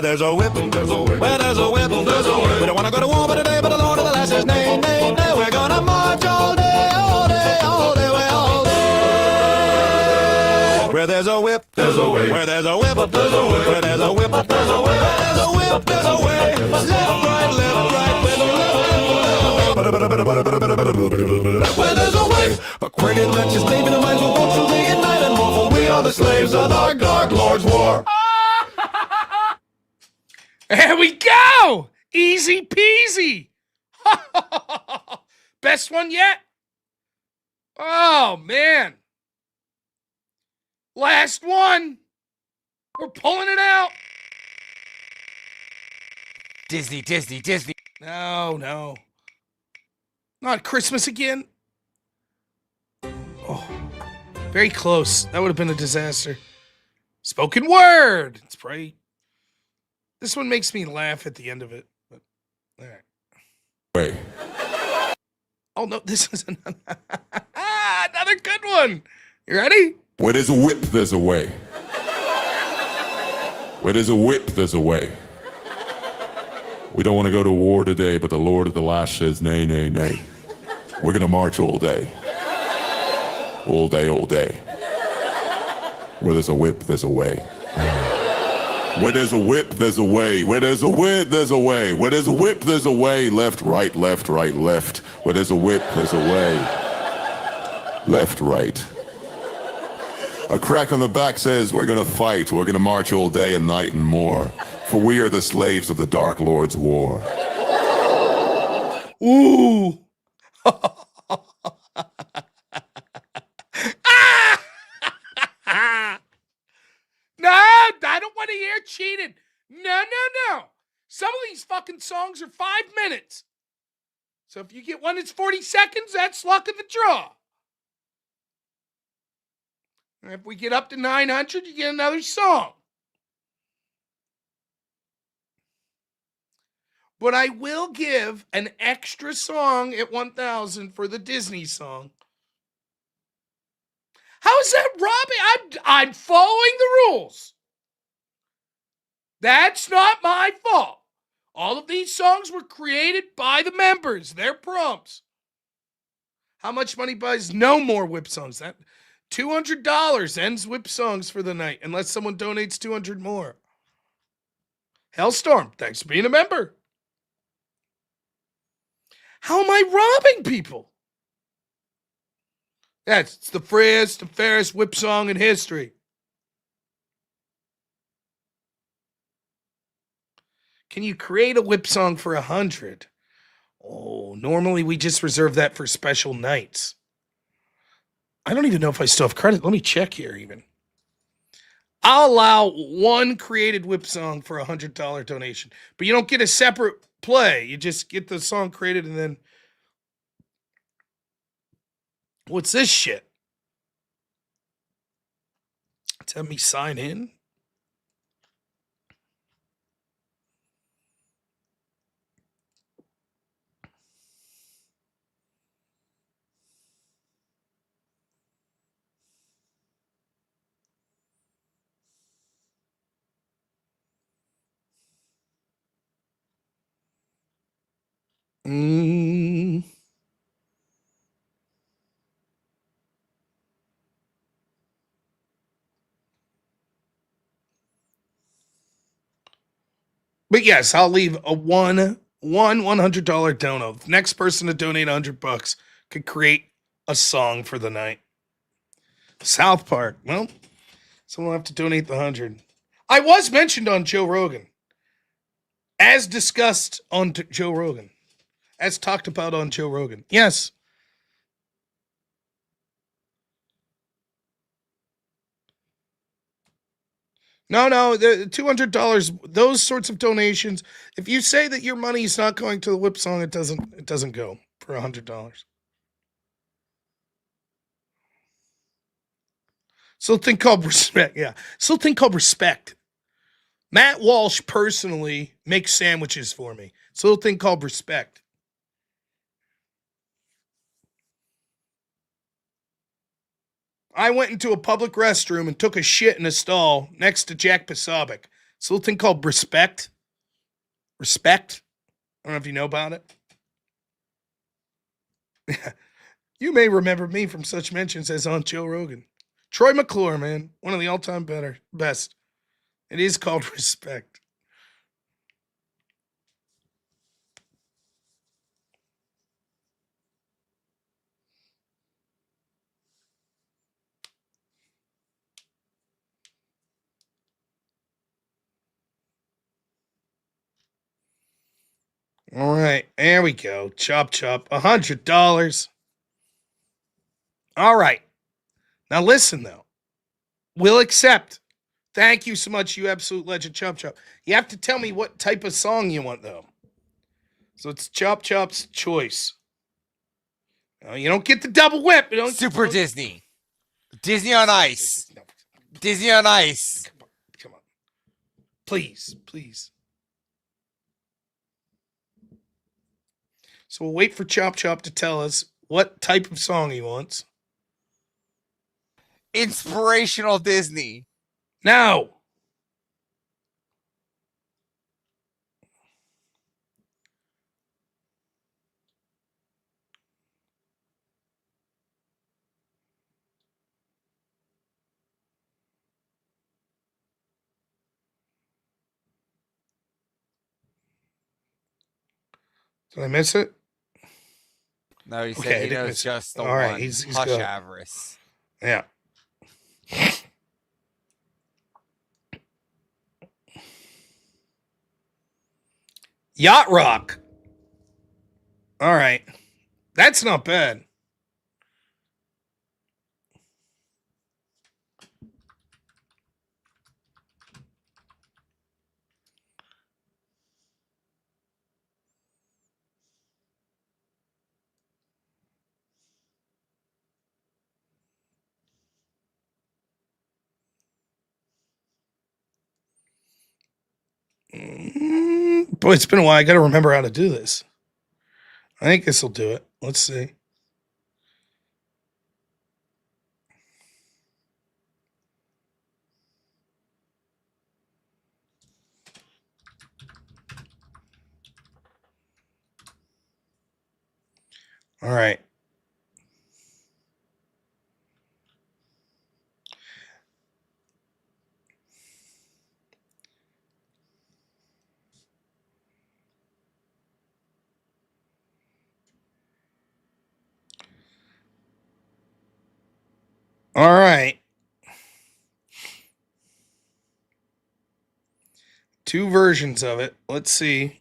there's a whip, there's a whip. Where there's a whip, there's a whip. We don't want to go to war but today, but the Lord of the Last says, nay, nay, nay. We're gonna march all day, all day, all day, all day. Where there's a whip, there's a way. Where there's a whip, there's a way. Where there's a whip, there's a way. Where there's a whip, there's a way. Left, right, where there's a way. A Cornyn lectures, David and minds will go through day and night and more. For we are the slaves of our Dark Lord's war. There we go! Easy peasy! Best one yet? Oh, man. Last one. We're pulling it out. Disney, Disney, Disney. No, no. Not Christmas again. Oh, very close. That would have been a disaster. Spoken word. It's right. This one makes me laugh at the end of it. But, all right. Wait. Oh, no, this is another good one. You ready? Where there's a whip, there's a way. Where there's a whip, there's a way. We don't want to go to war today, but the Lord of the Last says, nay, nay, nay. We're going to march all day. All day, all day. Where there's a whip, there's a way. Where there's a whip, there's a way. Where there's a whip, there's a way. Where there's a whip, there's a way. Left, right, left, right, left. Where there's a whip, there's a way. Left, right. A crack on the back says, we're gonna fight. We're gonna march all day and night and more. For we are the slaves of the Dark Lord's war. Ooh. No, I don't want to hear cheating. No. Some of these fucking songs are 5 minutes. So if you get one that's 40 seconds, that's luck of the draw. And if we get up to 900, you get another song. But I will give an extra song at 1,000 for the Disney song. How is that, Robbie? I'm following the rules. That's not my fault. All of these songs were created by the members. Their prompts. How much money buys no more whip songs? That $200 ends whip songs for the night, unless someone donates 200 more. Hellstorm, thanks for being a member. How am I robbing people? It's the fairest whip song in history. Can you create a whip song for 100? Oh, normally we just reserve that for special nights. I don't even know if I still have credit. Let me check here even. I'll allow one created whip song for $100 donation, but you don't get a separate play. You just get the song created and then... What's this shit? Let's have me sign in. But yes, I'll leave a $100 dono. The next person to donate $100 could create a song for the night. South Park. Well, someone will have to donate the 100. I was mentioned on Joe Rogan. As discussed on Joe Rogan. As talked about on Joe Rogan. Yes. No, the $200, those sorts of donations, if you say that your money is not going to the whip song, it doesn't go for $100. Something called respect. Yeah. Something called respect. Matt Walsh personally makes sandwiches for me. It's a little thing called respect. I went into a public restroom and took a shit in a stall next to Jack Posobiec. It's a little thing called respect. Respect. I don't know if you know about it. You may remember me from such mentions as on Joe Rogan. Troy McClure, man. One of the all-time best. It is called respect. All right, there we go. Chop, $100. All right. Now listen, though. We'll accept. Thank you so much, you absolute legend, Chop. You have to tell me what type of song you want, though. So it's Chop's choice. You don't get the double whip. You don't Super Disney. Disney on Ice. Disney on Ice. Come on. Please. So we'll wait for Chop to tell us what type of song he wants. Inspirational Disney. Now. Did I miss it? No, he said he knows just the all one. Right, he's Hush good. Avarice. Yeah. Yacht Rock. All right. That's not bad. Boy, it's been a while. I got to remember how to do this. I think this will do it. Let's see. All right. All right. Two versions of it. Let's see. You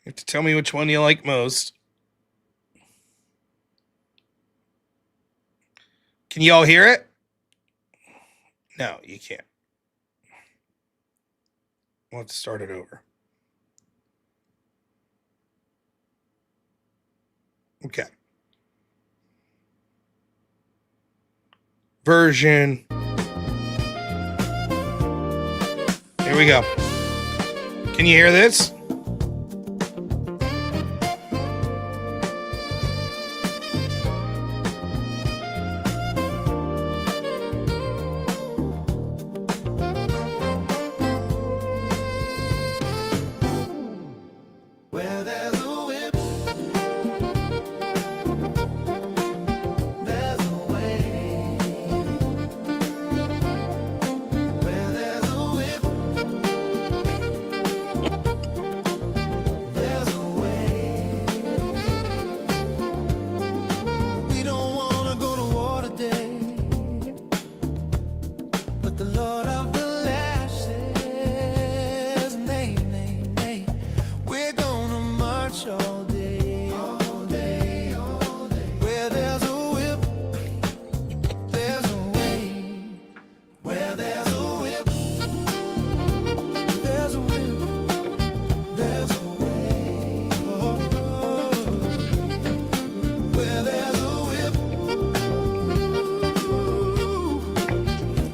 have to tell me which one you like most. Can you all hear it? No, you can't. Let's start it over. Okay. Version we go. Can you hear this? Where there's a whip, there's a way. Where there's a whip, there's a way. We don't wanna go to war today, but the Lord of the Lash says, nay, nay, nay. We're gonna march all day, all day, all day. Where there's a whip, there's a way. Where there's a whip, there's a whip, there's a way. Oh, oh. Where there's a whip,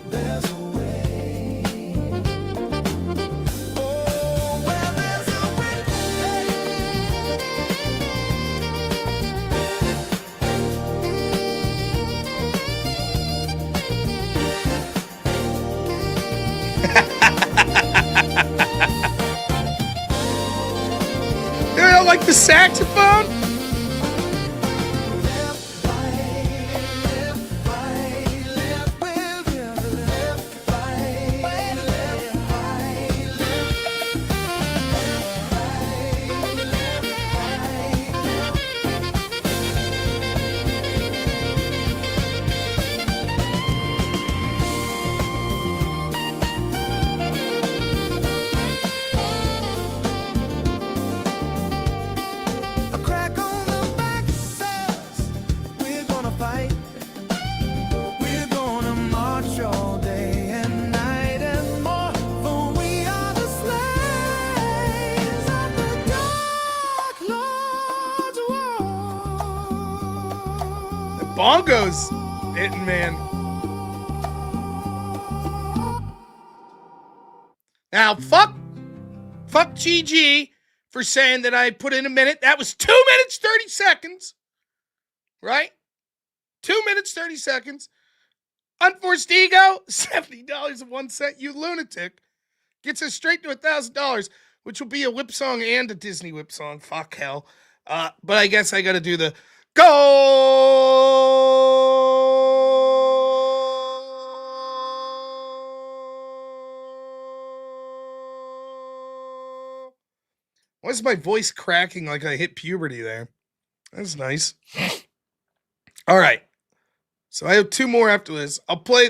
there's a way. Oh, where there's a whip, You know, like the saxophone? a crack on the back says we're gonna fight. We're gonna march all day and night and more, for we are the slaves of the Dark Lord's war. The bongos hitting, man. Now, fuck GG for saying that I put in a minute. That was 2 minutes, 30 seconds. Right? 2 minutes, 30 seconds. Unforced ego, $70.01, you lunatic. Gets us straight to $1,000, which will be a whip song and a Disney whip song. Fuck hell. But I guess I got to do the go. Why is my voice cracking like I hit puberty there? That's nice. All right. So I have two more after this. I'll play.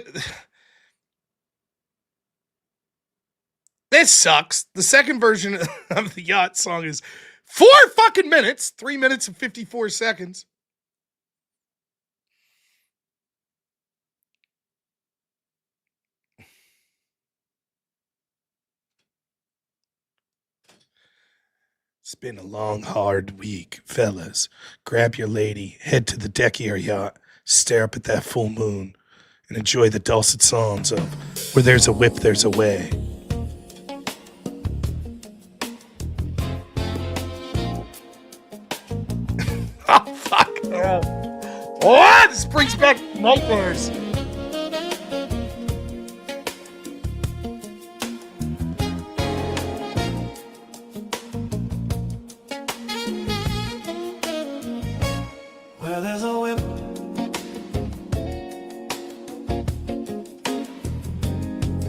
This sucks. The second version of the yacht song is 4 fucking minutes, 3 minutes and 54 seconds. It's been a long, hard week, fellas. Grab your lady, head to the deck of your yacht, stare up at that full moon, and enjoy the dulcet sounds of Where There's a Whip, There's a Way. Oh, fuck. Oh, this brings back nightmares. Where there's a whip,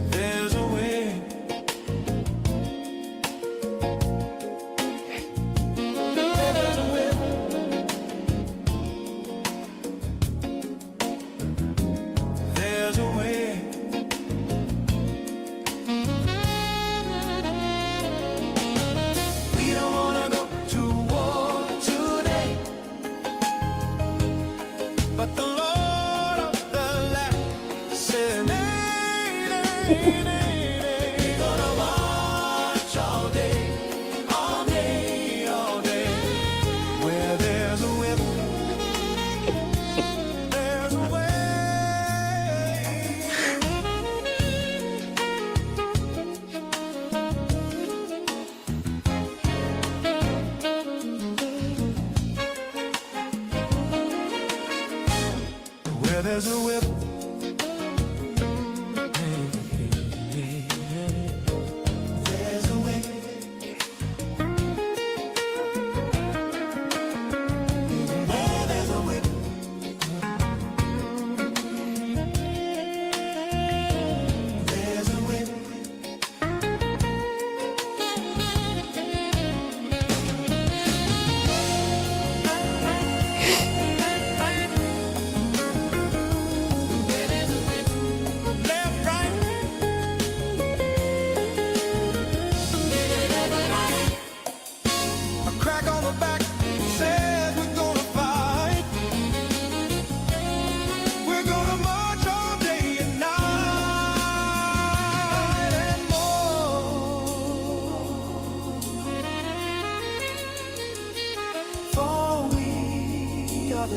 there's a way. There's a whip, there's a way. We don't wanna go to war today, but the Lord of the land said, nay, nay, nay, nay. We're gonna march all day, all day, all day. Where there's a whip, there's a way.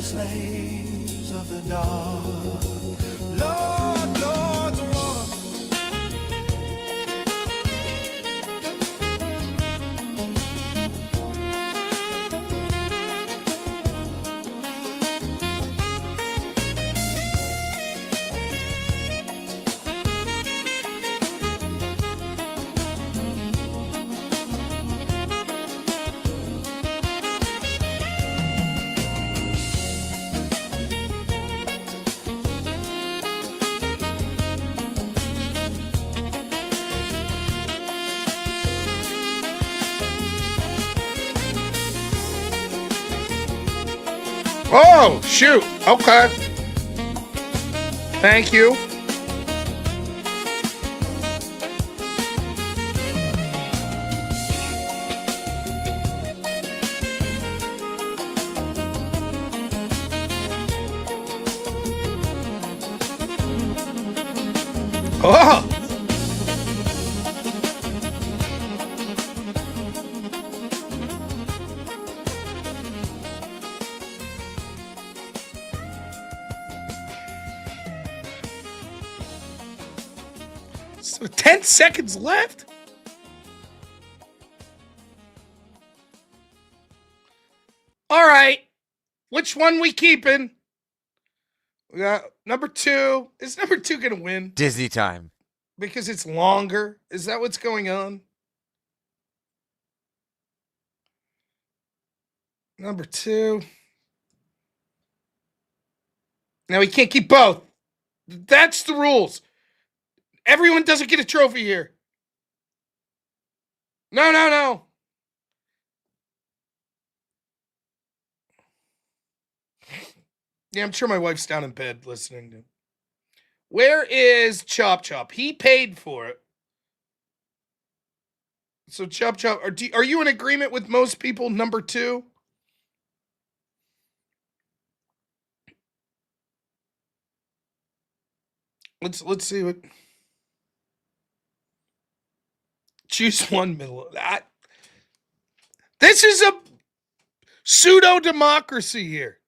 the slaves of the dark. Lord, Lord, Lord. Oh, shoot. Okay. Thank you. Oh. So 10 seconds left? All right. Which one we keeping? We got number 2. Is number 2 going to win? Disney time. Because it's longer? Is that what's going on? Number 2. Now we can't keep both. That's the rules. Everyone doesn't get a trophy here. No, no, no. Yeah, I'm sure my wife's down in bed listening to. Where is Chop Chop? He paid for it. So Chop Chop, are you in agreement with most people? Number 2. Let's see what. Choose one middle. This is a pseudo democracy here.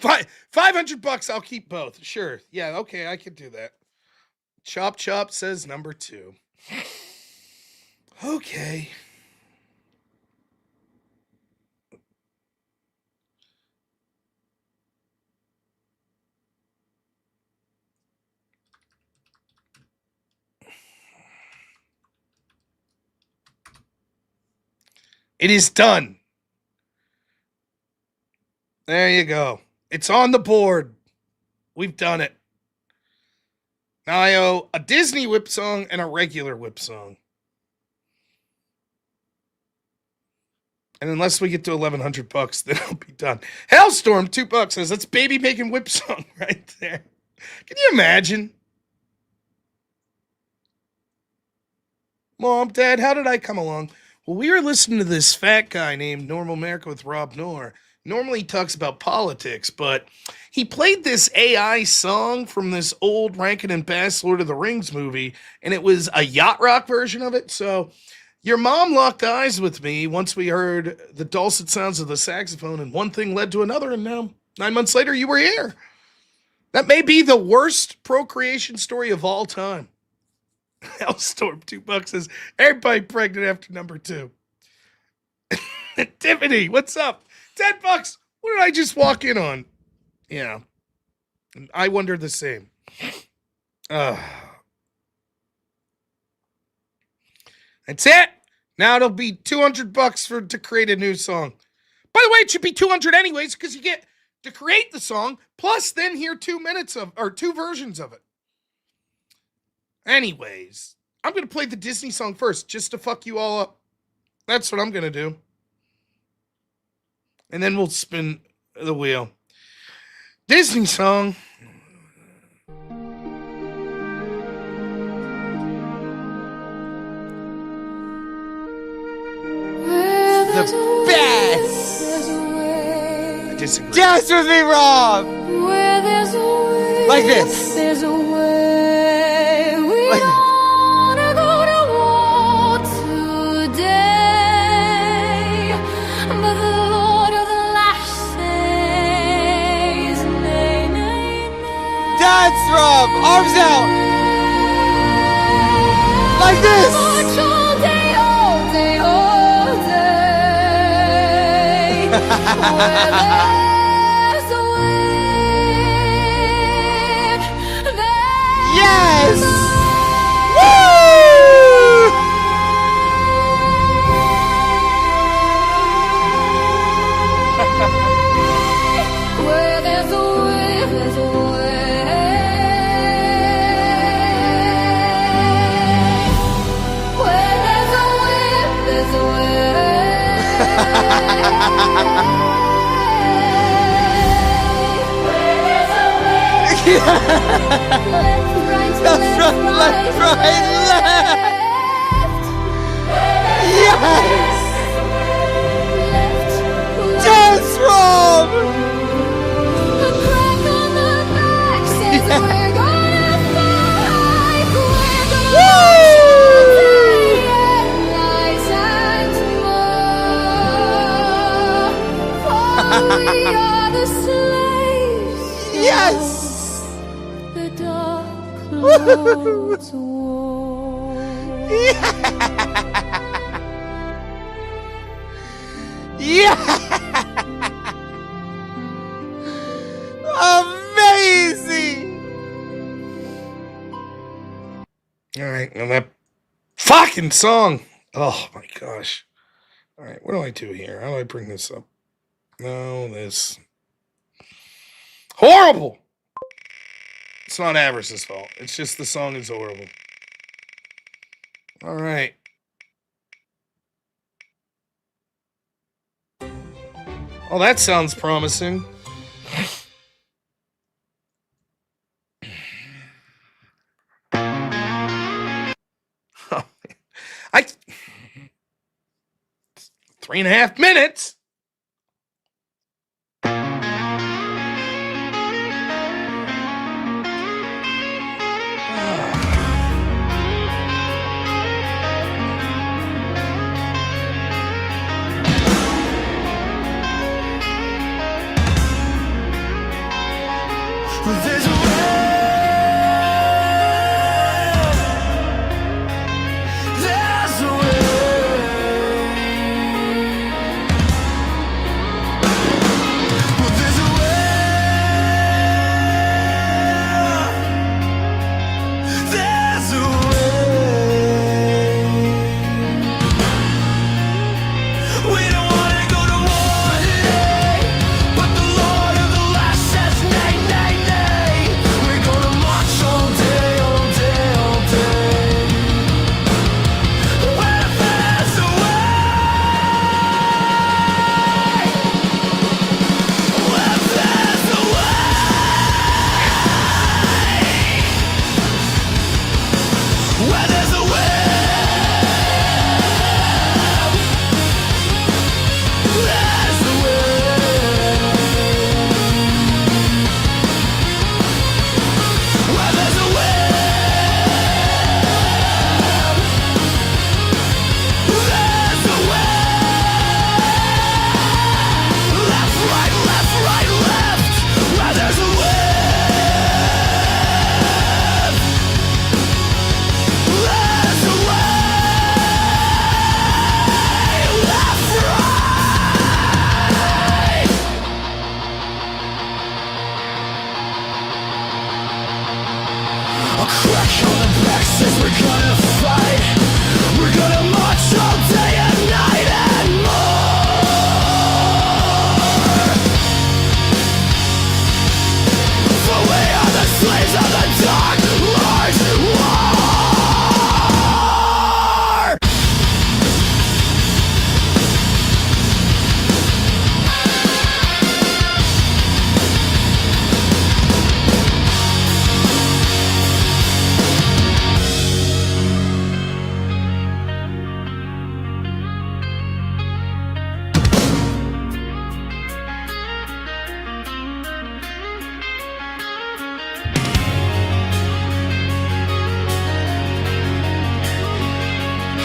$500. I'll keep both. Sure. Yeah. Okay. I can do that. Chop Chop says number 2. Okay. It is done. There you go. It's on the board. We've done it. Now I owe a Disney whip song and a regular whip song. And unless we get to $1,100, then I'll be done. Hellstorm, $2 says that's baby making whip song right there. Can you imagine? Mom, Dad, how did I come along? Well, we were listening to this fat guy named Normal America with robnoerr. Normally he talks about politics, but he played this AI song from this old Rankin and Bass Lord of the Rings movie, and it was a yacht rock version of it. So your mom locked eyes with me once we heard the dulcet sounds of the saxophone, and one thing led to another, and now 9 months later you were here. That may be the worst procreation story of all time. Hellstorm, $2 says everybody pregnant after number 2. Tiffany, what's up? $10. What did I just walk in on? Yeah. I wonder the same. That's it. Now it'll be $200 to create a new song. By the way, it should be $200 anyways, because you get to create the song, plus then hear 2 minutes of, or 2 versions of it. Anyways, I'm going to play the Disney song first, just to fuck you all up. That's what I'm going to do. And then we'll spin the wheel. Disney song. The best! I disagree. Dance with me, Rob! Like this. There's a way. We Like- don't wanna go to war today. 'Cause Dance, Rob! Arms out! Like this! March all day, all day, all day. Where there's a wind, Yes! where there's a wind, there's a way. Where there's a wind, there's a Left, right, left! Yes! Dance, Rob! A crack on the back says we're gonna fight. We're gonna march all day and night and more. For we are the slaves. Yes! The dark clouds war. Yeah! Amazing! All right, and that fucking song. Oh my gosh. All right, what do I do here? How do I bring this up? No, this. Horrible! It's not Avarice's fault. It's just the song is horrible. All right. Oh, that sounds promising. I 3.5 minutes. There's a way. There's a way. There's a way. There's a way. We don't want to go to war today, but the Lord of the Last says nay, nay, nay. We're gonna march all day, all day, all day. Where there's a way. Where there's a way. Where there's a way. There's a way. Where there's a way. There's a way. Left, right, left, right, left. Where there's a way. There's a way. Left, right. A crack on the back says we're gonna fight. We're gonna march all day and night and more. For we are the slaves of the dark Lord's war.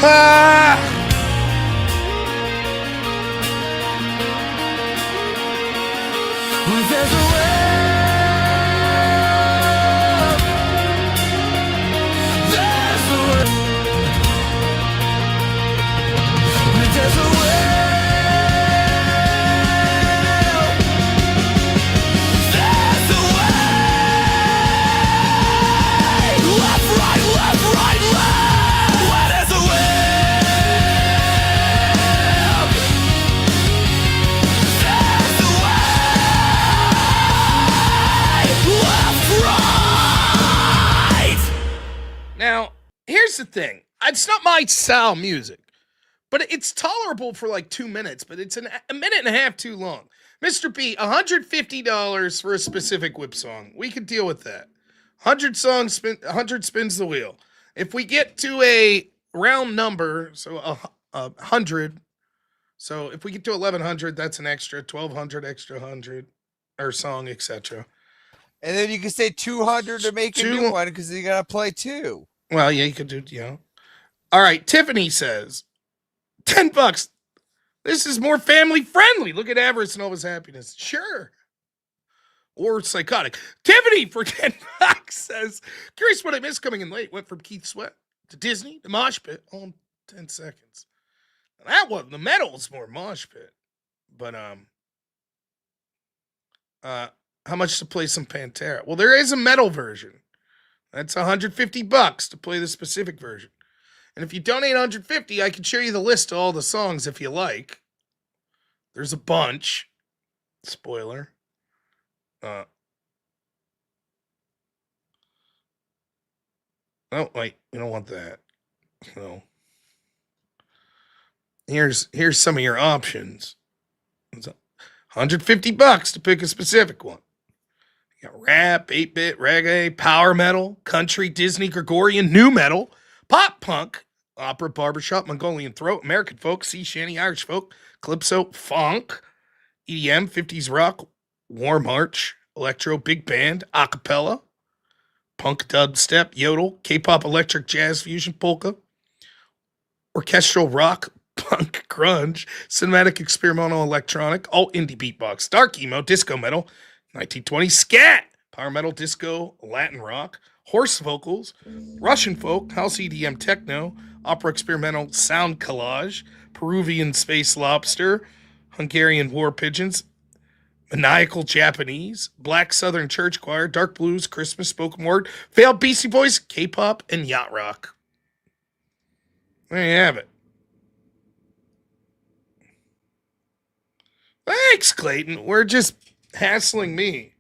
Ah! There's a way. here's the thing. It's not my style music, but it's tolerable for like 2 minutes, but it's a minute and a half too long. Mr. B, $150 for a specific whip song. We could deal with that. 100 songs, 100 spins the wheel. If we get to a round number, so 100. So if we get to 1100, that's an extra 1200, extra 100, or song, etc. And then you can say 200 to make a new one because you got to play 2. Well, yeah, you could do, All right, Tiffany says, $10. This is more family friendly. Look at Avarice and all his happiness. Sure. Or psychotic. Tiffany for $10 says, curious what I missed coming in late. Went from Keith Sweat to Disney to Mosh Pit all in 10 seconds. Now, that wasn't the metal, was more Mosh Pit. But how much to play some Pantera? Well, there is a metal version. That's $150 to play the specific version. And if you donate $150, I can show you the list of all the songs if you like. There's a bunch. Spoiler. Oh, wait, we don't want that. No. Here's some of your options. It's $150 to pick a specific one. You got rap, 8-bit, reggae, power metal, country, Disney, Gregorian, new metal, pop punk, opera, barbershop, Mongolian throat, American folk, sea shanty, Irish folk, calypso, funk, EDM, 50s rock, war march, electro, big band, a cappella, punk, dubstep, yodel, K-pop, electric, jazz, fusion, polka, orchestral rock, punk, grunge, cinematic, experimental, electronic, alt indie beatbox, dark emo, disco metal, 1920 scat, power metal, disco, Latin rock, horse vocals, Russian folk, house EDM, techno, opera, experimental, sound collage, Peruvian space lobster, Hungarian war pigeons, maniacal Japanese, black southern church choir, dark blues, Christmas spoken word, failed Beastie Boys, K-pop, and yacht rock. There you have it. Thanks, Clayton. We're just hassling me.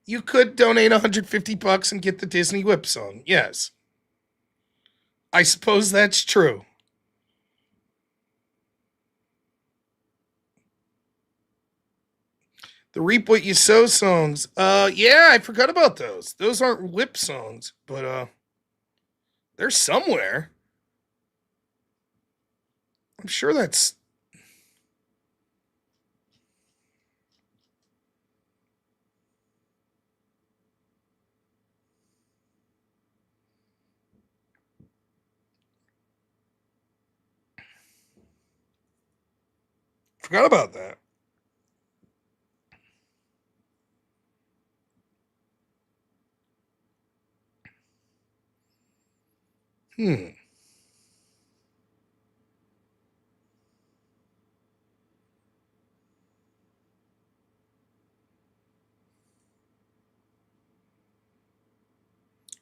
You could donate $150 and get the Disney Whip song. Yes. I suppose that's true. The Reap What You Sow songs. Yeah, I forgot about those. Those aren't whip songs, but they're somewhere. I'm sure that's... Forgot about that. We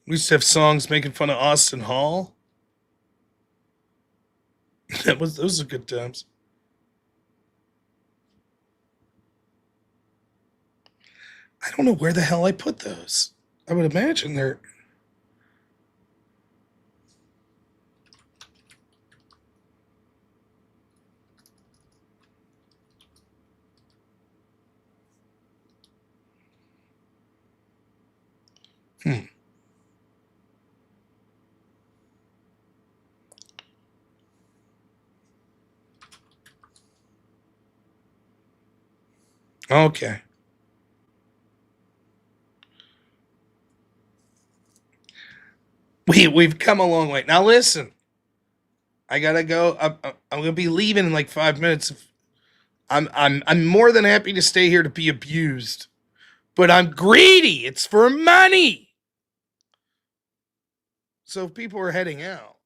used to have songs making fun of Austin Hall. Those are good times. I don't know where the hell I put those. I would imagine they're... Okay. We've come a long way. Now listen. I gotta go. I'm gonna be leaving in like 5 minutes. I'm more than happy to stay here to be abused, but I'm greedy. It's for money. So if people are heading out,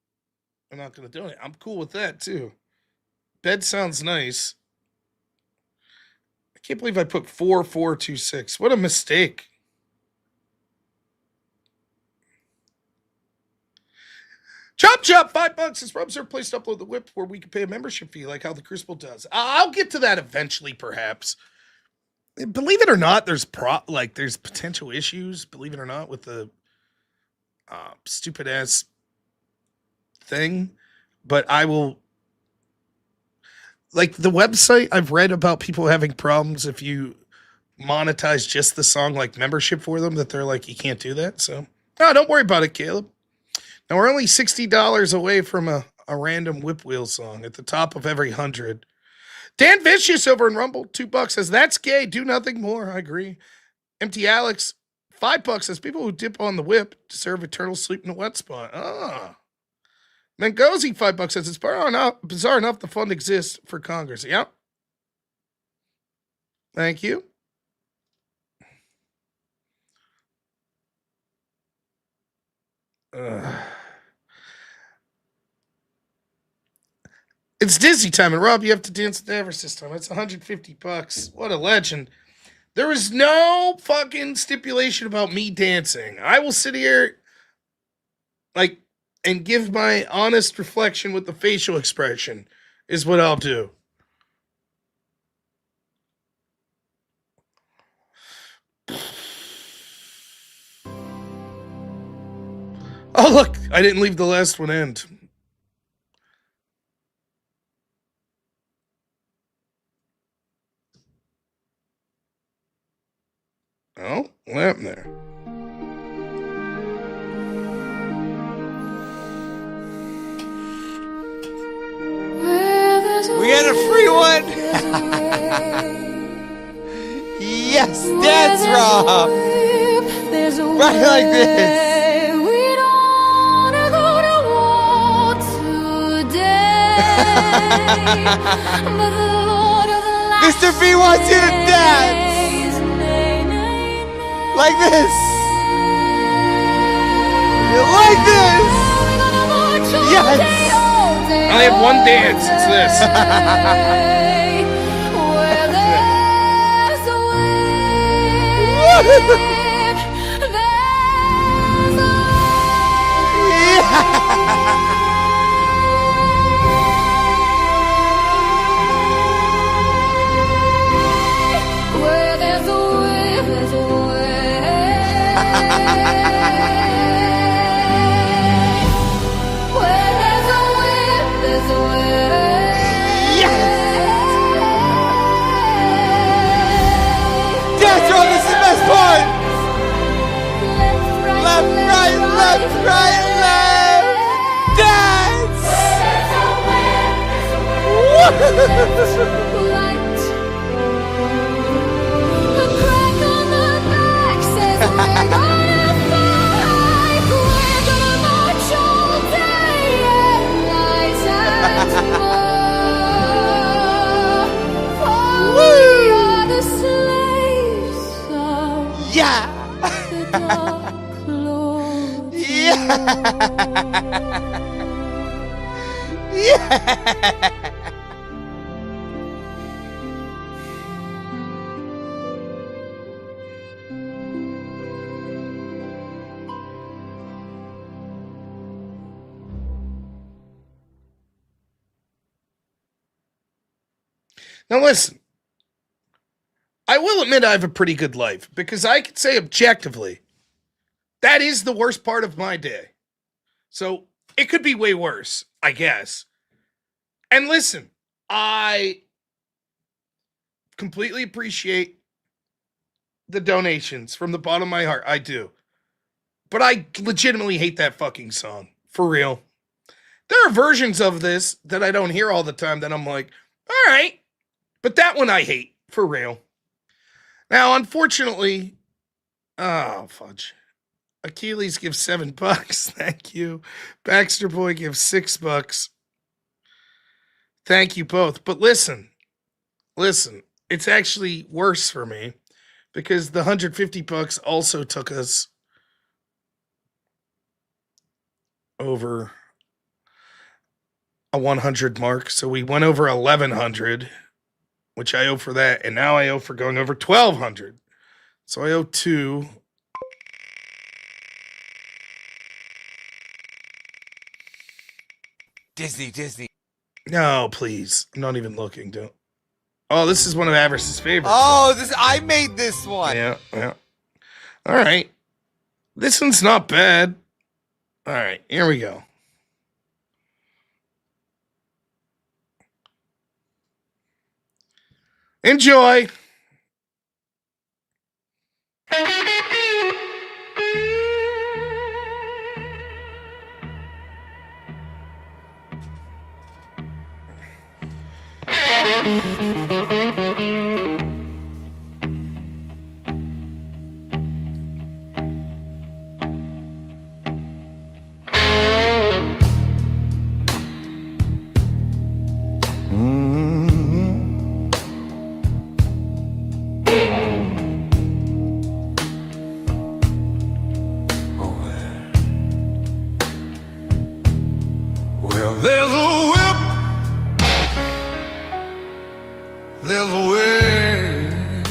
I'm not gonna do it. I'm cool with that too. Bed sounds nice. I can't believe I put 4426. What a mistake. Chop, $5. This Rob's our place to upload the whip where we can pay a membership fee like how the Crucible does. I'll get to that eventually, perhaps. Believe it or not, there's potential issues, believe it or not, with the stupid ass thing, but I will. Like the website, I've read about people having problems if you monetize just the song, like membership for them, that they're like, you can't do that. So, no, don't worry about it, Caleb. Now we're only $60 away from a random Whip Wheel song at the top of every 100. Dan Vicious over in Rumble, $2 says, that's gay, do nothing more. I agree. Empty Alex, $5 says, people who dip on the whip deserve eternal sleep in a wet spot. Ah. Mangozi, $5 says, it's bizarre enough the fund exists for Congress. Yep. Thank you. It's Disney time, and Rob, you have to dance with Everest this time. It's $150. What a legend. There is no fucking stipulation about me dancing. I will sit here and give my honest reflection with the facial expression is what I'll do. Oh, look, I didn't leave the last one end. Oh, what happened there? We got a free one. Yes, dance, Rob. Right like this. Mr. B wants you to dance like this. Like this. Yes. I have one dance. It's this. Left, right, left. Dance. Yeah. Yeah. Now listen, I will admit I have a pretty good life because I can say objectively that is the worst part of my day. So it could be way worse, I guess. And listen, I completely appreciate the donations from the bottom of my heart. I do. But I legitimately hate that fucking song. For real. There are versions of this that I don't hear all the time that I'm like, all right. But that one I hate. For real. Now, unfortunately, oh, fudge. Achilles gives $7. Thank you. Baxter Boy gives $6. Thank you both. But listen, it's actually worse for me because the $150 also took us over a 100 mark. So we went over 1,100, which I owe for that. And now I owe for going over 1,200. So I owe 2. Disney. No, please. I'm not even looking. Don't. Oh, this is one of Avarice's favorites. Oh, I made this one. Yeah. All right. This one's not bad. All right, here we go. Enjoy. Well, there's a whip. There's a way.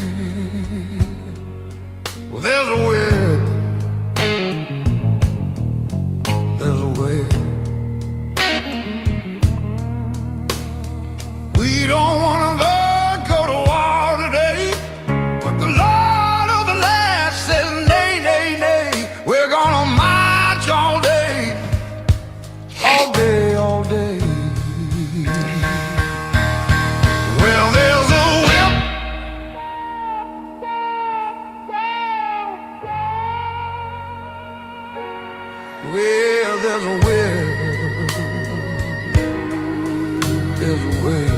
Well, there's a way. There's a way. We don't want to go to war today, but the Lord of the land says nay, nay, nay. We're gonna march all day, all day, all day. Well, there's a whip. Well, there's a whip. There's a way.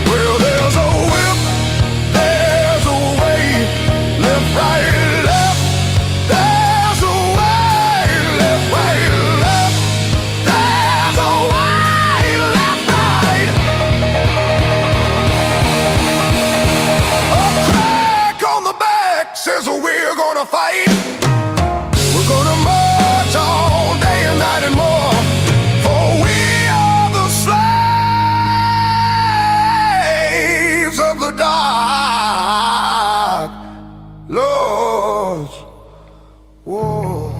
Well, there's a whip, there's a way, left, right, left. There's a way, left, right, left. There's a way, left, right. A crack on the back says we're gonna fight. We're gonna march all day and night and more, for we are the slaves of the dark Lord's war.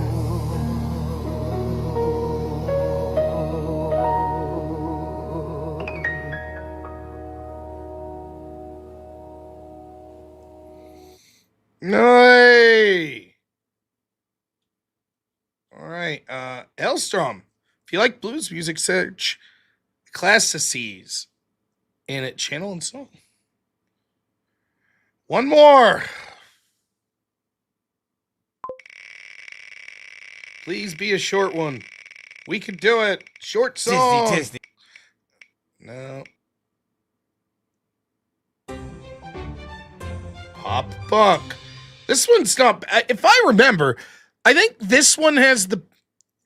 Hey. All right. Elstrom. If you like blues music, search Classices in it channel and song. One more. Please be a short one. We can do it. Short song. Disney. No. Pop punk. This one's not. If I remember, I think this one has the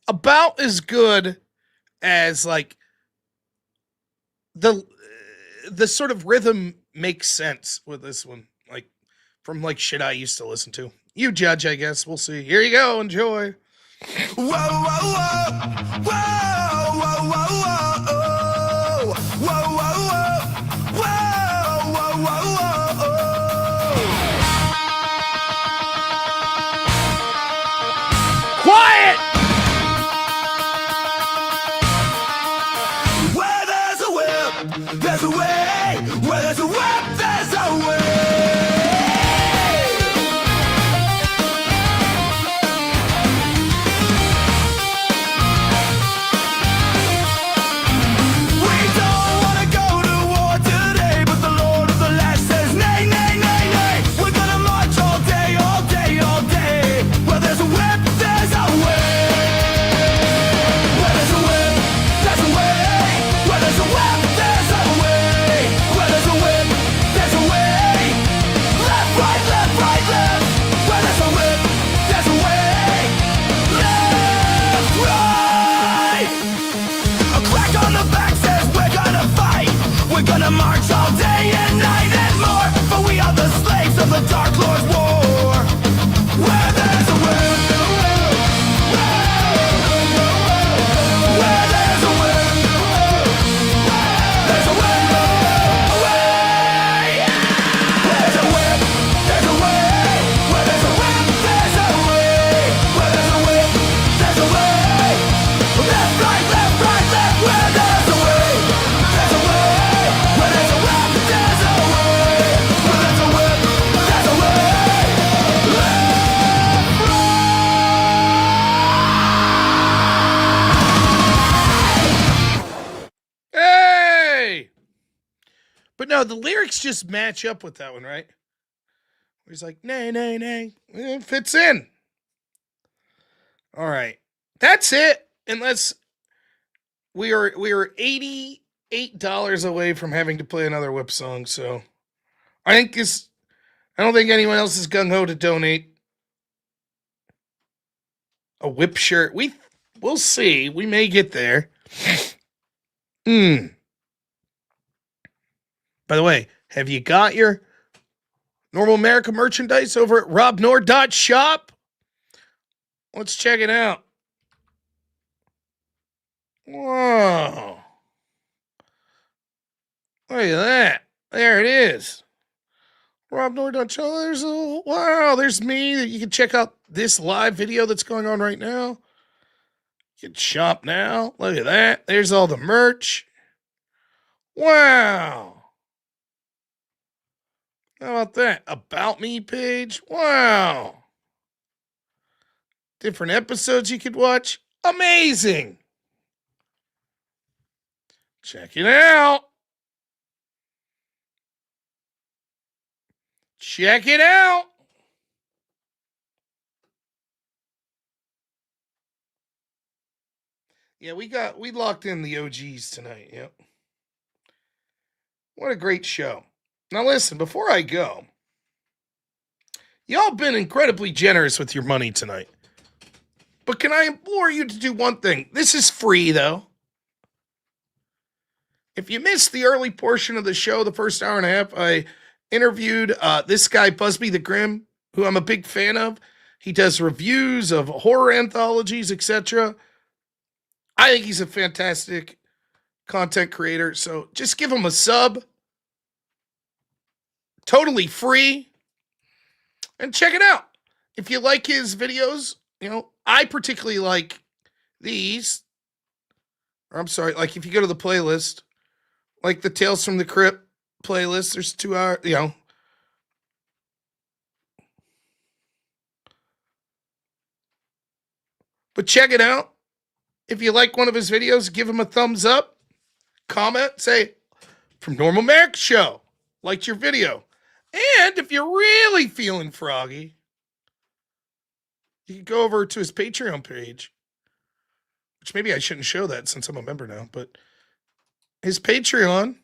about as good as like the sort of rhythm makes sense with this one, like from like shit I used to listen to. You judge, I guess. We'll see. Here you go. Enjoy. Whoa, whoa, whoa, whoa, whoa, whoa, whoa, whoa, whoa, whoa, whoa, whoa, Quiet. where there's a whip, there's a way. Where there's a whip, there's a way. We don't wanna go to war today, but the Lord of the land says nay, nay, nay, nay. We're gonna march all day, all day, all day. Where there's a whip, there's a way. Where there's a whip, there's a way. Where there's a whip, there's a way. Where there's a whip, there's a way. But no, the lyrics just match up with that one, right? He's like, nay, nay, nay. It fits in. All right. That's it. Unless we are $88 away from having to play another whip song, so I don't think anyone else is gung ho to donate a whip shirt. We'll see. We may get there. By the way, have you got your Normal America merchandise over at robnoerr.shop? Let's check it out. Whoa. Look at that. There it is. robnoerr.shop. There's me. You can check out this live video that's going on right now. You can shop now. Look at that. There's all the merch. Wow. How about that? About me page. Wow. Different episodes you could watch. Amazing. Check it out. Check it out. Yeah, we locked in the OGs tonight. Yep. What a great show. Now listen, before I go, y'all been incredibly generous with your money tonight. But can I implore you to do one thing? This is free, though. If you missed the early portion of the show, the first hour and a half, I interviewed this guy, Buzby the Grim, who I'm a big fan of. He does reviews of horror anthologies, etc. I think he's a fantastic content creator. So just give him a sub. Totally free. And check it out. If you like his videos, I particularly like these. Or I'm sorry, like if you go to the playlist, like the Tales from the Crypt playlist, there's 2 hours, But check it out. If you like one of his videos, give him a thumbs up. Comment, say, from Normal America Show, liked your video. And if you're really feeling froggy, you can go over to his Patreon page, which maybe I shouldn't show that since I'm a member now, but his Patreon.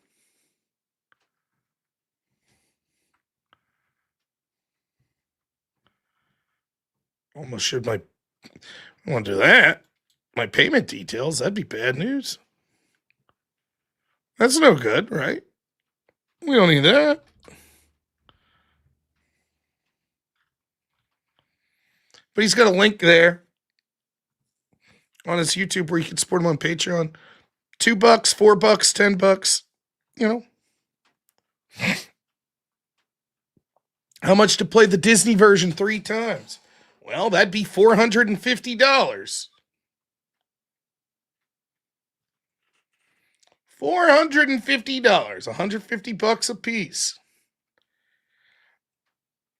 Almost showed I want to do that. My payment details, that'd be bad news. That's no good, right? We don't need that. But he's got a link there on his YouTube where you can support him on Patreon. $2, $4, $10, How much to play the Disney version 3 times? Well, that'd be $450. $450, $150 a piece.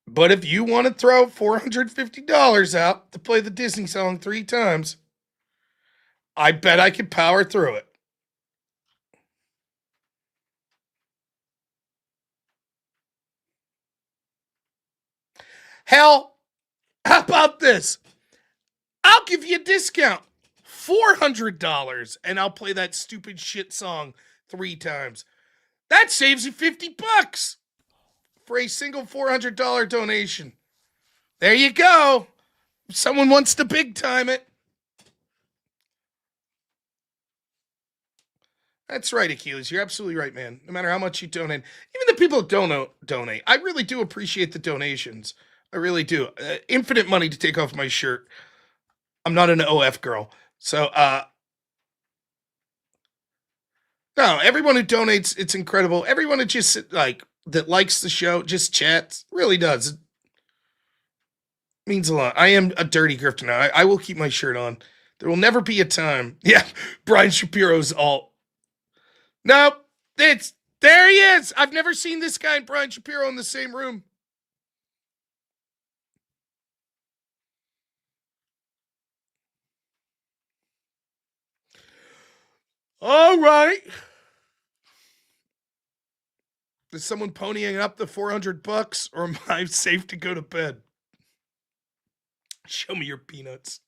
But if you want to throw $450 out to play the Disney song 3 times, I bet I could power through it. Hell, how about this? I'll give you a discount. $400 and I'll play that stupid shit song 3 times. That saves you $50 for a single $400 donation. There you go. If someone wants to big time it. That's right, Achilles. You're absolutely right, man. No matter how much you donate, even the people that don't donate, I really do appreciate the donations. I really do. Infinite money to take off my shirt. I'm not an OF girl. So, no, everyone who donates, it's incredible. Everyone who just that likes the show, just chats, really does. It means a lot. I am a dirty grifter now. I will keep my shirt on. There will never be a time. Yeah, Brian Shapiro's alt. Nope, there he is. I've never seen this guy and Brian Shapiro in the same room. All right. Is someone ponying up the $400, or am I safe to go to bed? Show me your peanuts.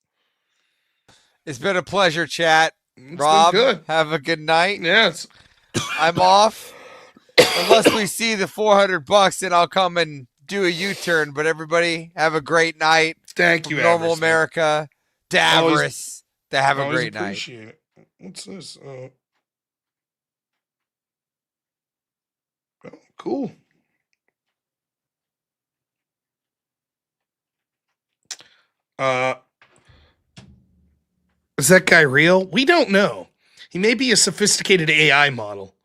It's been a pleasure, chat. It's Rob, been good. have a good night. Yes. I'm off. Unless we see the $400, then I'll come and do a U-turn. But everybody, have a great night. Thank you, Normal Avarice, America. Davarice. Have a great night. Appreciate it. What's this? Oh, cool. Is that guy real? We don't know. He may be a sophisticated AI model.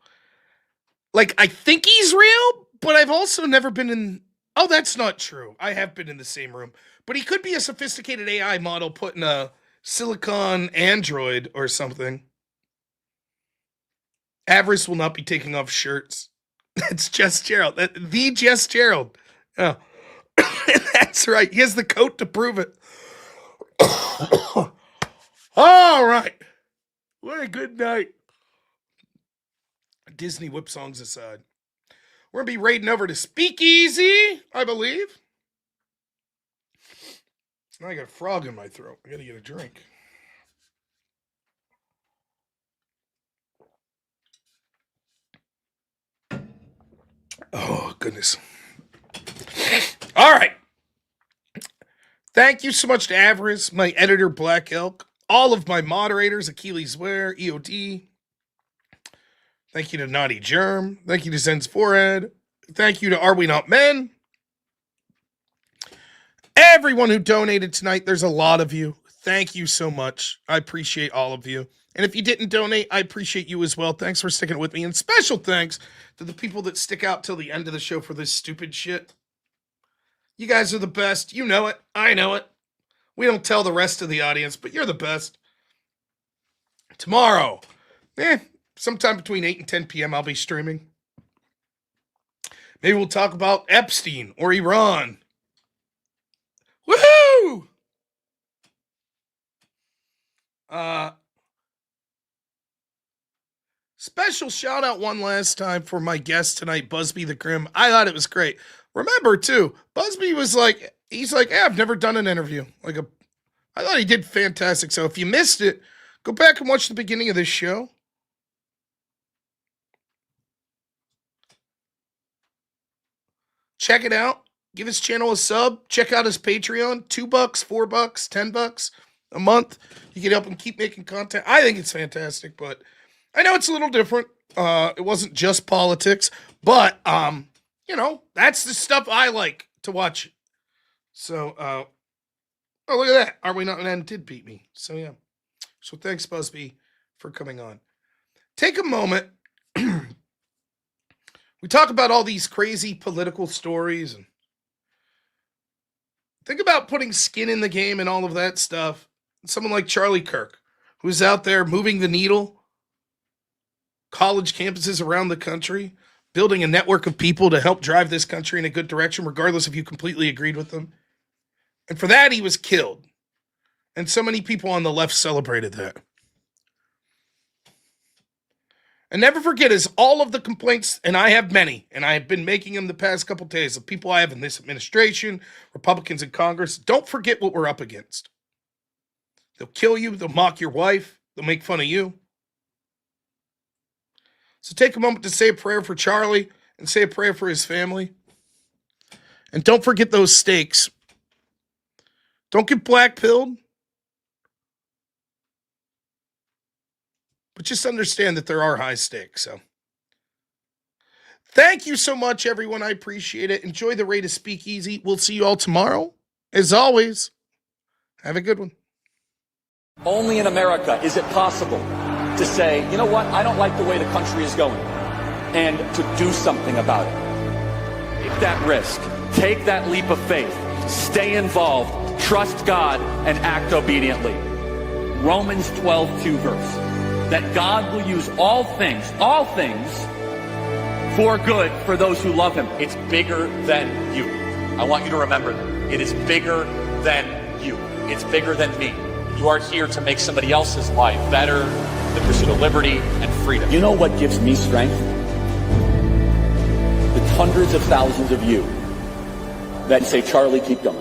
Like, I think he's real, but I've also never been in... Oh, that's not true. I have been in the same room. But he could be a sophisticated AI model put in a silicon android or something. Avarice will not be taking off shirts. That's Jess Gerald. The Jess Gerald. Oh. That's right. He has the coat to prove it. All right. What a good night. Disney whip songs aside. We're going to be raiding over to Speakeasy, I believe. Now I got a frog in my throat. I got to get a drink. Oh, goodness. All right. Thank you so much to Avarice, my editor, Black Elk, all of my moderators, Achilles Ware, EOD. Thank you to Naughty Germ. Thank you to Zen's Forehead. Thank you to Are We Not Men? Everyone who donated tonight, there's a lot of you. Thank you so much. I appreciate all of you. And if you didn't donate, I appreciate you as well. Thanks for sticking with me. And special thanks to the people that stick out till the end of the show for this stupid shit. You guys are the best. You know it. I know it. We don't tell the rest of the audience, but you're the best. Tomorrow, sometime between 8 and 10 p.m., I'll be streaming. Maybe we'll talk about Epstein or Iran. Woohoo! Special shout out one last time for my guest tonight, Buzby the Grim. I thought it was great. Remember too, Buzby was like, he's like, I've never done an interview. I thought he did fantastic. So if you missed it, go back and watch the beginning of this show. Check it out. Give his channel a sub. Check out his Patreon. $2, $4, $10 a month. You can help him keep making content. I think it's fantastic, but I know it's a little different. It wasn't just politics, but that's the stuff I like to watch. So, oh, look at that. Are We Not Men did beat me. So, yeah. So, thanks, Buzby, for coming on. Take a moment. We talk about all these crazy political stories and think about putting skin in the game and all of that stuff. Someone like Charlie Kirk, who's out there moving the needle, college campuses around the country, building a network of people to help drive this country in a good direction, regardless if you completely agreed with them. And for that, he was killed. And so many people on the left celebrated that. And never forget, is all of the complaints, and I have many, and I have been making them the past couple days, of people I have in this administration, Republicans in Congress, don't forget what we're up against. They'll kill you, they'll mock your wife, they'll make fun of you. So take a moment to say a prayer for Charlie and say a prayer for his family. And don't forget those stakes. Don't get black-pilled. But just understand that there are high stakes. So thank you so much, everyone. I appreciate it. Enjoy the raid of Speakeasy. We'll see you all tomorrow. As always, have a good one. Only in America is it possible to say, you know what, I don't like the way the country is going, and to do something about it. Take that risk. Take that leap of faith. Stay involved. Trust God and act obediently. Romans 12:2 verse. That God will use all things for good for those who love him. It's bigger than you. I want you to remember that. It is bigger than you. It's bigger than me. You are here to make somebody else's life better, the pursuit of liberty and freedom. You know what gives me strength? hundreds of thousands of you that say, Charlie, keep going.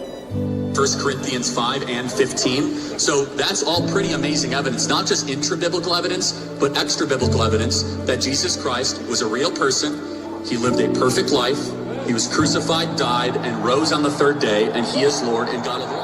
1 Corinthians 5 and 15. So that's all pretty amazing evidence, not just intra-biblical evidence, but extra-biblical evidence that Jesus Christ was a real person. He lived a perfect life. He was crucified, died, and rose on the third day, and he is Lord and God of all.